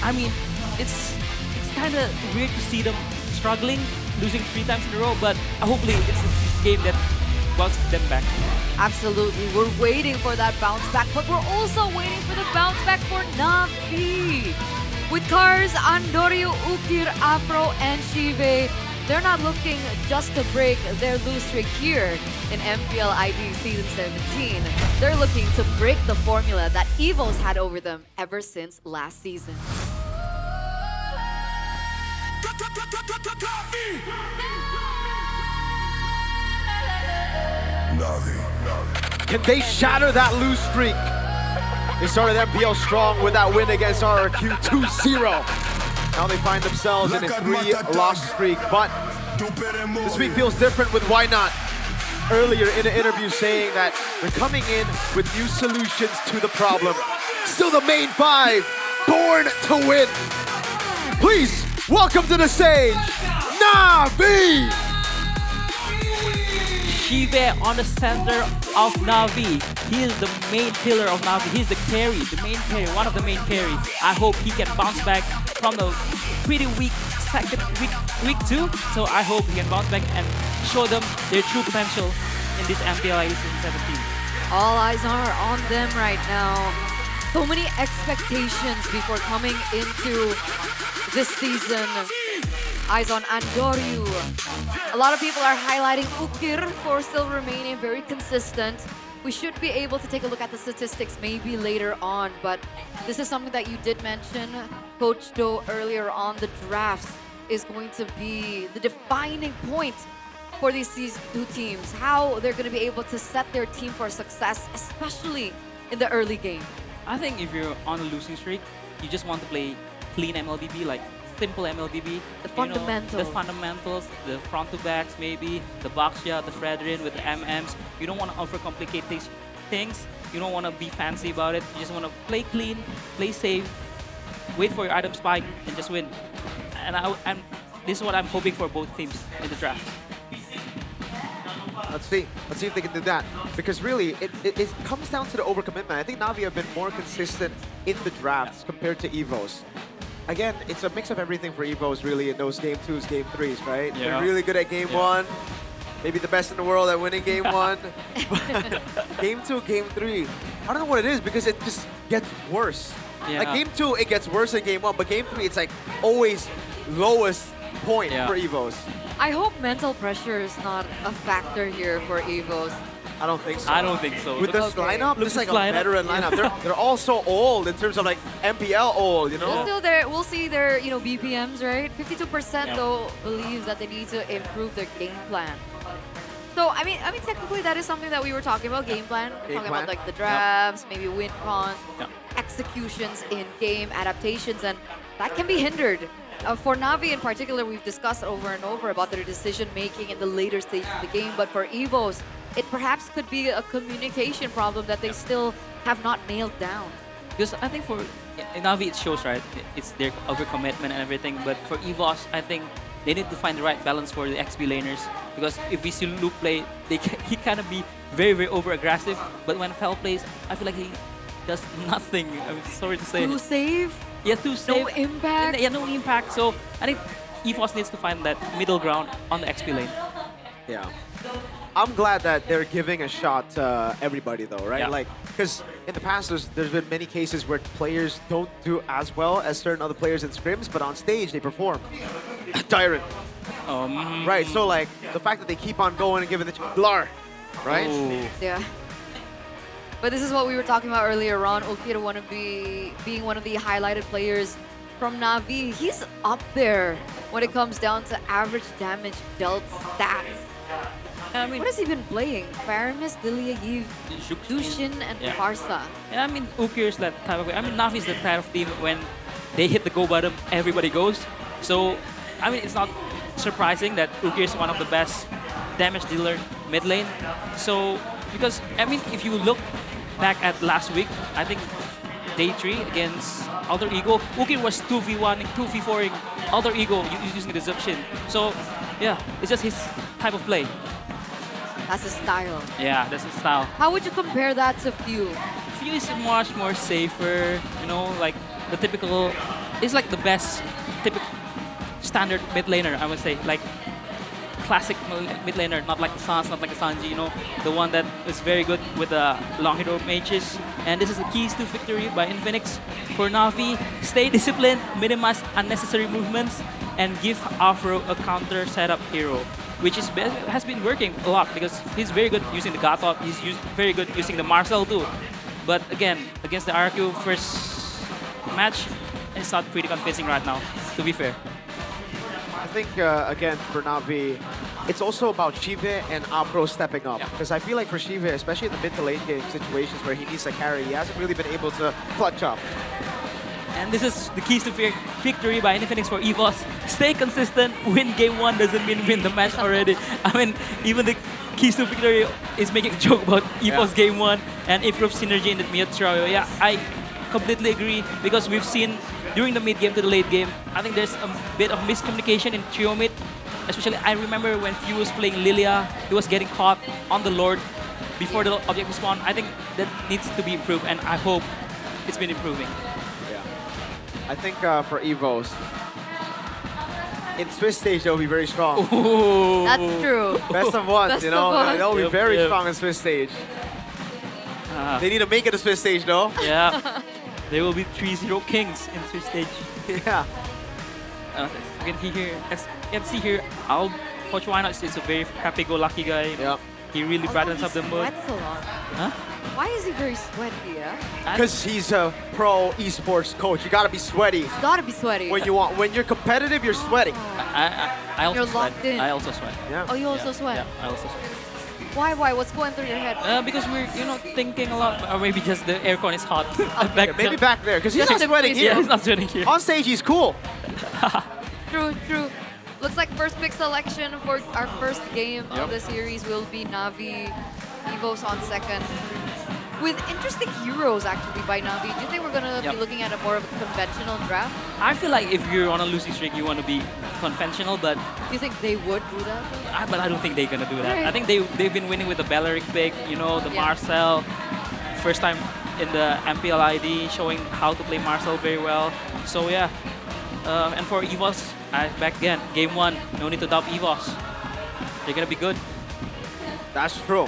I mean, it's kind of weird to see them struggling, losing 3 times in a row, but hopefully it's this game that bounces them back. Absolutely, we're waiting for that bounce back, but we're also waiting for the bounce back for Navi. With Cars, Andorio, Ukir, Afro, and Shive, they're not looking just to break their lose streak here in MPL ID Season 17. They're looking to break the formula that Evos had over them ever since last season. Can they shatter that lose streak? They started MPL strong with that win against RRQ 2-0. Now they find themselves in a 3-loss streak, but this week feels different with Why Not. Earlier in an interview saying that they're coming in with new solutions to the problem. Still the main 5, born to win. Please welcome to the stage, Navi! Shive on the center of Navi. He is the main pillar of Navi. He's the carry, one of the main carries. I hope he can bounce back from the pretty weak week 2. So I hope he can bounce back and show them their true potential in this MPL Season 17. All eyes are on them right now. So many expectations before coming into this season. Eyes on Andoryu. A lot of people are highlighting Ukir for still remaining very consistent. We should be able to take a look at the statistics maybe later on, but this is something that you did mention, Coach Do, earlier on. The drafts is going to be the defining point for these two teams, how they're going to be able to set their team for success, especially in the early game. I think if you're on a losing streak, you just want to play clean MLBB, like simple MLBB. The fundamentals. The fundamentals, the front to backs maybe, the box shot, the Fredrin with the MMs. You don't want to overcomplicate these things. You don't want to be fancy about it. You just want to play clean, play safe, wait for your item spike, and just win. And this is what I'm hoping for both teams in the draft. Let's see if they can do that. Because really, it comes down to the overcommitment. I think Navi have been more consistent in the drafts compared to EVOs. Again, it's a mix of everything for EVOs really in those game 2s, game 3s, right? Yeah. They're really good at game 1. Maybe the best in the world at winning game 1. Game 2, game 3. I don't know what it is because it just gets worse. Yeah. Like game 2, it gets worse than game 1, but game 3, it's like always lowest point for EVOs. I hope mental pressure is not a factor here for EVOs. I don't think so. I don't think so. With this lineup, it's like a veteran lineup. They're all so old in terms of like MPL old, you know? We'll see their BPMs, right? 52% though believes that they need to improve their game plan. So I mean technically that is something that we were talking about, game plan. We're talking about like the drafts, maybe win cons, executions in game, adaptations, and that can be hindered. For Navi in particular, we've discussed over and over about their decision making in the later stages of the game, but for EVOs, it perhaps could be a communication problem that they still have not nailed down. Because I think for Navi it shows, right? It's their overcommitment and everything, but for EVOS, I think they need to find the right balance for the XP laners. Because if we see Luke play, he kind of be very, very over-aggressive, but when Fel plays, I feel like he does nothing. I'm sorry to say. To save? Yeah, to save. No impact? Yeah, no impact. So I think EVOS needs to find that middle ground on the XP lane. Yeah. I'm glad that they're giving a shot to everybody though, right? Yeah. Like, because in the past, there's been many cases where players don't do as well as certain other players in scrims, but on stage they perform. Tyrant. Right, so like, the fact that they keep on going and giving the Blar, right? Ooh. Yeah. But this is what we were talking about earlier, Ron. Ukir being one of the highlighted players from Navi. He's up there when it comes down to average damage dealt stats. I mean, what has he been playing? Faramis, Lilia Eve, Dushin, and Parsa. Yeah, I mean, Ukir is that type of... I mean, Navi is the type of team when they hit the go button, everybody goes. So, I mean, it's not surprising that Ukir is one of the best damage dealer mid lane. So, because, I mean, if you look back at last week, I think day 3 against Alter Ego, Ukir was 2v1, 2v4ing Alter Ego using the Zubshin. So, yeah, it's just his type of play. That's his style. Yeah, that's his style. How would you compare that to Few? Few is much more safer, you know, like the typical, it's like the best typical standard mid laner, I would say. Like classic mid laner, not like the Sans, not like the Sanji, you know, the one that is very good with the long hero mages. And this is the keys to victory by Infinix. For Navi, stay disciplined, minimize unnecessary movements, and give Afro a counter setup hero, which is has been working a lot because he's very good using the Gatot, he's very good using the Marcel too. But again, against the RQ first match, it's not pretty convincing right now, to be fair. I think, again, for Navi, it's also about Shive and Apro stepping up. Because I feel like for Shive, especially in the mid to late game situations where he needs to carry, he hasn't really been able to clutch up. And this is the keys to victory by Infinix for EVOS. Stay consistent. Win game 1 doesn't mean win the match already. I mean, even the keys to victory is making a joke about EVOS game 1 and improve synergy in the mid trio. Yeah, I completely agree because we've seen during the mid game to the late game, I think there's a bit of miscommunication in trio mid. Especially, I remember when Few was playing Lilia, he was getting caught on the Lord before the object respawn. I think that needs to be improved, and I hope it's been improving. Yeah. I think for Evos, in Swiss stage they'll be very strong. Ooh. That's true. Best of ones, Best you know, of ones. they'll be Yep, very yep. strong in Swiss stage. They need to make it to Swiss stage though. Yeah. There will be 3-0 kings in Swiss stage. Yeah. You can see here, Coach Wynot is a very happy-go-lucky guy. Yep. He really brightens up the mood. Sweats a lot. Huh? Why is he very sweaty? Yeah. Because he's a pro esports coach. You gotta be sweaty. Gotta be sweaty. When you're competitive, you're sweating. I also You're sweat. locked in. I also sweat. Yeah. Oh, you also sweat. Yeah, I also sweat. Why? What's going through your head? Because we're thinking a lot, or maybe just the aircon is hot. Maybe back there, because he's not sweating here. Yeah, he's not sweating here. On stage, he's cool. True. Looks like first pick selection for our first game Yep. of the series will be Navi, Evos on second. With interesting heroes actually by Navi, do you think we're gonna Yep. be looking at a more of a conventional draft? I feel like if you're on a losing streak, you want to be conventional, but Do you think they would do that? but I don't think they're gonna do that. Right. I think they've been winning with the Belleric pick, the Yeah. Marcel. First time in the MPL ID, showing how to play Marcel very well. So yeah, and for Evos, back again, game 1, no need to doubt Evos. They're gonna be good. That's true.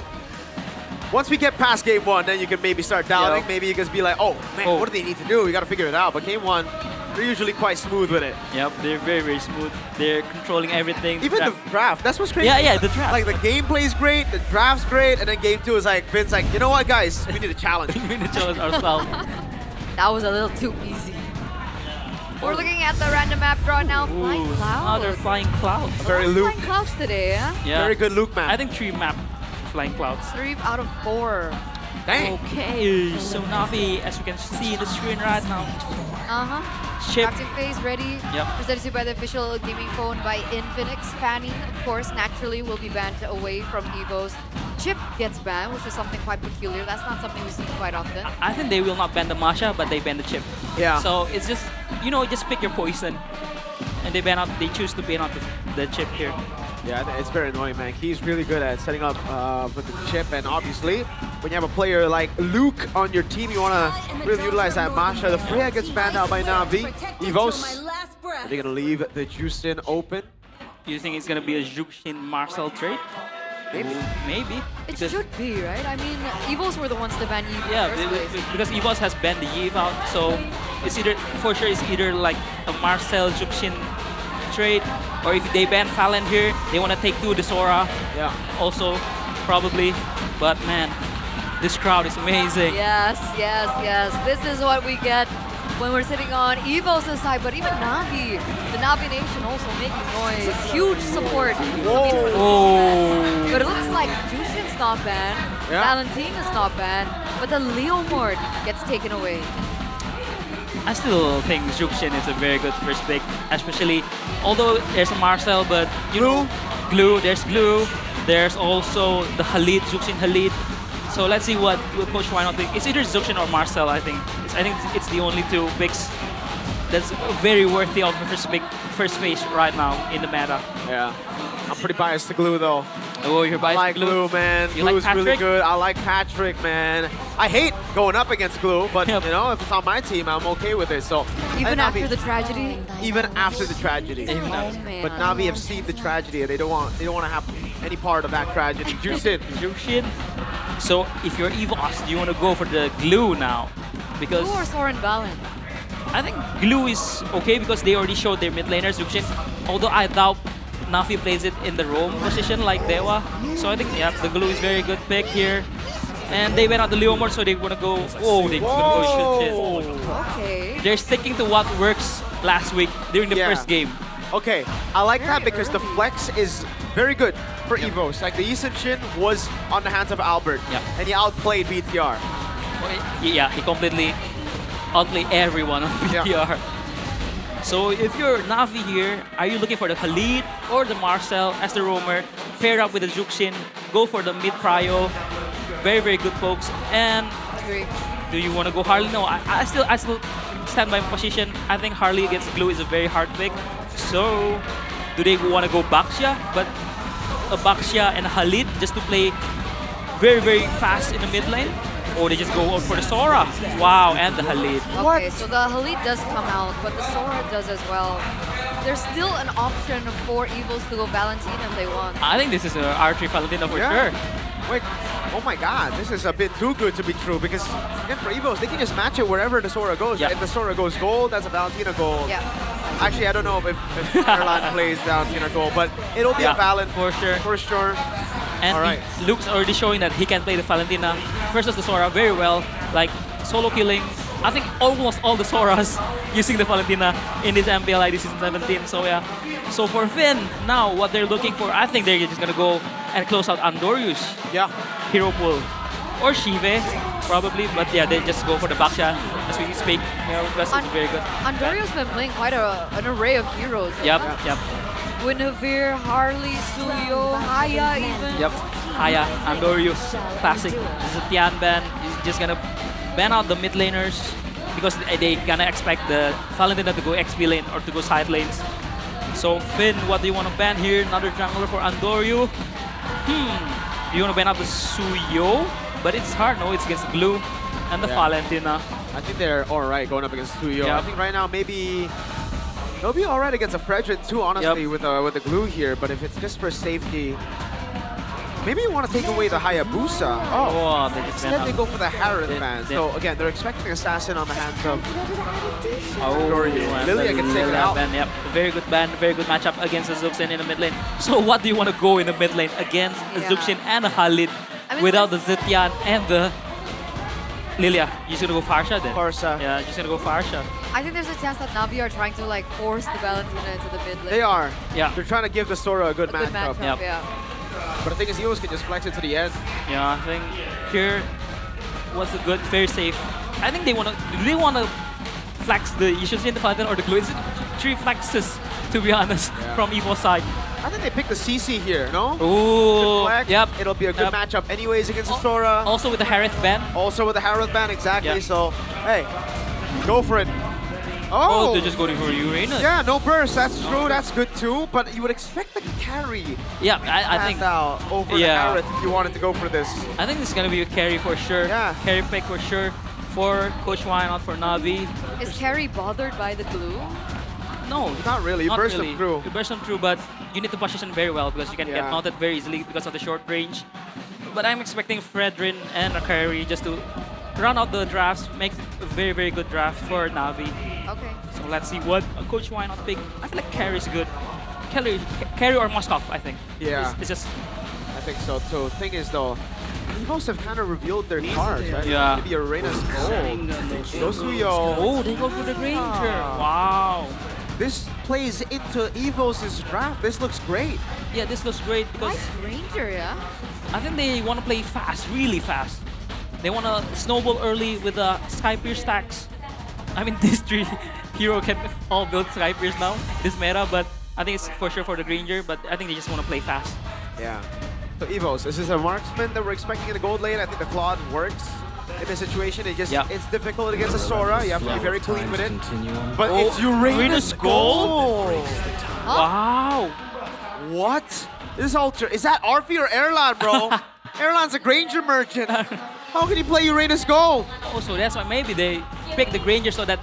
Once we get past game 1, then you can maybe start doubting. Yep. Maybe you can be like, oh man, what do they need to do? We gotta figure it out. But game 1, they're usually quite smooth with it. Yep, they're very, very smooth. They're controlling everything. Even the draft, that's what's crazy. Yeah, the draft. Like the gameplay's great, the draft's great, and then game 2 is like, Vin's like, you know what guys, we need a challenge. We need to challenge ourselves. That was a little too easy. We're looking at the random map draw now. Flying clouds. Oh, they're flying clouds. Very Luke. Flying clouds today, yeah? Yeah. Very good Luke map. I think 3 map flying clouds. 3 out of 4. Dang. Okay, so Navi, as you can see in the screen right now, Chip. Captain phase ready. Yep. Presented to you by the official gaming phone by Infinix. Fanny, of course, naturally will be banned away from Evos. Chip gets banned, which is something quite peculiar. That's not something we see quite often. I think they will not ban the Masha, but they ban the Chip. Yeah. So it's just, just pick your poison. And they choose to ban out the Chip here. Yeah, it's very annoying, man. He's really good at setting up with the chip, and obviously, when you have a player like Luke on your team, you want to really utilize that Masha. The Freya gets banned out by Navi. Evos, are they going to leave the Justin open? Do you think it's going to be a Juxin Marcel trade? Maybe. Maybe. It should be, right? I mean, Evos were the ones to ban Evo Yeah, in the first place. because Evos has banned the Eve out, so it's either like a Marcel Juxin trade, or if they ban Fallon here, they want to take 2 the Sora. Yeah. Also, probably. But man, this crowd is amazing. Yes. This is what we get when we're sitting on Evos' side, but even Navi, the Navi Nation also making noise. Huge support. Oh. But it looks like Jushin's not banned, Yeah. Valentine is not banned, but the Leo Mord gets taken away. I still think Juxin is a very good first pick, especially although there's a Marcel, but Glue, there's Glue. There's also the Khalid, Juxin Khalid. So let's see what Coach Wynot thinks. It's either Juxin or Marcel, I think. I think it's the only 2 picks that's very worthy of the first phase right now in the meta. Yeah. I'm pretty biased to Glue, though. Oh, you're biased I like to Glue? man. You like Glue's really Patrick? good. I like Patrick, man. I hate going up against Glue, but if it's on my team, I'm okay with it. So Even after the tragedy? Even after the tragedy. man. But Navi have seen the tragedy, and they don't want to have any part of that tragedy. Juxin. So if you're Evos, do you want to go for the Glue now? Because Glue or Soren Valen? I think Glue is okay because they already showed their mid laners, Juxin. Although I doubt Navi plays it in the roam position like Dewa. So I think, the Glue is very good pick here. And they went out the Leomord, so they want to go, they want to go Juxin. Okay. They're sticking to what works last week during the first game. Okay, I like that because the flex is very good for Evos. Like the Yisun Shin was on the hands of Albert, and he outplayed BTR. Yeah, he completely outplayed everyone on BTR. So if you're Navi here, are you looking for the Khalid or the Marcel as the roamer? Pair up with the Juxin, go for the mid prio. Very, very good folks. And do you want to go Harley? No, I still stand by my position. I think Harley against Glue is a very hard pick. So do they want to go Baxia? But a Baxia and a Khalid just to play very, very fast in the mid lane? Or they just go out for the Sora? Wow, and the Khalid. Okay, so the Khalid does come out, but the Sora does as well. There's still an option for Evils to go Valentina if they want. I think this is a R3 Valentina for sure. Wait, oh my god, this is a bit too good to be true because again for Evos, they can just match it wherever the Sora goes. If the Sora goes gold, that's a Valentina gold. Yeah. Actually, I don't know if Erlan plays Valentina gold, but it'll be a Valen for sure. For sure. And Luke's already showing that he can play the Valentina versus the Sora very well. Like solo killing, I think almost all the Soras using the Valentina in this MPL ID Season 17. So yeah. So for Finn, now what they're looking for, I think they're just gonna go and close out Andorius. Yeah. Hero pool. Or Shive, probably. But yeah, they just go for the Baxia as we speak. Yeah, that's very good. Andorius been playing quite an array of heroes. Yep. Guinevere, Harley, Suyo, Haya even. Yep. Haya, Andorius, classic. Zetian ban is just gonna ban out the mid laners because they gonna expect the Valentina to go XP lane or to go side lanes. So Finn, what do you want to ban here? Another jungler for Andoryu. Do you want to ban out the Suyo? But it's hard, no? It's against Glue and the Valentina. I think they're alright going up against Tuyo. Yep. I think right now maybe they'll be alright against a Fredrin too, honestly, with the Glue here. But if it's just for safety, maybe you want to take away the Hayabusa. Oh, they just instead they go for the Harith ban. So again, they're expecting Assassin on the hands of Lilia can take it out. Ban, yep. Very good ban, very good matchup against Azuxin in the mid lane. So what do you want to go in the mid lane against Azuxin and a Khalid without the Zetian and the Lilia? You're just gonna go Farsha then? Farsha. Yeah, just gonna go Farsha. I think there's a chance that Navi are trying to like force the Valentina into the mid lane. They are. Yeah. They're trying to give the Sora a good matchup. Yep. Yeah. But the thing is, Eos can just flex it to the end. Yeah, I think here was a good, very safe. I think they wanna. Do they wanna flex the Yushin, the Falcon, or the Glue? It's 3 flexes, to be honest, from Evo's side. I think they picked the CC here, no? Ooh, yep. It'll be a good matchup anyways against the Sora. Also with the Harith ban. Also with the Harith ban, exactly. Yep. So, hey, go for it. Oh, they're just going for Uranus. Yeah, no burst. That's true. That's good too. But you would expect the carry. Yeah, I think out over the Harith if you wanted to go for this. I think this is gonna be a carry for sure. Yeah. Carry pick for sure for Coach Wynot for Navi. Is Carrie bothered by the Glue? No, not really. You burst them through. You burst them through, but you need to position very well because you can get mounted very easily because of the short range. But I'm expecting Fredrin and a carry just to run out the drafts, make a very, very good draft for Navi. Okay. So let's see what Coach Wynot pick. I feel like carry is good. Carry or Moskov, I think. Yeah. It's just. I think so too. Thing is though, Evos have kind of revealed their cards, right? Yeah. Maybe Arena's gold. Yosuyo. Oh, they go for the Ranger. Wow. This plays into Evos' draft. This looks great. Yeah, this looks great because Ranger, yeah? I think they want to play fast, really fast. They want to snowball early with the Skypier stacks. I mean, these 3 hero can all build Skypiers now, this meta, but I think it's for sure for the Granger, but I think they just want to play fast. Yeah. So Evos, this is a marksman that we're expecting in the gold lane. I think the Claude works in this situation. It just it's difficult against a Sora. You have to be very clean with it. But it's Uranus gold. Wow. What? This is ultra. Is that Arfi or Erlan, bro? Erlan's a Granger merchant. How can he play Uranus gold? Also, that's why maybe they picked the Granger so that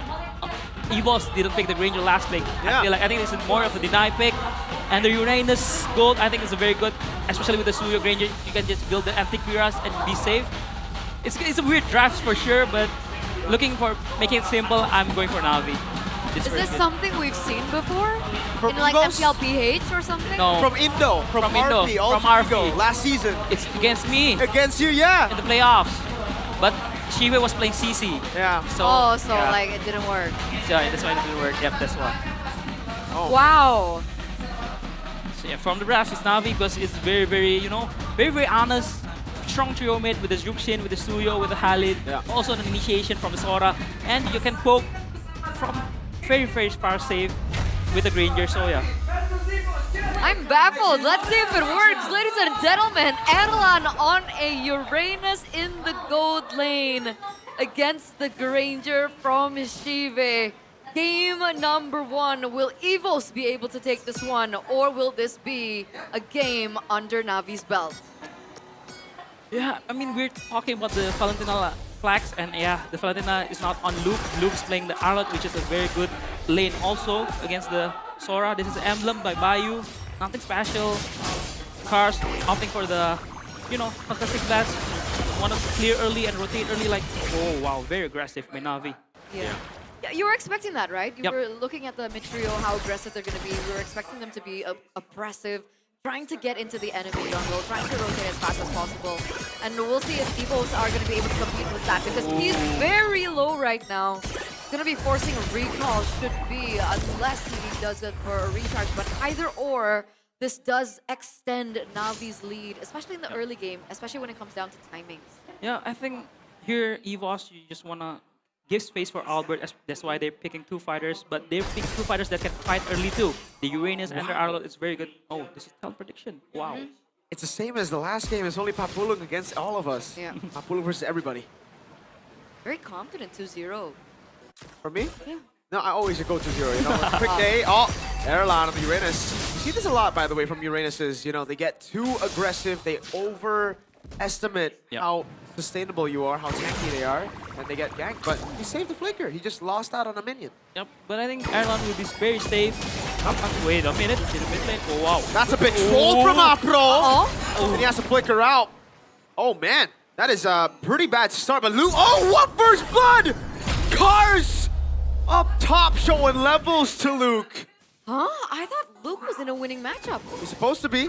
Evos didn't pick the Granger last pick. Yeah. I think this is more of a deny pick. And the Uranus gold, I think is a very good, especially with the Suyo Granger. You can just build the Antiquiras and be safe. It's a weird draft for sure, but looking for making it simple, I'm going for Navi. Is this something we've seen before? From in like Evos? MPL PH or something? No. From Indo. From RP. From RP. Last season. It's against me. Against you, yeah. In the playoffs. But Shive was playing CC. Yeah. So, like it didn't work. Yeah, that's why it didn't work. Yep, that's why. Oh. Wow. So yeah, from the draft, it's Navi because it's very, very, very, very honest. Strong trio mid with the Zhuxin, with the Suyo, with the Khalid. Yeah. Also an initiation from the Sora. And you can poke from very, very far safe with the Granger. So yeah. I'm baffled. Let's see if it works. Ladies and gentlemen, Erlan on a Uranus in the gold lane against the Granger from Shive. Game number 1. Will Evos be able to take this one, or will this be a game under Navi's belt? Yeah, I mean, we're talking about the Valentina flags, and yeah, the Valentina is not on Luke. Luke's playing the Arlott, which is a very good lane also against the Sora. This is Emblem by Bayou. Nothing special. Cars opting for the, fantastic blast. Want to clear early and rotate early, like, oh wow, very aggressive by Navi. Yeah, you were expecting that, right? You Yep. were looking at the mid trio, how aggressive they're going to be. We were expecting them to be oppressive, trying to get into the enemy jungle, trying to rotate as fast as possible. And we'll see if Evos are going to be able to compete with that, because he's very low right now. He's going to be forcing a recall, should be, unless he does it for a recharge. But either or, this does extend Navi's lead, especially in the early game, especially when it comes down to timings. Yeah, I think here, Evos, you just want to give space for Albert. That's why they're picking 2 fighters, but they're picking 2 fighters that can fight early too. The Uranus and the Arlott is very good. Oh, this is talent prediction. Wow. It's the same as the last game. It's only Papulung against all of us. Yeah. Papulung versus everybody. Very confident 2-0. For me? Yeah. No, I always go to 0. Quick day. Oh, Erlan on the Uranus. You see this a lot, by the way, from Uranuses. They get too aggressive. They overestimate how sustainable you are, how tanky they are, and they get ganked. But he saved the flicker. He just lost out on a minion. Yep, but I think Erlan will be very safe. Wait a minute, in the mid lane. Oh wow. That's a bit trolled from Apro. And he has to flicker out. Oh man, that is a pretty bad start. But Luke, oh, what first blood? Cars up top showing levels to Luke. Huh? I thought Luke was in a winning matchup. He's supposed to be.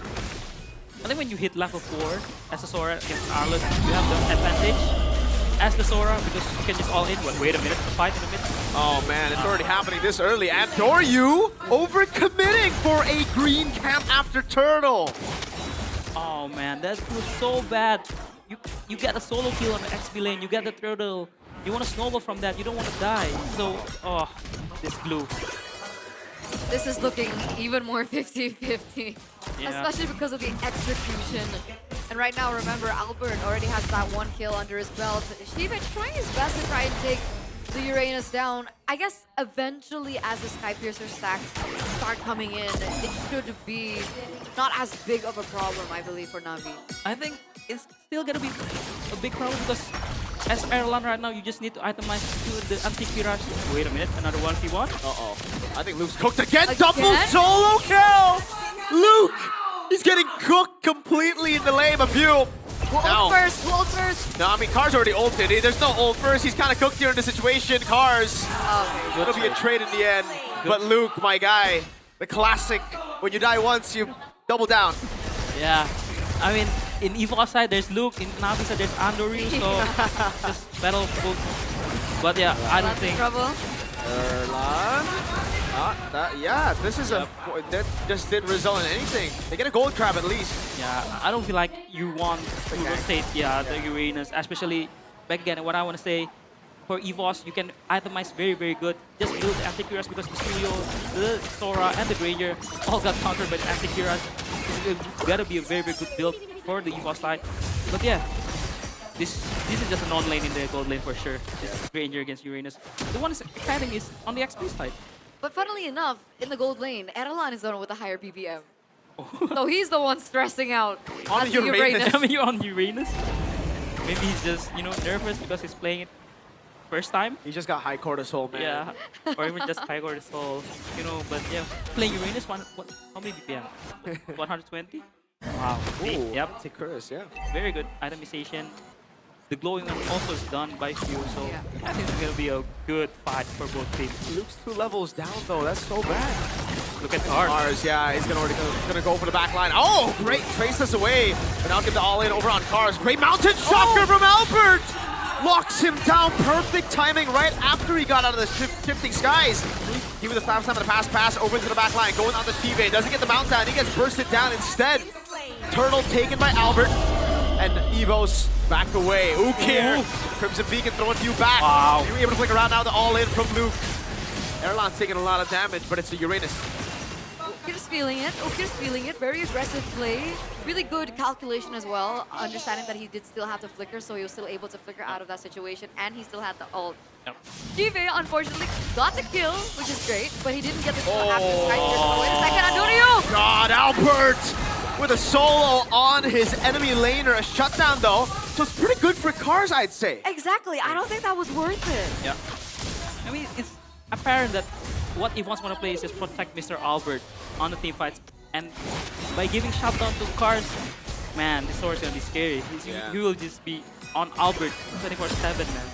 I think when you hit level 4 as a Sora against Arlott, you have the advantage as the Sora because you can just all in. Wait a minute, the fight in the mid. Oh man, it's already happening this early. And Doryu overcommitting for a green camp after turtle. Oh man, that was so bad. You get a solo kill on the XP lane, you get the turtle. You want to snowball from that, you don't want to die. So, oh, this glue. This is looking even more 50-50, Yeah. especially because of the execution. And right now, remember, Albert already has that 1 kill under his belt. Shiva trying his best to try and take the Uranus down. I guess eventually, as the Skypiercer stacks start coming in, it should be not as big of a problem, I believe, for Navi. I think it's still gonna be a big problem because as Erlan right now, you just need to itemize to the anti-Kiraj. Wait a minute, another 1v1. Uh-oh. I think Luke's cooked again. Double solo kill! Luke! He's getting cooked completely in the lane of View. Ult first. No, I mean, Cars already ulted. There's no ult first. He's kind of cooked here in this situation. Cars. Okay. It'll be a trade in the end. But Luke, my guy, the classic. When you die once, you double down. Yeah, I mean, in Evo side, there's Luke. In Navi side, there's Andoryu. So just battle both. But yeah, I don't think. Trouble. Erlan. Yeah, this is that just didn't result in anything. They get a gold crab at least. Yeah, I don't feel like you want to rotate the Uranus, especially back again. What I want to say, for EVOS, you can itemize very, very good. Just build the anti-Cuirass because the Studio, the Sora, and the Granger all got countered by the anti-Cuirass. It's gotta be a very, very good build for the EVOS side. But yeah, this is just a non-lane in the gold lane for sure. This is Granger against Uranus. The one that's exciting is on the XP side. But funnily enough, in the gold lane, Erlan is the one with the higher BPM. So he's the one stressing out. On as the Uranus. I mean, you're on Uranus. Maybe he's just, nervous because he's playing it first time. He just got high cortisol, man. Yeah, or even just high cortisol, But yeah, playing Uranus, how many BPM? 120? Wow. Ooh, yep. Take Chris, yeah. Very good itemization. The glowing one also is done by Few, so I think it's gonna be a good fight for both teams. Luke's 2 levels down though, that's so bad. Look at Cars. Cars, yeah, he's gonna go for the back line. Oh, great, trace this away. But now give the all-in over on Cars. Great mountain shocker from Albert! Locks him down, perfect timing right after he got out of the shifting skies. He with the last time of the pass over into the back line, going on the Shiva. Doesn't get the mount down, he gets bursted down instead. Turtle taken by Albert. And Evos back away. Ukir, Crimson Beacon throwing you back. Wow. You were able to flick around now, the all-in from Luke. Erlan's taking a lot of damage, but it's the Uranus. Ukir's feeling it. Ukir's feeling it. Very aggressive play. Really good calculation as well. Understanding that he did still have to flicker, so he was still able to flicker out of that situation, and he still had the ult. Jive, unfortunately, got the kill, which is great, but he didn't get the kill after striking. Wait a second, Antonio! God, Albert with a solo on his enemy laner. A shutdown, though, so it's pretty good for Cars, I'd say. Exactly. I don't think that was worth it. Yeah. I mean, it's apparent that what Evans want to play is just protect Mr. Albert on the team fights. And by giving shutdown to Cars, man, this sword's gonna be scary. He will just be on Albert 24/7, man.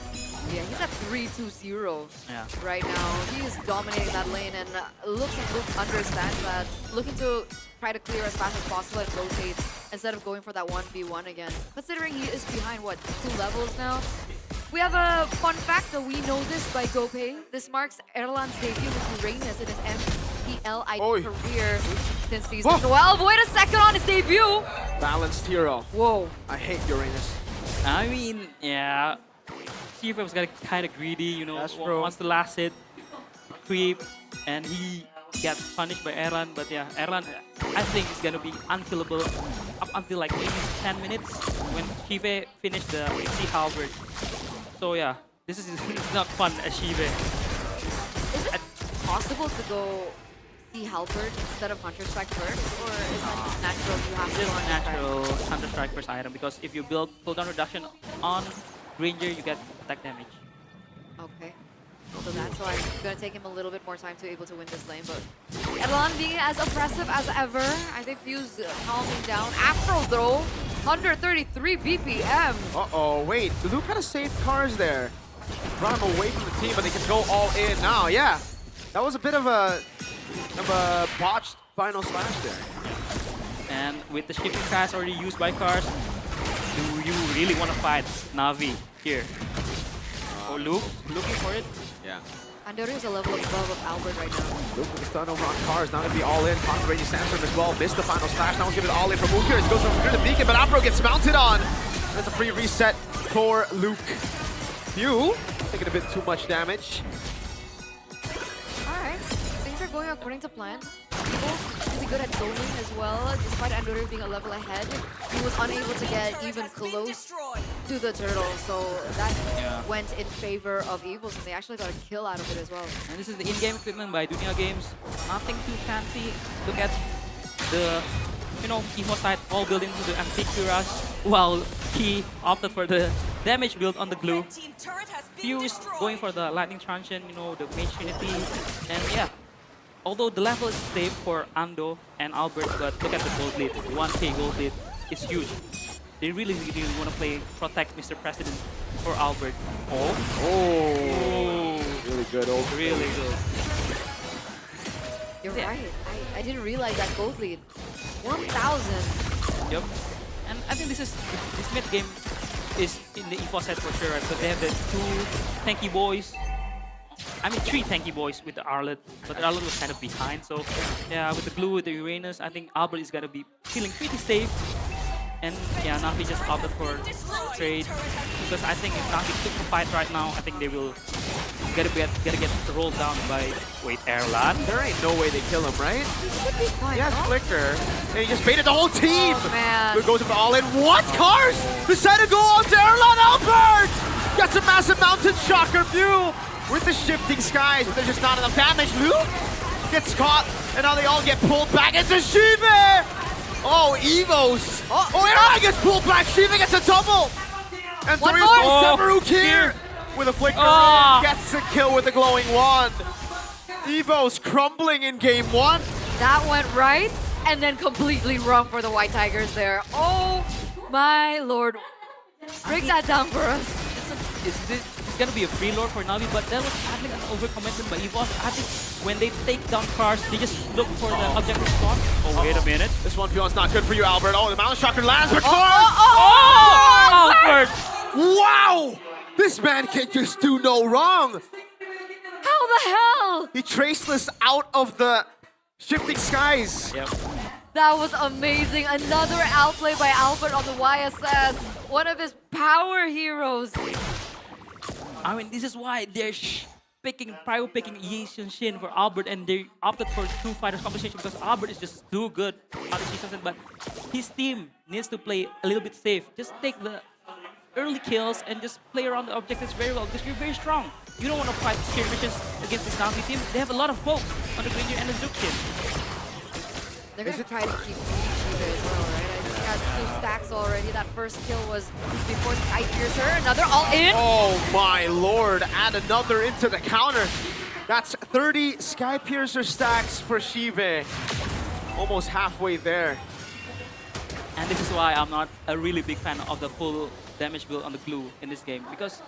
Yeah, he's at 3-2-0 Yeah. right now. He is dominating that lane, and Luke understands that. Looking to try to clear as fast as possible and rotate instead of going for that 1v1 again. Considering he is behind, what, 2 levels now? We have a fun fact that we know this by GoPay. This marks Erlan's debut with Uranus in his MPL career since season 12. Wait a second on his debut! Balanced hero. Whoa. I hate Uranus. I mean, yeah. Chief was kind of greedy, you know, wants the last hit, creep, and he got punished by Erlan. But yeah, Erlan, I think is gonna be unkillable up until like maybe 10 minutes when Chive finished the C Halberd. So yeah, this is it's not fun as Chive. Is it possible to go see Halberd instead of Hunter Strike first, or is that just natural? You have to Just go on natural Hunter Strike first item, because if you build cooldown reduction on Ranger, you get attack damage. Okay. So that's why it's going to take him a little bit more time to be able to win this lane. But Erlan being as oppressive as ever. I think Fuse calming down. Afro though, 133 BPM. Uh-oh, wait. Luke kind of saved Cars there. Brought him away from the team, but they can go all in now. Yeah, that was a bit of a botched final slash there. And with the shifting cast already used by Cars, do you really want to fight Navi here? Or Luke, looking for it? Yeah. Andori is a level above of Albert right now. Luke with the stun over on Cars, now gonna be all in. Concentrating Sandstorm as well. Missed the final slash. Now he's giving it all in from Ukir. He goes from the beacon, but Afro gets mounted on. That's a free reset for Luke. Few taking a bit too much damage. Alright, things are going according to plan. Evil's really good at zoning as well. Despite Andori being a level ahead, he was unable to get even close to the turtle. So that went in favor of Evils, and they actually got a kill out of it as well. And this is the in-game equipment by Dunia Games. Nothing too fancy. Look at the, you know, Evo side all building to the antique Rush, while he opted for the damage build on the glue. Fuse going for the lightning transient, you know, the mage trinity, and yeah. Although the level is safe for Ando and Albert, but look at the gold lead. 1k gold lead is huge. They really want to play protect Mr. President for Albert. Really good. Really good. You're right. I didn't realize that gold lead. 1,000. Yep. And I think this mid game is in the EVO side for sure, right? So they have the 2 tanky boys. I mean, 3 tanky boys with the Arlet, but the Arlet was kind of behind. So yeah, with the glue, with the Uranus, I think Albert is gonna be feeling pretty safe. And yeah, Navi just opted for trade, because I think if Navi took the fight right now, I think they will gotta get rolled down by Erlan. There ain't no way they kill him, right? He has Flicker, and he just baited the whole team. Oh, man. Luke goes for all in. What? Cars decided to go on to Erlan. Albert gets a massive mountain shocker view with the shifting skies, but there's just not enough damage. Luke gets caught, and now they all get pulled back into Shive. Oh, Evos. Oh, Erlan gets pulled back. Shiva gets a double. And One three more. Semaruk here with a flicker. Gets a kill with the glowing wand. Evos crumbling in game 1. That went right, and then completely wrong for the White Tigers there. Oh my lord. Break that down for us. It's gonna be a free lord for Navi, but that was, I think, overcommitted by EVOS. I think when they take down Cars, they just look for the objective spot. Oh, wait a minute. This 1v1's not good for you, Albert. Oh, the mountain shocker lands for Cars. Albert! Wow! This man can just do no wrong. How the hell? He traceless out of the shifting skies. Yep. That was amazing. Another outplay by Albert on the YSS. One of his power heroes. I mean, this is why they're picking Yi Shin for Albert, and they opted for two fighters compensation because Albert is just too good on the season. But his team needs to play a little bit safe. Just take the early kills and just play around the objectives very well because you're very strong. You don't want to fight skirmishes against this Navi team. They have a lot of poke on the Granger and the Zukin. They're going to try to keep Shiva as well, right? I think he has 2 stacks already. That first kill was before Sky Piercer. Another all in. Oh my lord, add another into the counter. That's 30 Sky Piercer stacks for Shiva. Almost halfway there. And this is why I'm not a really big fan of the full damage build on the glue in this game. Because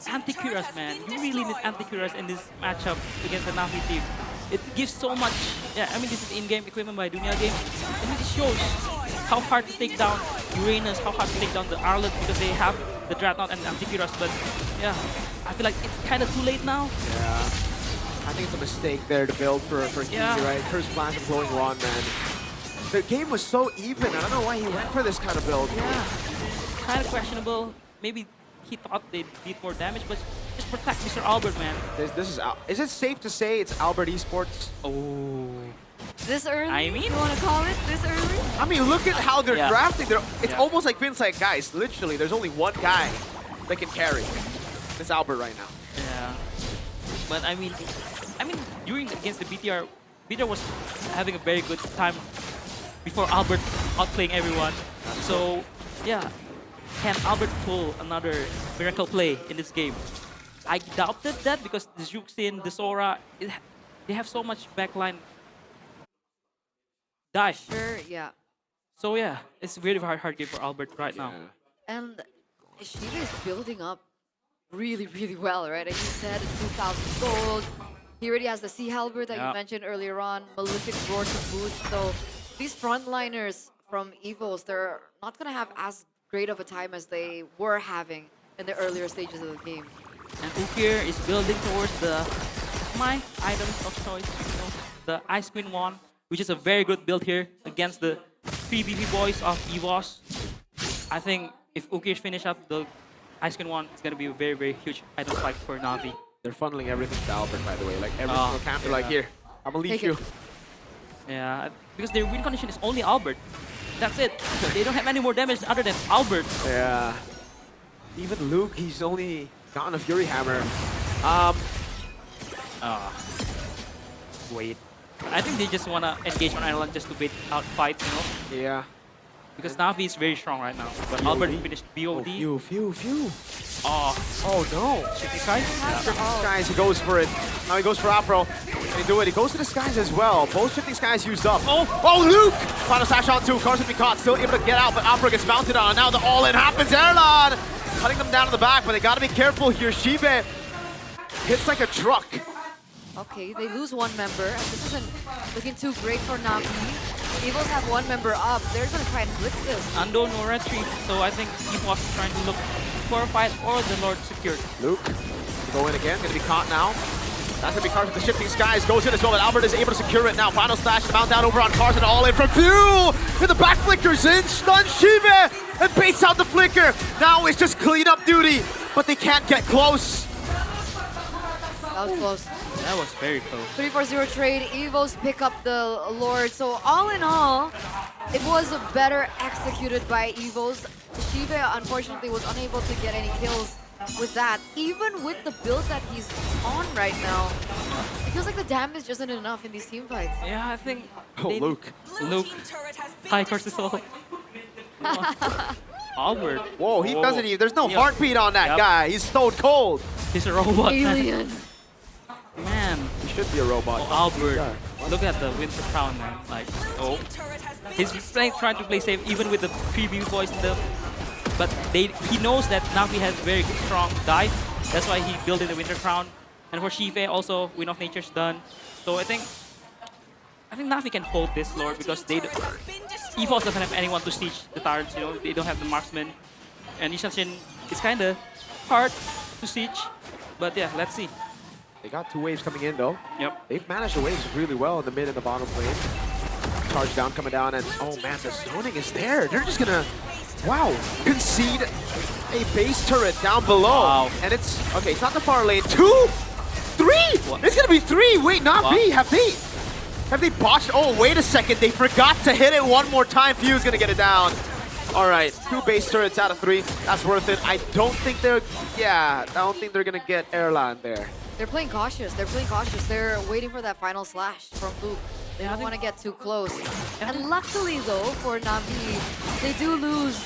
anti-Cuirass, man. You really need anti-Cuirass in this matchup against the Navi team. It gives so much. Yeah, I mean, this is in-game equipment by Dunia Game. And it shows how hard to take down Uranus, how hard to take down the Arlet because they have the Dreadnought and anti-Cuirass. But yeah, I feel like it's kind of too late now. Yeah. I think it's a mistake there to build for Kizzy, right? Curse Blast and Glowing Wand, man. The game was so even. I don't know why he went for this kind of build. Yeah, kind of questionable. Maybe he thought they did more damage, but just protect Mr. Albert, man. This is it safe to say it's Albert Esports? Oh. This early? I mean, you want to call it this early? I mean, look at how they're drafting. It's almost like Vince, like, guys, literally, there's only one guy that can carry. It's Albert right now. Yeah. But I mean, during against the BTR was having a very good time before Albert outplaying everyone. So yeah, can Albert pull another miracle play in this game? I doubted that because the Juxin, the Sora, they have so much backline dive. Sure, yeah. So yeah, it's a really hard game for Albert right now. And Shiva is building up really, really well, right? As you said, 2,000 gold. He already has the Sea Halberd that you mentioned earlier on, Malefic Roar to boot. So these frontliners from EVOs, they're not going to have as great of a time as they were having in the earlier stages of the game. And Ukir is building towards my items of choice, you know, the Ice Queen Wand, which is a very good build here against the 3BB boys of EVOS. I think if Ukir finish up the Ice Queen Wand, it's going to be a very, very huge item spike for Navi. They're funneling everything to Albert, by the way. Like, every single camp, they're like, here, I'm going to leave you. Yeah, because their win condition is only Albert. That's it. They don't have any more damage other than Albert. Yeah. Even Luke, he's only gotten a Fury Hammer. Wait. I think they just want to engage on island just to bait out fights, you know? Yeah. Because Navi is very strong right now. But Albert finished BOD. Oh no. Shifting Skies? Shifting Skies, he goes for it. Now he goes for Afro. Can he do it? He goes to the Skies as well. Both Shifting Skies used up. Oh, Luke! Final slash on 2. Carson be caught. Still able to get out, but Afro gets mounted on. Now the all-in happens. Erlan cutting them down to the back, but they got to be careful here. Shiva hits like a truck. Okay, they lose one member, and this isn't looking too great for Navi. Evils have one member up. They're going to try and blitz this. Ando no retreat, so I think EVOS is trying to look for a fight or the Lord secured. Luke, go in again, going to be caught now. That's going to be Carson with the Shifting Skies. Goes in as well, but Albert is able to secure it now. Final slash, the mount down over on Carson, all in from Fuel! And the back flickers in, stuns Shiva, and baits out the flicker. Now it's just cleanup duty, but they can't get close. That was close. That was very close. 3-4-0 trade, Evos pick up the Lord. So all in all, it was better executed by Evos. Shiva unfortunately was unable to get any kills with that. Even with the build that he's on right now, it feels like the damage just isn't enough in these team fights. Yeah, I think... Luke. High cortisol. Albert. Whoa, he doesn't even... There's no heartbeat on that guy. He's stone cold. He's a robot. Alien. Man. He should be a robot. Albert. Look at the Winter Crown, man. Like, he's trying to play safe even with the 3B boys in the... But he knows that Navi has very strong dive. That's why he built in the Winter Crown. And for Shiva also, Wind of Nature's done. So I think Navi can hold this Lord because EVOS doesn't have anyone to siege the turrets, you know, they don't have the marksman. And Ishanshin is kind of hard to siege. But yeah, let's see. They got 2 waves coming in though. Yep. They've managed the waves really well in the mid and the bottom lane. Charge down coming down, and oh man, the zoning is there. They're just gonna, concede a base turret down below. Wow. And it's, okay, it's not the far lane. 2 three! It's gonna be three! Wait, Navi, have they botched? Oh, wait a second, they forgot to hit it one more time. Few's gonna get it down. All right, 2 base turrets out of 3. That's worth it. I don't think they're gonna get Erlan there. They're playing cautious. They're waiting for that final slash from Luke. They don't want to get too close. And luckily, though, for Navi, they do lose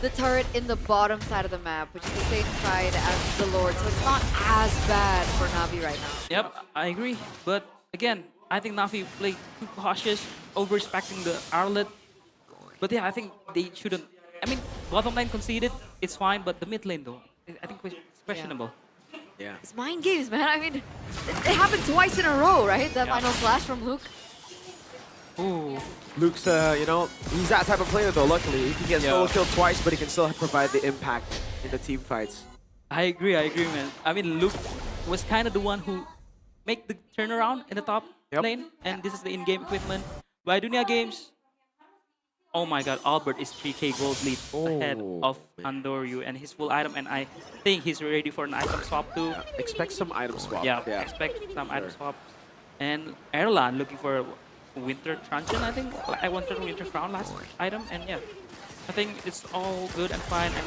the turret in the bottom side of the map, which is the same side as the Lord. So it's not as bad for Navi right now. Yep, I agree. But again, I think Navi played too cautious, over-respecting the Arlet. But yeah, I think they shouldn't. I mean, bottom lane conceded, it's fine, but the mid lane, though, I think it's questionable. Yeah. It's mind games, man. I mean, it happened twice in a row, right? That final slash from Luke. Ooh. Luke's, he's that type of player though, luckily. He can get solo killed twice, but he can still provide the impact in the team fights. I agree, man. I mean, Luke was kind of the one who make the turnaround in the top lane, and this is the in-game equipment. By Dunia Games, oh my god, Albert is 3k gold lead ahead of Andoryu and his full item, and I think he's ready for an item swap too. Yeah, expect some item swap. Yeah, expect some item swap. And Erlan looking for Winter Truncheon, I think. I wanted Winter Crown last item, and yeah. I think it's all good and fine, and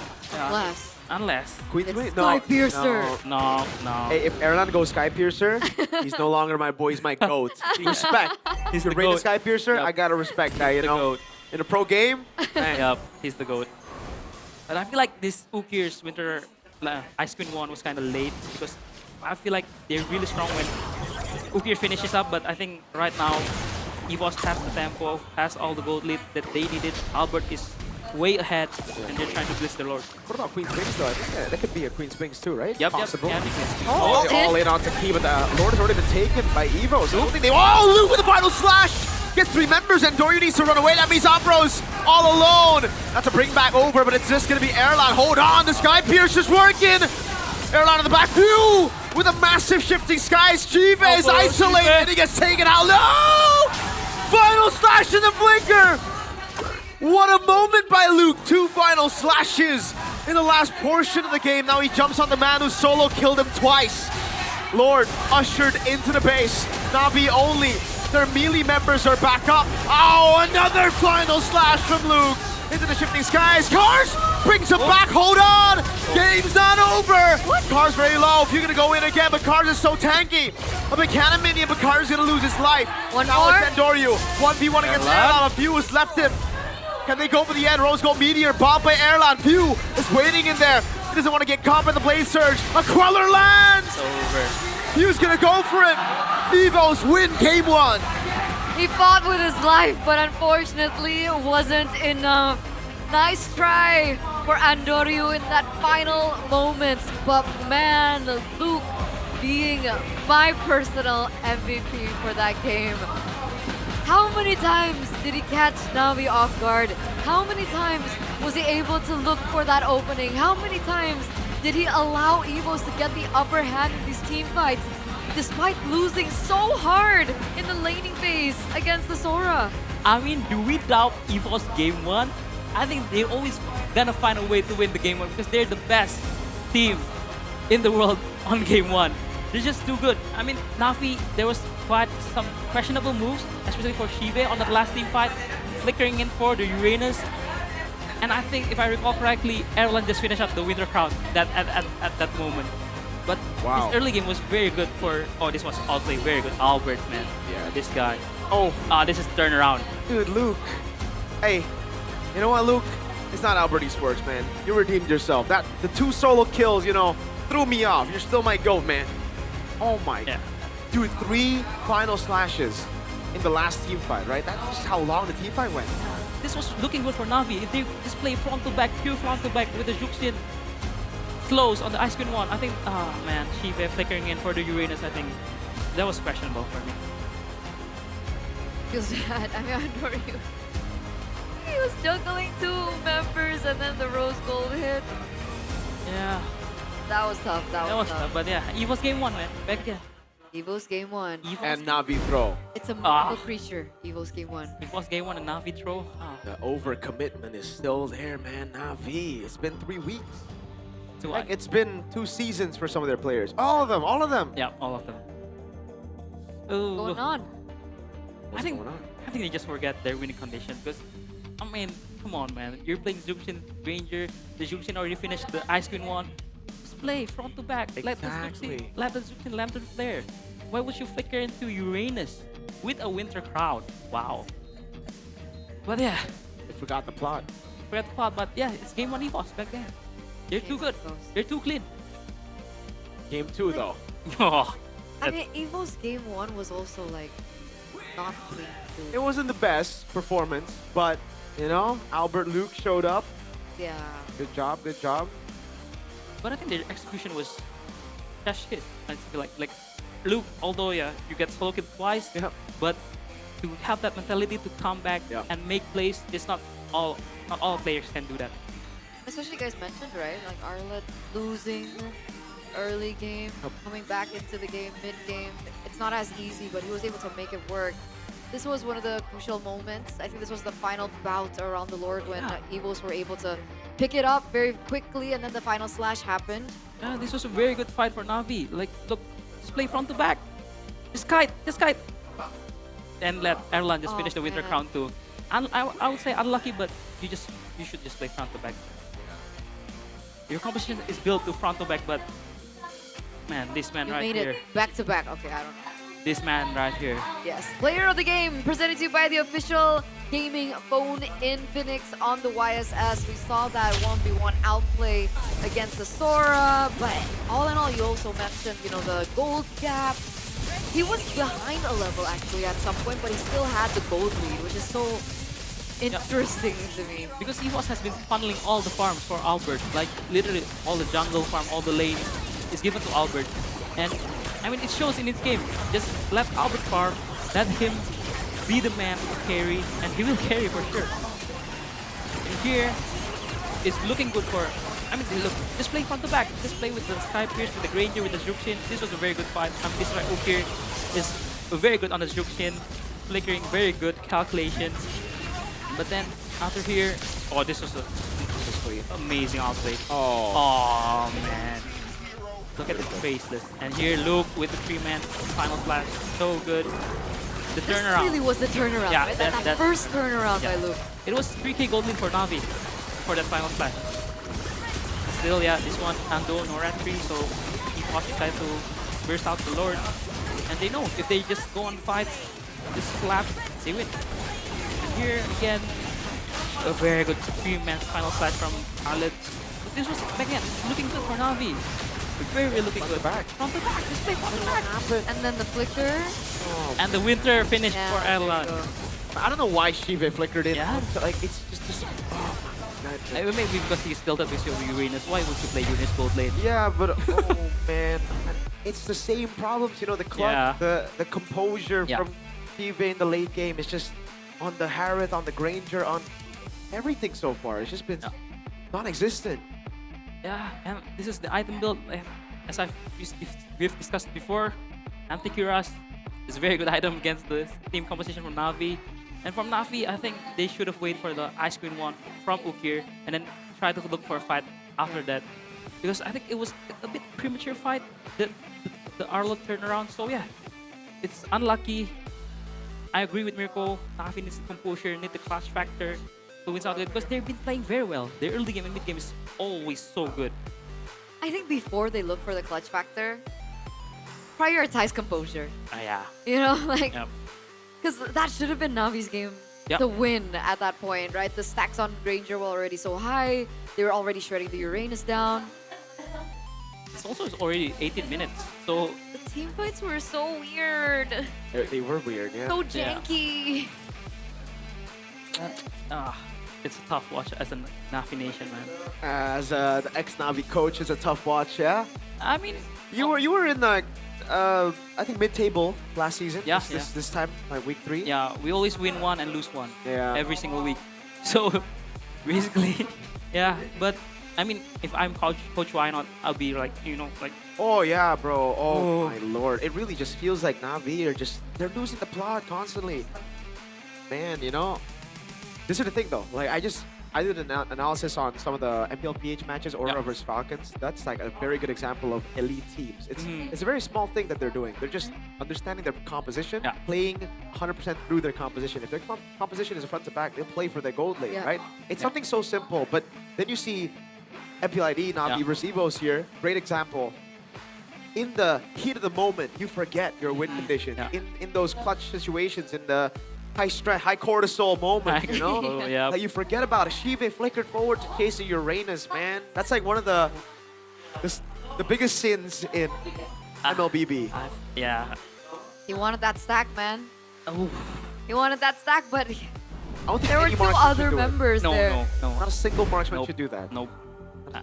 unless Queen's Wing? Sky Piercer. No. Hey, if Erlan goes Sky Piercer, he's no longer my boy, he's my GOAT. Respect. He's the GOAT. Sky Piercer, I gotta respect that, you know. GOAT. In a pro game, Yep, he's the GOAT. But I feel like this Ukir's Winter Ice Queen 1 was kind of late, because I feel like they're really strong when Ukir finishes up, but I think right now EVOS has the tempo, has all the gold lead that they needed. Albert is way ahead, and they're trying to blitz the Lord. What about Queen's Wings though? I think that could be a Queen's Wings too, right? Yep, Possible. yep. Yeah, Oh, they're all in onto Key, but the Lord has already been taken by Evo, so I don't think they... Oh, Luke with the final slash! Gets 3 members, and Doryu needs to run away. That means Ambros all alone. That's a bring back over, but it's just going to be Erlan. Hold on, the Sky Piercer's working. Erlan in the back. Phew! With a massive shifting skies. Chive is isolated, and he gets taken out. No! Final slash in the flicker. What a moment by Luke. 2 final slashes in the last portion of the game. Now he jumps on the man who solo killed him twice. Lord ushered into the base. Navi only. Their melee members are back up. Oh, another final slash from Luke into the shifting skies. Cars brings him back. Hold on. Game's not over. Cars very low. If you're going to go in again, but Cars is so tanky. A big cannon minion, but Cars is going to lose his life. Now it's Andoryu. 1v1 against Erlan. Few has left him. Can they go for the end? Rose Gold Meteor, bombed by Erlan. Few is waiting in there. He doesn't want to get caught by the Blaze Surge. A Queller lands! It's over. Few's gonna go for it. Evos win game 1. He fought with his life, but unfortunately it wasn't enough. Nice try for Andoryu in that final moment. But man, Luke being my personal MVP for that game. How many times did he catch Navi off guard? How many times was he able to look for that opening? How many times did he allow EVOS to get the upper hand in these team fights, despite losing so hard in the laning phase against the Sora? I mean, do we doubt EVOS game 1? I think they're always gonna find a way to win the game 1 because they're the best team in the world on game 1. They're just too good. I mean, Navi, there was quite some questionable moves, especially for Shive on that last team fight, flickering in for the Uranus. And I think, if I recall correctly, Erlan just finished up the Winter Crown at that moment. But this early game was very good for... Oh, this was all play very good. Albert, man. Yeah, this guy. Oh. This is turnaround. Dude, Luke. Hey, you know what, Luke? It's not Albert Esports, man. You redeemed yourself. The 2 solo kills, threw me off. You're still my GOAT, man. Oh my. Yeah. Dude, 3 final slashes in the last team fight, right? That's just how long the team fight went. This was looking good for Navi. If they just play front to back, pure front to back with the Juxian slows on the Ice Queen 1, I think, man, Shive flickering in for the Uranus, I think that was questionable for me. Feels bad. I mean, Andoryu. He was juggling 2 members and then the Rose Gold hit. Yeah. That was tough. That was tough. But yeah, EVOS game 1, man. Back again. EVOS game 1. And Navi throw. It's a mythical creature, EVOS game 1. EVOS game 1 and Navi throw. The overcommitment is still there, man. Navi. It's been 3 weeks. to Like, one. it's been 2 seasons for some of their players. All of them, all of them. Yeah, all of them. What's going on? I think they just forget their winning condition because, I mean, come on, man. You're playing Zuxin Ranger. The Zuxin already finished the Ice Queen one. Just play front to back. Let the Zuxin land to the flare. Why would you flicker into Uranus with a Winter Crowd? Wow. But yeah. They forgot the plot. But yeah, it's game 1 EVOS back then. They're too good. They're too clean. Game 2 though. Oh, I mean, Evo's game 1 was also like not clean too. It wasn't the best performance, but you know, Albert Luke showed up. Yeah. Good job, good job. but I think their execution was just hit. I feel like Luke, although yeah, you get solo killed twice, but to have that mentality to come back and make plays, it's not all players can do that. Especially you guys mentioned, right? Like Arlet losing early game, coming back into the game, mid-game. It's not as easy, but he was able to make it work. This was one of the crucial moments. I think this was the final bout around the Lord when Evos were able to pick it up very quickly, and then the final slash happened. Yeah, this was a very good fight for Na'Vi. Like, look, just play front to back. Just kite. And let Erlan just finish the Winter Crown too. I would say unlucky, but you should just play front to back. Your composition is built to front to back, but man, this man right made here. it back to back. Okay, I don't know. This man right here. Yes, player of the game presented to you by the official gaming phone Infinix on the YSS. We saw that 1v1 outplay against the Sora, but all in all, you also mentioned, you know, the gold gap. He was behind a level actually at some point, but he still had the gold lead, which is so interesting to me. Because EVOS has been funneling all the farms for Albert. Like, literally, all the jungle farm, all the lane is given to Albert. And, I mean, it shows in his game. Just let Albert farm, let him be the man to carry, and he will carry for sure. And here, it's looking good for... I mean, look, just play front to back. Just play with the Sky Pierce, with the Granger, with the Zuxin. This was a very good fight. This right here is very good on the Zuxin. Flickering, very good calculations. But then, after here... Oh, this was a amazing outplay. Oh, man. Look at the faceless. And here, Luke with the 3-man final flash. So good. The turnaround. This really was the turnaround, yeah, right? That first turnaround by Luke. It was 3k gold lead for Na'Vi for that final flash. Still, yeah, this one, Ando, no rat free, so he tried to burst out the Lord. And they know, if they just go on fights, just slap, they win. And here, again, a very good 3-man final flash from Arlet. But this was, again, looking good for Na'Vi. Very looking good. Front to back, just play front to back. And then the flicker. And the winter finish for Erlan. I don't know why Shiva flickered in. Yeah. Like, it's just maybe because he's tilted with Uranus. Why would you play Uranus gold lane? Yeah, but oh man, it's the same problems. You know, the clutch, the composure from Shiva in the late game is just on the Harith, on the Granger, on everything so far. It's just been non-existent. Yeah, and this is the item build. As we've discussed before, Anti-Cuirass is a very good item against the team composition from Na'Vi. And from Na'Vi, I think they should have waited for the Ice Queen one from Ukir and then try to look for a fight after that. Because I think it was a bit premature fight, the Arlo turnaround. So yeah, it's unlucky. I agree with Mirko. Na'Vi needs the composure, need the clutch factor to win out because they've been playing very well. Their early game and mid game is always so good. I think before they look for the clutch factor, prioritize composure. Yeah. You know, like, because that should have been Navi's game to win at that point, right? The stacks on Ranger were already so high. They were already shredding the Uranus down. It's also already 18 minutes, so... The team fights were so weird. They were weird, yeah. So janky. It's a tough watch as a Na'Vi Nation, man. As the ex-Na'Vi coach, it's a tough watch, yeah? I mean... You were in the, I think, mid-table last season. Yeah, This time, like week 3. Yeah, we always win one and lose one. Yeah. Every single week. So, basically, yeah. But, I mean, if I'm Coach Why Not, I'll be like, you know, like... Oh, yeah, bro. Oh, my lord. It really just feels like Na'Vi are just... They're losing the plot constantly. Man, you know... This is the thing, though. Like, I did an analysis on some of the MPL PH matches, Aura versus Falcons. That's like a very good example of elite teams. It's a very small thing that they're doing. They're just understanding their composition, playing 100% through their composition. If their composition is front to back, they'll play for their gold lane, right? It's something so simple, but then you see MPLID, Navi versus Evos here. Great example. In the heat of the moment, you forget your win condition. In those clutch situations, in the high stress, high cortisol moment, you know? That you forget about it. Shive flickered forward to chase Uranus, man. That's like one of the biggest sins in MLBB. Yeah. He wanted that stack, man. He wanted that stack, but I don't think there were any two marksman other should do it. members there. No. Not a single marksman should do that. Nope.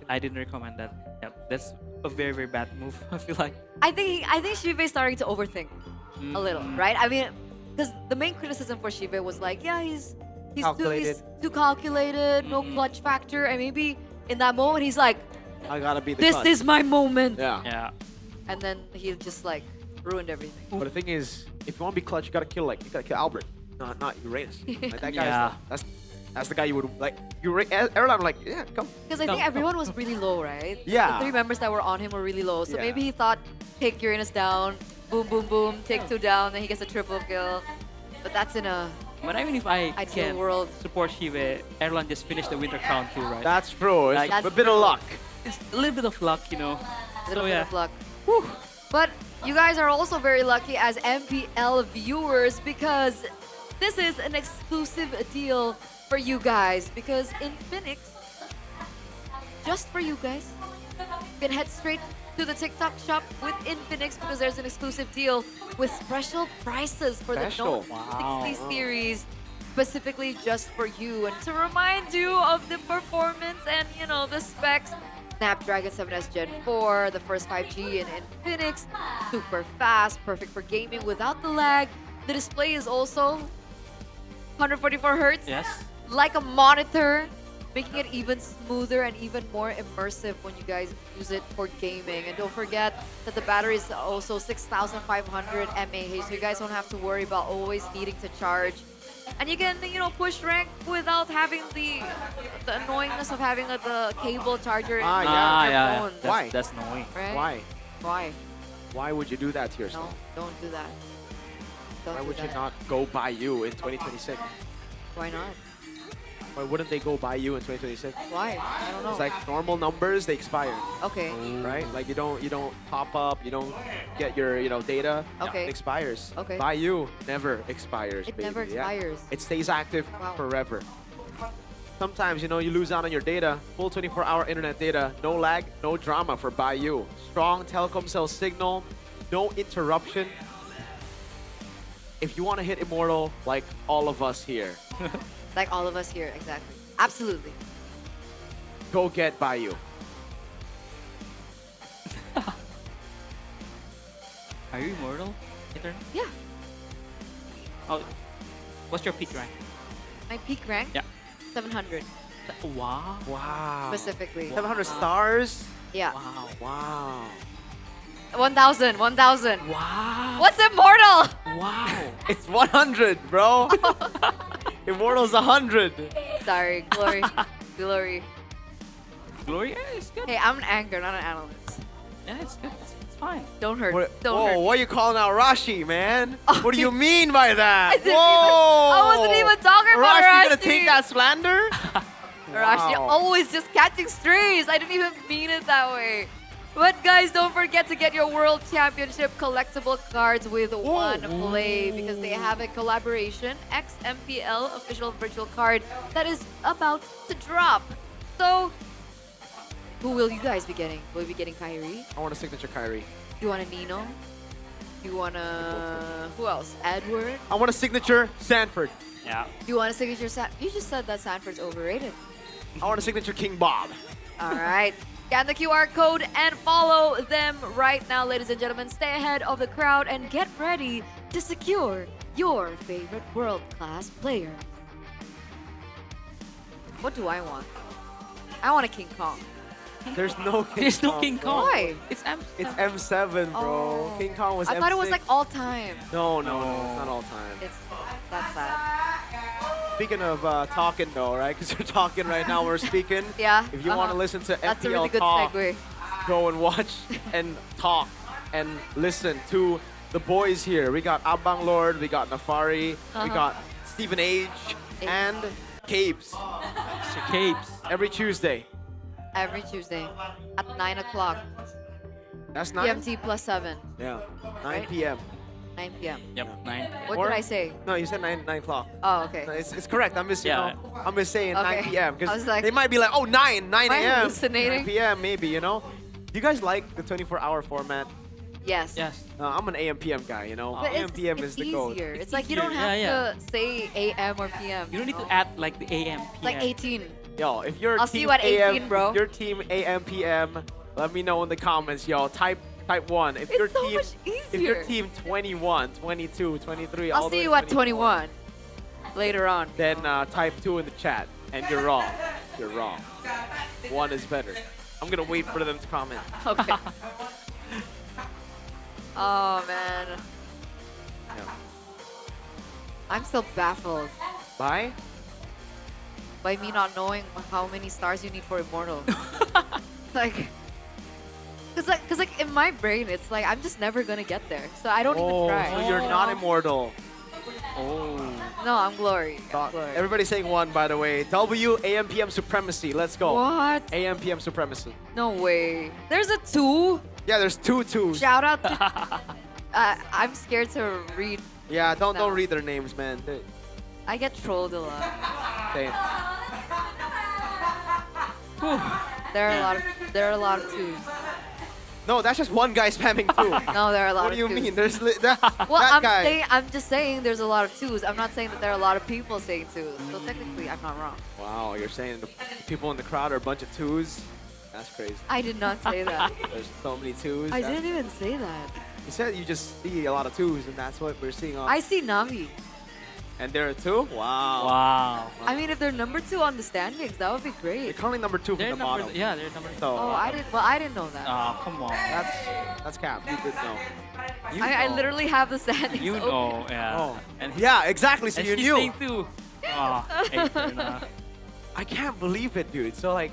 I didn't recommend that. Yep. That's a very, very bad move, I feel like. I think Shive is starting to overthink a little, right? I mean, because the main criticism for Shive was like, yeah, he's too calculated, no clutch factor, and maybe in that moment he's like, I gotta be the this clutch. is my moment. Yeah. And then he just like ruined everything. But the thing is, if you want to be clutch, you gotta kill Albert, not Uranus. Like that guy. That's the guy you would like. Erlan like, yeah, come. Because I think everyone was really low, right? Yeah. The 3 members that were on him were really low. So maybe he thought, take Uranus down, boom, boom, boom, take 2 down, then he gets a triple kill. But that's in a But even if I ideal can world. support Shive, Erlan just finished the Winter Crown too, right? That's true. It's Like, a bit of luck. It's a little bit of luck, you know. A little bit of luck. But you guys are also very lucky as MPL viewers because this is an exclusive deal for you guys. Because Infinix, just for you guys, you can head straight to the TikTok shop with Infinix because there's an exclusive deal with special prices for the Note 60 series, specifically just for you. And to remind you of the performance and, you know, the specs, Snapdragon 7S Gen 4, the first 5G in Infinix, super fast, perfect for gaming without the lag. The display is also 144 Hertz, like a monitor, making it even smoother and even more immersive when you guys use it for gaming. And don't forget that the battery is also 6,500 mAh, so you guys don't have to worry about always needing to charge. And you can, you know, push rank without having the annoyingness of having the cable charger in your phone. Why? That's annoying. Right? Why? Why would you do that to yourself? No, don't do that. Don't Why do would you that. not go buy you in 2026? Why not? Why wouldn't they go buy you in 2026? Why? I don't know. It's like normal numbers, they expire. Okay. Right? Like you don't top up, you don't get your data. Okay. It expires. Okay. Buy you never expires. It baby. never Yeah. expires. It stays active forever. Sometimes you lose out on your data. Full 24-hour internet data, no lag, no drama for Buy You. Strong telecom cell signal, no interruption. If you want to hit Immortal, like all of us here, Like all of us here, exactly. Absolutely. go get Buy You. Are you immortal, Ethan? Yeah. Oh, what's your peak rank? My peak rank? Yeah. 700. Wow. Wow. Specifically. 700 stars? Yeah. Wow. 1,000. 1,000. Wow. What's immortal? Wow. It's 100, bro. Immortal's 100. Sorry, glory. Glory. Glory? Yeah, it's good. Hey, I'm an anchor, not an analyst. Yeah, it's good. It's fine. Don't hurt. Don't Whoa, hurt. what are you calling out Rashi, man? What do you mean by that? I wasn't even talking about Rashi, Rashi. you gonna take that slander? Rashi Wow. always just catching strays. I didn't even mean it that way. But guys, don't forget to get your World Championship collectible cards with One Play because they have a collaboration XMPL official virtual card that is about to drop. So, who will you guys be getting? Will you be getting Kyrie? I want a signature Kyrie. Do you want a Nino? Do you want a... Who else? Edward? I want a signature Sanford. Yeah. Do you want a signature You just said that Sanford's overrated. I want a signature King Bob. All right. Scan the QR code and follow them right now, ladies and gentlemen. Stay ahead of the crowd and get ready to secure your favorite world-class player. What do I want? I want a King Kong. There's no King There's no Kong, King bro. Kong. Why? It's M. It's M7, bro. Oh. King Kong was I M6. thought it was like all time. No, it's not all time. That's sad. Speaking of talking though, right? Because we're talking right now, we're speaking. Yeah. If you want to listen to That's a MPL really good talk, segue. go and watch and talk and listen to the boys here. We got Abang Lord, we got Nafari, we got Stephen Age, and Capes. Mr. Capes. Every Tuesday. Every Tuesday at 9 o'clock. That's 9? GMT plus 7. Yeah, 9 Right? p.m. 9 p.m. Yep, 9. What Or- did I say? No, you said 9 o'clock. Oh, okay. No, it's correct. I'm just, Yeah. I'm just saying 9 Okay. p.m. I because was like, they might be like, oh, 9 am I a.m. hallucinating? 9 p.m. maybe, you know? Do you guys like the 24-hour format? Yes. Yes. I'm an AM PM guy, you know? But AM PM it's is the goal. easier. It's like you don't easier. have Yeah, to say AM or PM. You don't need know? to add like the AM, PM. Like 18. Yo, if you're I'll team see you at 18, AM, bro. if you're team AM PM, let me know in the comments, yo. Type 1. If you're It's so team much if you're easier. team 21, 22, 23, all I'll the see way you to at 24, 21 later on. then type 2 in the chat, and you're wrong. You're wrong. 1 is better. I'm gonna wait for them to comment. Okay. Oh, man. Yeah. I'm still baffled Bye. by me not knowing how many stars you need for Immortal. like, cause like in my brain, it's like I'm just never gonna get there, so I don't even try. So you're not immortal. Oh. No, I'm glory. I'm glory. Everybody's saying 1, by the way. W AM PM supremacy. Let's go. What? AM PM supremacy. No way. There's a 2. Yeah, there's 2 twos. Shout out to. I'm scared to read. Yeah, don't No. read their names, man. I get trolled a lot. They- There are a lot of 2s. No, that's just one guy spamming 2. No, there are a lot What of do you 2s. mean? There's that Well, guy. I'm just saying there's a lot of 2s. I'm not saying that there are a lot of people saying 2s. So technically, I'm not wrong. Wow, you're saying the people in the crowd are a bunch of 2s? That's crazy. I did not say that. There's so many 2s. I didn't even say that. You said you just see a lot of 2s, and that's what we're seeing on. I see Navi. And there are 2? Wow. Wow. I mean, if they're number 2 on the standings, that would be They're great. currently number 2 from They're the number, bottom. yeah, they're number. So, Oh, I didn't know that. Oh, come on. that's cap. You did know. You I know. literally have the standings. You open. know, yeah. Oh. And Yeah, exactly. So and you she's knew. saying too. Oh, I can't believe it, dude. So like,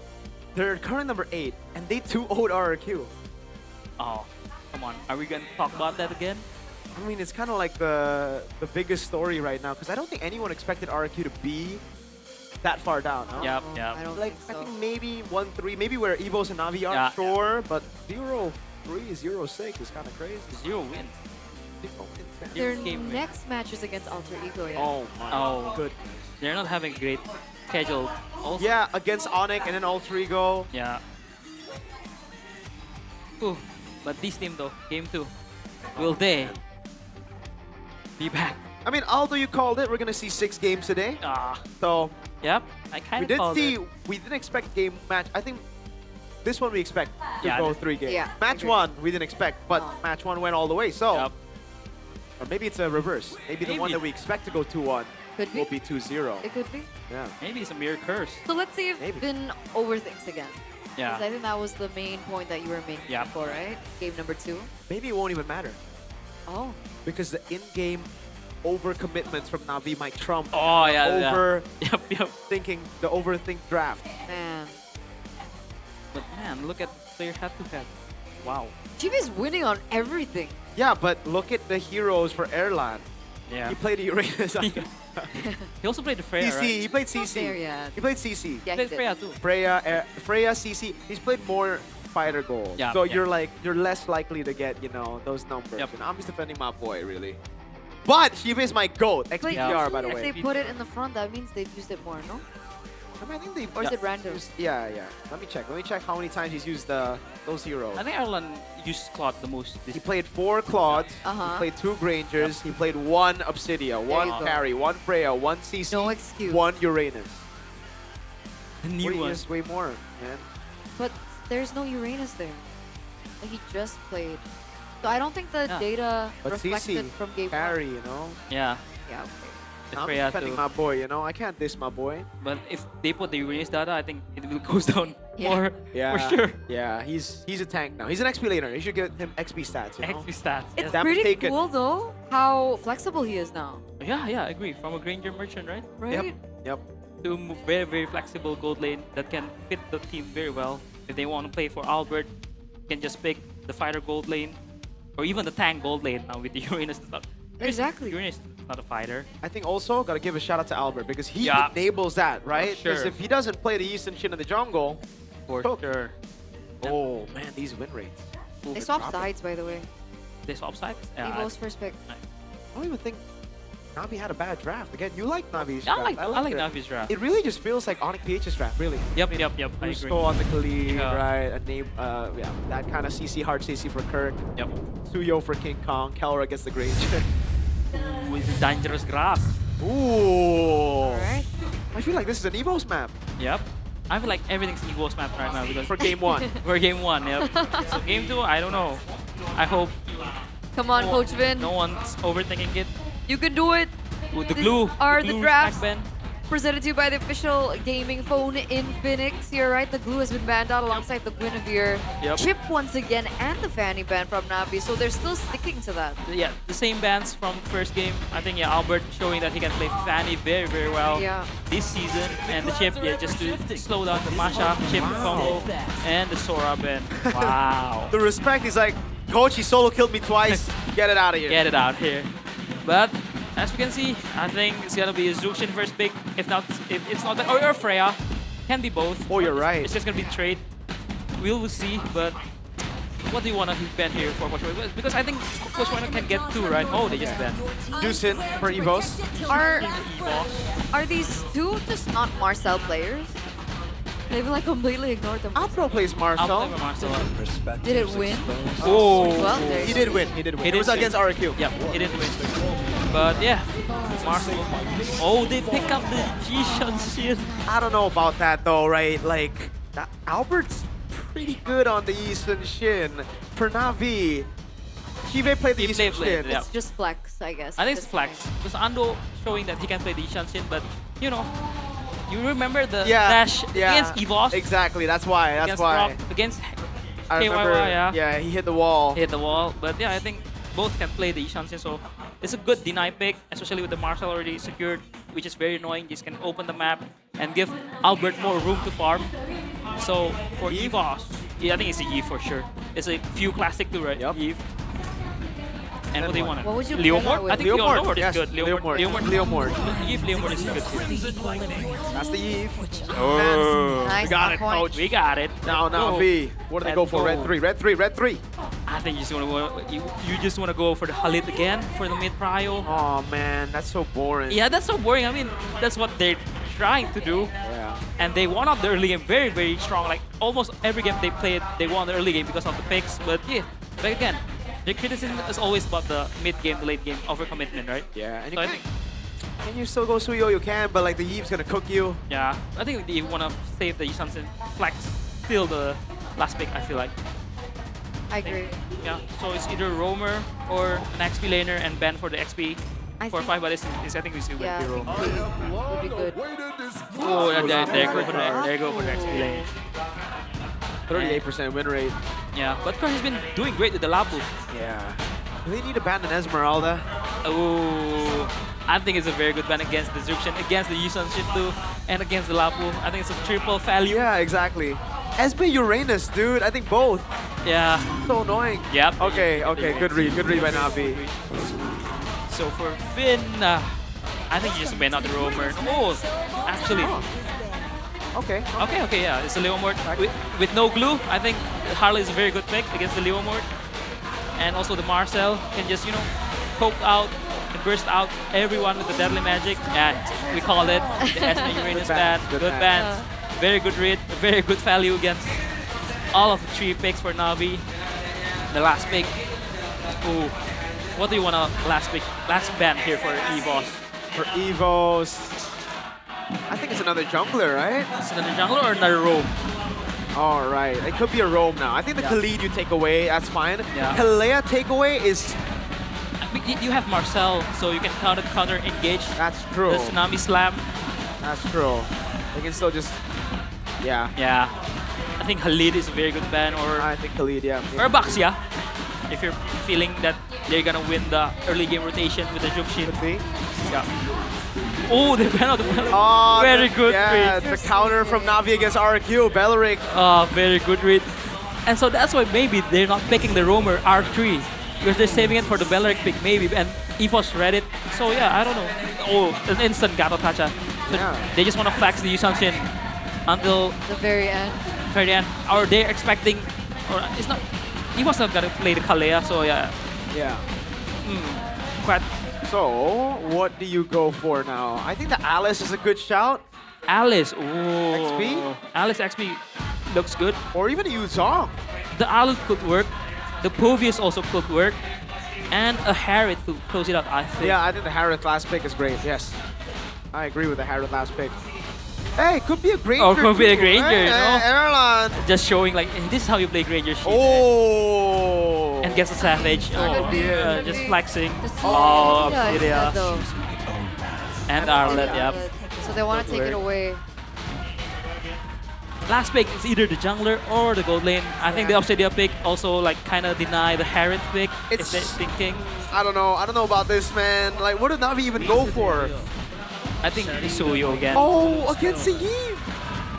they're current number 8, and they 2-0'd RRQ. oh, come on. Are we gonna talk about that again? I mean, it's kind of like the biggest story right now, because I don't think anyone expected RRQ to be that far down. No? Yep, I yep. don't Like, think so. I think maybe 1-3, maybe where Evos and Navi are, Yeah. sure, but 0-3, 0-6 is kind of crazy. 0 wins. 0 wins, yeah. Their game win. next match is against Alter Ego, yeah. Oh my Oh. goodness. They're not having a great schedule. Also. Yeah, against Onyx and then Alter Ego. Yeah. Ooh, but this team though, game 2, will they be back? I mean, although you called it, we're gonna see 6 games today. So Yep, I we kind of did called see. it. We didn't expect game match. I think this one we expect to Yeah, go the- 3 games. Yeah, Match agree. 1 we didn't expect, but match 1 went all the way. So, Yep. or maybe it's a reverse. Maybe the one Maybe. that we expect to go 2-1 Could be. will be 2-0. It could be. Yeah. Maybe it's a mere curse. So let's see if Maybe. Bin overthinks again. Yeah. Because I think that was the main point that you were making Yeah. before, right? Game number 2. Maybe it won't even matter Oh. because the in-game overcommitments from Navi might trump Oh yeah, yeah. over Yep, yep. thinking the overthink draft. Man. But man, look at player head-to-head. Wow. GB's winning on everything. Yeah, but look at the heroes for Airland. Yeah. He played Uranus. He also played the Freya, CC. right? He played Not CC. there yet. He played CC. Yeah, He he played did. Freya too. Freya, CC. He's played more fighter goals. Yeah, So yeah. you're less likely to get, those numbers. Yep. And I'm just defending my boy, really. But he is my GOAT. But XPTR, by the if way. they put it in the front, that means they've used it more, no? I mean, I think they've Or is it random? Yeah. Let me check how many times he's used those heroes. I think Ireland used Claude the most. He played 4 Claudes, Uh-huh. he played 2 Grangers, he played 1 Obsidia, 1 you go. Carry, 1 Freya, 1 CC, No excuse. 1 Uranus. The What new do you one. use way more, man? But there's no Uranus there. Like, he just played. So I don't think the Yeah. data But reflected CC, from game Carry, 1. Yeah. Yeah, okay. The I'm Freya defending too. my boy, I can't diss my boy. But if they put the Uranus data, I think it will goes down Yeah. more Yeah, for sure. Yeah, he's a tank now. He's an XP laner. You should give him XP stats. XP stats. It's yes. Damage pretty taken. cool, though, how flexible he is now. Yeah, I agree. From a Granger merchant, right? Right? Yep. Two very, very flexible gold lane that can fit the team very well. If they want to play for Albert, you can just pick the fighter gold lane, or even the tank gold lane now with the Uranus. Exactly. Uranus is not a fighter. I think also gotta give a shout out to Albert because he Yeah. enables that, right? For sure. Because if he doesn't play the Eastern Shin in the jungle, For cooked. sure. Oh man, these win rates. They swapped sides, by the way. They swap sides? Evo's first pick. I don't even think Navi had a bad draft. Again, you like Navi's Yeah, draft. I like it. Navi's draft. It really just feels like Onyx PH's draft, really. Yep. I agree. Rusko on the Khalid, Yeah. right? A name, yeah, that kind of CC, hard CC for Kirk. Yep. Suyo for King Kong. Kelra gets the Grange. With dangerous grass. Ooh. Alright. I feel like this is an Evo's map. Yep. I feel like everything's Evo's map right now because For game 1. for game 1, yep. So game 2, I don't know. I hope Come on, Coach Vin. no one's overthinking it. You can do it. With the These glue. are glue the drafts stack ban. presented to you by the official gaming phone Infinix. You're right, the glue has been banned out alongside the Guinevere. Yep. Chip once again and the Fanny ban from Navi, so they're still sticking to that. Yeah, the same bans from first game. I think Albert showing that he can play Fanny very, very well Yeah. this season. And the Chip, just to slow down the mashup, Chip combo, and the Sora ban. Wow. The respect is like, Coach, he solo killed me twice. Get it out of here. Get it out here. But as we can see, I think it's gonna be a Zuxian first pick. If it's not, or Freya, can be both. Oh, you're right. It's just gonna be trade. We'll see. But what do you wanna ban here for Coach Wino? Because I think Coach Wino can get 2, right? Oh, they just banned. Deucin for Evos. Are these two just not Marcel players? They've like completely ignored them. Alpro plays Marcel. I'll play with Marcel. Did it win? Oh. Well, there He you did win. He did win. It did was win. against RQ. Yep, he did win. But yeah, Marcel. Oh, they pick up the G-Shun shit. I don't know about that though, right? Like, Albert's pretty good on the Eastern Shin. For Navi, Chive played the Eastern Shin. yeah. It's just flex, I guess. I think it's flex. Because Ando showing that he can play the Ishan Shin, but you know, you remember the dash against Evos? Exactly, that's why. That's against why. Rock, against I KYY, remember, yeah. he hit the wall. Hit the wall. But yeah, I think both can play the Ishan Shin, so it's a good deny pick, especially with the Marshall already secured, which is very annoying. Just can open the map and give Albert more room to farm. So for Evos, yeah, I think it's a Eve for sure. It's a few classic too, right? Yep. Eve. And what do you want? What would you Leomord? pair that with? I think Leomord is good. Leomord. Eve Leomord is good. That's the Eve. Oh, Nice, we got on it, point. Coach. we got it. Now, Let's go. V. What do they go Let's for? go. Red 3, red 3, red 3. I think you just want to go for the Halit again for the mid prio. Oh man, that's so boring. Yeah, that's so boring. I mean, that's what they're trying to do. Yeah. And they won up the early game very, very strong. Like almost every game they played, they won the early game because of the picks. But yeah, but again, the criticism is always about the mid game, the late game overcommitment, right? Yeah, and So I think, can you still go Suyo? You can, but like the Eve's gonna cook you. yeah, I think they want to save the Yishansen flex till the last pick. I feel like. I agree. Yeah, so it's either Roamer or an XP laner and ban for the XP. I For think- 5, but I think we still Yeah, will be Roamer. would be good. Oh, there go for the XP lane. 38% win rate. Yeah, but Kurt has been doing great with the Lapu. Yeah. Do they need to ban an Esmeralda? Oh, I think it's a very good ban against the Zuxian, against the Yusan shit too, and against the Lapu. I think it's a triple value. Yeah, exactly. Esme Uranus, dude. I think both. Yeah. So annoying. Yep. Okay, okay. Good read by Navi. So for Finn, I think you just ban out the Roamer. Oh, actually. Okay. Okay, yeah. It's a Leomord. With no glue, I think Harley is a very good pick against the Leomord. And also the Marcel can just, poke out and burst out everyone with the Deadly Magic. And we call it the Esme Uranus ban. Good bans. Very good read, very good value against all of the 3 picks for Navi. The last pick. Ooh. What do you want to last ban here for Evos? For Evos, I think it's another jungler, right? It's another jungler or another roam? All right, it could be a roam now. I think the Khalid you take away, that's fine. Yeah. Kalea takeaway is... You have Marcel, so you can counter engage. That's true. The Tsunami Slam. That's true. They can still just... Yeah. Yeah. I think Khalid is a very good ban, or I think Khalid, yeah. or Baxia. If you're feeling that they're gonna win the early game rotation with the Jukshin. Could be. Yeah. Oh, they ran out the Belleric. Oh, Very good yeah, read. the counter from Navi against RQ. Belleric. Very good read. And so that's why maybe they're not picking the Roamer R3 because they're saving it for the Belleric pick maybe. And EVOS read it. So yeah, I don't know. Oh, an instant Gato Tacha. So they just want to flex the Yusanshin until the very end. Very end. Or they're expecting, or it's not. EVOS not gonna play the Kalea. So yeah. Yeah. Quite. So, what do you go for now? I think the Alice is a good shout. Alice. Oh. XP? Alice XP looks good. Or even a Yuzong. The Alice could work. The Povius also could work. And a Harriet to close it out, I think. Yeah, I think the Harriet last pick is great, yes. I agree with the Harriet last pick. Hey, could be a Granger. Or could be a too. Granger, Hey, you know? Erlan. Just showing like, hey, this is how you play Granger shit. Oh! And gets a Savage. Oh, yeah. just flexing. Oh, Obsidia. And Arlet, yep. So they want to take it away. Last pick is either the jungler or the gold lane. I think the Obsidia pick also like kind of deny the Harriet pick if they're thinking. I don't know about this, man. Like, what did Navi even go for? I think Isuyo again. Oh, against the Eve!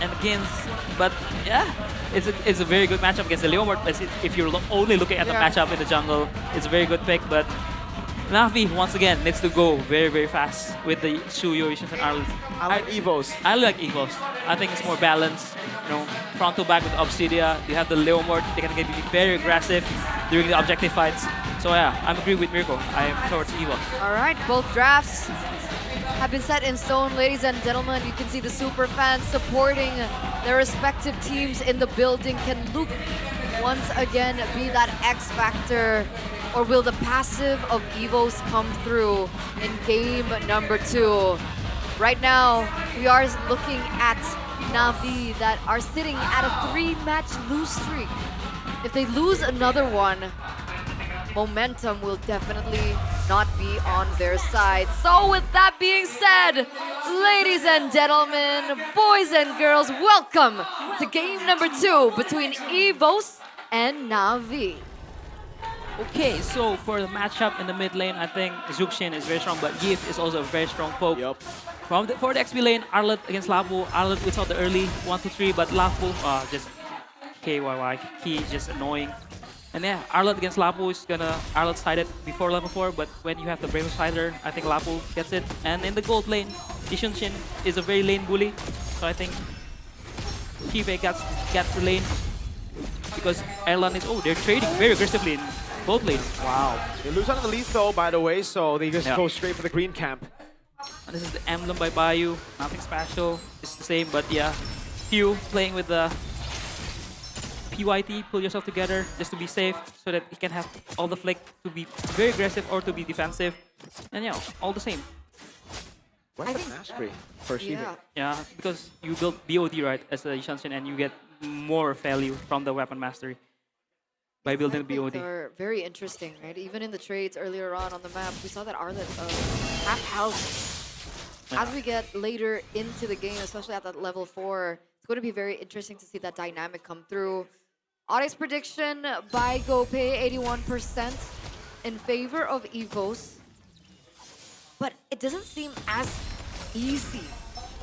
And against, but yeah, it's a very good matchup against the Leomord. If you're only looking at the matchup in the jungle, it's a very good pick. But Navi once again needs to go very, very fast with the Shuyo, Yushin, and Arlen. I like Evos. I like Evos. I think it's more balanced. You know, front to back with Obsidia. They have the Leomord. They can get very aggressive during the objective fights. So yeah, I'm agreeing with Mirko. I am towards Evos. All right, both drafts have been set in stone, ladies and gentlemen. You can see the super fans supporting their respective teams in the building. Can Luke once again be that X factor, or will the passive of Evos come through in game number 2? Right now, we are looking at Navi that are sitting at a 3-match lose streak. If they lose another one, momentum will definitely not be on their side. So with that being said, ladies and gentlemen, boys and girls, welcome to game number 2 between Evos and Navi. Okay, so for the matchup in the mid lane, I think Zuxin is very strong, but Yif is also a very strong poke. For the XP lane, Arlet against Lapu. Arlet without the early 1-2-3, but Lapu just KYY. He is just annoying. And yeah, Arlet against Lapu is gonna Arlet side it before level 4, but when you have the Brave Sider, I think Lapu gets it. And in the gold lane, Ishunshin is a very lane bully, so I think Kive gets the lane because Erlan is they're trading very aggressively in both lanes. Wow. They lose on the lead though, by the way, so they just go straight for the green camp. And this is the emblem by Bayou. Nothing special. It's the same, but yeah. Few playing with the PYT, pull yourself together just to be safe so that you can have all the flick to be very aggressive or to be defensive. And yeah, all the same. What's the mastery for Shiva? Yeah, because you build BOD right as a Yishanshin and you get more value from the weapon mastery by building BOD. Are very interesting, right? Even in the trades earlier on the map, we saw that Arlet half house. As we get later into the game, especially at that level 4, it's going to be very interesting to see that dynamic come through. Audience prediction by GoPay, 81% in favor of Evos. But it doesn't seem as easy.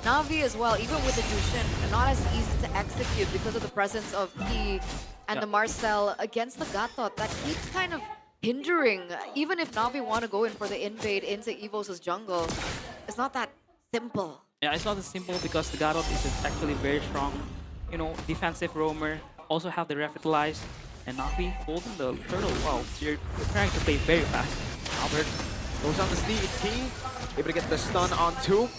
Navi as well, even with the Jushin, not as easy to execute because of the presence of P and the Marcel against the Gatot. That keeps kind of hindering. Even if Navi want to go in for the invade into Evos' jungle, it's not that simple. Yeah, it's not as simple because the Gatot is actually very strong, you know, defensive roamer. Also have the revitalize and Navi holding the turtle. Wow, you're trying to play very fast. Albert goes on the speed. T able to get the stun on 2.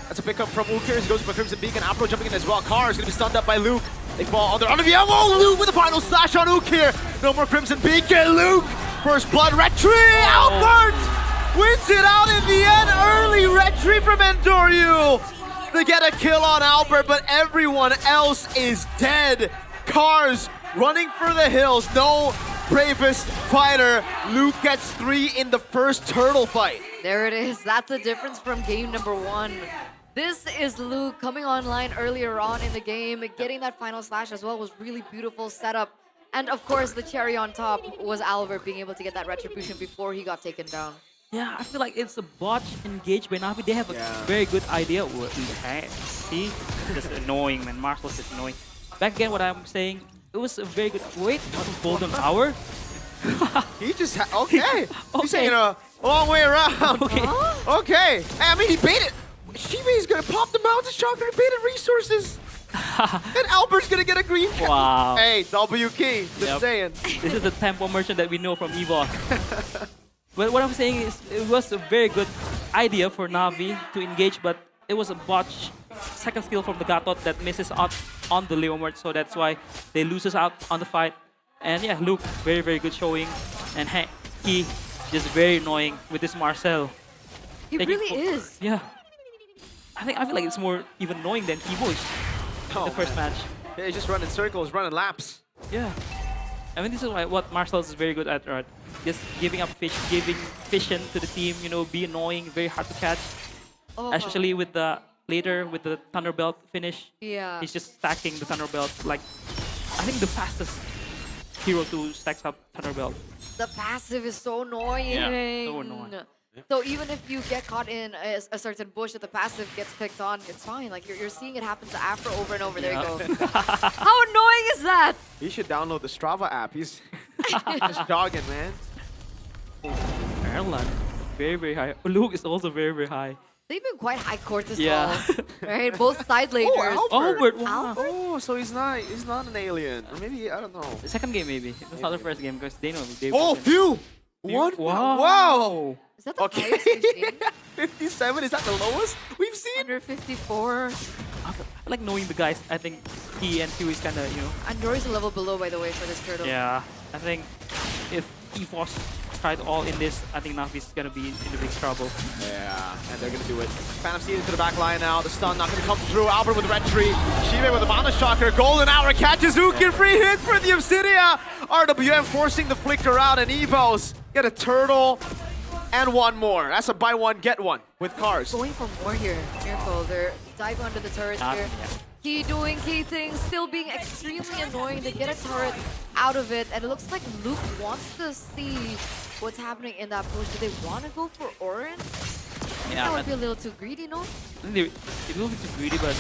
That's a pickup from Ukir. He goes for Crimson Beacon. Apro jumping in as well. Car is going to be stunned up by Luke. They fall under the ammo. Luke with the final slash on Ukir. No more Crimson Beacon. Luke, first blood. Retry. Albert wins it out in the end. Early retry from Endoryu. They get a kill on Albert, but everyone else is dead. Cars running for the hills. No bravest fighter. Luke gets 3 in the first turtle fight. There it is. That's the difference from game number 1. This is Luke coming online earlier on in the game. Getting that final slash as well was really beautiful setup. And of course, the cherry on top was Albert being able to get that retribution before he got taken down. Yeah, I feel like it's a botch engaged by Navi. They have a very good idea. See, just annoying, man. Marcel's just annoying. Back again, what I'm saying, it was a very good. Wait, what a golden hour? He just okay. He's saying a long way around. Okay. Hey, I mean, he baited. Shibi's gonna pop the mountain shocker. He baited resources. And Albert's gonna get a green. Wow. Hey, W key. Just saying. This is the tempo merchant that we know from EVOS. But what I'm saying is, it was a very good idea for Navi to engage, but it was a botch second skill from the Gatot that misses out on the Leomord, so that's why they loses out on the fight. And yeah, Luke, very, very good showing. And he just very annoying with this Marcel. He really is. Yeah. I feel like it's more even annoying than Evo is the first match. Yeah, he's just running circles, running laps. Yeah. I mean, this is what Marcel is very good at, right? Just giving up giving vision to the team, you know, be annoying, very hard to catch. Especially with the later with the Thunderbelt finish. Yeah. He's just stacking the Thunderbelt. Like, I think the fastest hero to stack up Thunderbelt. The passive is so annoying. Yeah, so annoying. So even if you get caught in a certain bush that the passive gets picked on, it's fine. Like you're seeing it happen to Afro over and over. There you go. How annoying is that? He should download the Strava app. He's just jogging, man. Erlan, very, very high. Luke is also very, very high. They've been quite high court as Yeah. well, right? Both side laners. Albert, wow. Oh, so he's not an alien. Or maybe, I don't know. The second game, maybe. It's not the first game because they know. Oh, phew! What? Wow. Wow! Is that the highest we've seen? 57, is that the lowest we've seen? Under 54. I feel like knowing the guys, I think he and Q is kind of, you know. Andori's a level below, by the way, for this turtle. Yeah, I think if EVOS tried all in this, I think Navi's gonna be in the big trouble. Yeah, and they're gonna do it. Phantom Steed into the back line now. The stun not gonna come through. Albert with the red tree. Shibe with the Mana Shocker. Golden Hour catches Uki. Free hit for the Obsidia. RWM forcing the flicker out, and EVOS get a turtle and one more. That's a buy one, get one with cars. Going for more here. Careful, they're diving under the turret here. Key doing key things, still being extremely annoying. They get a turret out of it, and it looks like Luke wants to see what's happening in that push. Do they want to go for Orange? Yeah, That would be a little too greedy, no? It will be too greedy, but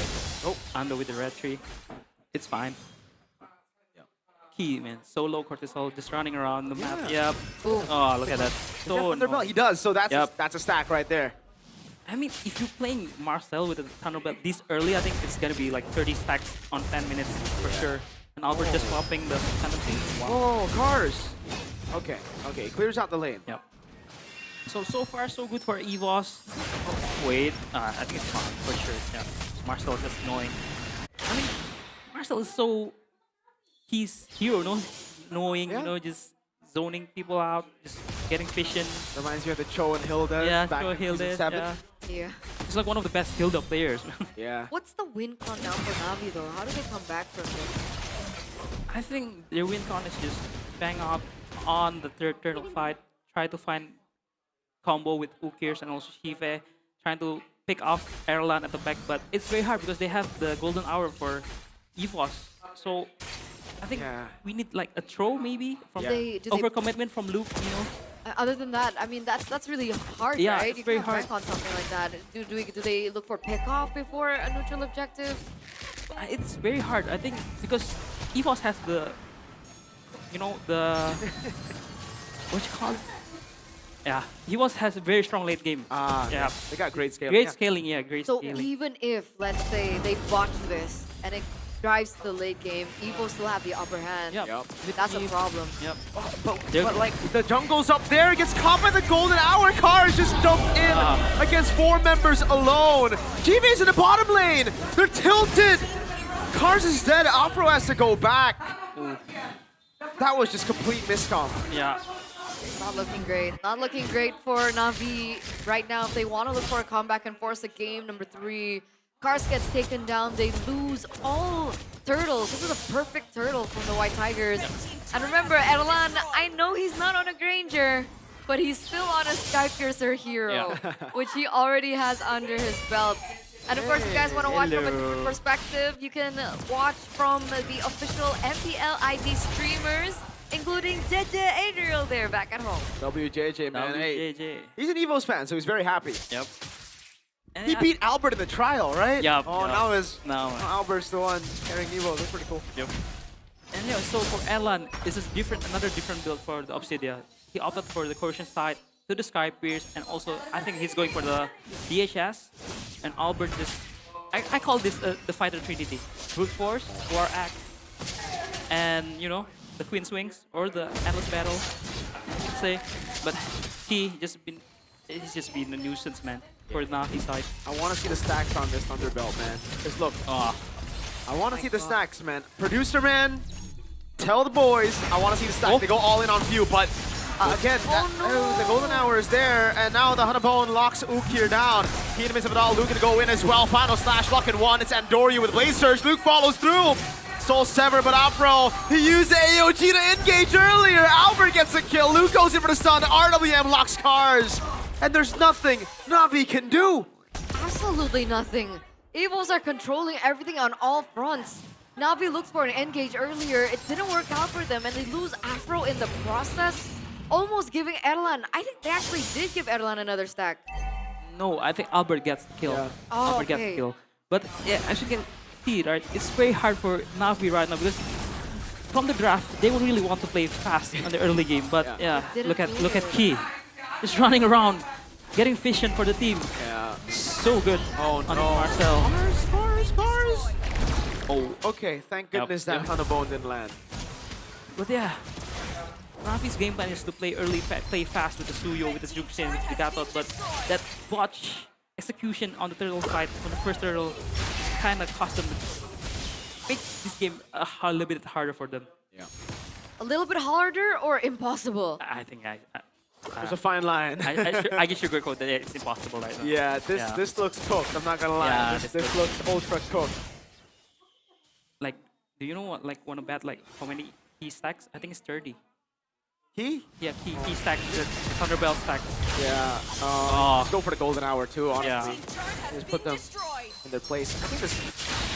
Ando with the red tree, it's fine. Key, man, so low cortisol, just running around the map. Yep. Oh, look at that. So Thunderbelt, he does. So that's a stack right there. I mean, if you're playing Marcel with a Thunderbelt this early, I think it's gonna be like 30 stacks on 10 minutes for sure. And Albert just swapping the Phantom Steed. Wow. Oh, cars. Okay, clears out the lane. Yep. So far, so good for EVOS. Oh, wait, I think it's fine for sure. Yeah, Marcel is just annoying. I mean, Marcel is so he's hero, no, annoying, you know, just zoning people out, just getting vision. Reminds you of the Cho and Hilda. Yeah, back Cho in Hilda. season 7. Yeah. He's like one of the best Hilda players. Yeah. What's the win con now for Navi though? How do they come back from this? I think their win con is just bang up on the third turtle fight, try to find combo with Ukirs and also Shive, trying to pick off Erlan at the back, but it's very hard because they have the golden hour for EVOS. So I think we need like a throw maybe from overcommitment from Luke, you know. Other than that, I mean that's really hard, Yeah, right? it's You very can't hard. bank on something like that. Do they look for pick off before a neutral objective? It's very hard, I think, because EVOS has the, you know, the what you call it? Yeah, EVOS has a very strong late game. Yeah, they got great scaling. Great scaling, yeah, great So scaling. even if, let's say, they botch this and it drives to the late game, Evo still have the upper hand. Yep. That's a problem. Yep. But like the jungle's up there, gets caught by the golden hour. Cars just jumped in against 4 members alone. GV's in the bottom lane. They're tilted. Cars is dead. Afro has to go back. That was just complete miscom. Yeah. Not looking great. Not looking great for Navi right now. If they want to look for a comeback and force a game number 3, Cars gets taken down. They lose all turtles. This is a perfect turtle from the White Tigers. And remember, Erlan, I know he's not on a Granger, but he's still on a Sky Piercer hero, which he already has under his belt. And of course, if you guys want to watch from a different perspective, you can watch from the official MPL ID streamers. including JJ Adriel there back at home. WJJ, man. WJJ. Hey, he's an Evos fan, so he's very happy. Yep. And He beat Albert in the trial, right? Yup, Oh, yup. now Albert's the one carrying Evos. That's pretty cool. Yep. And yeah, so for Erlan, this is another different build for the Obsidian. He opted for the Corrosion side to the Sky Pierce, and also I think he's going for the DHS. And Albert just, I call this the Fighter Trinity: Brute Force, War Axe, and you know the Queen's Wings or the Atlas Battle. You could say, but he's just been a nuisance, man, for the Navi side. I want to see the stacks on this Thunderbelt, man. Because look, I want to see the stacks, man. Producer, man, tell the boys I want to see the stacks. They go all in on few, but again, the golden hour is there, and now the Hunabone locks Ukir down. He in the midst of it all, Luke gonna go in as well. Final slash, lock in one. It's Andoryu with Blaze Surge. Luke follows through. Soul Sever, but Apro, he used the AOG to engage earlier. Albert gets the kill. Luke goes in for the stun. RWM locks cars, and there's nothing Navi can do. Absolutely nothing. Evils are controlling everything on all fronts. Navi looked for an engage earlier. It didn't work out for them, and they lose Afro in the process, almost giving Erlan. I think they actually did give Erlan another stack. No, I think Albert gets the kill. Yeah. Oh, Albert gets okay. the kill. But yeah, as you can see, right, it's very hard for Navi right now because from the draft, they would really want to play fast in the early game. But yeah, look at Key, just running around, getting vision for the team. Yeah, so good. Oh on no, Marcel. Cars. Oh, okay. Thank goodness that Hunabone didn't land. But yeah, Navi's game plan is to play early, play fast with the Suyo, with the Juksin, with the Gatot, but that botch execution on the turtle side, on the first turtle, kind of cost them, make this game a little bit harder for them. Yeah. A little bit harder or impossible? I think there's a fine line. I get sugarcoat that it's impossible right now. Yeah, this looks cooked. I'm not gonna lie. Yeah, this looks ultra cooked. Like, do you know what? Like, want to bet like how many key stacks? I think it's 30. Key? Yeah, key stacks. The Thunderbelt stacks. Yeah. Let's go for the golden hour too. Honestly, just put them in their place. I think this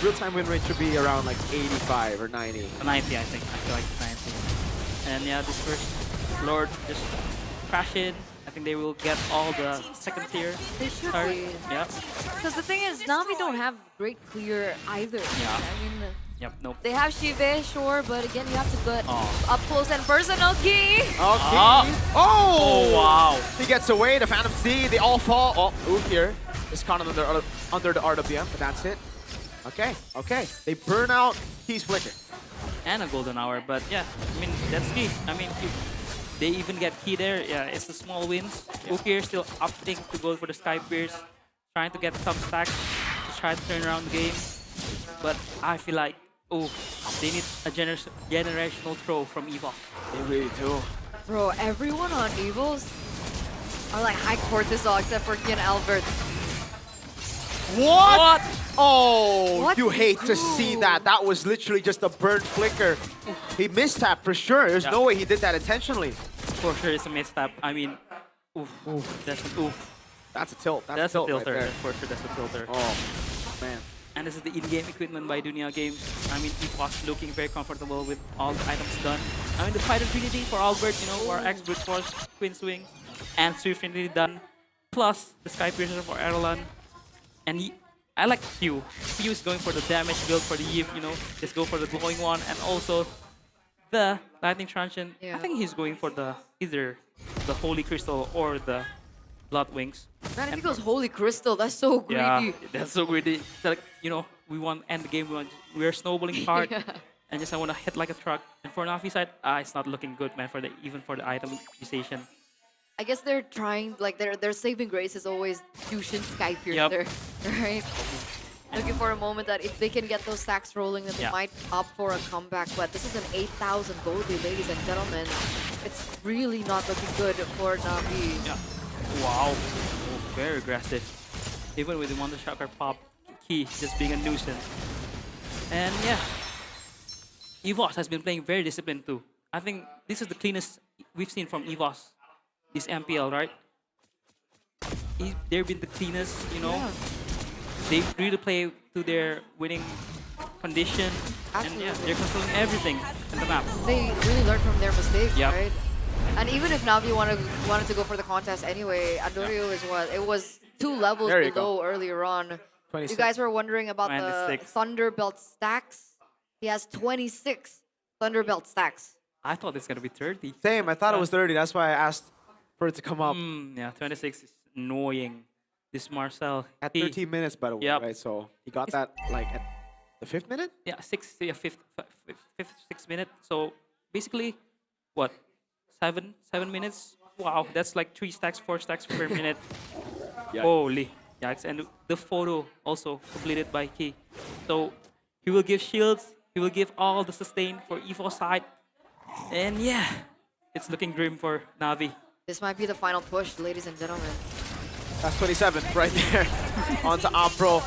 real-time win rate should be around like 85 or 90. 90, I think. I feel like 90. And yeah, this first Lord just crash in. I think they will get all the second tier. They should start. be. Yeah. Because the thing is, Navi don't have great clear either. Yeah. I mean, Yep, nope. they have Shive, sure, but again, you have to get up close and personal. Key. Okay. Oh, wow. He gets away. The Phantom C. They all fall. Oh, Ukir is caught under the RWM, but that's it. Okay. They burn out Key's flicker. And a golden hour, but yeah, I mean, that's key. I mean, if they even get key there, yeah, it's the small wins. Ukir still opting to go for the Sky Pierce, trying to get some stacks to try to turn around the game. But I feel like, they need a generational throw from Evo. They really do. Bro, everyone on Evils are like high cortisol except for Key and Albert. What? Oh, What you did hate he to do? see that. That was literally just a burnt flicker. He missed that for sure. There's no way he did that intentionally. For sure, it's a mistap. I mean, that's an oof. That's a tilt. That's a tilt tilter. right there. For sure, that's a tilter. Oh, man. And this is the in-game equipment by Dunia Games. I mean, he was looking very comfortable with all the items done. I mean, the Fighter Trinity for Albert, you know, War Axe, Brute Force, Queen Swing, and Swift Trinity done. Plus, the Sky Piercer for Erlan. And I like Q. Q is going for the damage build for the Yip, you know, just go for the glowing one. And also, the Lightning Transient. I think he's going for either the Holy Crystal or the Blood Wings. Man, if he goes Holy Crystal, that's so greedy. Yeah, that's so greedy. It's like, you know, we want to end the game. We're snowballing hard. And just I want to hit like a truck. And for Navi side, it's not looking good, man, even for the item utilization. I guess they're trying, like, their saving grace is always Fusion Sky Piercer, right? Looking for a moment that if they can get those stacks rolling, then they might opt for a comeback. But this is an 8,000 gold lead, ladies and gentlemen. It's really not looking good for Navi. Yeah. Wow. Very aggressive. Even with the Wonder Shocker pop, Key just being a nuisance. And yeah, EVOS has been playing very disciplined too. I think this is the cleanest we've seen from EVOS this MPL, right? They've been the cleanest, you know. They really play to their winning condition, and yeah, they're controlling everything in the map. They really learned from their mistakes, Yep. right? And even if Navi wanted to go for the contest anyway, Andorio is what? It was 2 levels There you below earlier on. You 26. guys were wondering about the 26. Thunderbelt stacks. He has 26 Thunderbelt stacks. I thought it's gonna be 30. Same, I thought it was 30. That's why I asked for it to come up. Yeah, 26 is annoying. This Marcel At 13 minutes, by the way, Yep. right? So he got that like at the 5th minute? Yeah, fifth, 6 minute. So basically, what, 7 minutes? Wow, that's like 3 stacks, 4 stacks per minute. Yikes. Holy, yikes! And the photo also completed by Key. So he will give shields. He will give all the sustain for Evo side. And yeah, it's looking grim for Navi. This might be the final push, ladies and gentlemen. That's 27 right there. Onto Opro.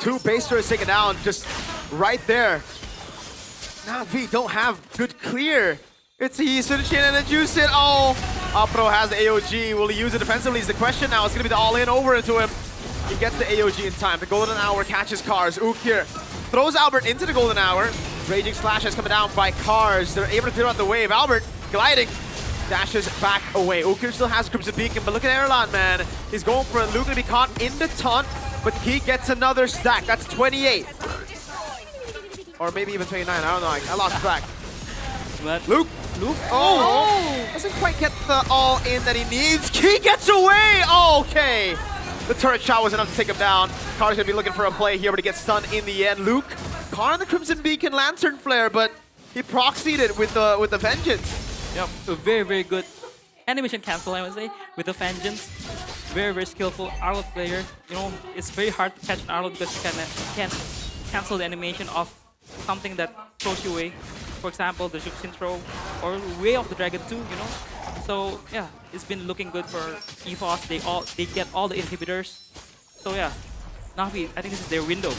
2 base turrets taken down, just right there. Navi don't have good clear. It's Sunshin and then Juice it. Oh, Opro has the AOG. Will he use it defensively is the question now. It's going to be the all-in over into him. He gets the AOG in time. The Golden Hour catches Cars. Ook here throws Albert into the Golden Hour. Raging Slash has come down by Cars. They're able to clear out the wave. Albert gliding. Dashes back away. Ukir still has Crimson Beacon, but look at Erlan, man. He's going for it. Luke to be caught in the taunt, but he gets another stack. That's 28. Or maybe even 29. I don't know. I lost track. But Luke. Oh! Doesn't quite get the all-in that he needs. He gets away! Oh, okay. The turret shot was enough to take him down. Car's gonna be looking for a play here, but he gets stunned in the end. Luke caught on the Crimson Beacon Lantern Flare, but he proxied it with the Vengeance. Yep, a very, very good animation cancel, I would say, with the Vengeance. Very, very skillful Arlo player. You know, it's very hard to catch an Arlo because you can cancel the animation of something that throws you away. For example, the Juxin throw or Way of the Dragon 2, you know. So yeah, it's been looking good for EVOS. They get all the inhibitors. So yeah, Navi, I think this is their window.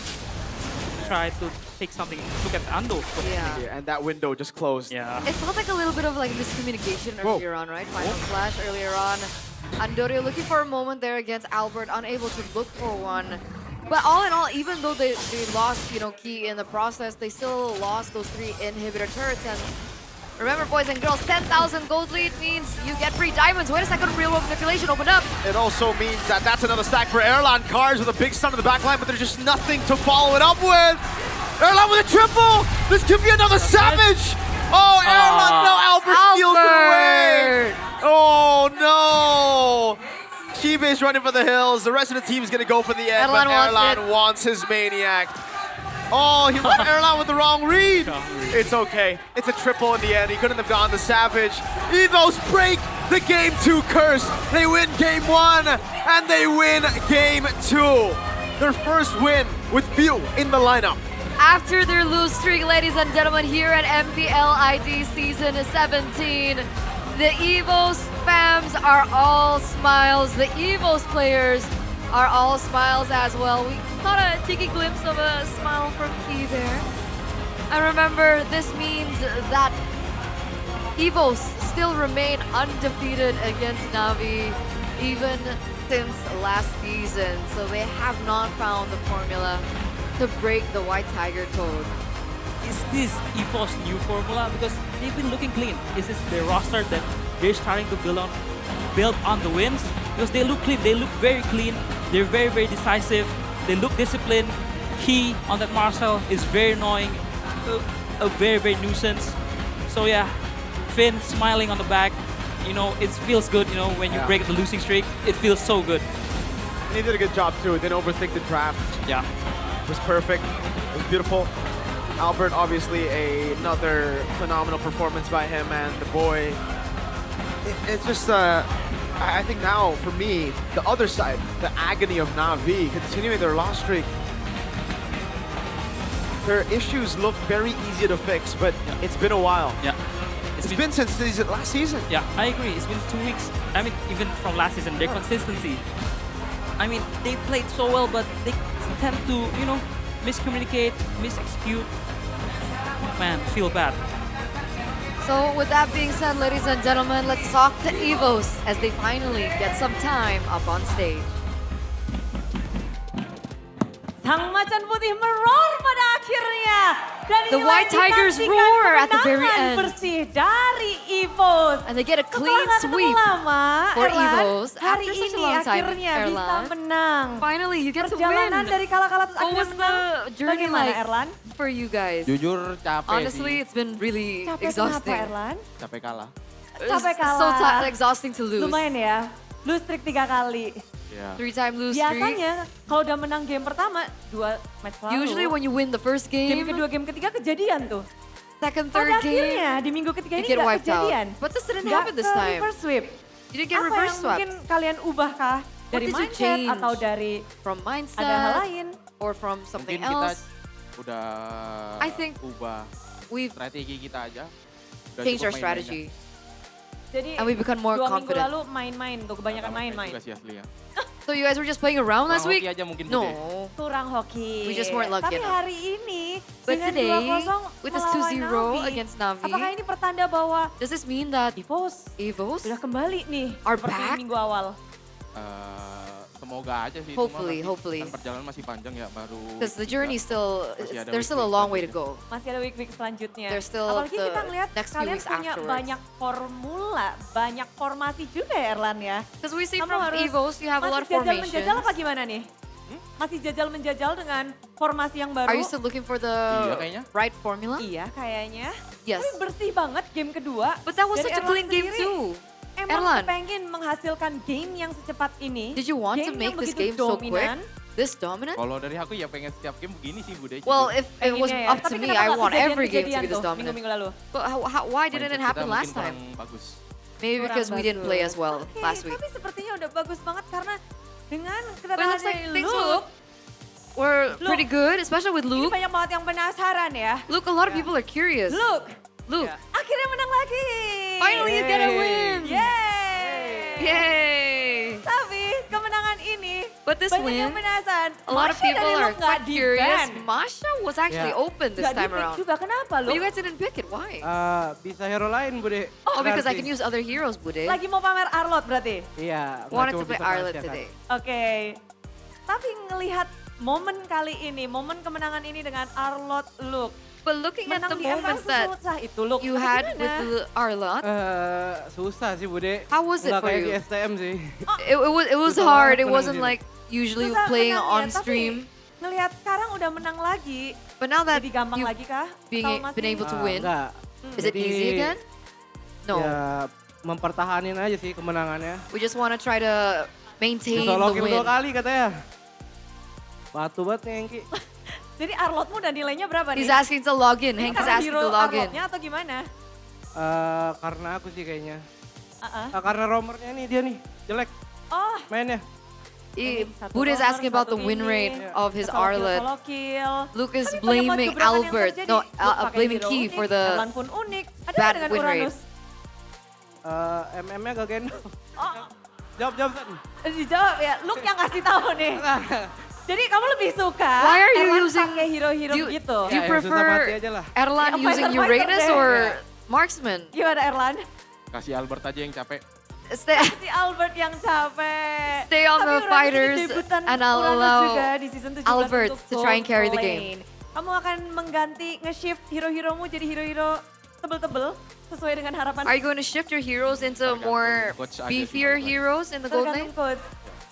Try to take something. Look at Ando. Yeah. And that window just closed. Yeah. It felt like a little bit of like miscommunication earlier on, right? Final Flash earlier on. Andorio looking for a moment there against Albert, unable to look for one. But all in all, even though they lost, you know, Key in the process, they still lost those 3 inhibitor turrets. And remember, boys and girls, 10,000 gold lead means you get free diamonds. Wait a second, real world manipulation opened up. It also means that that's another stack for Erlan. Cars with a big stun in the back line, but there's just nothing to follow it up with. Erlan with a triple. This could be another savage. Oh, Erlan, no, Albert steals it away. Oh, no. Chiba is running for the hills. The rest of the team is going to go for the end, but Erlan wants his Maniac. Oh, he went Erlan with the wrong read. It's okay. It's a triple in the end. He couldn't have gone the Savage. Evos break the Game 2 curse. They win Game 1, and they win Game 2. Their first win with Fuel in the lineup. After their lose streak, ladies and gentlemen, here at MPL ID Season 17, the EVOS fams are all smiles. The EVOS players are all smiles as well. We caught a cheeky glimpse of a smile from Key there. And remember, this means that EVOS still remain undefeated against Navi, even since last season. So they have not found the formula to break the White Tiger code. Is this EVOS new formula? Because they've been looking clean. Is this their roster that they're starting to build on the wins? Because they look clean, they look very clean, they're very, very decisive, they look disciplined. Key on that Marcel is very annoying, a very, very nuisance. So yeah, Finn smiling on the back, you know, it feels good, you know, when you break the losing streak, it feels so good. And he did a good job too, didn't overthink the draft. Yeah. It was perfect, it was beautiful. Albert, obviously another phenomenal performance by him, and the boy. It's just, I think now, for me, the other side, the agony of Navi, continuing their loss streak. Their issues look very easy to fix, but it's been a while. Yeah. It's been since last season. Yeah, I agree. It's been 2 weeks. I mean, even from last season, their consistency. I mean, they played so well, but they tend to, you know, miscommunicate, misexecute. Man, feel bad. So with that being said, ladies and gentlemen, let's talk to EVOS as they finally get some time up on stage. Sang macan putih meroar pada akhirnya. Dan The White Tigers roar at the very end. Bersih dari EVOS. And they get a clean Setelah sweep lama, for Erlan, EVOS. hari After such a ini long time, akhirnya bisa Erlan, menang. finally you get to Perjalanan win. dari kalah-kalah terus What akhirnya was menang. the journey Bagaimana like Erlan? for you guys? Jujur capek Honestly, sih. it's been really Capek exhausting. kenapa Erlan? Capek kalah. Capek So kalah. exhausting to lose. Lumayan ya, lose streak 3 kali. Yeah. 3-time lose streak. Biasanya kalau udah menang game pertama, 2 match lalu. Usually when you win the first game game, kedua, game ketiga kejadian tuh. second, Pada third game, akhirnya di minggu ketiga you ini get nggak wiped out. kejadian. But this didn't Nggak happen this ke time. reverse sweep. You didn't get Apa reverse yang swept. mungkin kalian ubah kah? What Dari did you mindset change? atau dari From mindset ada hal lain? or from something Mungkin kita else? udah I think ubah we've strategi kita aja. Udah changed cukup our main-main strategy. Jadi And we become more 2 confident. minggu lalu main-main tuh, kebanyakan main-main. Juga sih asli ya. So you guys were just playing around last Kurang week? hoki aja mungkin, No. Bude. Kurang hoki. We just weren't lucky Tapi enough. hari ini But dengan today, 2-0 with this melawan 2-0 Navi, against Navi, apakah ini pertanda bahwa does this mean that EVOS sudah kembali nih are seperti back? minggu awal? Semoga aja sih. Hopefully, cuma hopefully. Kan perjalanan masih panjang ya, baru. Because the journey still, Masih ada there's still a week-week long way to go. Masih ada week-week selanjutnya. There's still Apalagi the kita ngeliat next few kalian weeks punya afterwards. banyak formula, banyak formasi juga ya Erlan ya. Because we see Kamu from harus EVOS, you have a lot of masih jajal-menjajal formations. apa gimana nih? Masih jajal-menjajal dengan formasi yang baru? Are you still looking for the Iya, kayaknya. right formula? Iya kayaknya. Yes. Tapi bersih banget game kedua. But that was Dari such a Erlan clean game sendiri, too. Emang Erlan. pengen menghasilkan game yang secepat ini. Did you want to Game make yang this begitu game so quick? dominan. This dominant? Kalau dari aku ya pengen setiap game begini sih, Bude. Well, if it was Pengennya ya. up to Tapi me, kenapa I nggak want every game to kejadian-kejadian be this tuh dominant. Minggu-minggu lalu. But why didn't it Mindset happen kita last mungkin time? kurang bagus. Maybe Kurang because we didn't play as bagus. well Oke, last week. tapi sepertinya udah bagus banget karena dengan But it kedatangan looks like dari things Luke, were Luke. pretty good, especially with ini Luke. banyak banget yang penasaran ya. Luke, a lot of people are curious. Luke, Luke, akhirnya menang lagi. finally you get a win. Yeay. Yay! Tapi kemenangan ini But this banyak yang win, penasaran. a lot of Masha people dari are Luke nggak quite curious. di-ban. Masha was actually Yeah. open this Nggak time di-pick around. juga. Kenapa But Luke? you guys didn't pick it. Why? Bisa hero lain, Bude. Oh, because I Berarti. can use other heroes, Bude. Lagi mau pamer Arlot berarti? Iya. nggak Wanted cuma to play bisa Arlet merahasiakan. today. Oke. Tapi ngelihat momen kali ini, momen kemenangan ini dengan Arlot Luke. But looking at Menang the di MPL moments that sesusah itu Luke. you Tapi had gimana? with the Arlot, Susah sih, Bude. how was it Nggak for kayak you? di STM sih. It was Susah hard. banget It menang wasn't di sini. like usually Susah playing menang on ya, tapi stream. ngelihat sekarang udah menang lagi. But now that Jadi gampang you've lagi kah? being Atau masih- been able to win, Enggak. is it easy again? No. Ya, mempertahanin aja sih kemenangannya. We just want to try to maintain the Disolokin 2 win. kali katanya. Batu banget nih, Engki. Jadi Arlotmu udah nilainya berapa nih? He's asking to log in. Ini Hank is karena asking hero to log in. Arlotnya atau gimana? Karena aku sih kayaknya. Uh-uh. Karena romernya nih dia nih, jelek Oh, mainnya. Buddha is asking about the win rate of his Arlet. Solo kill. Luke is Tapi banyak banget blaming gebrakan yang Albert. terjadi. No, Luke pakai blaming hero Key unik, for the Erlan pun unik. Ada bad nggak dengan win rate. Uranus? MM-nya gak gendong. Oh, Jawab, San. dijawab ya. Luke yang kasih tahu nih. Jadi kamu lebih suka Why are you Erlan using- pakai hero-hero Do you- gitu? Do you Ya, yang susah mati prefer aja lah. Erlan Ya, using fighter-fighter Uranus deh. or Ya. Marksman? Gimana Erlan? Kasih Albert aja yang capek. Stay, Si Albert yang capek. stay on Tapi the Uranus fighters ini debutan and I'll Uranus allow juga di season 17 Albert untuk to try and gold carry the lane. game. Kamu akan mengganti nge-shift hero-heromu jadi hero-hero tebel-tebel sesuai dengan harapan. Are you going to shift your heroes into more coach aja sih, beefier coach. heroes in the gold Tergantung lane? coach.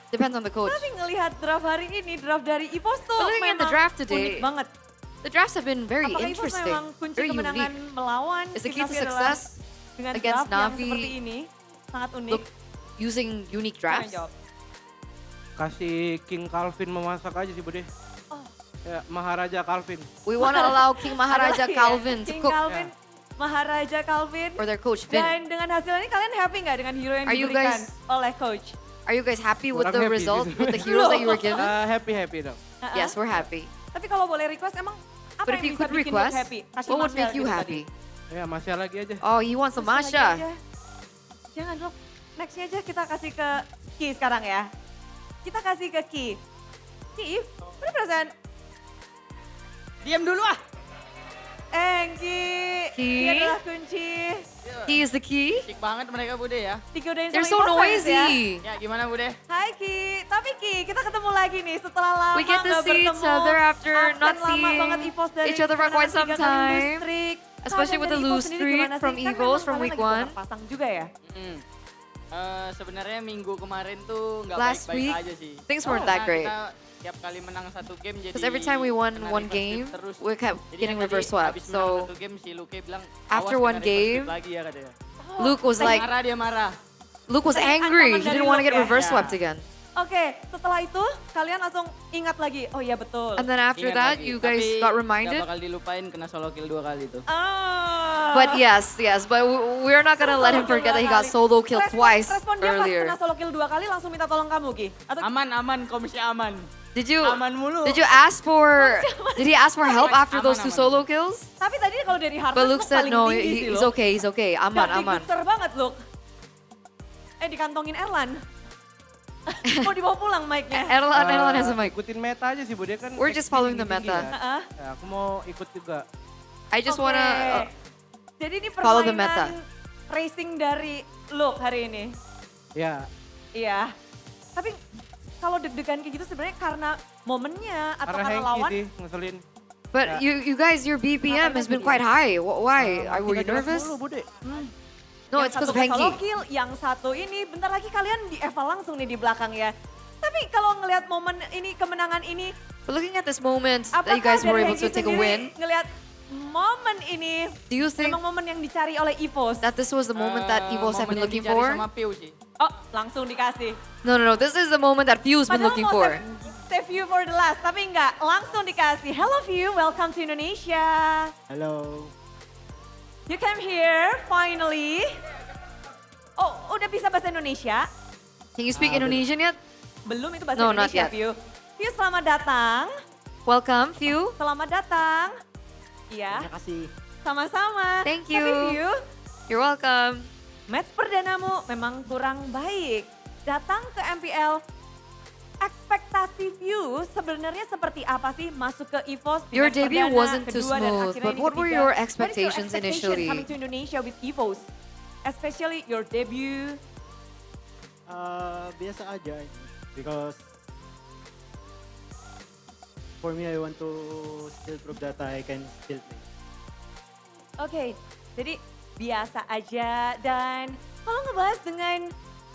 Depends on the coach. Tapi ngelihat draft hari ini, draft dari EVOS tuh But looking at the memang draft unik today, banget. The drafts have been very Apakah EVOS interesting, memang kunci very kemenangan unique. melawan Is the tim key to Navi adalah success dengan against draft yang Navi seperti ini? Sangat unik. look using unique Siapa yang drafts? jawab? Kasih King Calvin memasak aja sih, Bude. Oh. Ya, Maharaja Calvin. We want to allow King Maharaja Ada lagi ya? Calvin to King cook Calvin, Maharaja Calvin. or their coach Vin. Dan dengan hasil ini kalian happy nggak dengan hero yang Are you diberikan guys- oleh coach? Are you guys happy with Kurang the happy result, sih. with the heroes that you were given? Happy dong. Yes, we're happy. Tapi kalau boleh request emang apa But yang if you bisa could bikin request, Luke happy? Kasih what would Masha make you gitu happy? tadi. Ya, Masya lagi aja. Oh, he wants a Terus lagi Masha. aja. Jangan dong. Nextnya aja kita kasih ke Ki sekarang ya. Kita kasih ke Ki. Ki, mana perasaan? Diam dulu ah. Ki. Ki. Ki adalah kunci. He is the key. Asik banget mereka Bude ya. Digodain They're sama so Evo's ya. noisy. Ya gimana Bude? Hai Ki, tapi Ki kita ketemu lagi nih setelah lama We get to nggak see each bertemu. other after Absen not lama seeing banget Evos dari each other for quite some kemenangan 3 kali lose time. streak. Especially with the Kalian dari lose Evos sendiri streak gimana from sih? Kan Eagles memang from kalian week lagi one. kurang pasang juga ya. Sebenarnya minggu kemarin tuh nggak Last baik-baik week, aja sih. things weren't that great. Kita tiap kali menang satu game jadi Because every time we won kena one reverse game, sweep terus. we kept Jadi getting yang tadi reverse swept. habis menang So satu game si Luke bilang, after "Awas one kena reverse sweep game, lagi ya," katanya. Luke was like, marah dia marah. Luke was Tadi angry. ancaman He dari didn't want to Luke get ya? reverse Ya. swept again. Oke, setelah itu kalian langsung ingat lagi. Oh iya betul. And then after Ingat that, lagi. you guys Tapi got reminded. Gak bakal dilupain kena solo kill 2 kali itu. But yes, but we're not gonna let him forget that he got solo killed twice Respon dia pas earlier. kena solo kill 2 kali langsung minta tolong kamu Ki. Atau Aman, komisi aman. Did you Aman mulu. did you ask for did he ask for help after those two solo kills? tapi tadi kalau dari Harvard But Luke said paling no, tinggi sih, he's Luke. okay, aman. Ser banget Luke. Dikantongin Erlan. Mau dibawa pulang mic-nya. Erlan has a mic. Ikutin meta aja sih Bude kan. We're just following the tinggi-tinggi meta. ya. Ya, aku mau ikut juga. I just Oke. wanna Jadi ini follow the meta. permainan racing dari Luke hari ini. Ya. Iya. Tapi kalau deg-degan kayak gitu sebenarnya karena momennya atau Karena karena Hengki lawan. sih ngeselin. But you guys, your BPM has been quite high. Why? Were you nervous? No, it's because of Yang satu solo Hengki. kill, yang satu ini bentar lagi kalian di eval langsung nih di belakang ya. Tapi kalau ngelihat momen ini, kemenangan ini, But looking at this moment that apakah you guys were dari able to Hengki take a sendiri win, ngelihat momen ini do you think memang momen yang dicari oleh Evos? that this was the moment that Evos have been Momen yang looking dicari for? sama Piu sih. Oh, langsung dikasih. No. This is the moment that Few's been Padahal looking mau for. save you for the last, tapi enggak, langsung dikasih. Hello View, welcome to Indonesia. Halo. You came here finally. Oh, udah bisa bahasa Indonesia? Can you speak Indonesian yet? Belum, itu bahasa No, not Indonesia, yet. View. View, selamat datang. Welcome, Few. Selamat datang. Iya. Terima kasih. Sama-sama. Thank you. Tapi View, You're welcome. match perdanamu memang kurang baik. Datang ke MPL, ekspektasi View sebenarnya seperti apa sih masuk ke EVOS di Your match debut perdana, wasn't too kedua, dan smooth, akhirnya but ini what were ketiga. your What is expectations initially? coming to Indonesia with EVOS? Especially your debut. Biasa aja because for me I want to still prove that I can still play. Oke, jadi biasa aja dan kalau ngebahas dengan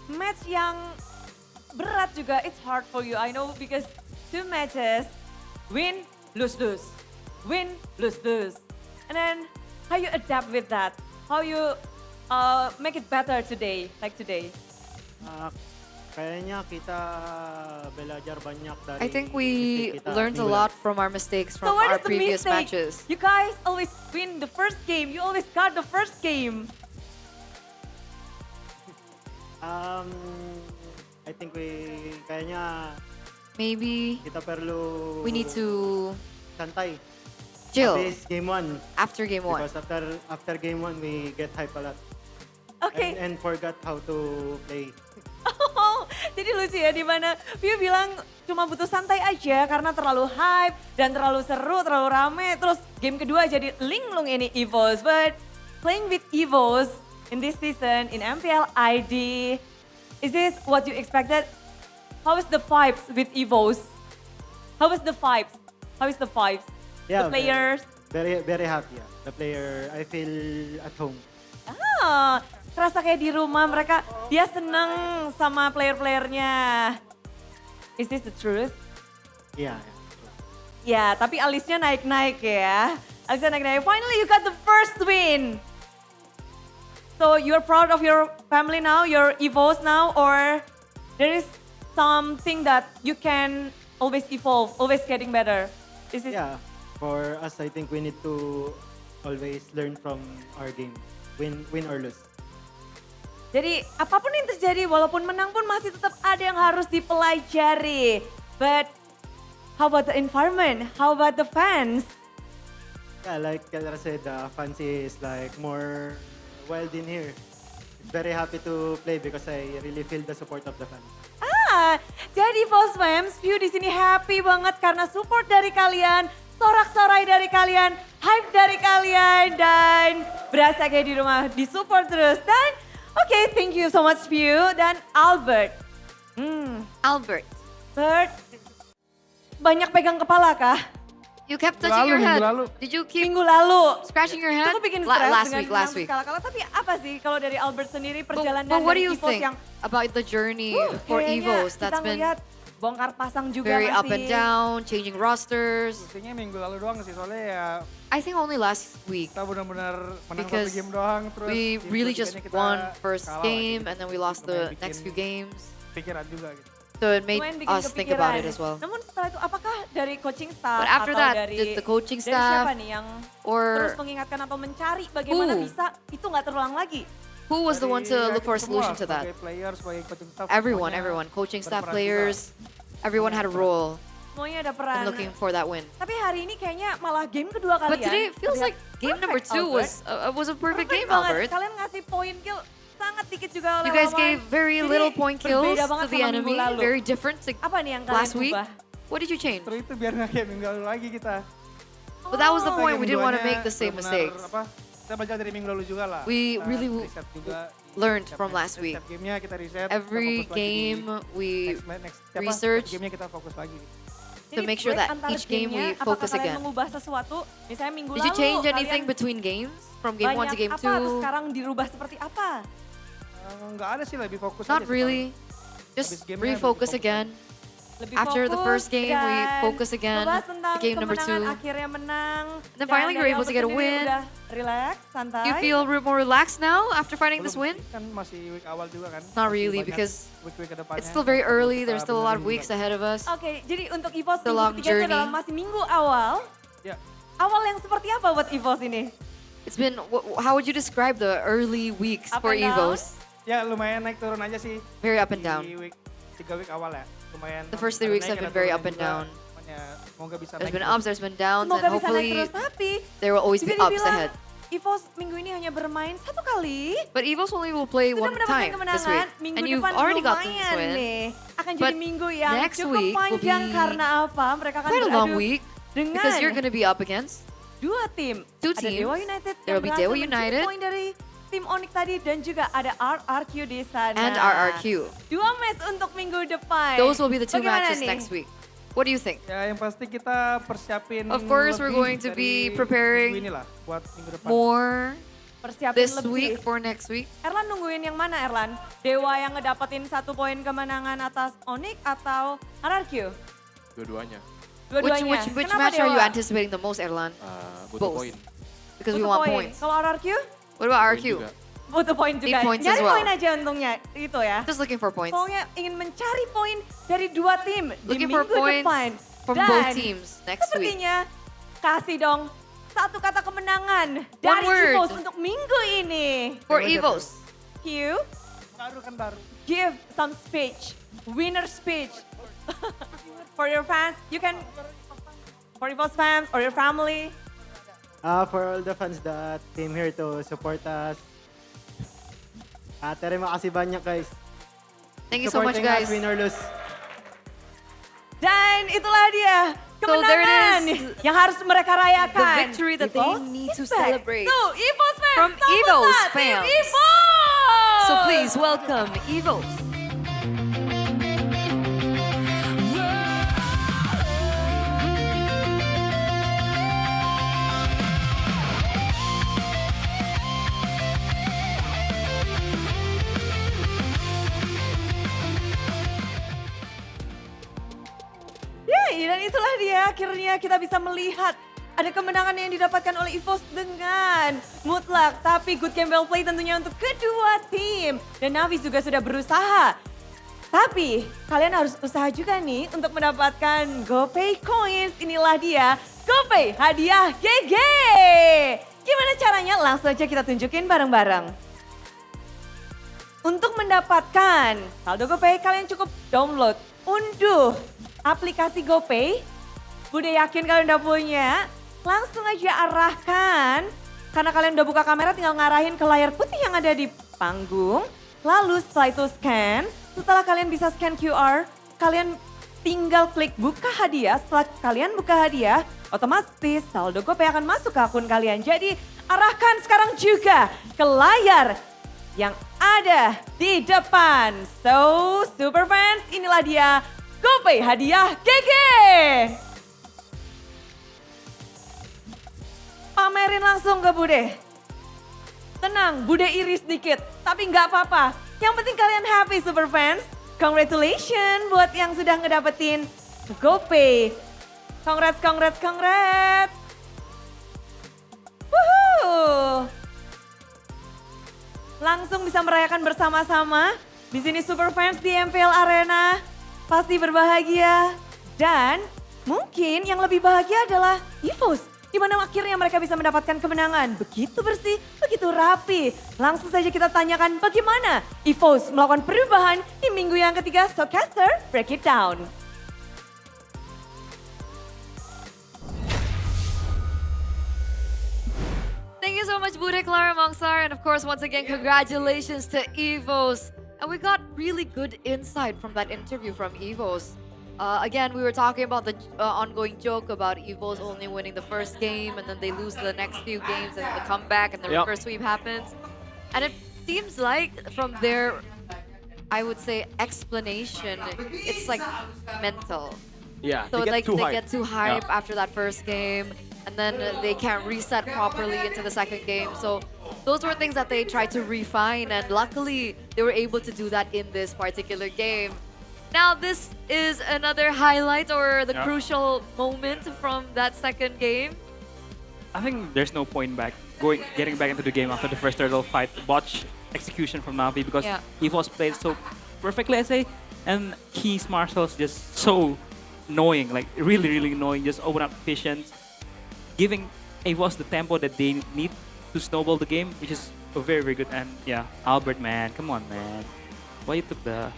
match yang berat juga, it's hard for you. I know because 2 matches, win, lose, lose. Win, lose, lose. And then how you adapt with that? How you make it better today, like today? Kayaknya kita belajar banyak dari I think we mistake kita learned a minggu lot from our mistakes from So what our is the previous mistake? matches. You guys always win the first game. You always got the first game. I think kayaknya Maybe kita perlu we need to santai. chill Habis game 1. after game 1. Because after game 1 we get hype a lot. Okay. And forgot how to play. Oh, jadi lucu ya di mana View bilang cuma butuh santai aja karena terlalu hype dan terlalu seru, terlalu rame. Terus game kedua jadi linglung ini EVOS. But playing with EVOS in this season in MPL ID, is this what you expected? How is the vibes with EVOS? How is the vibes? How is the vibes? Yeah, The players? Very happy. Yeah. The player, I feel at home. Terasa kayak di rumah mereka, dia seneng sama player-playernya. Is this the truth? Yeah. Ya, tapi alisnya naik-naik ya. Alisnya naik-naik. Finally you got the first win. So you're proud of your family now, your EVOs now, or there is something that you can always evolve, always getting better? Is it? Yeah. For us, I think we need to always learn from our game. Win or lose. Jadi apapun yang terjadi, walaupun menang pun masih tetap ada yang harus dipelajari. But how about the environment? How about the fans? Yeah, like Kara said, fans is like more wild in here. Very happy to play because I really feel the support of the fans. Jadi False Fams, View di sini happy banget karena support dari kalian, sorak-sorai dari kalian, hype dari kalian, dan berasa kayak di rumah, di support terus. Dan oke, thank you so much View dan Albert. Albert. Albert, banyak pegang kepala kah? You kept touching your head. Did you keep Minggu lalu scratching your head? Cukup bikin stres Last dengan week, last menang week. skala-kala. Tapi apa sih kalau dari Albert sendiri perjalanan But what do dari you EVOS think yang about the journey for kayaknya EVOS that's kita been ngeliat bongkar pasang juga very masih up and down, changing rosters? Buktinya minggu lalu doang sih, soalnya ya I think only last week. kita benar-benar menang Because satu game doang, terus we game really just ketiganya kita won first kalah game lagi. and then we lost Lumayan the next bikin few games. pikiran juga gitu. So it made lumayan bikin us think about kepikiran. it as well. Namun setelah itu apakah dari coaching staff But after atau that, dari the coaching dari staff siapa nih yang or- terus mengingatkan atau mencari bagaimana Who? bisa itu nggak terulang lagi? Who was the one to look for a solution to that? Sebagai player, sebagai coaching staff, Everyone, semuanya everyone. Coaching staff, berperan players, everyone had a role Semuanya ada in peran. looking for that win. Tapi hari ini kayaknya malah game kedua kalian. But today it feels like game number 2 was a perfect game, Albert. Kalian ngasih poin kill sangat dikit juga oleh You guys lawan. gave very Jadi, little point kills berbeda to banget the sama enemy, minggu lalu. very different to Apa nih yang kalian last week. ubah? What did you change? Terus itu biar nggak kayak minggu lalu lagi kita. But that was the Kita point, game we didn't want to duanya make the same benar-benar mistakes. Apa, kita belajar dari minggu lalu juga lah. We Kita really reset juga di learned setiap from match, last week. Setiap gamenya kita reset. Every kita fokus lagi di game we setiap research gamenya kita fokus lagi. to make sure break that antar each game gamenya, we focus apakah kalian again. mengubah sesuatu? Misalnya minggu Did you lalu change kalian anything between games from game 1 to banyak game apa, terus 2? sekarang dirubah seperti apa? Nggak ada sih, lebih fokus Not aja sih really. Habis Just gamenya refocus lebih fokus again. Lebih After the fokus first game, we dan focus again. membahas tentang Game number kemenangan 2. akhirnya menang. Then finally Dan we're dari able to Albert get a sendiri win. Udah relax, santai. Do you feel more relaxed now after finding this win? Kan masih week awal juga kan. Not Masih really, banyak because week-week ke depannya. it's still very early. There's still a lot of benerin weeks juga. ahead of us. Oke, jadi untuk EVOS The minggu long ketiga itu journey. adalah masih minggu awal. Ya. Awal yang seperti apa buat EVOS ini? It's been, how would you describe the early weeks Up for and down? EVOS? Ya lumayan naik turun aja sih. Very up and down. Di week 3 week awal ya. Lumayan. The first 3 ada weeks naik, have been ada very turun up and juga. down. Makanya semoga bisa There's naik been terus. ups, there's been downs, Semoga and bisa naik hopefully terus, tapi there will always be bisa ups dibilang ahead. EVOS minggu ini hanya bermain satu kali. But EVOS only will play Sudah one mendapatkan time this kemenangan, week. minggu And you've depan already gotten this lumayan win. nih. Akan But jadi minggu yang next cukup week will panjang be karena apa? Mereka akan Quite a long beradu week dengan because you're going to be up against dua tim. two Ada teams. Dewa United There yang will be berhasil Dewa mencuri United poin dari tim Onyx tadi dan juga ada RRQ di sana. and RRQ. Dua match untuk minggu depan. Those will be the two Bagaimana matches nih? next week. What do you think? Ya yang pasti kita persiapin Of course, we're lebih going to dari be preparing minggu inilah buat minggu depan. more Persiapin this lebih. week for next week. Erlan nungguin yang mana Erlan? Dewa yang ngedapetin 1 poin kemenangan atas Onyx atau RRQ? Dua-duanya. Dua-duanya. Which Kenapa match are you Dewa? anticipating the most, Erlan? Butuh Both. poin. Because we Butuh want poin. points. Kalau RRQ? What about Poin RRQ? juga. Butuh poin juga. Need points Nyari as well. poin aja untungnya, itu ya. Just looking for points. Pokoknya ingin mencari poin dari dua tim Looking di for minggu points depan. from Dan both teams next week. sepertinya kasih dong satu kata kemenangan dari word. EVOS untuk minggu ini. For EVOS. Q, Baru kan baru. give some speech, winner speech for your fans. You can, for EVOS fans or your family. For all the fans that came here to support us. Terima kasih banyak guys. Thank you so much, Supporting guys. us, win or lose. Dan itulah dia So there it kemenangan is. yang harus mereka rayakan. The victory that they EVOS need to is back. celebrate. Tuh, EVOS fans. From sambutlah EVOS tim fans. EVOS. So please welcome EVOS. Ya, dan itulah dia akhirnya kita bisa melihat ada kemenangan yang didapatkan oleh EVOS dengan mutlak. Tapi good game well play tentunya untuk kedua tim. Dan Navis juga sudah berusaha. Tapi kalian harus usaha juga nih untuk mendapatkan GoPay Coins. Inilah dia GoPay hadiah GG. Gimana caranya? Langsung aja kita tunjukin bareng-bareng. Untuk mendapatkan saldo GoPay kalian cukup download, unduh aplikasi GoPay. Bunda yakin kalian udah punya? Langsung aja arahkan. Karena kalian udah buka kamera tinggal ngarahin ke layar putih yang ada di panggung. Lalu setelah itu scan. Setelah kalian bisa scan QR, kalian tinggal klik buka hadiah. Setelah kalian buka hadiah, otomatis saldo GoPay akan masuk ke akun kalian. Jadi arahkan sekarang juga ke layar yang ada di depan. So, super fans, inilah dia GoPay hadiah GG. Pamerin langsung ke Bude. Tenang, Bude iri sedikit, tapi nggak apa-apa. Yang penting kalian happy super fans. Congratulations buat yang sudah ngedapetin GoPay. Congrats, congrats, congrats. Woohoo. Langsung bisa merayakan bersama-sama. Di sini super fans di MPL Arena pasti berbahagia. Dan mungkin yang lebih bahagia adalah EVOS. Di mana akhirnya mereka bisa mendapatkan kemenangan. Begitu bersih, begitu rapi. Langsung saja kita tanyakan bagaimana EVOS melakukan perubahan di minggu yang ketiga. So caster, break it down. Thank you so much, Bude, Clara, Mongsar, and of course, once again, congratulations to EVOS. And we got really good insight from that interview from EVOS. Again, we were talking about the ongoing joke about EVOS only winning the first game and then they lose the next few games and the comeback and the reverse sweep happens. And it seems like from their, I would say, explanation, it's like mental. Yeah, So they get too hype after that first game and then they can't reset properly into the second game. So those were things that they tried to refine and luckily they were able to do that in this particular game. Now this is another highlight or the crucial moment from that second game. I think there's no point getting back into the game after the first turtle fight. Botch execution from Navi because EVOS played so perfectly, I say, and Key's marshals just so annoying, like really, really annoying. Just open up visions, giving EVOS the tempo that they need to snowball the game, which is very, very good. And yeah, Albert, man, come on, man, why you took the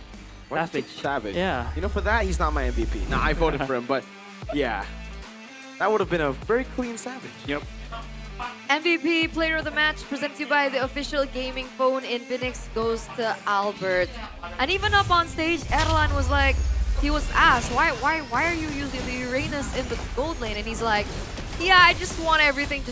Savage? Yeah. You know, for that, he's not my MVP. Nah, I voted for him, but yeah. That would have been a very clean Savage. Yep. MVP Player of the Match presented to you by the official gaming phone Infinix goes to Albert. And even up on stage, Erlan was like, he was asked, why are you using the Uranus in the gold lane? And he's like, yeah, I just want everything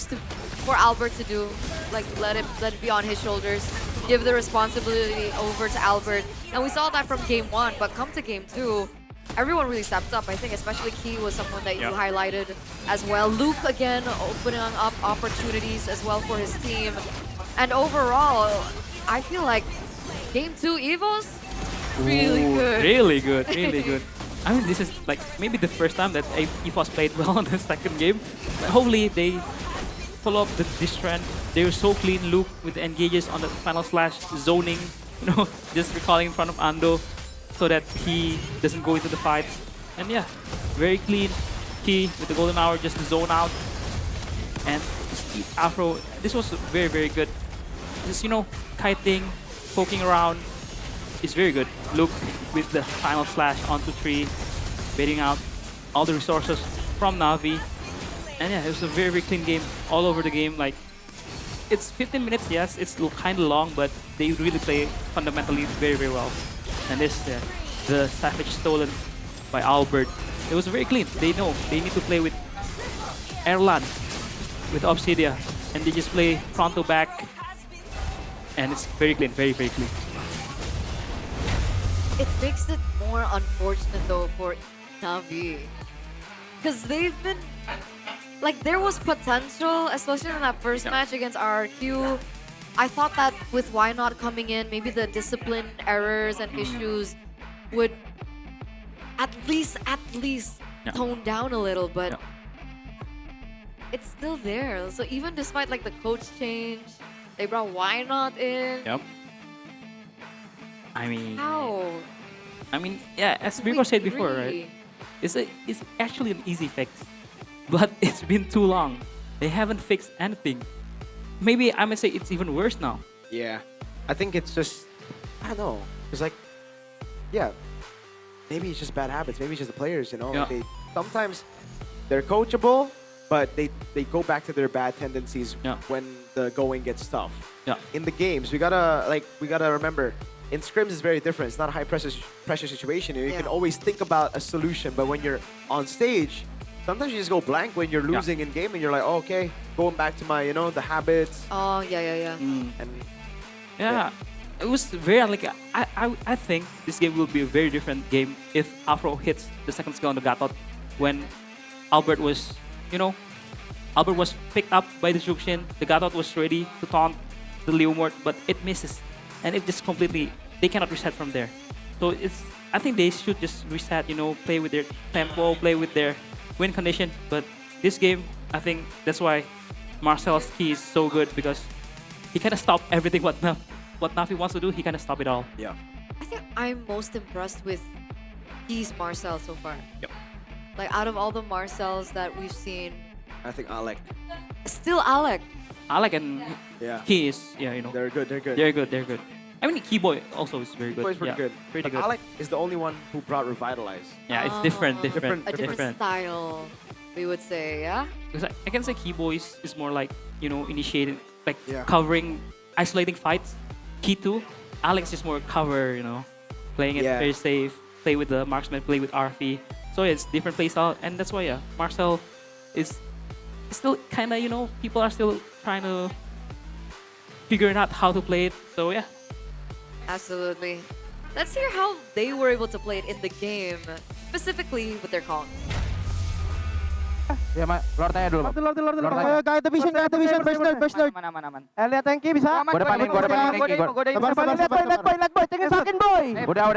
for Albert to do. Like, let it be on his shoulders. Give the responsibility over to Albert. And we saw that from game 1, but come to game 2, everyone really stepped up. I think especially Key was someone that you highlighted as well. Luke again opening up opportunities as well for his team. And overall, I feel like game 2 EVOS, really good. Really good, really good. I mean, this is like maybe the first time that EVOS played well in the second game. But hopefully they follow up this trend. They were so clean. Luke with the engages on the final slash, zoning, you know, just recalling in front of Ando so that he doesn't go into the fight. And yeah, very clean. Key with the golden hour just to zone out. And Afro, this was very, very good. Just, you know, kiting, poking around is very good. Luke with the final slash onto 3, baiting out all the resources from Navi. And yeah, it was a very, very clean game all over the game. Like, it's 15 minutes, yes, it's kind of long, but they really play fundamentally very, very well. And this, the Savage stolen by Albert. It was very clean. They know they need to play with Erlan, with Obsidia, and they just play front to back. And it's very clean, very, very clean. It makes it more unfortunate though for Navi. Because they've been, like there was potential, especially in that first match against RRQ. I thought that with Why Not coming in, maybe the discipline errors and issues would at least tone down a little, but it's still there. So even despite like the coach change, they brought Why Not in. Yep. I mean, how? I mean, yeah, as Biko said before, right? It's actually an easy fix, but it's been too long. They haven't fixed anything. Maybe I might say it's even worse now. Yeah, I think it's just, I don't know. It's like, yeah, maybe it's just bad habits. Maybe it's just the players, you know? Yeah. Like sometimes they're coachable, but they go back to their bad tendencies when the going gets tough. Yeah. In the games, we gotta remember, in scrims is very different. It's not a high pressure situation. You can always think about a solution, but when you're on stage, sometimes you just go blank when you're losing in game and you're like, oh, okay, going back to my, you know, the habits. Oh, yeah. And Yeah, it was very like I think this game will be a very different game if Afro hits the second skill on the Gatot when Albert was, you know, Albert was picked up by the Jukshin. The Gatot was ready to taunt the Leomort, but it misses, and it just completely they cannot reset from there. So I think they should just reset, you know, play with their tempo, play with their win condition. But this game, I think that's why Marcel's key is so good because he kind of stopped everything what Nafi wants to do. He kind of stopped it all. Yeah. I think I'm most impressed with Key's Marcel so far. Yep. Like out of all the Marcels that we've seen, I think Alec. still Alec. Alec and Key is, you know. They're good. They're good. I mean, Keyboy also is very good. Boy's pretty good. Pretty But good. Alec is the only one who brought Revitalize. Yeah, it's different. A different style, we would say, yeah? Because I can say Keyboy is more like, you know, initiating, like covering, isolating fights. Key 2, Alex is more cover, you know, playing it very safe, play with the marksman, play with RP. So it's different play style, and that's why, Marcel is still kind of, you know, people are still trying to figuring out how to play it. So yeah. Absolutely. Let's hear how they were able to play it in the game, specifically with their comms. Ya, Lord tanya dulu. Lord. Guide the vision, first Lord. Aman. Elia, thank you, bisa? Gua depanin Nengki. Let boy, tinggal sakin boy. Udah.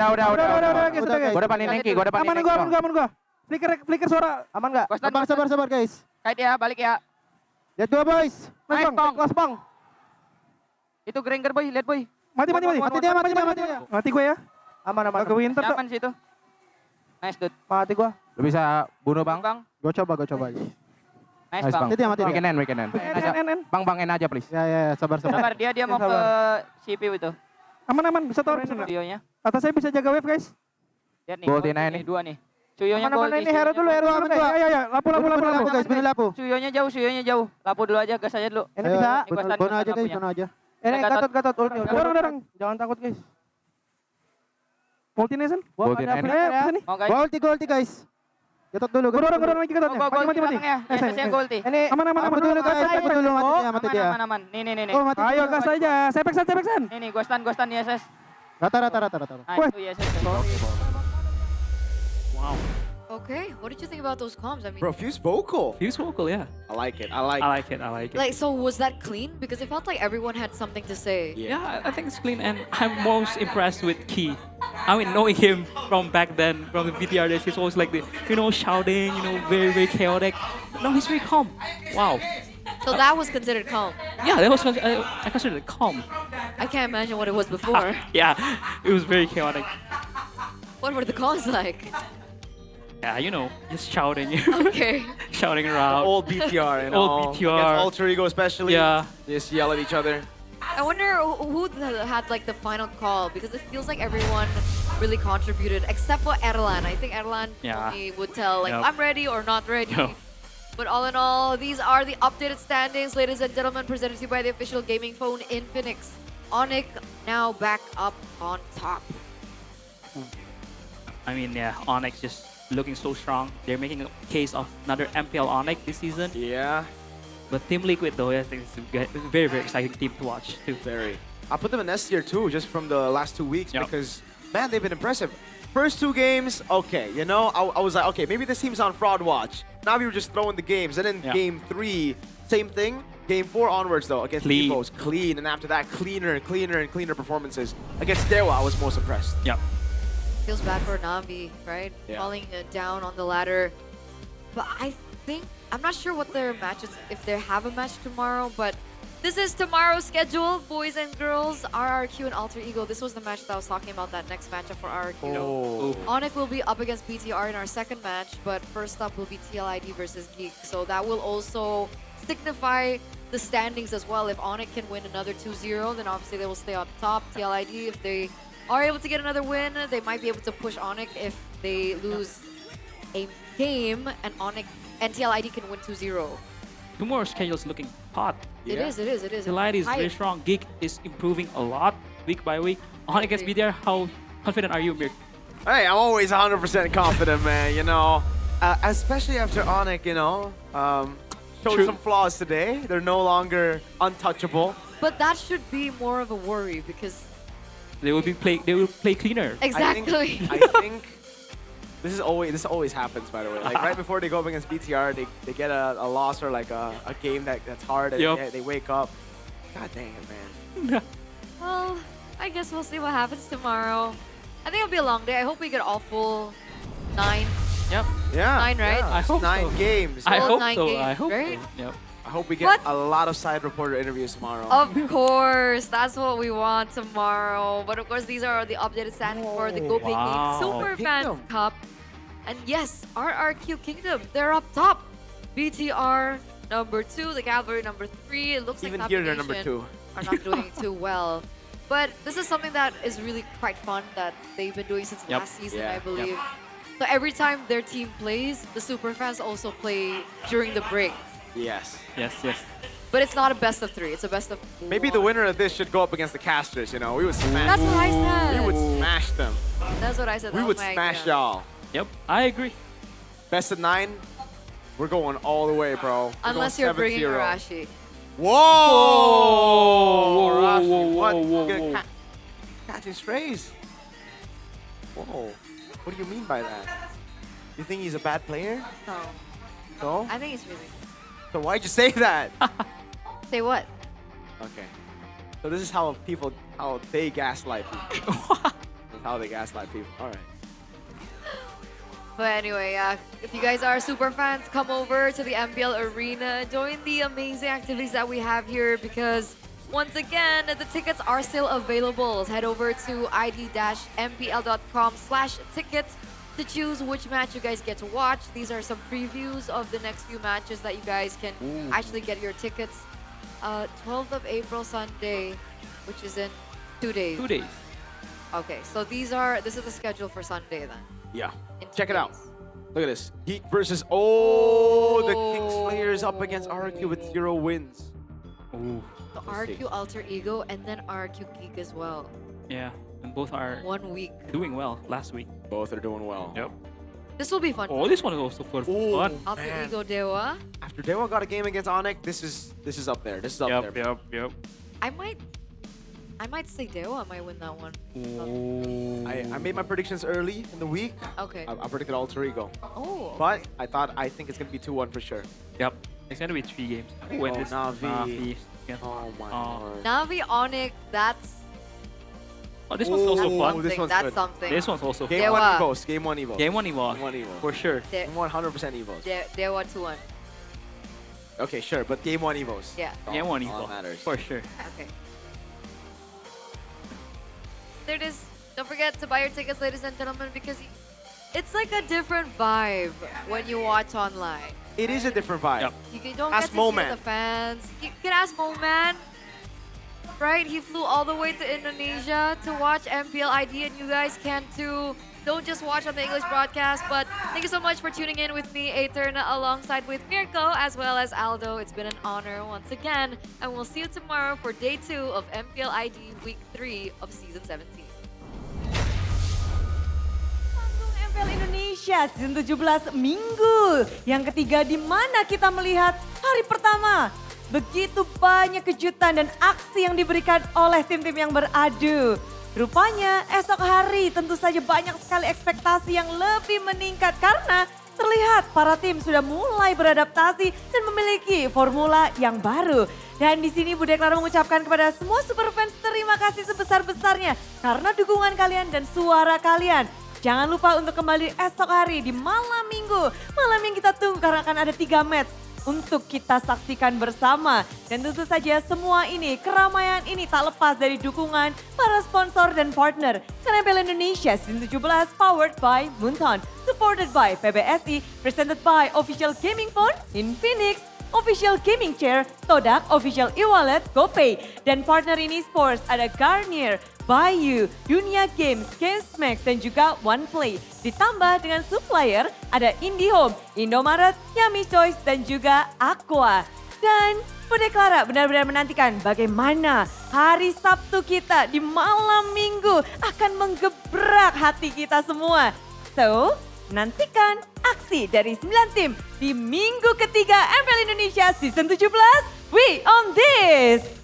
Gua depanin Nengki, Aman gua. Flicker suara. Aman nggak? Sabar guys. Kait ya, balik ya. Lihat dua boys. Nice, Bang. Kelas bang. Itu Granger boy, lihat boy. Mati dia. Mati gue ya. Aman. Ke winter tuh. Aman situ. Nice dude. Mati gua. Lu bisa bunuh bang? Gua coba. Nice bang. Mati. We can end. Bang end aja please. Ya, sabar. Sabar, dia mau ke CPU itu. Aman, bisa tahu. Videonya. Atas saya bisa jaga wave guys. Lihat nih. Goldie nih. Dua nih. Cuyonya Mana ini hero dulu, aman gua. Ya. Lapu guys, bener lapu. Cuyonya jauh. Lapu dulu aja, gas aja dulu. Ini bisa. Bono aja guys, bono aja. Ini Gatot ulti. Dorong. Jangan takut guys. Ulti Nation. Ulti sini. Gua ulti guys. Gatot dulu. Dorong lagi Gatotnya. Mati. Saya ulti. Ini aman dulu guys. Mati dia. Aman. Nih. Oh, mati. Ayo gas aja. Sepeksan. Nih, gua stun ya, Ses. Rata. Nah, itu ya, Ses. Wow. Okay, what did you think about those comms? I mean, Bro, Fuse vocal. Yeah. I like it. like, so was that clean? Because it felt like everyone had something to say. Yeah, I think it's clean, and I'm most impressed with Key. I mean, knowing him from back then, from the VTR days, he's always like the, you know, shouting, you know, very, very chaotic. No, he's very calm. Wow. So that was considered calm. Yeah, that was I considered it calm. I can't imagine what it was before. Yeah, it was very chaotic. What were the comms like? Yeah, you know, just shouting. Okay. Shouting around. Old BTR and all. Old BTR. Against Alter Ego especially. Yeah. They just yell at each other. I wonder who had like the final call, because it feels like everyone really contributed except for Erlan. I think Erlan only would tell like I'm ready or not ready. But all in all, these are the updated standings, ladies and gentlemen, presented to you by the official gaming phone Infinix. Onyx now back up on top. I mean, yeah, Onyx just looking so strong. They're making a case of another MPL Onyx this season. Yeah. But Team Liquid, though, I think it's a very, very exciting team to watch, too. Very. I put them in S tier too, just from the last 2 weeks, because, man, they've been impressive. First 2 games, okay, you know, I was like, okay, maybe this team's on fraud watch. Now we were just throwing the games. And then game 3, same thing. Game 4 onwards, though, against Evos, clean. And after that, cleaner performances. Against Dewa, I was most impressed. Yeah. Feels bad for Navi, right? Yeah. Falling down on the ladder. But I think, I'm not sure what their matches, if they have a match tomorrow, but this is tomorrow's schedule, boys and girls, RRQ and Alter Ego. This was the match that I was talking about, that next matchup for RRQ. Oh. Onyx will be up against BTR in our second match, but first up will be TLID versus Geek. So that will also signify the standings as well. If Onyx can win another 2-0, then obviously they will stay on top. TLID, if they are able to get another win, they might be able to push Onyx if they lose a game and Onyx and TLID can win 2-0. Tomorrow's schedule is looking hot. It is. TLID is very strong. Geek is improving a lot week by week. Onyx against BTR, how confident are you, Mirk? Hey, I'm always 100% confident, man, you know. Especially after Onyx, showed some flaws today. They're no longer untouchable. But that should be more of a worry because They will play cleaner. exactly. I think this always happens, by the way. Like right before they go up against BTR, they get a loss or like a game that's hard, and they wake up. God dang it, man. Well, I guess we'll see what happens tomorrow. I think it'll be a long day. I hope we get all full 9. Yep. Yeah. 9, right? Yeah, I hope 9 so. games. I All hope 9 so. games, I hope right? so. Yep. I hope we get What? a lot of side reporter interviews tomorrow. Of course, that's what we want tomorrow. But of course, these are the updated standings for the Go Big League Wow. Super Fans Kingdom. Cup. And yes, RRQ Kingdom, they're up top. BTR number 2, the Cavalry number 3. It looks Even like here, Top they're number Nation 2. are not doing too well. But this is something that is really quite fun that they've been doing since Yep. last season, Yeah. I believe. So every time their team plays, the super fans also play during the break. Yes. Yes. Yes. But it's not a best of 3, it's a best of Maybe the 1. winner of this should go up against the casters, We would smash That's what I said. We would smash them. That's what I said. We Oh would my smash God. y'all. Yep. I agree. Best of 9, we're going all the way, bro. We're Unless going you're bringing 7-0. Arashi. Whoa! Arashi, whoa, what? whoa, whoa, You're whoa. gonna catching strays. Whoa. What do you mean by that? You think he's a bad player? No. No? I think it's really. So why'd you say that? Say what? Okay. So this is how they gaslight people. That's how they gaslight people. All right. But anyway, if you guys are super fans, come over to the MPL Arena. Join the amazing activities that we have here because once again, the tickets are still available. Head over to id-mpl.com/tickets to choose which match you guys get to watch. These are some previews of the next few matches that you guys can actually get your tickets. 12th of April, Sunday, which is in 2 days. 2 days. Okay, so this is the schedule for Sunday then. Yeah. In 2 Check it out. days. Look at this. Geek versus the Kingslayer is up against RQ with 0 wins. Ooh. So RQ Alter Ego and then RQ Geek as well. Yeah. And both are 1 week. doing well last week. Both are doing well. Yep. This will be fun. Oh, this one is also for fun. Alter man. Ego Dewa. After Dewa got a game against Onyx, this is up there. This is up there. Yep. I might say Dewa might win that one. I made my predictions early in the week. Okay. I predicted Alter Ego. Oh. But I think it's gonna be 2-1 for sure. Yep. It's gonna be 3 games. Who win this? Navi. Yeah. Oh my lord. Navi Onyx, that's This one's also fun. something. This one's That's good. something. This one's also Game fun. 1 Dewa. Evos. Game 1 Evos. Game 1 Evo. Game 1 Evo. For sure. De- Game 100% Evos. Dewa 2-1. Okay, sure, but game 1 Evos. Yeah. Game 1 All Evo. matters. For sure. Okay. There it is. Don't forget to buy your tickets, ladies and gentlemen, because it's like a different vibe when you watch online. It is a different vibe. Don't Ask get to hear Moman. the fans. You can ask Moman. Right? He flew all the way to Indonesia to watch MPL ID, and you guys can too. Don't just watch on the English broadcast, but thank you so much for tuning in with me, Eterna, alongside with Mirko, as well as Aldo. It's been an honor once again, and we'll see you tomorrow for day 2 of MPL ID Week 3 of Season 17. MPL Indonesia Season 17 Minggu yang ketiga di mana kita melihat hari pertama. Begitu banyak kejutan dan aksi yang diberikan oleh tim-tim yang beradu. Rupanya esok hari tentu saja banyak sekali ekspektasi yang lebih meningkat karena terlihat para tim sudah mulai beradaptasi dan memiliki formula yang baru. Dan di sini Bu Deklara mengucapkan kepada semua super fans terima kasih sebesar-besarnya karena dukungan kalian dan suara kalian. Jangan lupa untuk kembali esok hari di malam minggu. Malam yang kita tunggu karena akan ada 3 match untuk kita saksikan bersama. Dan tentu saja semua ini, keramaian ini tak lepas dari dukungan para sponsor dan partner. Karena MPL Indonesia Season 17 powered by Munton, supported by PBSI, presented by Official Gaming Phone, Infinix, Official Gaming Chair, Todak, Official e-wallet, GoPay. Dan partner ini sports ada Garnier, Bayu, Dunia Games, Gamesmax, dan juga OnePlay. Ditambah dengan supplier ada IndiHome, Indomaret, Yummy Choice, dan juga Aqua. Dan Bude Clara benar-benar menantikan bagaimana hari Sabtu kita di malam minggu akan menggebrak hati kita semua. So, Nantikan aksi dari 9 tim di minggu ketiga MPL Indonesia Season 17. We on this!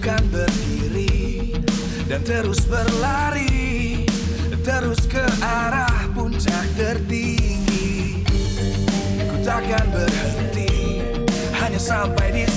Kan berdiri dan terus berlari, terus ke arah puncak tertinggi. Ku takkan berhenti, hanya sampai di